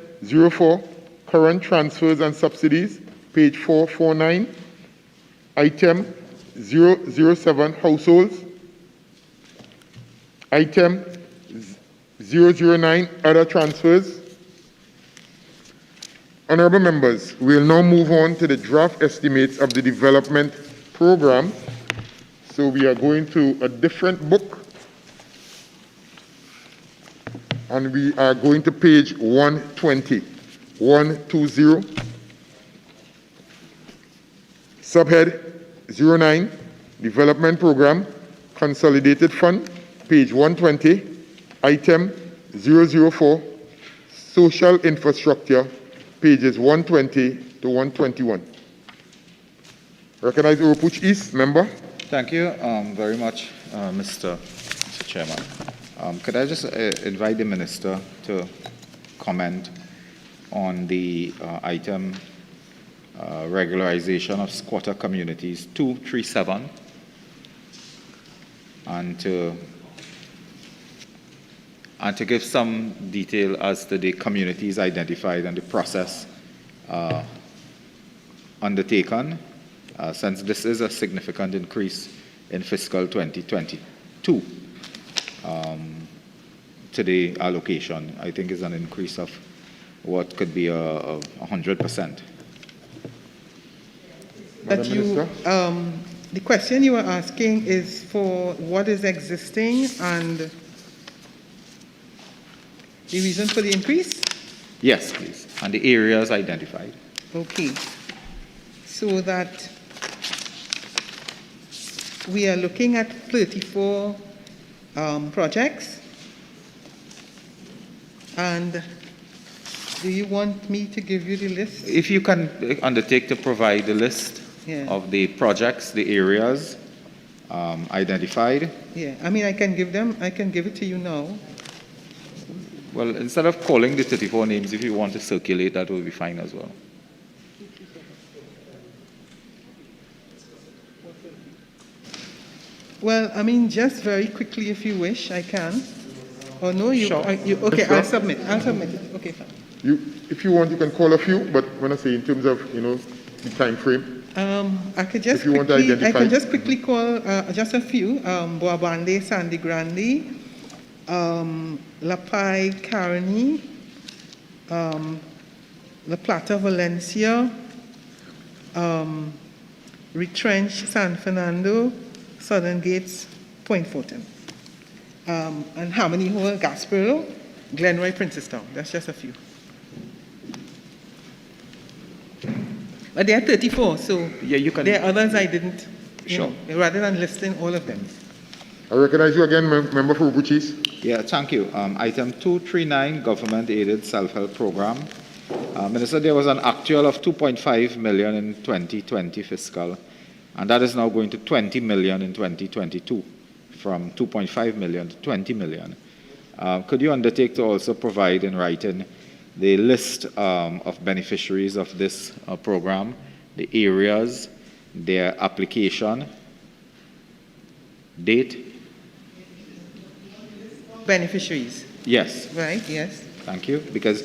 04, current transfers and subsidies, page 449. Item 007, households. Item 009, other transfers. Honorable members, we will now move on to the draft estimates of the development program. So we are going to a different book. And we are going to page 120. 120. Subhead 09, development program, consolidated fund, page 120, item 004, social infrastructure, pages 120 to 121. Recognize Urupuch East, member. Thank you very much, Mr. Chairman. Could I just invite the Minister to comment on the item regularization of squatter communities 237 and to give some detail as to the communities identified and the process undertaken, since this is a significant increase in fiscal 2022 to the allocation. I think is an increase of what could be 100%. That you, the question you are asking is for what is existing and The reason for the increase? Yes, please. And the areas identified. Okay. So that we are looking at 34 projects. And do you want me to give you the list? If you can undertake to provide the list of the projects, the areas identified. Yeah, I mean, I can give it to you now. Well, instead of calling the 34 names, if you want to circulate, that will be fine as well. Well, I mean, just very quickly, if you wish, I can. Or no, you, Sure. okay, Sure. I'll submit it. Okay, fine. If you want, you can call a few, but when I say in terms of, the time frame, I could just if you want to identify. I can just quickly call just a few. Boabande, Sandy Grande, La Pai, Caroni, La Plata, Valencia, Retrench, San Fernando, Southern Gates, Point Fortin, and Harmony Hall, Gaspereau, Glenroy, Princestown. That's just a few. But there are 34, so yeah, you can. There are others I didn't, Sure. rather than listing all of them. I recognize you again, Member for Ubuchis. Yeah, thank you. Item 239, Government-Aided Self-Help Program. Minister, there was an actual of 2.5 million in 2020 fiscal, and that is now going to 20 million in 2022, from 2.5 million to 20 million. Could you undertake to also provide in writing the list of beneficiaries of this program, the areas, their application, date? Beneficiaries. Yes. Right, yes. Thank you. Because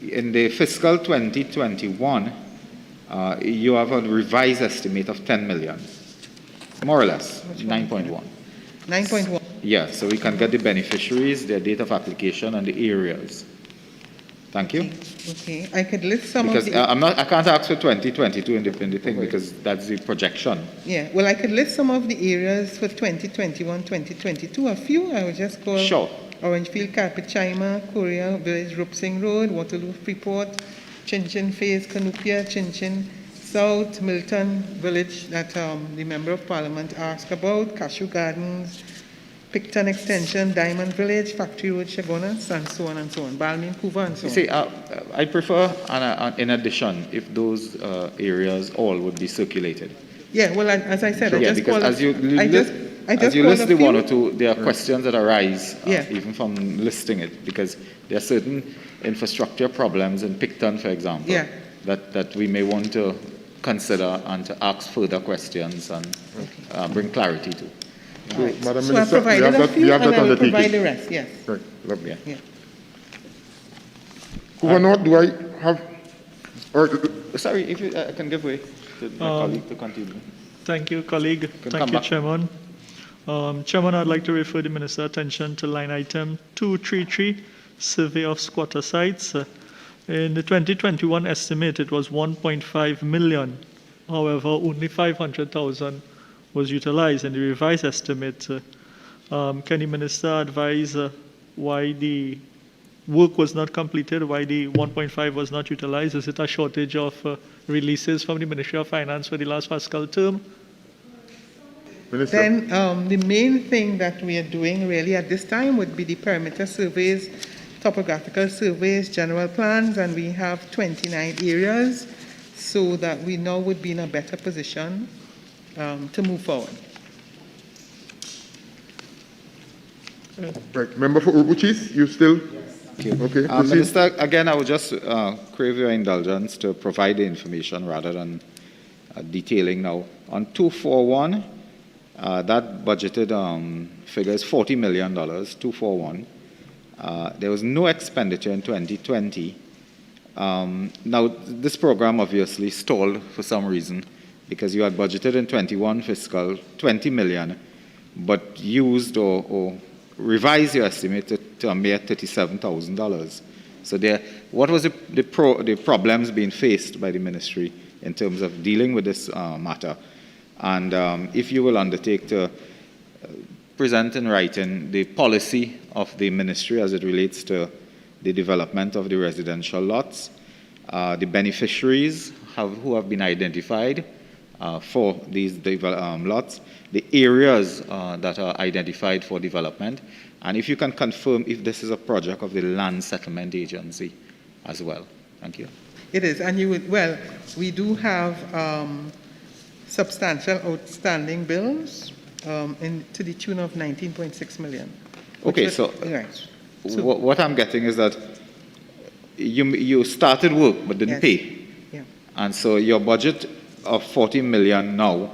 in the fiscal 2021, you have a revised estimate of 10 million, more or less, 9.1. 9.1. Yeah, so we can get the beneficiaries, their date of application, and the areas. Thank you. Okay, I could list some Because of the... I can't ask for 2022 in the thing because that's the projection. Yeah, well, I could list some of the areas for 2021, 2022. A few, I would just call Sure. Orangefield, Carpet Chima, Korea, Village, Rupsing Road, Waterloo, Freeport, Chinchin Phase, Canupia, Chinchin South, Milton Village that the Member of Parliament asked about, Cashew Gardens, Picton Extension, Diamond Village, Factory Road, Chagonas, and so on and so on. Balmain, Couva, and so on. You see, I prefer, in addition, if those areas all would be circulated. Yeah, well, as I said, I just because call as you called list a the few. one or two, there are questions that arise Yeah. even from listing it, because there are certain infrastructure problems in Picton, for example, Yeah. that we may want to consider and to ask further questions and bring clarity to. So, Madam So I Minister, provided a few, you have and that I will undertaken. provide the rest, yes. Right, lovely. Yeah. Governor, do I have... Sorry, if you, I can give way to my colleague to continue. Thank you, colleague. Can Thank come you, back. Chairman. Chairman, I'd like to refer the Minister's attention to line item 233, Survey of Squatter Sites. In the 2021 estimate, it was 1.5 million. However, only 500,000 was utilized in the revised estimate. Can the Minister advise why the work was not completed, why the 1.5 was not utilized? Is it a shortage of releases from the Ministry of Finance for the last fiscal term? Minister. Then the main thing that we are doing really at this time would be the perimeter surveys, topographical surveys, general plans, and we have 29 areas so that we now would be in a better position to move forward. Right, Member for Ubuchis, you still? Thank you. Okay, proceed. Minister, again, I would just crave your indulgence to provide the information rather than detailing now. On 241, that budgeted figure is $40 million, 241. There was no expenditure in 2020. Now, this program obviously stalled for some reason because you had budgeted in 21 fiscal 20 million, but used or revised your estimate to a mere $37,000. So what was the problems being faced by the ministry in terms of dealing with this matter? And if you will undertake to present in writing the policy of the ministry as it relates to the development of the residential lots, the beneficiaries who have been identified for these lots, the areas that are identified for development, and if you can confirm if this is a project of the Land Settlement Agency as well. Thank you. It is, and well, we do have substantial outstanding bills to the tune of 19.6 million. Okay, what I'm getting is that you started work but didn't pay. Yeah. And so your budget of 40 million now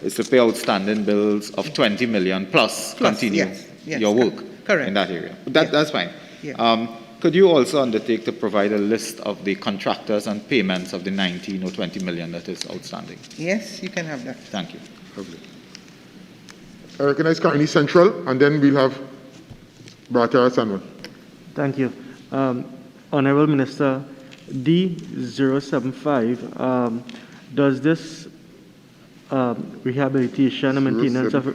is to pay outstanding bills of 20 million plus continue your work in that area. That's fine. Yeah. Could you also undertake to provide a list of the contractors and payments of the 19 or 20 million that is outstanding? Yes, you can have that. Thank you. Lovely. I recognize Carney Central, and then we'll have Bratara Sanwan. Thank you. Honorable Minister, D075, does this rehabilitation and maintenance of...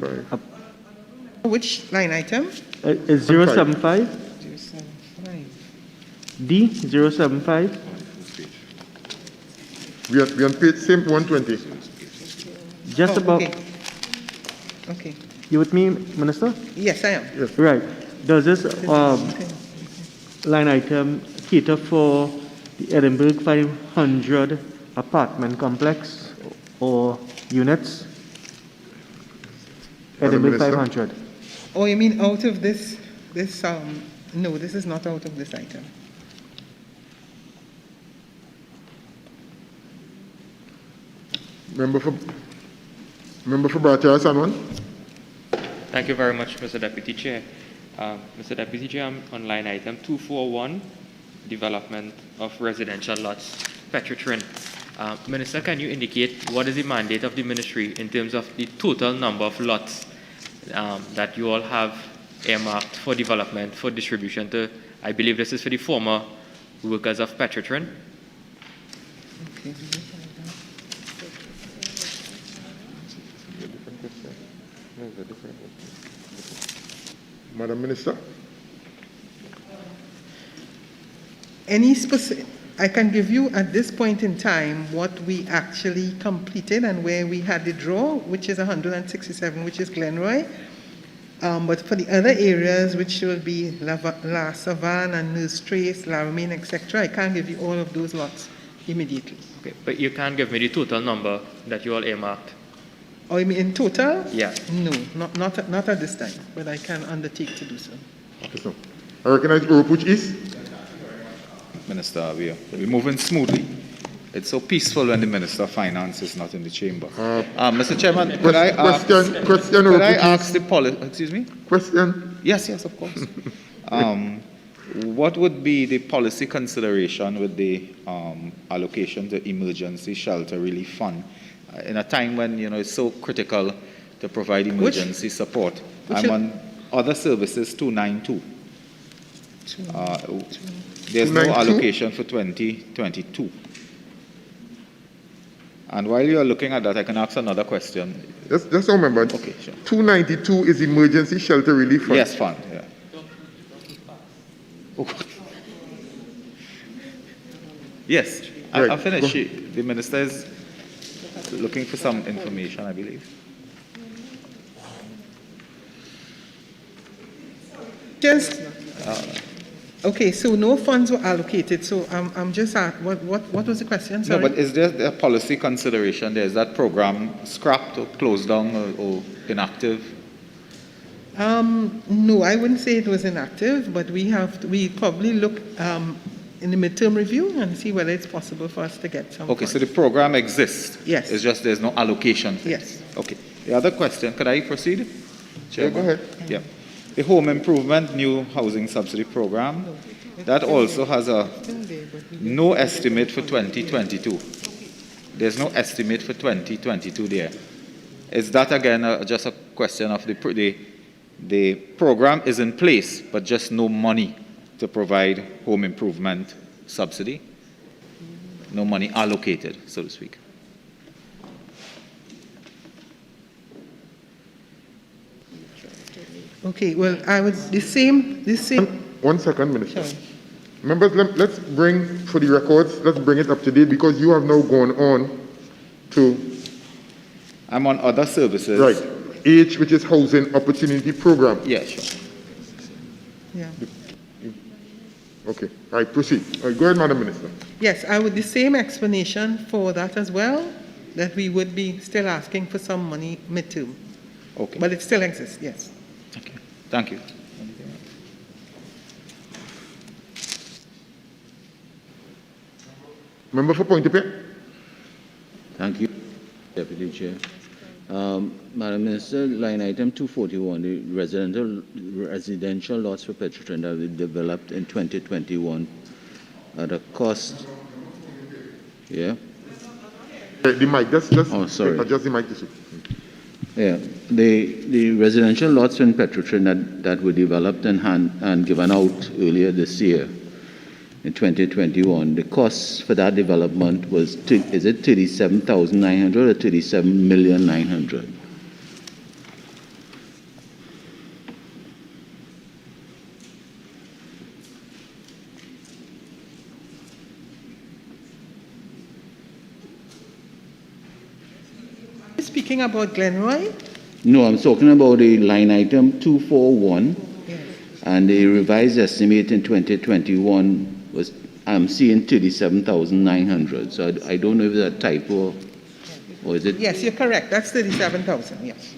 Which line item? Is 075? D075? We are on page same 120. Just about... Okay. You with me, Minister? Yes, I am. Yes. Right. Does this line item cater for the Edinburgh 500 apartment complex or units? Edinburgh 500. Oh, you mean out of this, no, this is not out of this item. Member for Bratara Sanwan. Thank you very much, Mr. Deputy Chair. Mr. Deputy Chair, I'm on line item 241, development of residential lots, Petritrin. Minister, can you indicate what is the mandate of the ministry in terms of the total number of lots that you all have earmarked for development, for distribution to, I believe this is for the former workers of Petritrin? Okay. Madam Minister. Any specific, I can give you at this point in time what we actually completed and where we had the draw, which is 167, which is Glenroy. But for the other areas, which will be La Savane and Nurse Trace, La Romaine, etc., I can't give you all of those lots immediately. Okay, but you can't give me the total number that you all earmarked. Oh, you mean in total? Yeah. No, not at this time, but I can undertake to do so. Okay, so I recognize Urupuch East. Minister, we're moving smoothly. It's so peaceful when the Minister of Finance is not in the chamber. Mr. Chairman, could I ask the policy? Excuse me? Question? Yes, of course. What would be the policy consideration with the allocation to emergency shelter relief fund in a time when it's so critical to provide emergency support? I'm on other services 292. There's no allocation for 2022. And while you're looking at that, I can ask another question. Just remember, okay, sure. 292 is emergency shelter relief fund. Yes, fund, yeah. Yes, right. I'll finish. The Minister is looking for some information, I believe. Just okay. So no funds were allocated. So I'm just at what was the question? Sorry. No, but is there a policy consideration? Is that program scrapped or closed down or inactive? No, I wouldn't say it was inactive, but we probably look in the midterm review and see whether it's possible for us to get some. Okay, funds. so the program exists. Yes. It's just there's no allocation. Yes. Okay. The other question, could I proceed? Yeah, go ahead. Yeah. The home improvement new housing subsidy program, that also has no estimate for 2022. There's no estimate for 2022 there. Is that again just a question of the program is in place, but just no money to provide home improvement subsidy? No money allocated, so to speak. Okay, well, I would, the same. 1 second, Minister. Sorry. Members, let's bring, for the records, let's bring it up to date because you have now gone on to... I'm on other services. Right. H, which is Housing Opportunity Program. Yeah, sure. Yeah. Okay. All right, proceed. All right, go ahead, Madam Minister. Yes, I would the same explanation for that as well, that we would be still asking for some money midterm. Okay. But it still exists, yes. Okay. Thank you. Member for Point Pier. Thank you, Deputy Chair. Madam Minister, line item 241, the residential lots for Petrotrin that were developed in 2021 at a cost. Yeah. The mic, just oh, sorry. Adjust the mic to see. Yeah, the residential lots in Petrotrin that were developed and given out earlier this year in 2021, the cost for that development was, is it 37,900 or 37,900,000? Speaking about Glenroy? No, I'm talking about the line item 241, Yes. and the revised estimate in 2021 was, I'm seeing 37,900. So I don't know if it's a typo or is it? Yes, you're correct. That's 37,000, yes.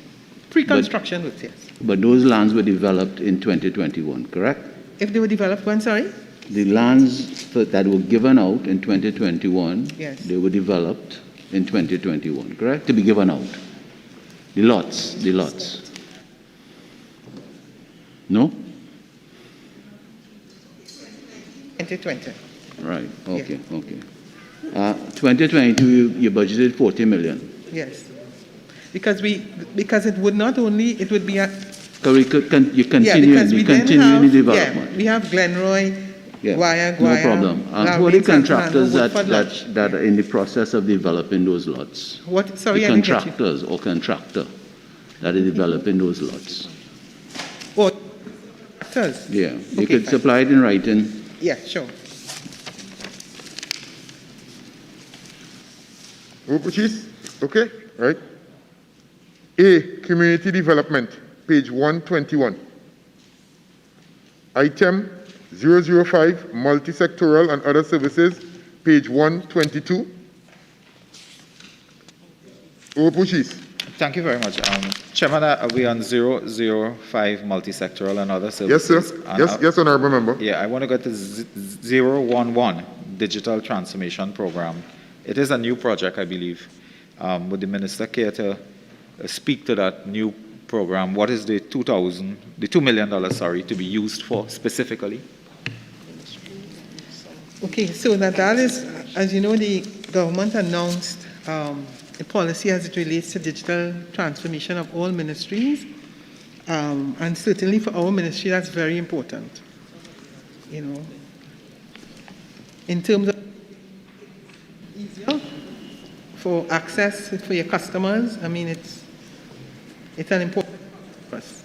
Pre-construction works, yes. But those lands were developed in 2021, correct? If they were developed when, sorry? The lands that were given out in 2021, Yes. they were developed in 2021, correct? To be given out. The lots. No? 2020. Right, okay, okay. 2022, you budgeted 40 million. Yes. Because it would not only, it would be a... So you continue the development. Yeah, we have Glenroy, Yeah, Guaya, no problem. Who are the Lawrence, contractors and Woodford Lodge. that are in the process of developing those lots? What? Sorry, the I didn't get you. contractors or contractor that are developing those lots. Oh, contractors. Yeah, you Okay, could fine. supply it in writing. Yeah, sure. Okay, right. A, Community Development, page 121. Item 005, Multi-sectoral and Other Services, page 122. Opuchis. Thank you very much. Chairman, are we on 005 multi-sectoral and other Yes, services? sir. And Yes, Honorable Member. Yeah, I want to go to 011, Digital Transformation Program. It is a new project, I believe. Would the Minister care to speak to that new program? What is the $2 million, sorry, to be used for specifically? Okay, so that is, as you know, the government announced a policy as it relates to digital transformation of all ministries, and certainly for our ministry, that's very important. You know, in terms of easier for access for your customers, I mean, it's an important for us.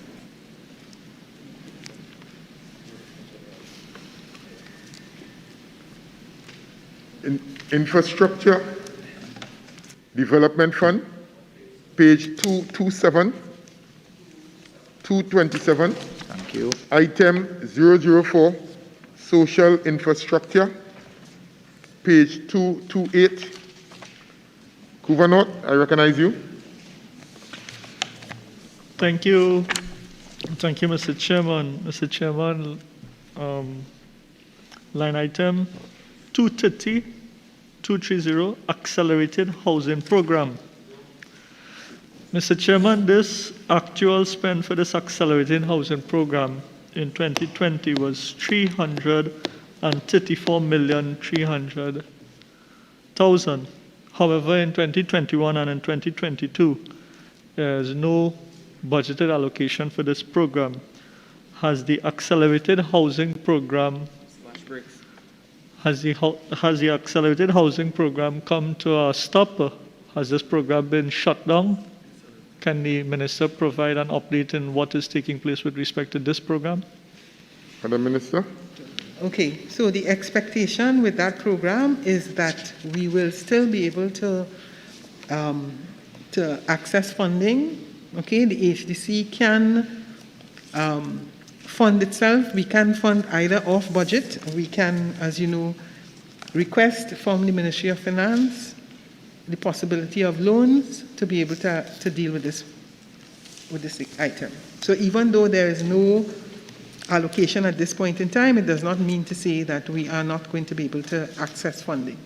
Infrastructure Development Fund, page 227, 227. Thank you. Item 004, Social Infrastructure, page 228. Kuvanot, I recognize you. Thank you. Thank you, Mr. Chairman. Mr. Chairman, line item 230, Accelerated Housing Program. Mr. Chairman, this actual spend for this Accelerated Housing Program in 2020 was $334,300,000. However, in 2021 and in 2022, there is no budgeted allocation for this program. Has the Accelerated Housing Program Has the Accelerated Housing Program come to a stop? Has this program been shut down? can the Minister provide an update in what is taking place with respect to this program? Madam Minister. Okay, so the expectation with that program is that we will still be able to access funding. Okay, the HDC can fund itself. We can fund either off budget. We can, as you know, request from the Ministry of Finance the possibility of loans to be able to deal with this item. So even though there is no allocation at this point in time, it does not mean to say that we are not going to be able to access funding.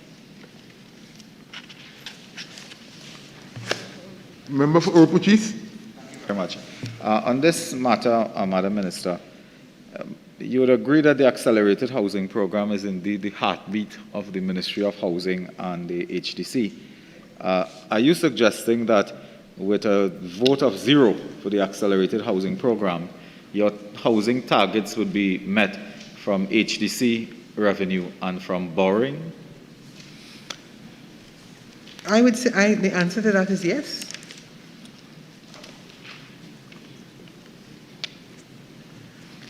Member for Orupuchis. Thank you very much. On this matter, Madam Minister, you would agree that the Accelerated Housing Program is indeed the heartbeat of the Ministry of Housing and the HDC. Are you suggesting that with a vote of 0 for the Accelerated Housing Program, your housing targets would be met from HDC revenue and from borrowing? I would say the answer to that is yes.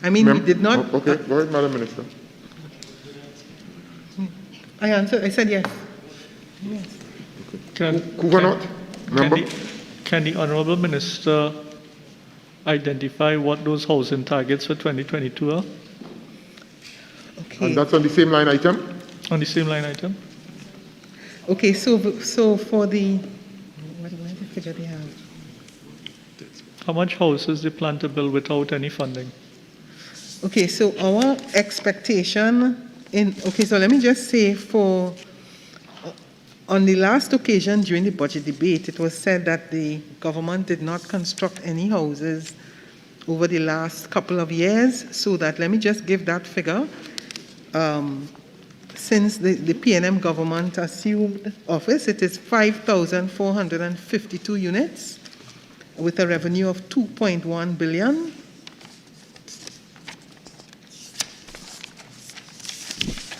I mean, we did not... Okay, go ahead, Madam Minister. I said yes. Yes. Can the Honourable Minister identify what those housing targets for 2022 are? Okay. And that's on the same line item? On the same line item. Okay, so for the... What is the figure they have? How much houses they plan to build without any funding? Okay, so our expectation so let me just say on the last occasion during the budget debate, it was said that the government did not construct any houses over the last couple of years, so that, let me just give that figure. Since the PNM government assumed office, it is 5,452 units with a revenue of 2.1 billion.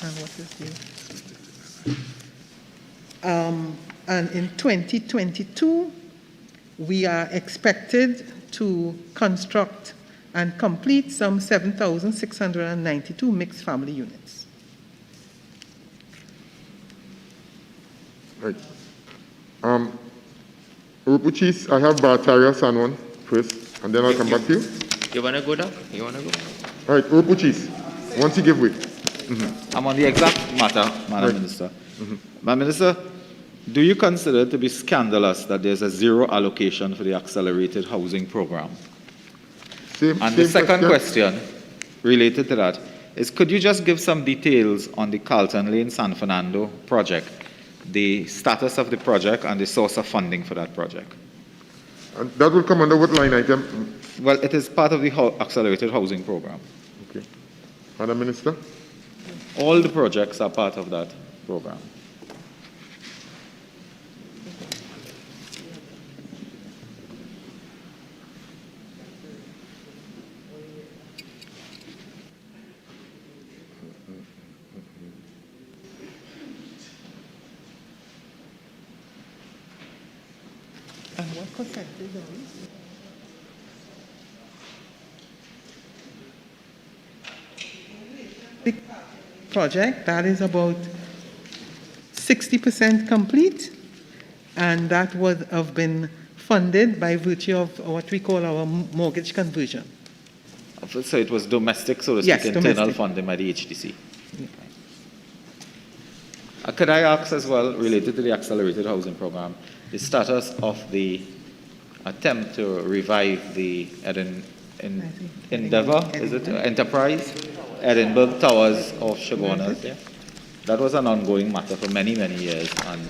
And what is and in 2022, we are expected to construct and complete some 7,692 mixed family units. Right. Orupuchis, I have Barataria Sanwan first, and then I'll come back to you. You want to go down? You want to go? All right, Orupuchis, once you give way. I'm on the exact matter, Madam Minister. Madam Minister, do you consider it to be scandalous that there's a 0 allocation for the Accelerated Housing Program? And the second question related to that is, could you just give some details on the Carlton Lane San Fernando project, the status of the project and the source of funding for that project? And that will come under what line item? Well, it is part of the Accelerated Housing Program. Okay. Madam Minister? All the projects are part of that program. And what percentage are we? Project that is about 60% complete, and that would have been funded by virtue of what we call our mortgage conversion. So it was domestic, so to speak, Yes, internal domestic. funding by the HDC. Could I ask as well, related to the Accelerated Housing Program, the status of the attempt to revive the Endeavour, is it? Enterprise? Edinburgh Towers of Chaguanas, yeah? That was an ongoing matter for many, many years. And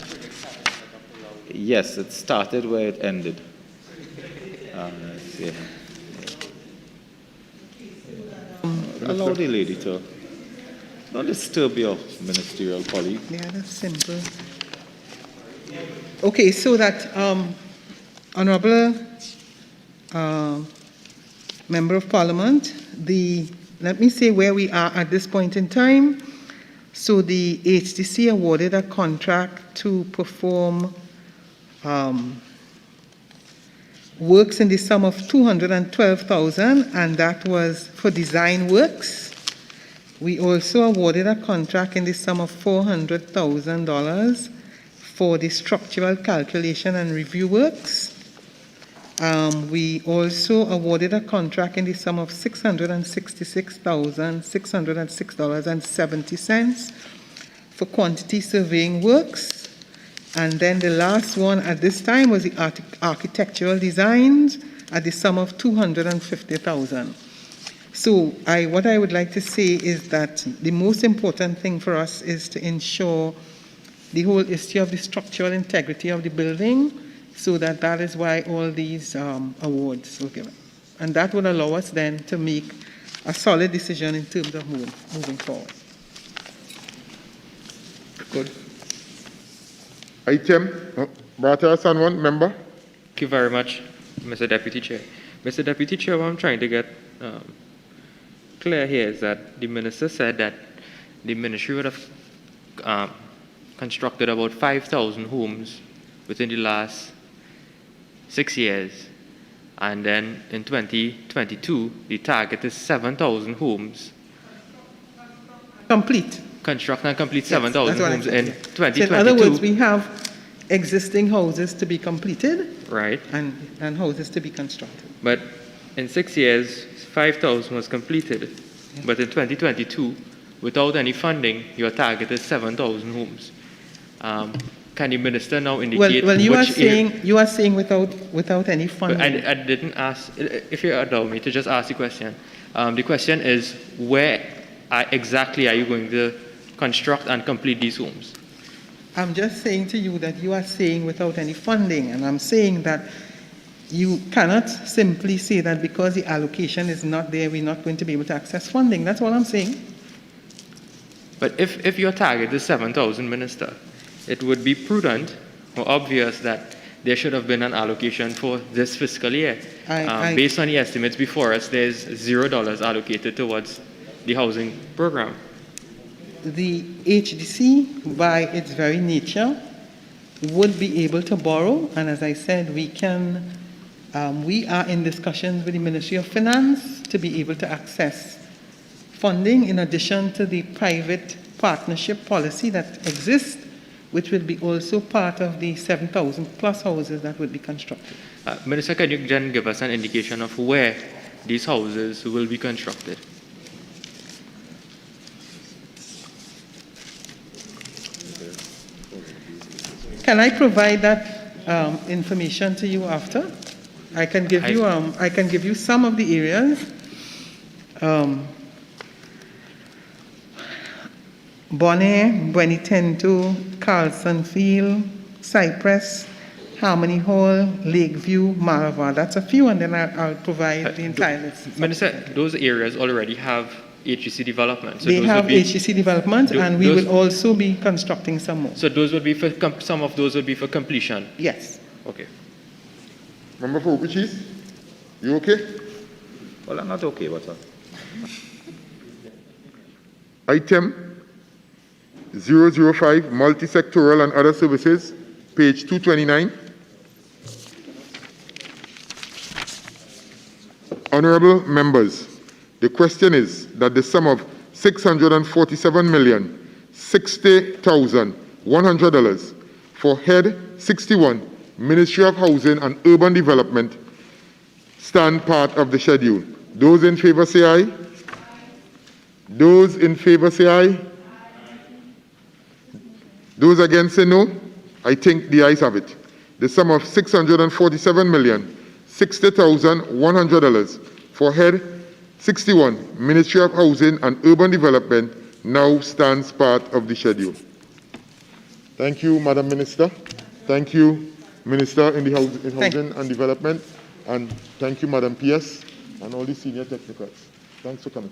yes, it started where it ended. Yeah. Allow the lady to. Don't disturb your ministerial colleague. Yeah, that's simple. Okay, so that Honourable Member of Parliament, let me say where we are at this point in time. So the HDC awarded a contract to perform works in the sum of $212,000, and that was for design works. We also awarded a contract in the sum of $400,000 for the structural calculation and review works. We also awarded a contract in the sum of $666,606.70 for quantity surveying works. And then the last one at this time was the architectural designs at the sum of $250,000. So what I would like to say is that the most important thing for us is to ensure the whole issue of the structural integrity of the building, so that is why all these awards were given. And that would allow us then to make a solid decision in terms of moving forward. Good. Item, Barter Sanwan, member. Thank you very much, Mr. Deputy Chair. Mr. Deputy Chair, what I'm trying to get clear here is that the minister said that the ministry would have constructed about 5,000 homes within the last 6 years. And then in 2022, the target is 7,000 homes. Complete. Construct and complete 7,000 homes in 2022. So in other words, we have existing houses to be completed, right, and houses to be constructed. But in 6 years, 5,000 was completed. Yeah. But in 2022, without any funding, your target is 7,000 homes. Can the minister now indicate? Well, you are saying without any funding. I didn't ask. If you allow me to just ask the question. The question is, where exactly are you going to construct and complete these homes? I'm just saying to you that you are saying without any funding, and I'm saying that you cannot simply say that because the allocation is not there, we're not going to be able to access funding. That's all I'm saying. But if your target is 7,000, Minister, it would be prudent or obvious that there should have been an allocation for this fiscal year. Based on the estimates before us, there's $0 allocated towards the housing program. The HDC, by its very nature, would be able to borrow, and as I said, we are in discussions with the Ministry of Finance to be able to access funding in addition to the private partnership policy that exists, which will be also part of the 7,000 plus houses that would be constructed. Minister, can you then give us an indication of where these houses will be constructed? Can I provide that information to you after? I can give you some of the areas. Bonnet, Buenitento, Carlson Field, Cypress, Harmony Hall, Lakeview, Marava. That's a few, and then I'll provide the entire list. Minister, those areas already have HEC development. So they have HEC development, and we will also be constructing some more. So those would be for some of those would be for completion. Yes. Okay. Member for Upichis, you okay? Well, I'm not okay. What's up? Item 005, multi-sectoral and other services, page 229. Honorable members, the question is that the sum of $647,060,100 for Head 61, Ministry of Housing and Urban Development, stand part of the schedule. Those in favor say aye. Those in favor say aye. Those against say no. I think the ayes have it. The sum of $647,060,100 for Head 61, Ministry of Housing and Urban Development, now stands part of the schedule. Thank you, Madam Minister. Thank you, Minister in Housing and Development. And thank you, Madam PS, and all the senior technocrats. Thanks for coming.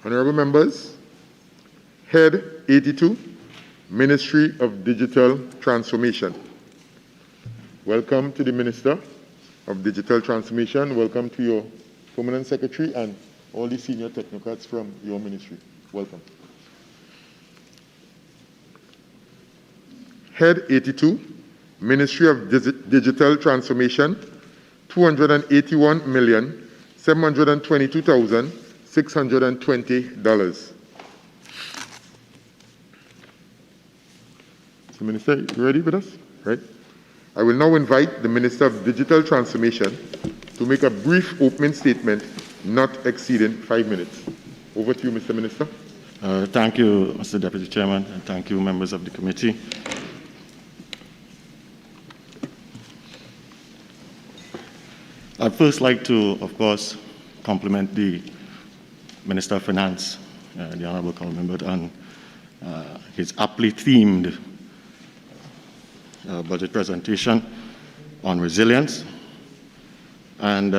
Honorable members, Head 82, Ministry of Digital Transformation. Welcome to the Minister of Digital Transformation. Welcome to your Permanent Secretary and all the senior technocrats from your ministry. Welcome. Head 82, Ministry of Digital Transformation, $281,722,620. So, Minister, you ready with us? Right. I will now invite the Minister of Digital Transformation to make a brief opening statement, not exceeding 5 minutes. Over to you, Mr. Minister. Thank you, Mr. Deputy Chairman, and thank you, members of the committee. I'd first like to, of course, compliment the Minister of Finance, the Honorable Colin Membert, on his aptly themed budget presentation on resilience. And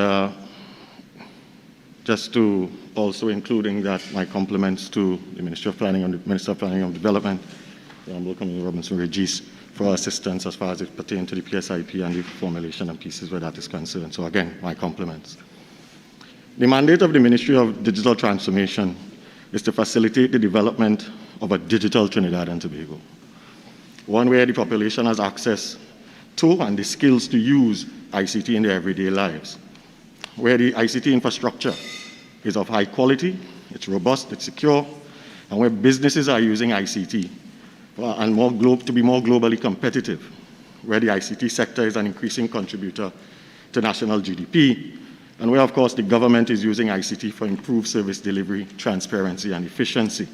just to also including that, my compliments to the Ministry of Planning and the Minister of Planning and Development, the Honorable Commissioner Robinson Regis, for assistance as far as it pertains to the PSIP and the formulation and pieces where that is concerned. So again, my compliments. The mandate of the Ministry of Digital Transformation is to facilitate the development of a digital Trinidad and Tobago, one where the population has access to and the skills to use ICT in their everyday lives, where the ICT infrastructure is of high quality, it's robust, it's secure, and where businesses are using ICT and to be more globally competitive, where the ICT sector is an increasing contributor to national GDP, and where, of course, the government is using ICT for improved service delivery, transparency, and efficiency.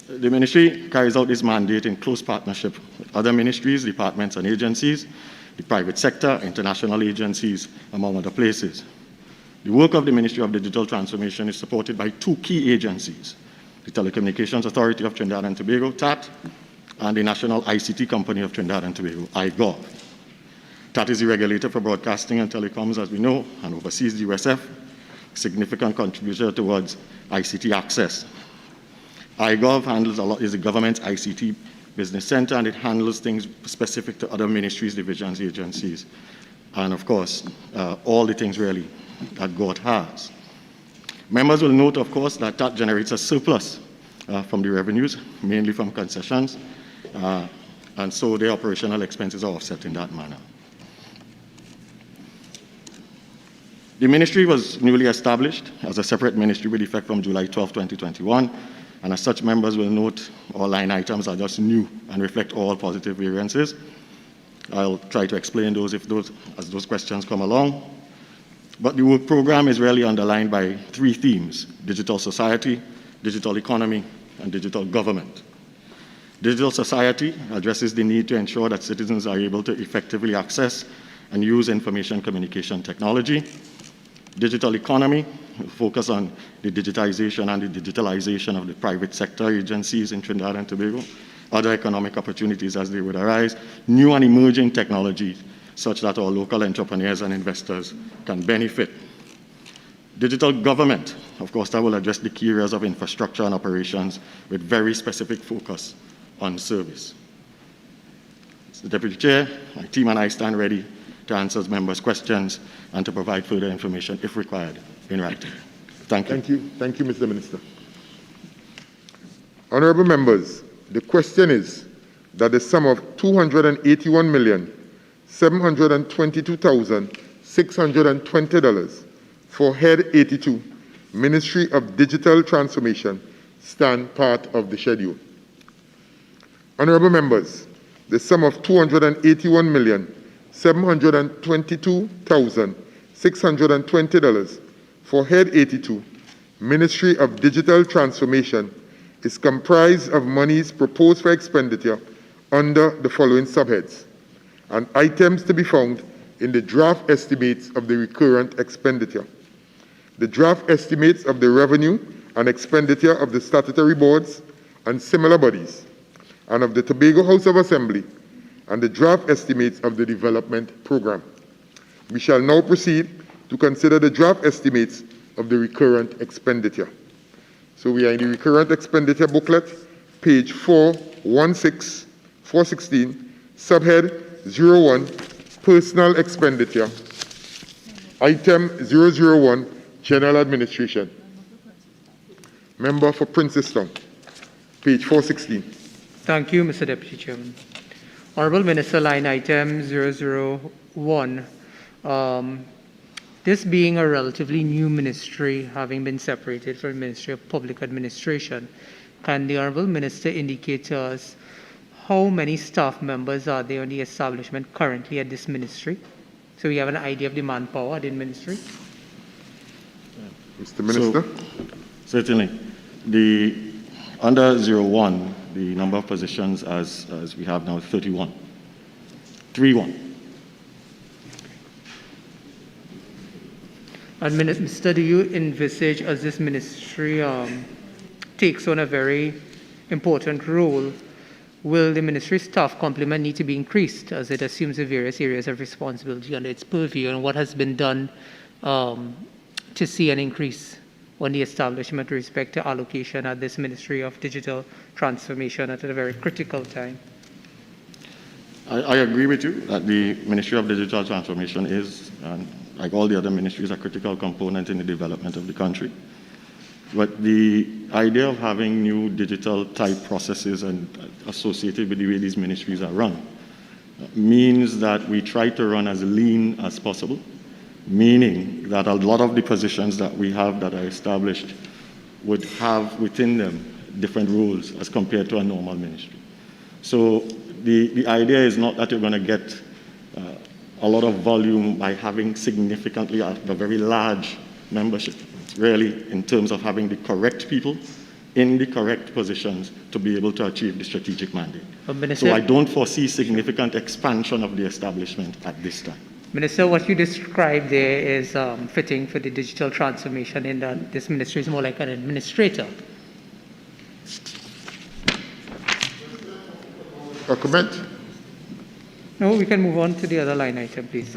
The ministry carries out this mandate in close partnership with other ministries, departments, and agencies, the private sector, international agencies, among other places. The work of the Ministry of Digital Transformation is supported by two key agencies, the Telecommunications Authority of Trinidad and Tobago, TAT, and the National ICT Company of Trinidad and Tobago, IGOV. TAT is the regulator for broadcasting and telecoms, as we know, and oversees the USF, significant contributor towards ICT access. IGOV handles is the government's ICT business center, and it handles things specific to other ministries, divisions, agencies, and of course, all the things really that God has. Members will note, of course, that that generates a surplus from the revenues, mainly from concessions, and so the operational expenses are offset in that manner. The ministry was newly established as a separate ministry with effect from July 12, 2021, and as such, members will note all line items are just new and reflect all positive variances. I'll try to explain those as those questions come along. But the work program is really underlined by three themes: digital society, digital economy, and digital government. Digital society addresses the need to ensure that citizens are able to effectively access and use information communication technology. Digital economy focus on the digitization and the digitalization of the private sector agencies in Trinidad and Tobago, other economic opportunities as they would arise, new and emerging technologies such that our local entrepreneurs and investors can benefit. Digital government, of course, that will address the key areas of infrastructure and operations with very specific focus on service. Mr. Deputy Chair, my team and I stand ready to answer members' questions and to provide further information if required in writing. Thank you. Thank you. Thank you, Mr. Minister. Honorable members, the question is that the sum of $281,722,620 for Head 82, Ministry of Digital Transformation, stand part of the schedule. Honorable members, the sum of $281,722,620 for Head 82, Ministry of Digital Transformation, is comprised of monies proposed for expenditure under the following subheads, and items to be found in the draft estimates of the recurrent expenditure, the draft estimates of the revenue and expenditure of the statutory boards and similar bodies, and of the Tobago House of Assembly, and the draft estimates of the development program. We shall now proceed to consider the draft estimates of the recurrent expenditure. So we are in the recurrent expenditure booklet, page 416, subhead 01, personal expenditure. Item 001, general administration. Member for Princestown, page 416. Thank you, Mr. Deputy Chairman. Honorable Minister, line item 001. This being a relatively new ministry, having been separated from the Ministry of Public Administration, can the Honorable Minister indicate to us how many staff members are there on the establishment currently at this ministry? So we have an idea of the manpower at the ministry. Mr. Minister. Certainly. Under 01, the number of positions as we have now is 31. 31. And Minister, do you envisage, as this ministry takes on a very important role, will the ministry staff complement need to be increased as it assumes the various areas of responsibility under its purview, and what has been done to see an increase on the establishment with respect to allocation at this Ministry of Digital Transformation at a very critical time? I agree with you that the Ministry of Digital Transformation is, like all the other ministries, a critical component in the development of the country. But the idea of having new digital type processes and associated with the way these ministries are run means that we try to run as lean as possible, meaning that a lot of the positions that we have that are established would have within them different roles as compared to a normal ministry. So the idea is not that you're going to get a lot of volume by having significantly a very large membership. It's really in terms of having the correct people in the correct positions to be able to achieve the strategic mandate. So I don't foresee significant expansion of the establishment at this time. Minister, what you described there is fitting for the digital transformation in that this ministry is more like an administrator. A comment? No, we can move on to the other line item, please.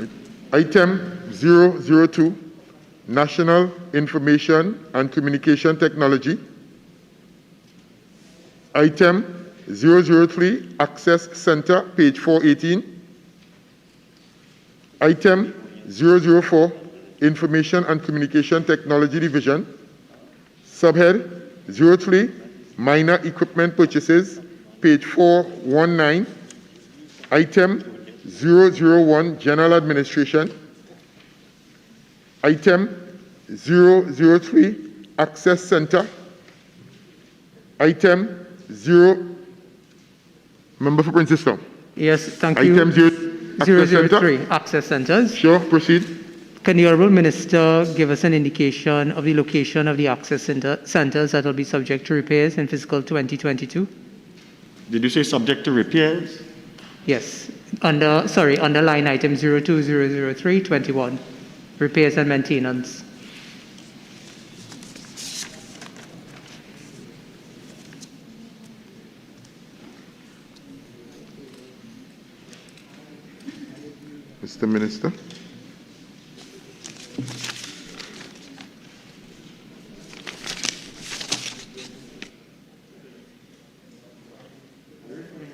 Item 002, National Information and Communication Technology. Item 003, Access Center, page 418. Item 004, Information and Communication Technology Division. Subhead 03, Minor Equipment Purchases, page 419. Item 001, General Administration. Item 003, Access Center. Item 0, Member for Princestown. Yes, thank you. Item 003, Access Centers. Sure, proceed. Can the Honourable Minister give us an indication of the location of the access centers that will be subject to repairs in fiscal 2022? Did you say subject to repairs? Yes, under line item 0200321, repairs and maintenance. Mr. Minister.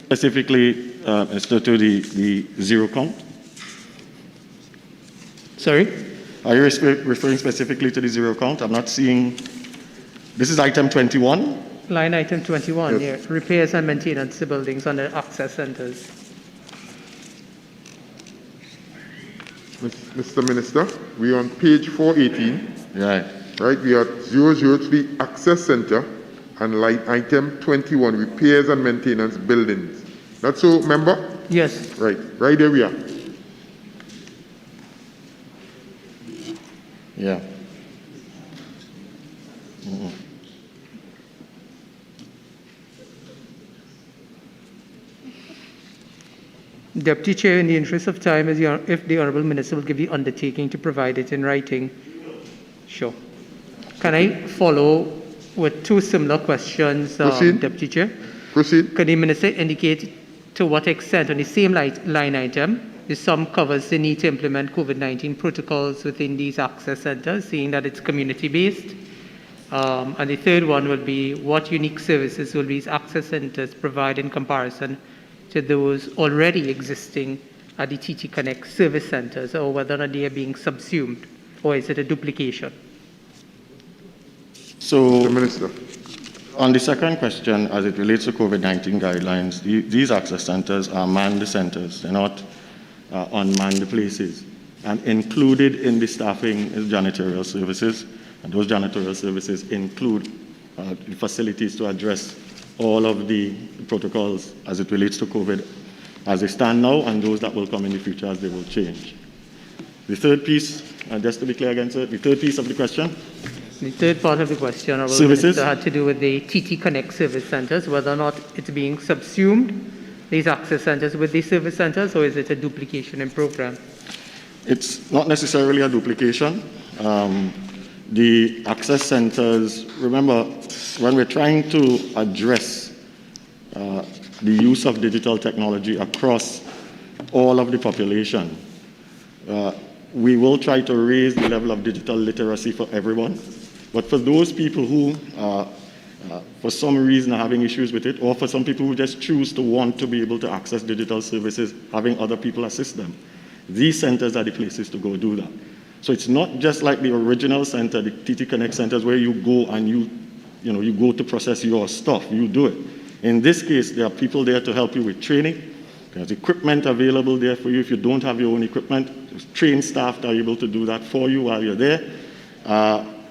Specifically, Mr. to the zero count? Sorry? Are you referring specifically to the zero count? I'm not seeing. This is item 21? Line item 21, yes. Yeah. Repairs and maintenance to buildings under access centers. Mr. Minister, we are on page 418. Right, we are 003 Access Center and line item 21, Repairs and Maintenance Buildings. That's so, member? Yes. Right there we are. Yeah. Deputy Chair, in the interest of time, if the Honourable Minister will give the undertaking to provide it in writing. Sure. Can I follow with two similar questions, Deputy Chair? Proceed. Can the Minister indicate to what extent on the same line item the sum covers the need to implement COVID-19 protocols within these access centres, seeing that it's community-based? And the third one will be what unique services will these access centers provide in comparison to those already existing at the TT Connect service centers, or whether or not they are being subsumed, or is it a duplication? So, Minister, on the second question, as it relates to COVID-19 guidelines, these access centers are manned centers. They're not unmanned places. And included in the staffing is janitorial services, and those janitorial services include the facilities to address all of the protocols as it relates to COVID as they stand now, and those that will come in the future as they will change. The third piece, just to be clear again, sir, the third piece of the question? The third part of the question, Honourable Services? Minister, had to do with the TT Connect service centres, whether or not it's being subsumed, these access centres, with these service centres, or is it a duplication in programme? It's not necessarily a duplication. The access centres, remember, when we're trying to address the use of digital technology across all of the population, we will try to raise the level of digital literacy for everyone. But for those people who, for some reason, are having issues with it, or for some people who just choose to want to be able to access digital services, having other people assist them, these centers are the places to go do that. So it's not just like the original center, the TT Connect centers, where you go and you go to process your stuff, you do it. In this case, there are people there to help you with training. There's equipment available there for you if you don't have your own equipment. There's trained staff that are able to do that for you while you're there.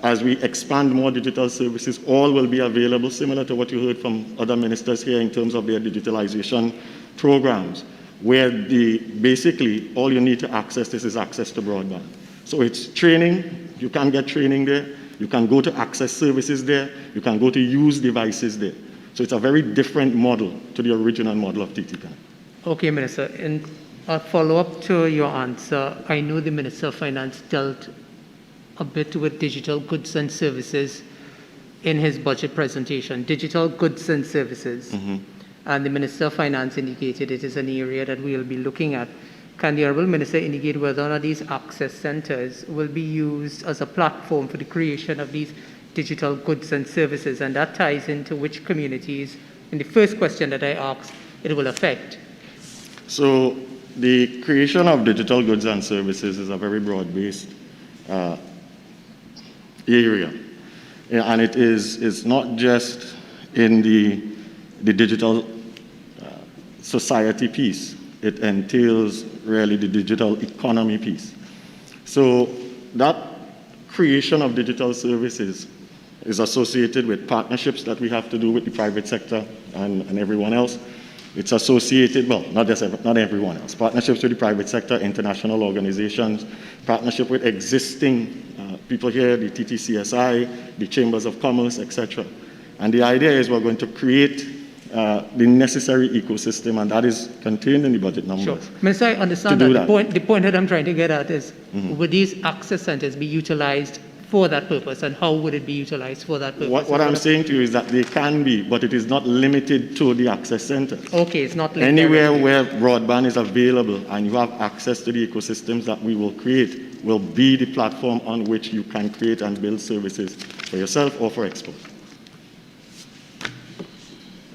As we expand more digital services, all will be available, similar to what you heard from other ministers here in terms of their digitalization programs, where basically all you need to access this is access to broadband. So it's training. You can get training there. You can go to access services there. You can go to use devices there. So it's a very different model to the original model of TT Connect. Okay, Minister. In a follow-up to your answer, I know the Minister of Finance dealt a bit with digital goods and services in his budget presentation. Digital goods and services. Mm-hmm. And the Minister of Finance indicated it is an area that we will be looking at. Can the Honourable Minister indicate whether or not these access centres will be used as a platform for the creation of these digital goods and services? And that ties into which communities, in the first question that I asked, it will affect. So the creation of digital goods and services is a very broad-based area. And it's not just in the digital society piece. It entails really the digital economy piece. So that creation of digital services is associated with partnerships that we have to do with the private sector and everyone else. It's associated, well, not everyone else, partnerships with the private sector, international organizations, partnership with existing people here, the TTCSI, the chambers of commerce, etc. And the idea is we're going to create the necessary ecosystem, and that is contained in the budget numbers. Sure. Minister, I understand that. The point that I'm trying to get at is, would these access centers be utilized for that purpose, and how would it be utilized for that purpose? What I'm saying to you is that they can be, but it is not limited to the access centers. Okay, it's not limited. Anywhere where broadband is available and you have access to the ecosystems that we will create will be the platform on which you can create and build services for yourself or for export.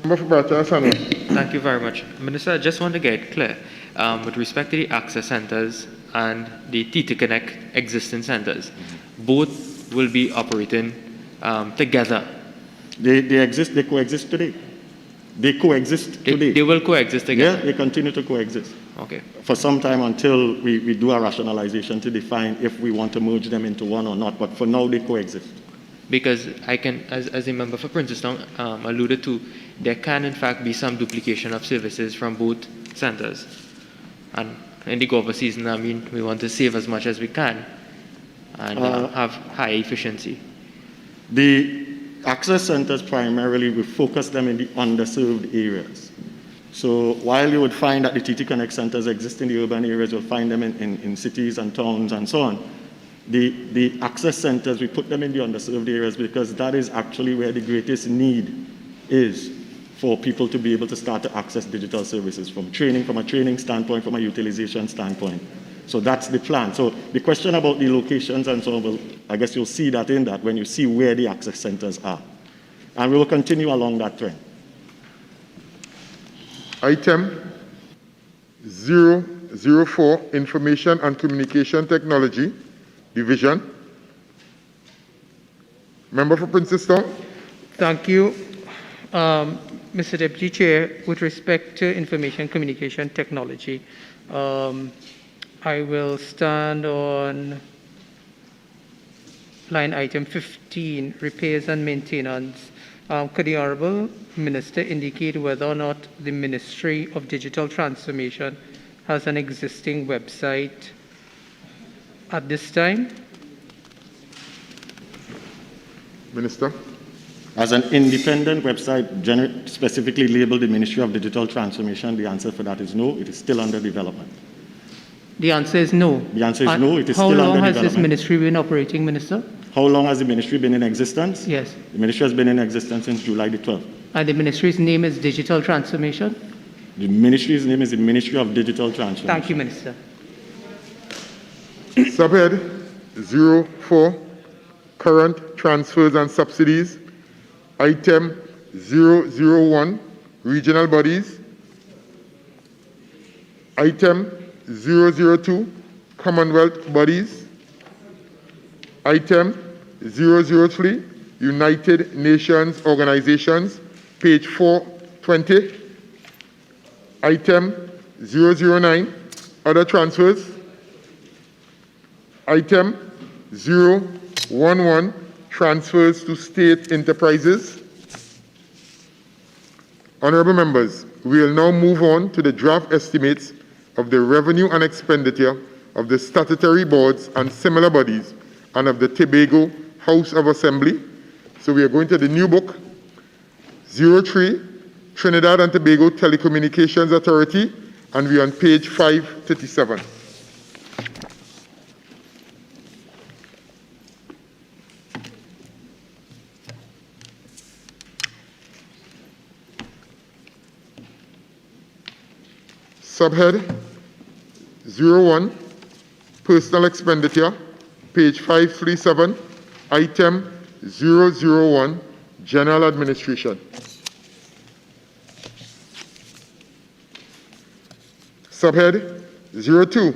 Thank you very much. Minister, I just want to get clear. With respect to the access centers and the TT Connect existing centers, both will be operating together. They coexist today. They coexist today. They will coexist together? Yeah, they continue to coexist. Okay. For some time until we do a rationalization to define if we want to merge them into one or not, but for now they coexist. Because I can, as a member for Princeton alluded to, there can in fact be some duplication of services from both centers. And in the Gova season, I mean, we want to save as much as we can and have high efficiency. The access centers primarily, we focus them in the underserved areas. So while you would find that the TT Connect centers exist in the urban areas, you'll find them in cities and towns and so on. The access centers, we put them in the underserved areas because that is actually where the greatest need is for people to be able to start to access digital services from a training standpoint, from a utilization standpoint, So that's the plan. So the question about the locations and so on, well, I guess you'll see that in that when you see where the access centers are. And we will continue along that trend. Item 004, Information and Communication Technology Division. Member for Princess Town. Thank you. Mr. Deputy Chair, with respect to information communication technology, I will stand on line item 15, repairs and maintenance. Could the Honourable Minister indicate whether or not the Ministry of Digital Transformation has an existing website at this time? Minister. As an independent website specifically labeled the Ministry of Digital Transformation, the answer for that is no. It is still under development. The answer is no. The answer is no. It is How still under long has development. this ministry been operating, Minister? How long has the ministry been in existence? Yes. The ministry has been in existence since July the 12th. And the ministry's name is Digital Transformation? The ministry's name is the Ministry of Digital Transformation. Thank you, Minister. Subhead 04, Current Transfers and Subsidies. Item 001, Regional Bodies. Item 002, Commonwealth Bodies. Item 003, United Nations Organizations, page 420. Item 009, Other Transfers. Item 011, Transfers to State Enterprises. Honourable members, we will now move on to the draft estimates of the revenue and expenditure of the statutory boards and similar bodies and of the Tobago House of Assembly. So we are going to the new book, 03, Trinidad and Tobago Telecommunications Authority, and we are on page 537. Subhead 01, Personal Expenditure, page 537, item 001, General Administration. Subhead 02,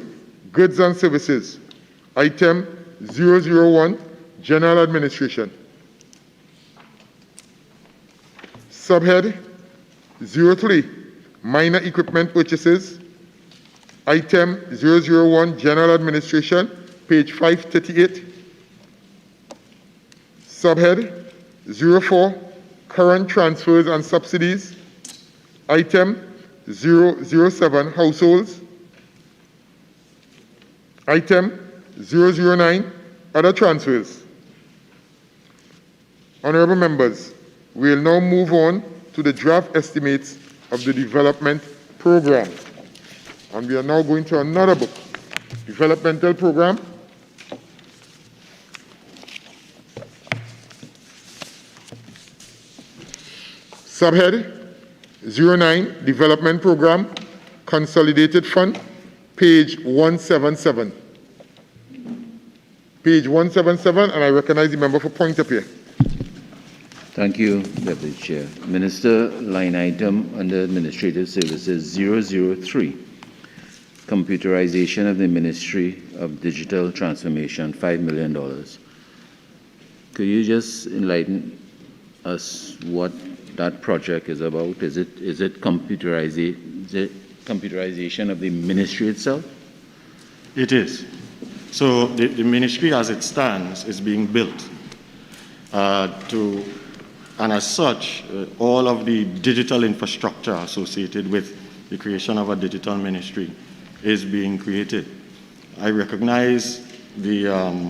Goods and Services, item 001, General Administration. Subhead 03, Minor Equipment Purchases, item 001, General Administration, page 538. Subhead 04, Current Transfers and Subsidies, item 007, Households, item 009, Other Transfers. Honourable members, we will now move on to the draft estimates of the development program. And we are now going to another book, Developmental Program. Subhead 09, Development Program, Consolidated Fund, page 177. Page 177, and I recognize the member for point up here. Thank you, Deputy Chair. Minister, line item under Administrative Services 003, Computerization of the Ministry of Digital Transformation, $5 million. Could you just enlighten us what that project is about? Is it computerization of the ministry itself? It is. So the ministry as it stands is being built and as such, all of the digital infrastructure associated with the creation of a digital ministry is being created. I recognize the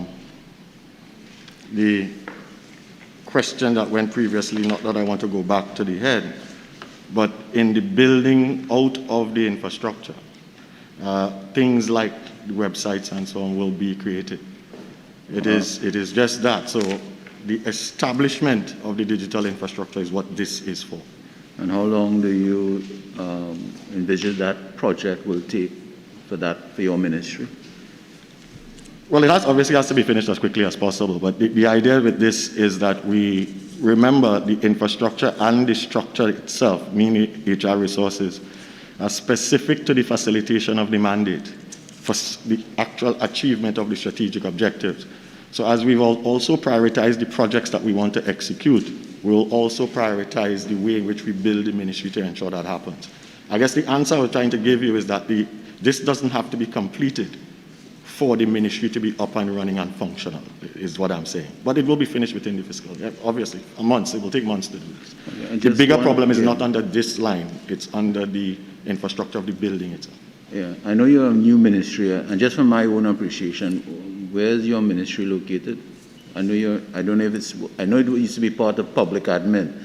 question that went previously, not that I want to go back to the head, but in the building out of the infrastructure, things like the websites and so on will be created. It is just that. So the establishment of the digital infrastructure is what this is for. And how long do you envision that project will take for your ministry? Well, it obviously has to be finished as quickly as possible, but the idea with this is that we remember the infrastructure and the structure itself, meaning HR resources, are specific to the facilitation of the mandate for the actual achievement of the strategic objectives. So as we've also prioritized the projects that we want to execute, we'll also prioritize the way in which we build the ministry to ensure that happens. I guess the answer I was trying to give you is that this doesn't have to be completed for the ministry to be up and running and functional, is what I'm saying. But it will be finished within the fiscal year. Obviously, months. It will take months to do this. The bigger problem is not under this line. It's under the infrastructure of the building itself. Yeah, I know you're a new ministry, and just from my own appreciation, where's your ministry located? I know it used to be part of public admin,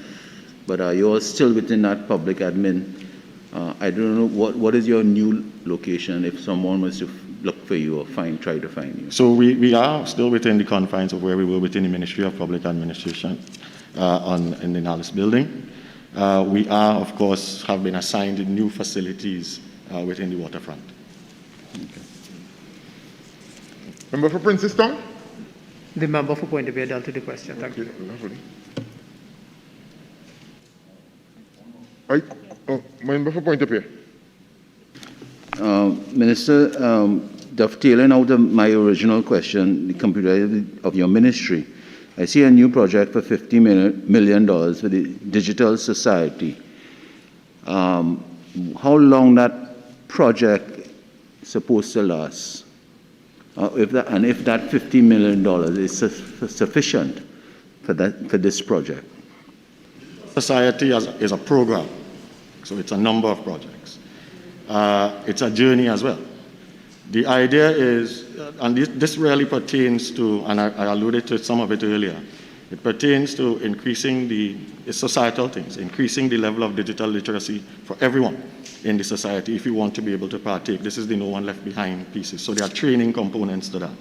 but you're still within that public admin. I don't know, what is your new location if someone was to look for you or try to find you? So we are still within the confines of where we were within the Ministry of Public Administration in the Nallis building. We are, of course, have been assigned new facilities within the waterfront. Okay. Member for Princess Town? The member for Point of View dealt with the question. Thank you. Member for Point of View. Minister, dovetailing out of my original question, the computer of your ministry, I see a new project for $50 million for the Digital Society. How long that project is supposed to last? If that $50 million is sufficient for this project? Society is a program, so it's a number of projects. It's a journey as well. The idea is, and this really pertains to, and I alluded to some of it earlier, it pertains to increasing it's societal things, increasing the level of digital literacy for everyone in the society if you want to be able to partake. This is the no one left behind pieces. So there are training components to that.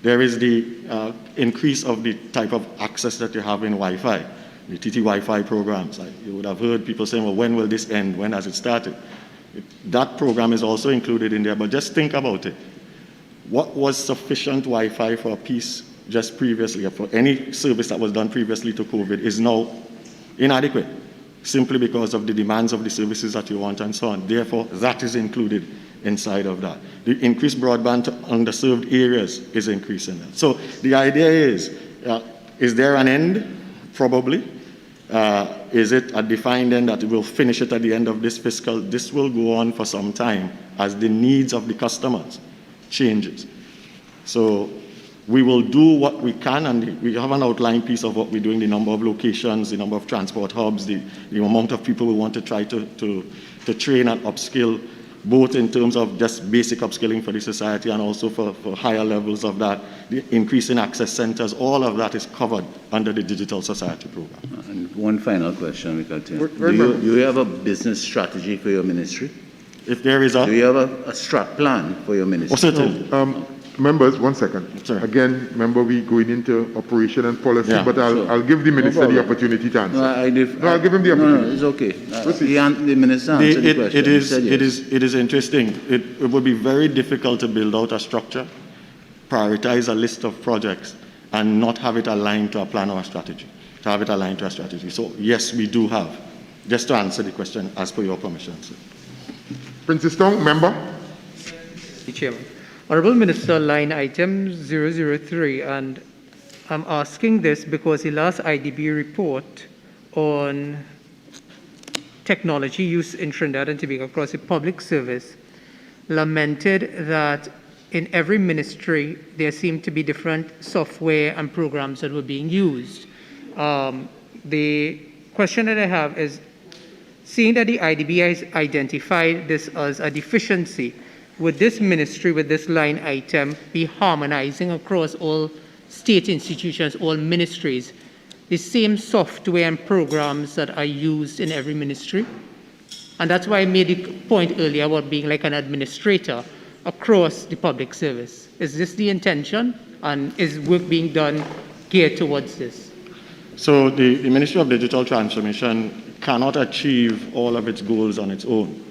There is the increase of the type of access that you have in Wi-Fi, the TT Wi-Fi programs. You would have heard people saying, well, when will this end? When has it started? That program is also included in there, but just think about it. What was sufficient Wi-Fi for a piece just previously, for any service that was done previously to COVID, is now inadequate, simply because of the demands of the services that you want and so on. Therefore, that is included inside of that. The increased broadband to underserved areas is increasing that. So the idea is there an end? Probably. Is it a defined end that we'll finish it at the end of this fiscal? This will go on for some time as the needs of the customers changes. So we will do what we can, and we have an outline piece of what we're doing, the number of locations, the number of transport hubs, the amount of people we want to try to train and upskill, both in terms of just basic upskilling for the society and also for higher levels of that, the increase in access centers, all of that is covered under the Digital Society program. And one final question, do you have a business strategy for your ministry? If there is a... Do you have a strat plan for your ministry? What's it? Members, 1 second. Sorry. Again, remember we going into operation and policy, but I'll give the minister the opportunity to answer. I'll give him the opportunity. No, it's okay. The minister answered the question. It is interesting. It would be very difficult to build out a structure, prioritize a list of projects, and not have it aligned to a plan or a strategy, to have it aligned to a strategy. So yes, we do have. Just to answer the question, as per your permission, sir. Princess Tong, member. Mr. Chairman. Honorable Minister, line item 003, and I'm asking this because the last IDB report on technology use in Trinidad and Tobago across the public service lamented that in every ministry there seemed to be different software and programs that were being used. The question that I have is, seeing that the IDB has identified this as a deficiency, would this ministry, with this line item, be harmonizing across all state institutions, all ministries, the same software and programs that are used in every ministry? And that's why I made the point earlier about being like an administrator across the public service. Is this the intention? And is work being done geared towards this? So the Ministry of Digital Transformation cannot achieve all of its goals on its own.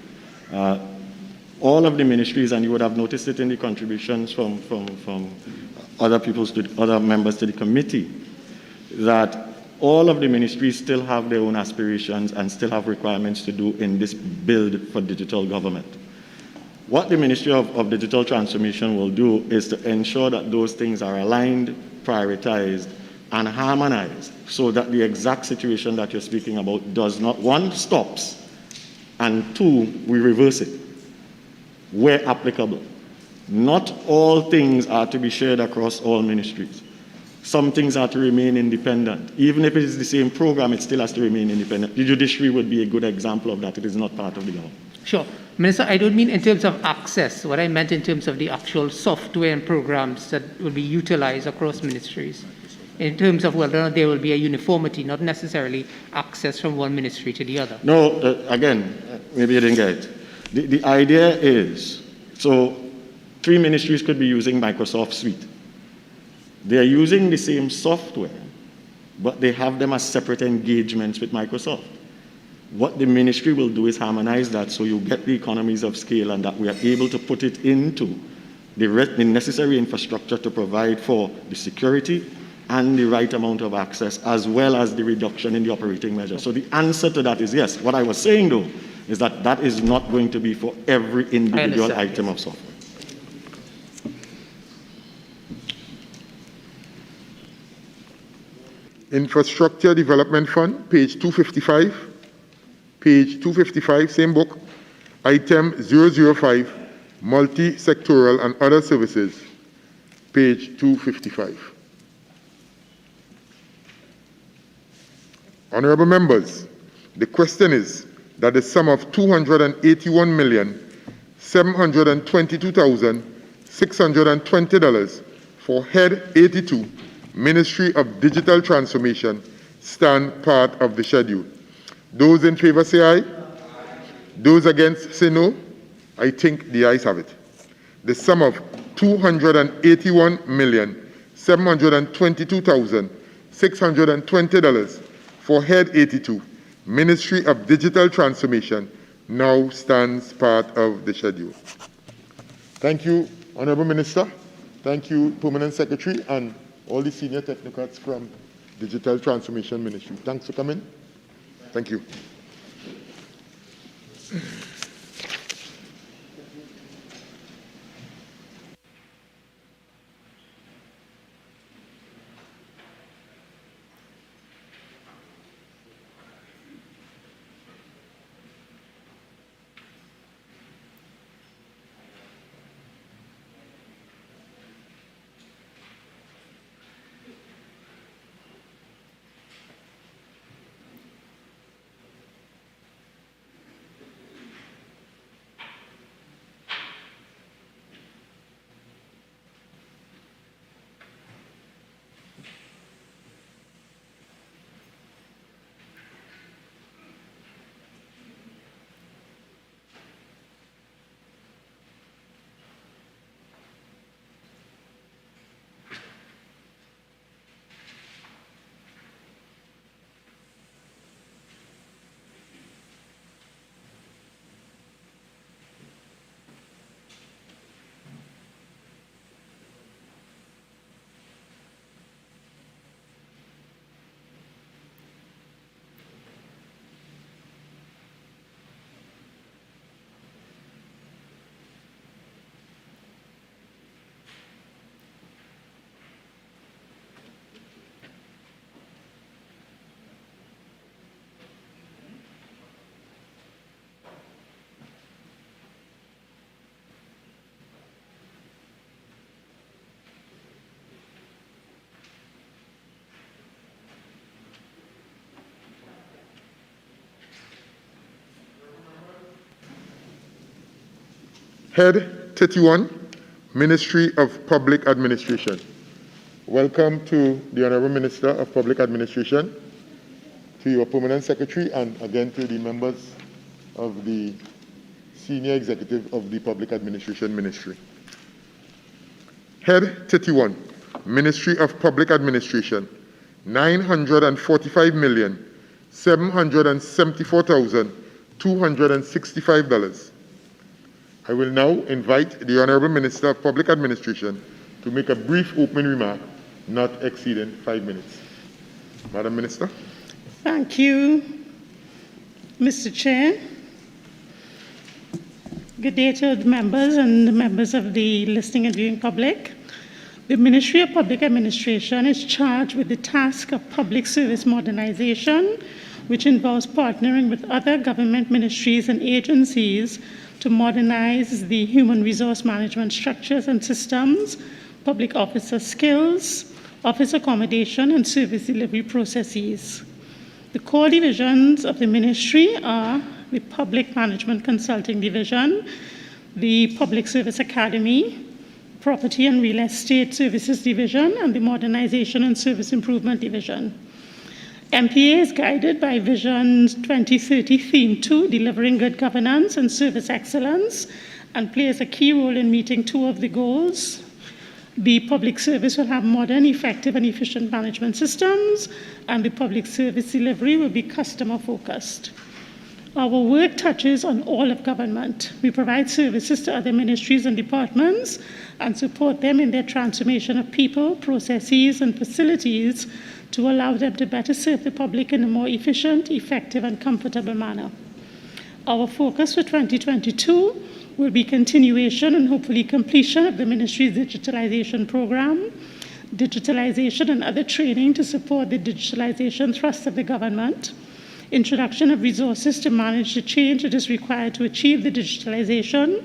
all of the ministries, and you would have noticed it in the contributions from other members to the committee, that all of the ministries still have their own aspirations and still have requirements to do in this build for digital government. What the Ministry of Digital Transformation will do is to ensure that those things are aligned, prioritized, and harmonized so that the exact situation that you're speaking about does not, one, stops, and two, we reverse it where applicable. Not all things are to be shared across all ministries. Some things are to remain independent. Even if it is the same program, it still has to remain independent. The judiciary would be a good example of that. It is not part of the government. Sure. Minister, I don't mean in terms of access. What I meant in terms of the actual software and programs that will be utilized across ministries. In terms of whether or not there will be a uniformity, not necessarily access from one ministry to the other. No, again, maybe you didn't get it. The idea is, so 3 ministries could be using Microsoft Suite. They are using the same software, but they have them as separate engagements with Microsoft. What the ministry will do is harmonize that so you get the economies of scale and that we are able to put it into the necessary infrastructure to provide for the security and the right amount of access, as well as the reduction in the operating measure. So the answer to that is yes. What I was saying, though, is that that is not going to be for every individual item of software. Infrastructure Development Fund, page 255. Page 255, same book. Item 005, multi-sectoral and other services, page 255. Honorable members, the question is that the sum of $281,722,620 for Head 82, Ministry of Digital Transformation, stand part of the schedule. Those in favor say aye. Those against say no. I think the ayes have it. The sum of $281,722,620 for Head 82, Ministry of Digital Transformation, now stands part of the schedule. Thank you, Honorable Minister. Thank you, Permanent Secretary, and all the senior technocrats from Digital Transformation Ministry. Thanks for coming. Thank you. Head 31, Ministry of Public Administration. Welcome to the Honorable Minister of Public Administration, to your Permanent Secretary, and again to the members of the Senior Executive of the Public Administration Ministry. Head 31, Ministry of Public Administration, $945,774,265. I will now invite the Honorable Minister of Public Administration to make a brief opening remark, not exceeding 5 minutes. Madam Minister. Thank you, Mr. Chair. Good day to the members and the members of the listening and viewing public. The Ministry of Public Administration is charged with the task of public service modernization, which involves partnering with other government ministries and agencies to modernize the human resource management structures and systems, public officer skills, office accommodation, and service delivery processes. The core divisions of the ministry are the Public Management Consulting Division, the Public Service Academy, Property and Real Estate Services Division, and the Modernization and Service Improvement Division. MPA is guided by Vision 2030 Theme 2, Delivering Good Governance and Service Excellence, and plays a key role in meeting two of the goals. The public service will have modern, effective, and efficient management systems, and the public service delivery will be customer-focused. Our work touches on all of government. We provide services to other ministries and departments and support them in their transformation of people, processes, and facilities to allow them to better serve the public in a more efficient, effective, and comfortable manner. Our focus for 2022 will be continuation and hopefully completion of the ministry's digitalization program, digitalization and other training to support the digitalization thrust of the government, introduction of resources to manage the change that is required to achieve the digitalization,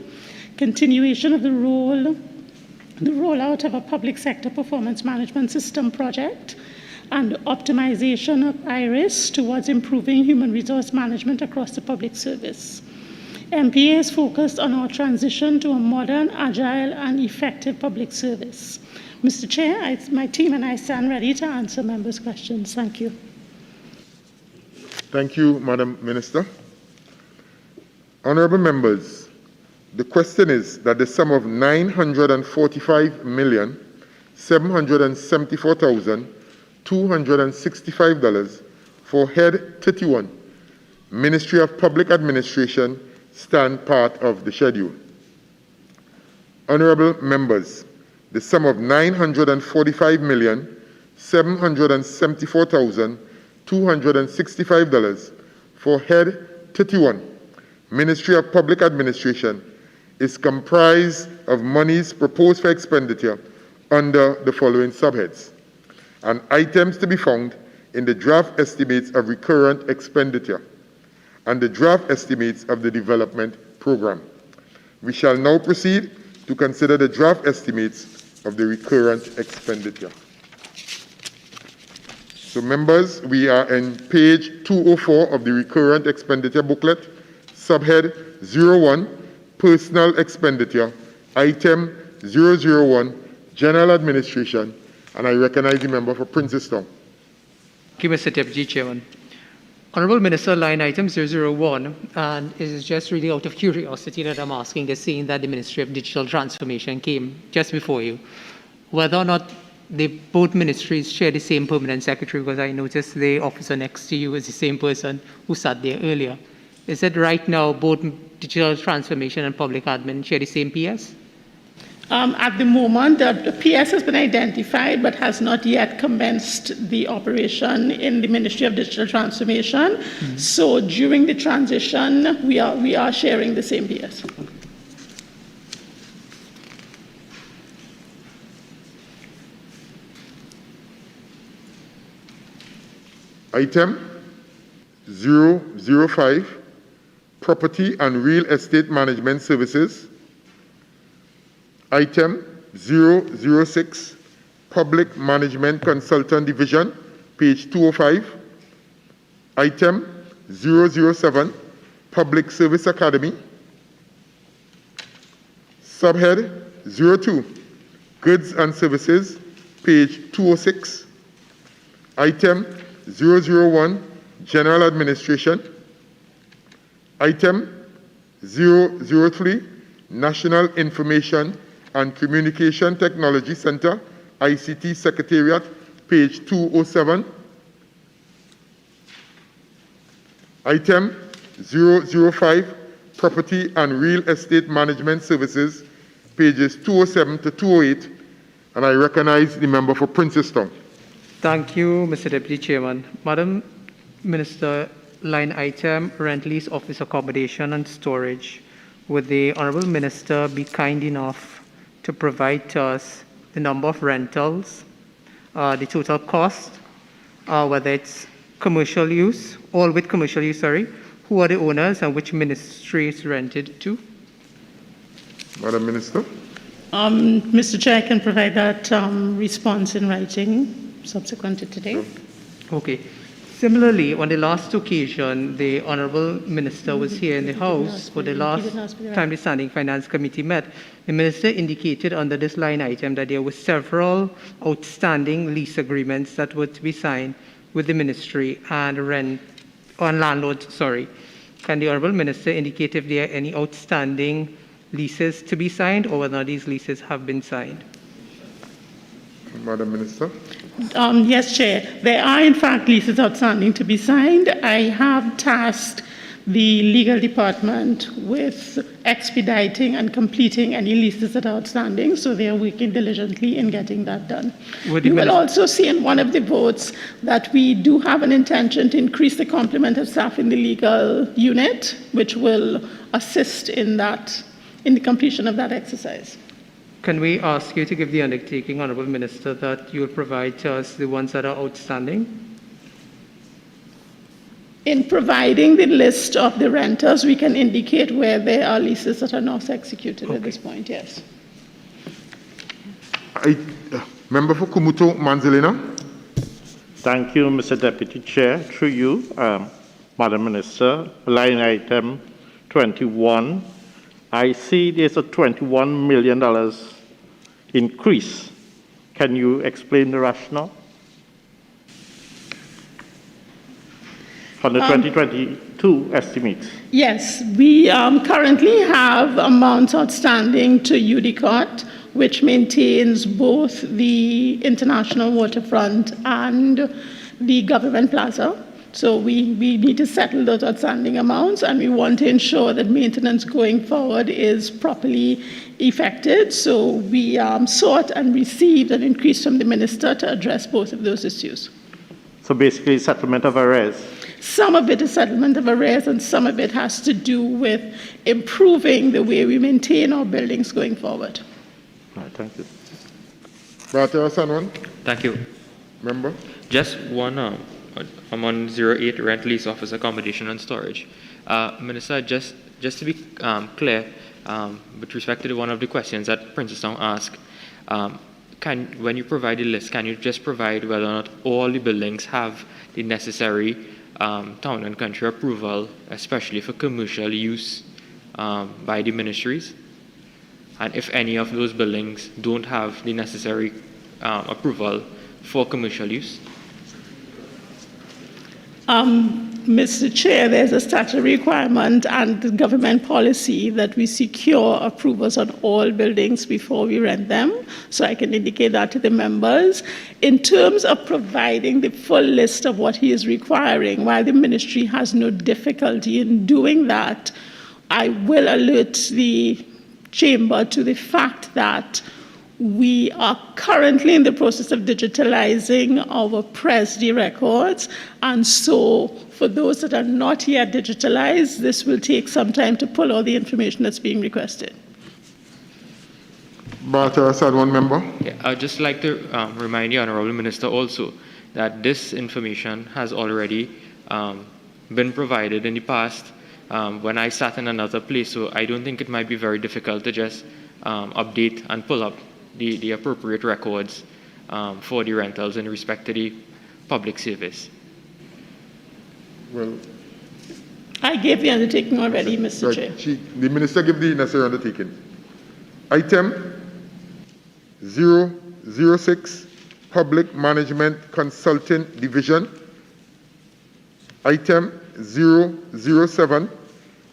continuation of the rollout of a public sector performance management system project, and optimization of IRIS towards improving human resource management across the public service. MPA is focused on our transition to a modern, agile, and effective public service. Mr. Chair, my team and I stand ready to answer members' questions. Thank you. Thank you, Madam Minister. Honorable members, the question is that the sum of $945,774,265 for Head 31, Ministry of Public Administration, stand part of the schedule. Honorable members, the sum of $945,774,265 for Head 31, Ministry of Public Administration, is comprised of monies proposed for expenditure under the following subheads, and items to be found in the draft estimates of recurrent expenditure and the draft estimates of the development program. We shall now proceed to consider the draft estimates of the recurrent expenditure. So members, we are in page 204 of the recurrent expenditure booklet, subhead 01, personal expenditure, item 001, general administration, and I recognize the member for Princestown. Thank you, Mr. Deputy Chairman. Honorable Minister, line item 001, and it is just really out of curiosity that I'm asking this, seeing that the Ministry of Digital Transformation came just before you, whether or not both ministries share the same permanent secretary, because I noticed the officer next to you is the same person who sat there earlier. Is it right now both digital transformation and public admin share the same PS? At the moment, the PS has been identified but has not yet commenced the operation in the Ministry of Digital Transformation. Mm-hmm. So during the transition, we are sharing the same PS. Item 005, Property and Real Estate Management Services. Item 006, Public Management Consultant Division, page 205. Item 007, Public Service Academy. Subhead 02, Goods and Services, page 206. Item 001, General Administration. Item 003, National Information and Communication Technology Center, ICT Secretariat, page 207. Item 005, Property and Real Estate Management Services, pages 207 to 208, and I recognize the member for Princestown. Thank you, Mr. Deputy Chairman. Madam Minister, line item rent lease office accommodation and storage. Would the Honourable Minister be kind enough to provide to us the number of rentals, the total cost, whether it's commercial use, all with commercial use, sorry, who are the owners and which ministry is rented to? Madam Minister. Mr. Chair, I can provide that response in writing subsequent to today. Okay. Similarly, on the last occasion, the Honourable Minister was here in the House for the last time the Standing Finance Committee met. The Minister indicated under this line item that there were several outstanding lease agreements that were to be signed with the Ministry and landlords. Sorry. Can the Honourable Minister indicate if there are any outstanding leases to be signed or whether these leases have been signed? Madam Minister. Yes, Chair. There are, in fact, leases outstanding to be signed. I have tasked the legal department with expediting and completing any leases that are outstanding, so they are working diligently in getting that done. You will also see in one of the votes that we do have an intention to increase the complement of staff in the legal unit, which will assist in the completion of that exercise. Can we ask you to give the undertaking, Honourable Minister, that you will provide to us the ones that are outstanding? In providing the list of the renters, we can indicate where there are leases that are not executed at this point, yes. Member for Kumuto Manzilina. Thank you, Mr. Deputy Chair. Through you, Madam Minister, line item 21. I see there's a $21 million increase. Can you explain the rationale? For the 2022 estimates. Yes, we currently have amounts outstanding to UDCOT, which maintains both the International Waterfront and the Government Plaza. So we need to settle those outstanding amounts, and we want to ensure that maintenance going forward is properly effected. So we sought and received an increase from the Minister to address both of those issues. So basically settlement of arrears. Some of it is settlement of arrears, and some of it has to do with improving the way we maintain our buildings going forward. All right, thank you. Thank you. Member? Just one. I'm on 08 rent lease office accommodation and storage. Minister, just to be clear, with respect to one of the questions that Princestown asked, when you provide the list, can you just provide whether or not all the buildings have the necessary town and country approval, especially for commercial use by the ministries? And if any of those buildings don't have the necessary approval for commercial use? Mr. Chair, there's a statutory requirement and the government policy that we secure approvals on all buildings before we rent them, so I can indicate that to the members. In terms of providing the full list of what he is requiring, while the ministry has no difficulty in doing that, I will alert the chamber to the fact that we are currently in the process of digitalizing our PRESD records, and so for those that are not yet digitalized, this will take some time to pull all the information that's being requested. One member. Yeah, I'd just like to remind the Honourable Minister also that this information has already been provided in the past when I sat in another place, so I don't think it might be very difficult to just update and pull up the appropriate records for the rentals in respect to the public service. Well, I gave the undertaking already, Mr. Right. Chair. The Minister gave the necessary undertaking. Item 006, Public Management Consultant Division. Item 007,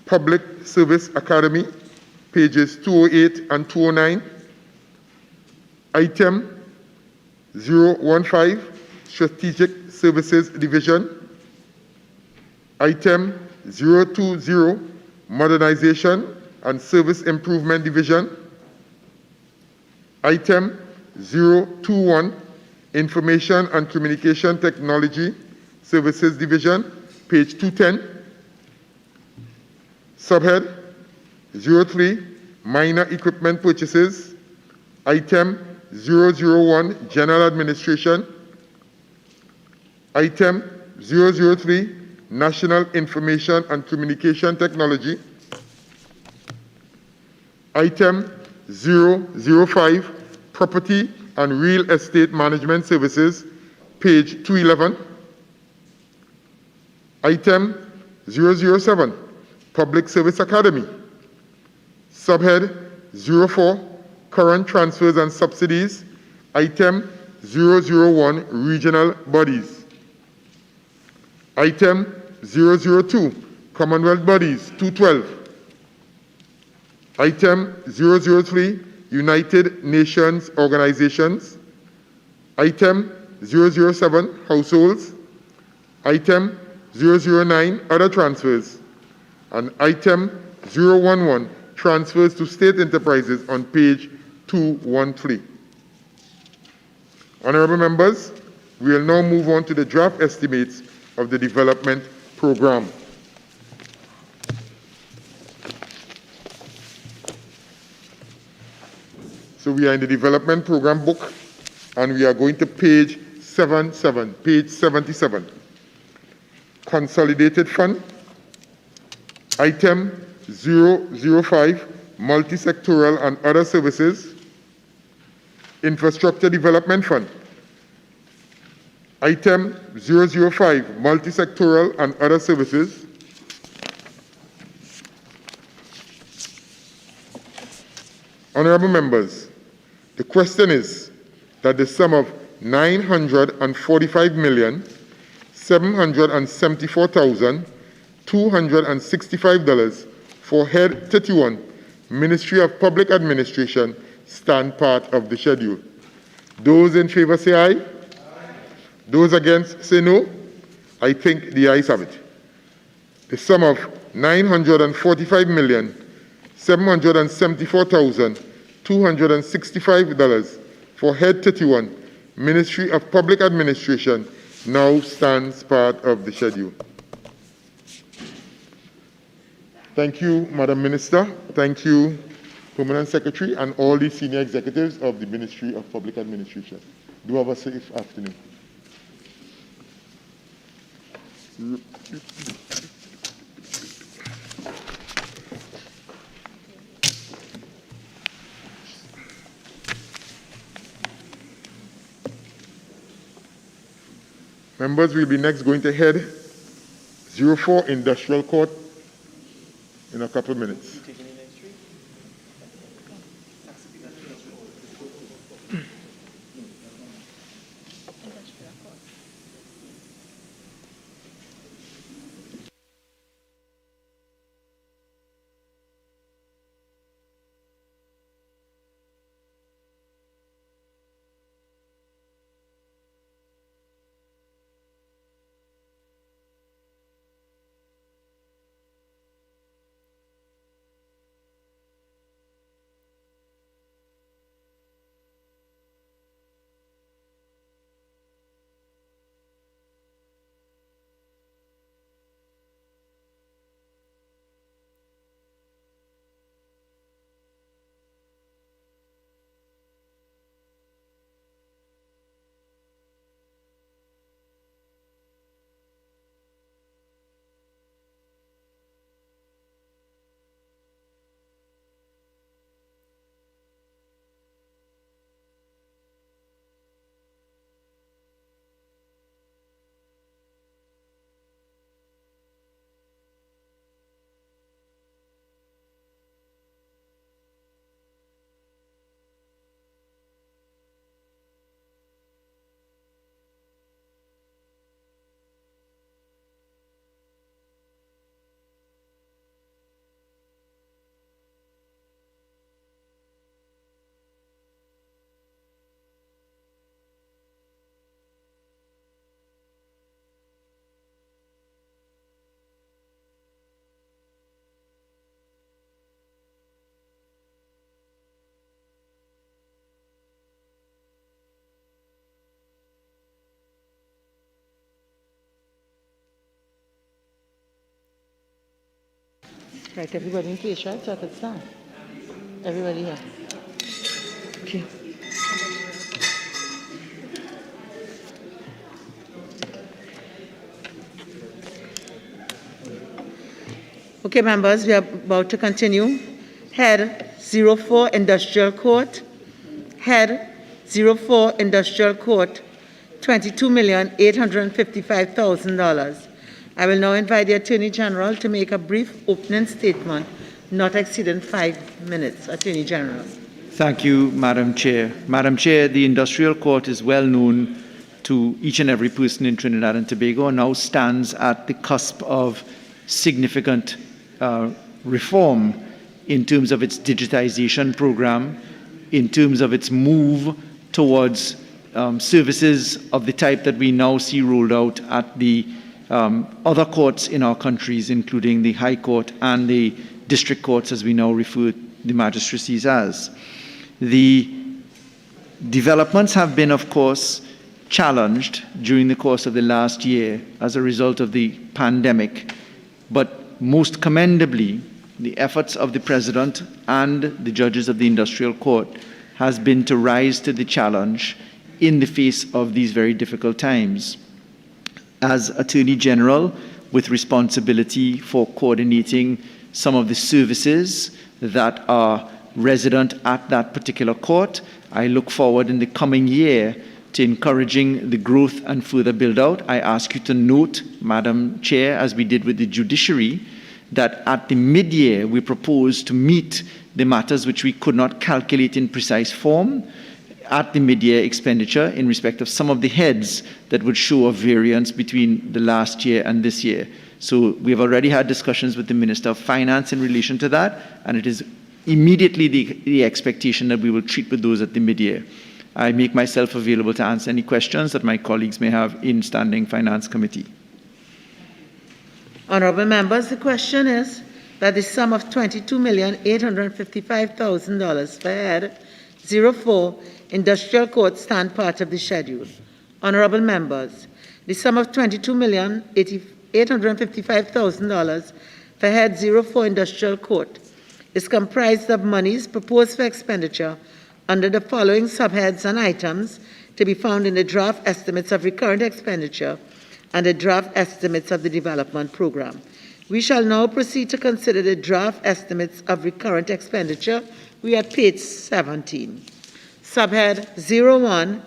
Public Service Academy, pages 208 and 209. Item 015, Strategic Services Division. Item 020, Modernization and Service Improvement Division. Item 021, Information and Communication Technology Services Division, page 210. Subhead 03, Minor Equipment Purchases. Item 001, General Administration. Item 003, National Information and Communication Technology. Item 005, Property and Real Estate Management Services, page 211. Item 007, Public Service Academy. Subhead 04, Current Transfers and Subsidies. Item 001, Regional Bodies. Item 002, Commonwealth Bodies, 212. Item 003, United Nations Organizations. Item 007, Households. Item 009, Other Transfers. And item 011, Transfers to State Enterprises on page 213. Honorable members, we will now move on to the draft estimates of the development program. So we are in the development program book, and we are going to page 77. Consolidated Fund. Item 005, Multi-Sectoral and Other Services. Infrastructure Development Fund. Item 005, Multi-Sectoral and Other Services. Honorable members, the question is that the sum of $945,774,265 for Head 31, Ministry of Public Administration, stand part of the schedule. Those in favor say aye. Aye. Those against say no. I think the ayes have it. The sum of $945,774,265 for Head 31, Ministry of Public Administration, now stands part of the schedule. Thank you, Madam Minister. Thank you, Permanent Secretary, and all the senior executives of the Ministry of Public Administration. Do have a safe afternoon. Members, we'll be next going to Head 04 Industrial Court in a couple of minutes. Right, everybody in place, right? So I could start. Everybody here. Okay. Okay, members, we are about to continue. Head 04 Industrial Court. Head 04 Industrial Court, $22,855,000. I will now invite the Attorney General to make a brief opening statement, not exceeding 5 minutes. Attorney General. Thank you, Madam Chair. Madam Chair, the Industrial Court is well known to each and every person in Trinidad and Tobago and now stands at the cusp of significant reform in terms of its digitization program, in terms of its move towards services of the type that we now see rolled out at the other courts in our countries, including the High Court and the district courts, as we now refer the magistracies as. The developments have been, of course, challenged during the course of the last year as a result of the pandemic, but most commendably, the efforts of the President and the judges of the Industrial Court has been to rise to the challenge in the face of these very difficult times. As Attorney General, with responsibility for coordinating some of the services that are resident at that particular court, I look forward in the coming year to encouraging the growth and further build-out. I ask you to note, Madam Chair, as we did with the judiciary, that at the mid-year we propose to meet the matters which we could not calculate in precise form at the mid-year expenditure in respect of some of the heads that would show a variance between the last year and this year. So we have already had discussions with the Minister of Finance in relation to that, and it is immediately the expectation that we will treat with those at the mid-year. I make myself available to answer any questions that my colleagues may have in Standing Finance Committee. Honourable members, the question is that the sum of $22,855,000 for Head 04 Industrial Court stand part of the schedule. Honourable members, the sum of $22,855,000 for Head 04 Industrial Court is comprised of monies proposed for expenditure under the following subheads and items to be found in the draft estimates of recurrent expenditure and the draft estimates of the development program. We shall now proceed to consider the draft estimates of recurrent expenditure. We are at page 17. Subhead 01,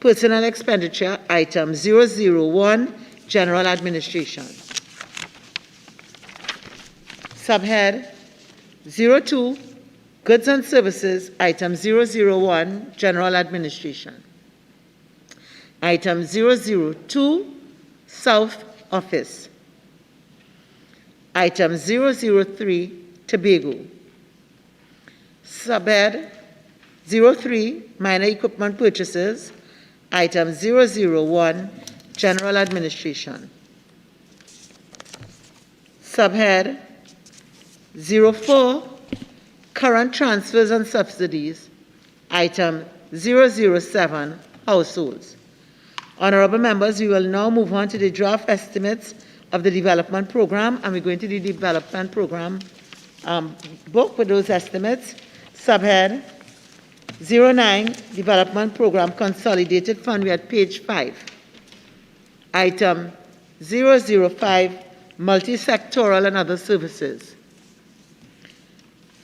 Personal Expenditure, Item 001, General Administration. Subhead 02, Goods and Services, Item 001, General Administration. Item 002, South Office. Item 003, Tobago. Subhead 03, Minor Equipment Purchases. Item 001, General Administration. Subhead 04, Current Transfers and Subsidies. Item 007, Households. Honourable members, we will now move on to the draft estimates of the development program, and we're going to the development program book with those estimates. Subhead 09, Development Program Consolidated Fund, we're at page 5. Item 005, Multi-Sectoral and Other Services.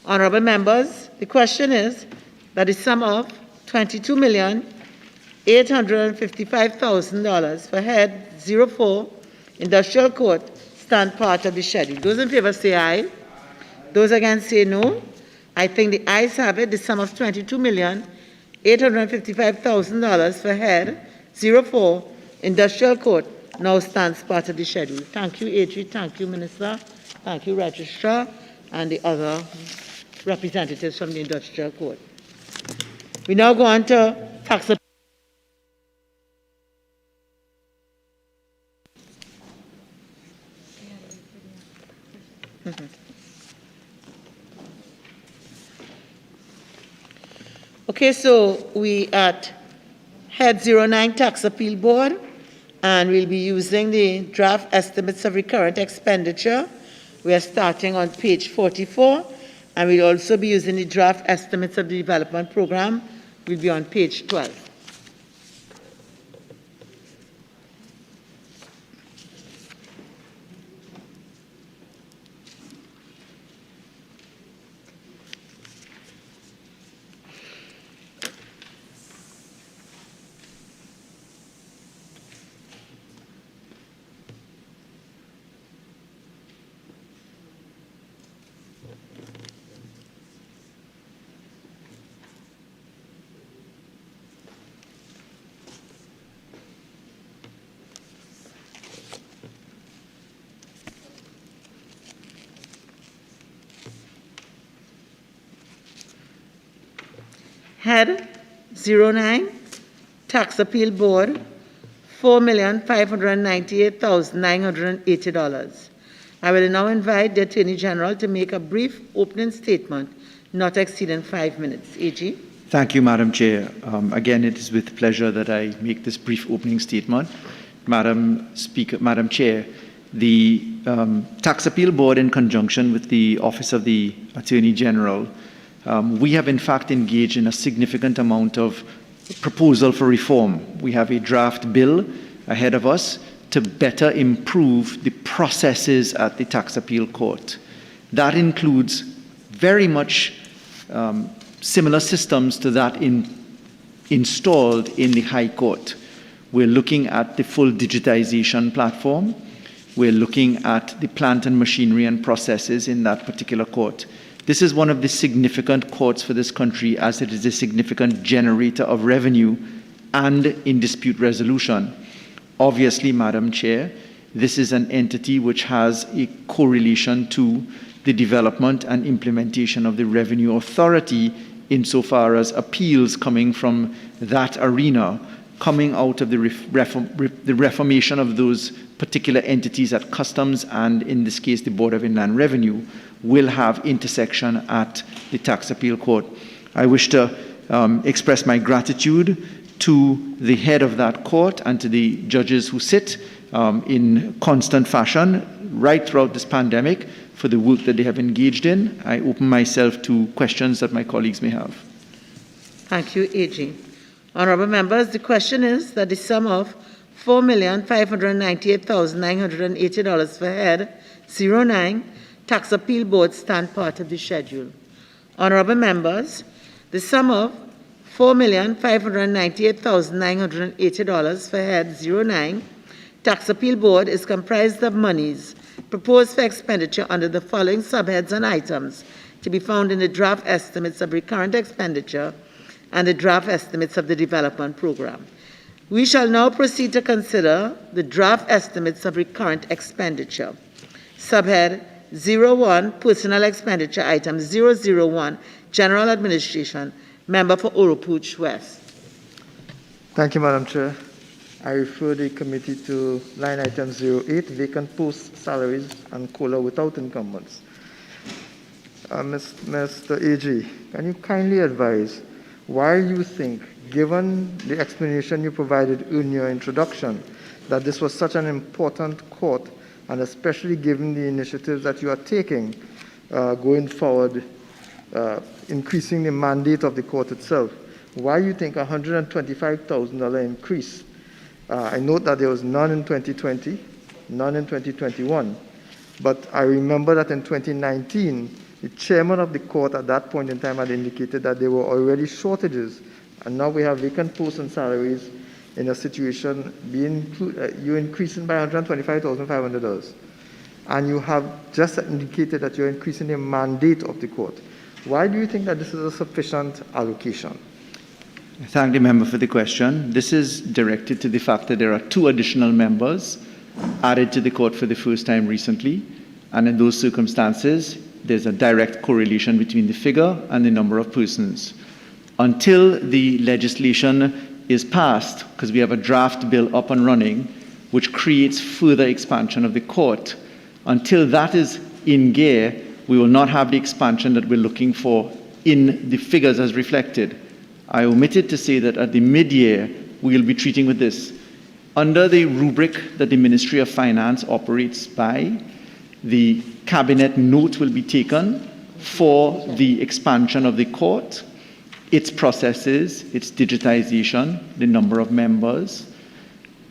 Honourable members, the question is that the sum of $22,855,000 for Head 04 Industrial Court stand part of the schedule. Those in favour say aye. Those against say no. I think the ayes have it. The sum of $22,855,000 for Head 04 Industrial Court now stands part of the schedule. Thank you, Adri. Thank you, Minister. Thank you, Registrar, and the other representatives from the Industrial Court. We now go on to tax. Okay, so we at Head 09 Tax Appeal Board, and we'll be using the draft estimates of recurrent expenditure We are starting on page 44, and we'll also be using the draft estimates of the development program. We'll be on page 12. Head 09, Tax Appeal Board, $4,598,980. I will now invite the Attorney General to make a brief opening statement, not exceeding 5 minutes. AG. Thank you, Madam Chair. Again, it is with pleasure that I make this brief opening statement. Madam Chair, the Tax Appeal Board, in conjunction with the Office of the Attorney General, we have in fact engaged in a significant amount of proposal for reform. We have a draft bill ahead of us to better improve the processes at the Tax Appeal Court. That includes very much similar systems to that installed in the High Court. We're looking at the full digitization platform. We're looking at the plant and machinery and processes in that particular court. This is one of the significant courts for this country, as it is a significant generator of revenue and in dispute resolution. Obviously, Madam Chair, this is an entity which has a correlation to the development and implementation of the Revenue Authority insofar as appeals coming from that arena, coming out of the reformation of those particular entities at Customs and, in this case, the Board of Inland Revenue, will have intersection at the Tax Appeal Court. I wish to express my gratitude to the head of that court and to the judges who sit in constant fashion right throughout this pandemic for the work that they have engaged in. I open myself to questions that my colleagues may have. Thank you, AG. Honourable members, the question is that the sum of $4,598,980 for head 09 Tax Appeal Board stand part of the schedule. Honourable members, the sum of $4,598,980 for head 09 Tax Appeal Board is comprised of monies proposed for expenditure under the following subheads and items to be found in the draft estimates of recurrent expenditure and the draft estimates of the development program. We shall now proceed to consider the draft estimates of recurrent expenditure. Subhead 01, Personal Expenditure, Item 001, General Administration. Member for Oropouche West. Thank you, Madam Chair. I refer the committee to line item 08, vacant post salaries and COLA without incumbents. Mr. AG, can you kindly advise why you think, given the explanation you provided in your introduction, that this was such an important court, and especially given the initiatives that you are taking going forward, increasing the mandate of the court itself, why you think a $125,000 increase? I note that there was none in 2020, none in 2021, but I remember that in 2019, the chairman of the court at that point in time had indicated that there were already shortages, and now we have vacant posts and salaries in a situation you're increasing by $125,500, and you have just indicated that you're increasing the mandate of the court. Why do you think that this is a sufficient allocation? I thank the member for the question. This is directed to the fact that there are 2 additional members added to the court for the first time recently, and in those circumstances, there's a direct correlation between the figure and the number of persons. Until the legislation is passed, because we have a draft bill up and running, which creates further expansion of the court, until that is in gear, we will not have the expansion that we're looking for in the figures as reflected. I omitted to say that at the mid-year, we will be treating with this. Under the rubric that the Ministry of Finance operates by, The cabinet note will be taken for the expansion of the court, its processes, its digitization, the number of members.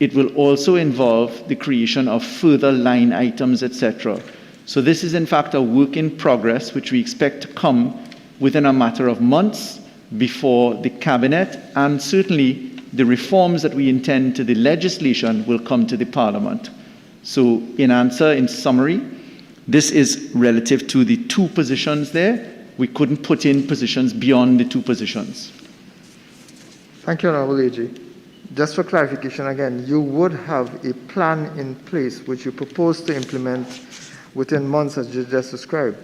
It will also involve the creation of further line items, etc. So this is in fact a work in progress, which we expect to come within a matter of months before the cabinet, and certainly the reforms that we intend to the legislation will come to the parliament. So in summary, this is relative to the two positions there. We couldn't put in positions beyond the two positions. Thank you, Honorable AG. Just for clarification again, you would have a plan in place which you propose to implement within months as you just described.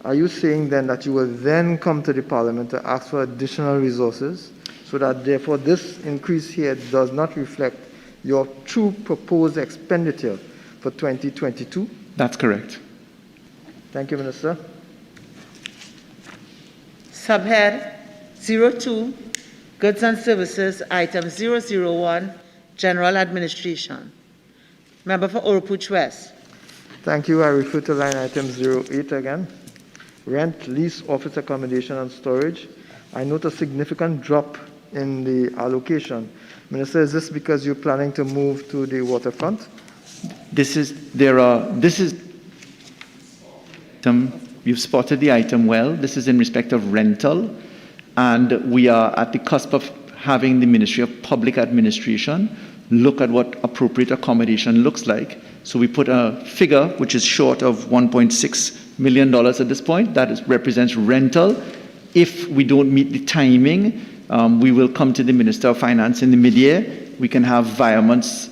Are you saying then that you will then come to the Parliament to ask for additional resources so that therefore this increase here does not reflect your true proposed expenditure for 2022? That's correct. Thank you, Minister. Subhead 02, Goods and Services, item 001, General Administration. Member for Oropouche West. Thank you. I refer to line item 08 again. Rent, lease, office accommodation and storage. I note a significant drop in the allocation. Minister, is this because you're planning to move to the waterfront? You've spotted the item well. This is in respect of rental, and we are at the cusp of having the Ministry of Public Administration look at what appropriate accommodation looks like. So we put a figure which is short of $1.6 million at this point. That represents rental. If we don't meet the timing, we will come to the Minister of Finance in the mid-year. We can have virements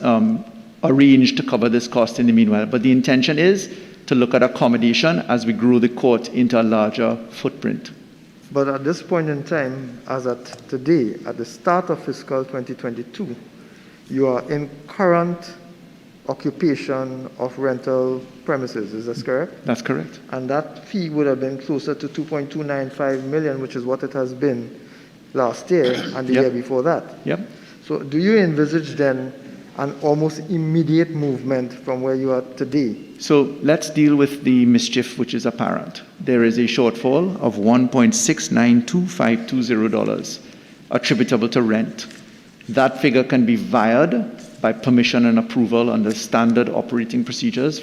arranged to cover this cost in the meanwhile. But the intention is to look at accommodation as we grow the court into a larger footprint. But at this point in time, as at today, at the start of fiscal 2022, you are in current occupation of rental premises, is that correct? That's correct. And that fee would have been closer to 2.295 million, which is what it has been last year and the year before that. Yep. So do you envisage then an almost immediate movement from where you are today? So let's deal with the mischief which is apparent. There is a shortfall of $1.692520 attributable to rent. That figure can be vired by permission and approval under standard operating procedures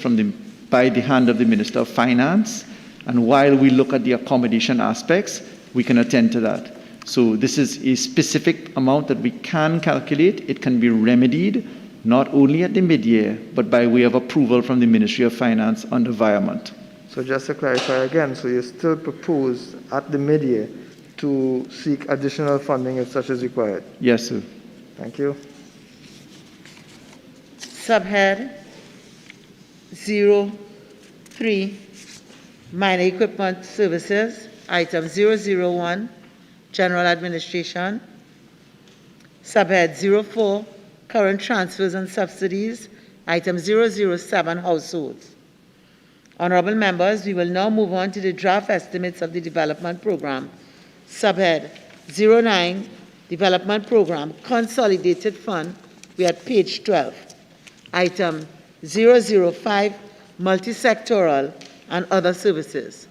by the hand of the Minister of Finance. And while we look at the accommodation aspects, we can attend to that. So this is a specific amount that we can calculate. It can be remedied not only at the mid-year, but by way of approval from the Ministry of Finance under virement. So just to clarify again, so you still propose at the mid-year to seek additional funding if such is required? Yes, sir. Thank you. Subhead 03, Minor Equipment Services, item 001, General Administration. Subhead 04, Current Transfers and Subsidies, item 007, Households. Honorable members, we will now move on to the draft estimates of the development program. Subhead 09, Development Program, Consolidated Fund, we are at page 12. Item 005, Multi-Sectoral and Other Services.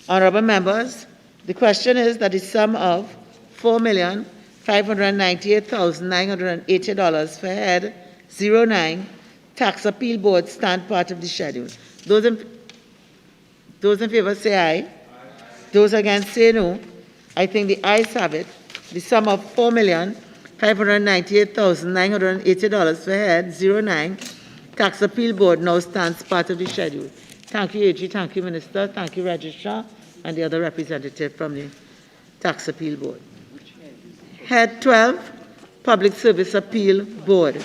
Honorable members, the question is that the sum of $4,598,980 for head 09 Tax Appeal Board stand part of the schedule. Those in favor say aye. Those against say no. I think the ayes have it. The sum of $4,598,980 for head 09 Tax Appeal Board now stands part of the schedule. Thank you, AG. Thank you, Minister. Thank you, Registrar, and the other representative from the Tax Appeal Board. Head 12, Public Service Appeal Board.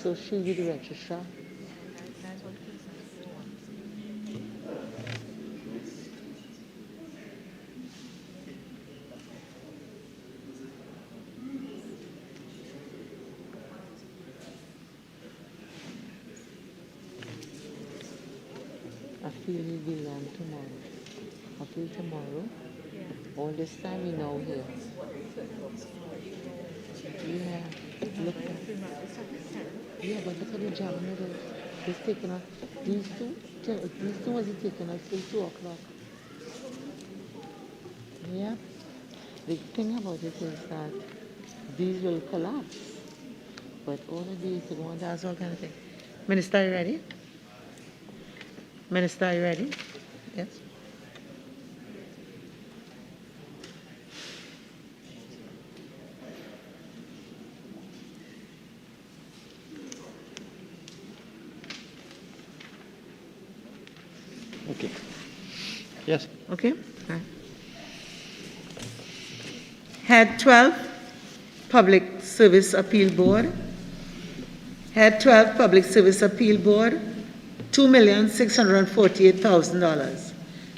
So she'll be the registrar. I feel you belong tomorrow. I feel tomorrow. All this time you know here. Yeah. Look. Yeah, but look at the job another. It's taking us these two was taking us till 2 o'clock. Yeah. The thing about it is that these will collapse. But all of these to go on, that's all kind of thing. Minister, are you ready? Minister, are you ready? Yes. Okay. Yes. Okay. Right. Head 12, Public Service Appeal Board. Head 12, Public Service Appeal Board, $2,648,000.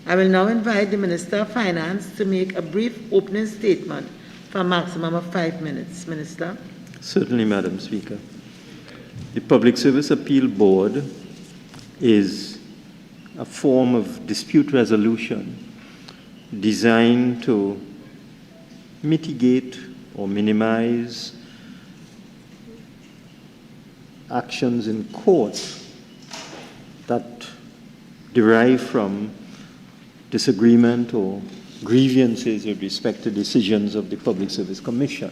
I will now invite the Minister of Finance to make a brief opening statement for a maximum of 5 minutes. Minister. Certainly, Madam Speaker. The Public Service Appeal Board is a form of dispute resolution designed to mitigate or minimize actions in court that derive from disagreement or grievances with respect to decisions of the Public Service Commission.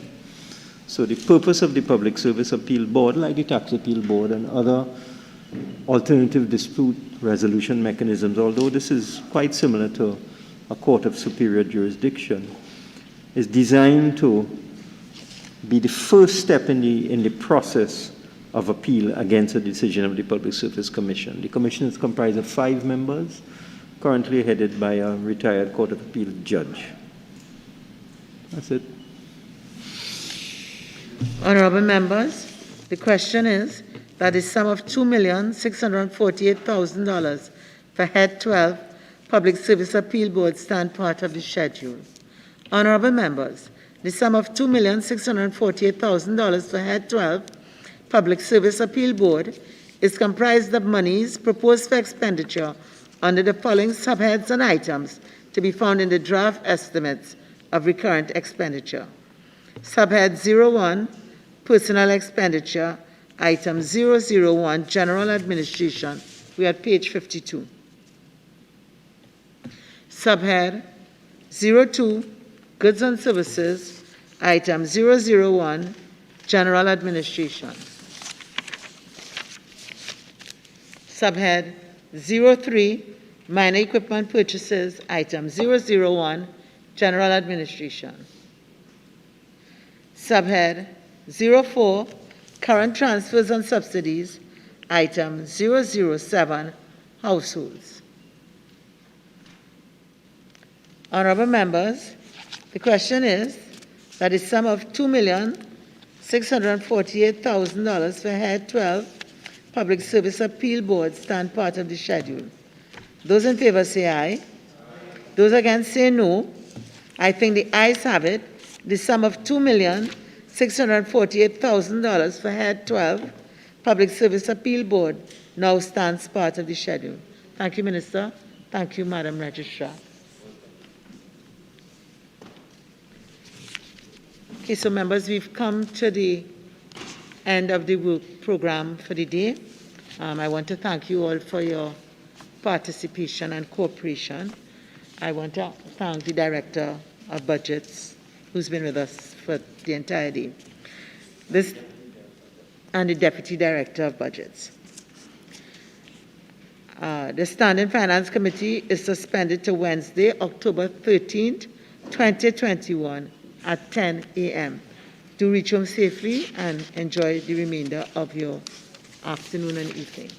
So the purpose of the Public Service Appeal Board, like the Tax Appeal Board and other alternative dispute resolution mechanisms, although this is quite similar to a court of superior jurisdiction, is designed to be the first step in the process of appeal against a decision of the Public Service Commission. The commission is comprised of 5 members, currently headed by a retired Court of Appeal judge. That's it. Honorable members, the question is that the sum of $2,648,000 for Head 12 Public Service Appeal Board stand part of the schedule. Honorable members, the sum of $2,648,000 for Head 12 Public Service Appeal Board is comprised of monies proposed for expenditure under the following subheads and items to be found in the draft estimates of recurrent expenditure. Subhead 01, Personal Expenditure, Item 001, General Administration. We are at page 52. Subhead 02, Goods and Services, Item 001, General Administration. Subhead 03, Minor Equipment Purchases, Item 001, General Administration. Subhead 04, Current Transfers and Subsidies, Item 007, Households. Honorable members, the question is that the sum of $2,648,000 for Head 12 Public Service Appeal Board stand part of the schedule. Those in favor say aye. Those against say no. I think the ayes have it. The sum of $2,648,000 for Head 12 Public Service Appeal Board now stands part of the schedule. Thank you, Minister. Thank you, Madam Registrar. Okay, so members, we've come to the end of the work program for the day. I want to thank you all for your participation and cooperation. I want to thank the Director of Budgets, who's been with us for the entire day, and the Deputy Director of Budgets. The Standing Finance Committee is suspended to Wednesday, October 13th, 2021 at 10 a.m. Do reach home safely and enjoy the remainder of your afternoon and evening.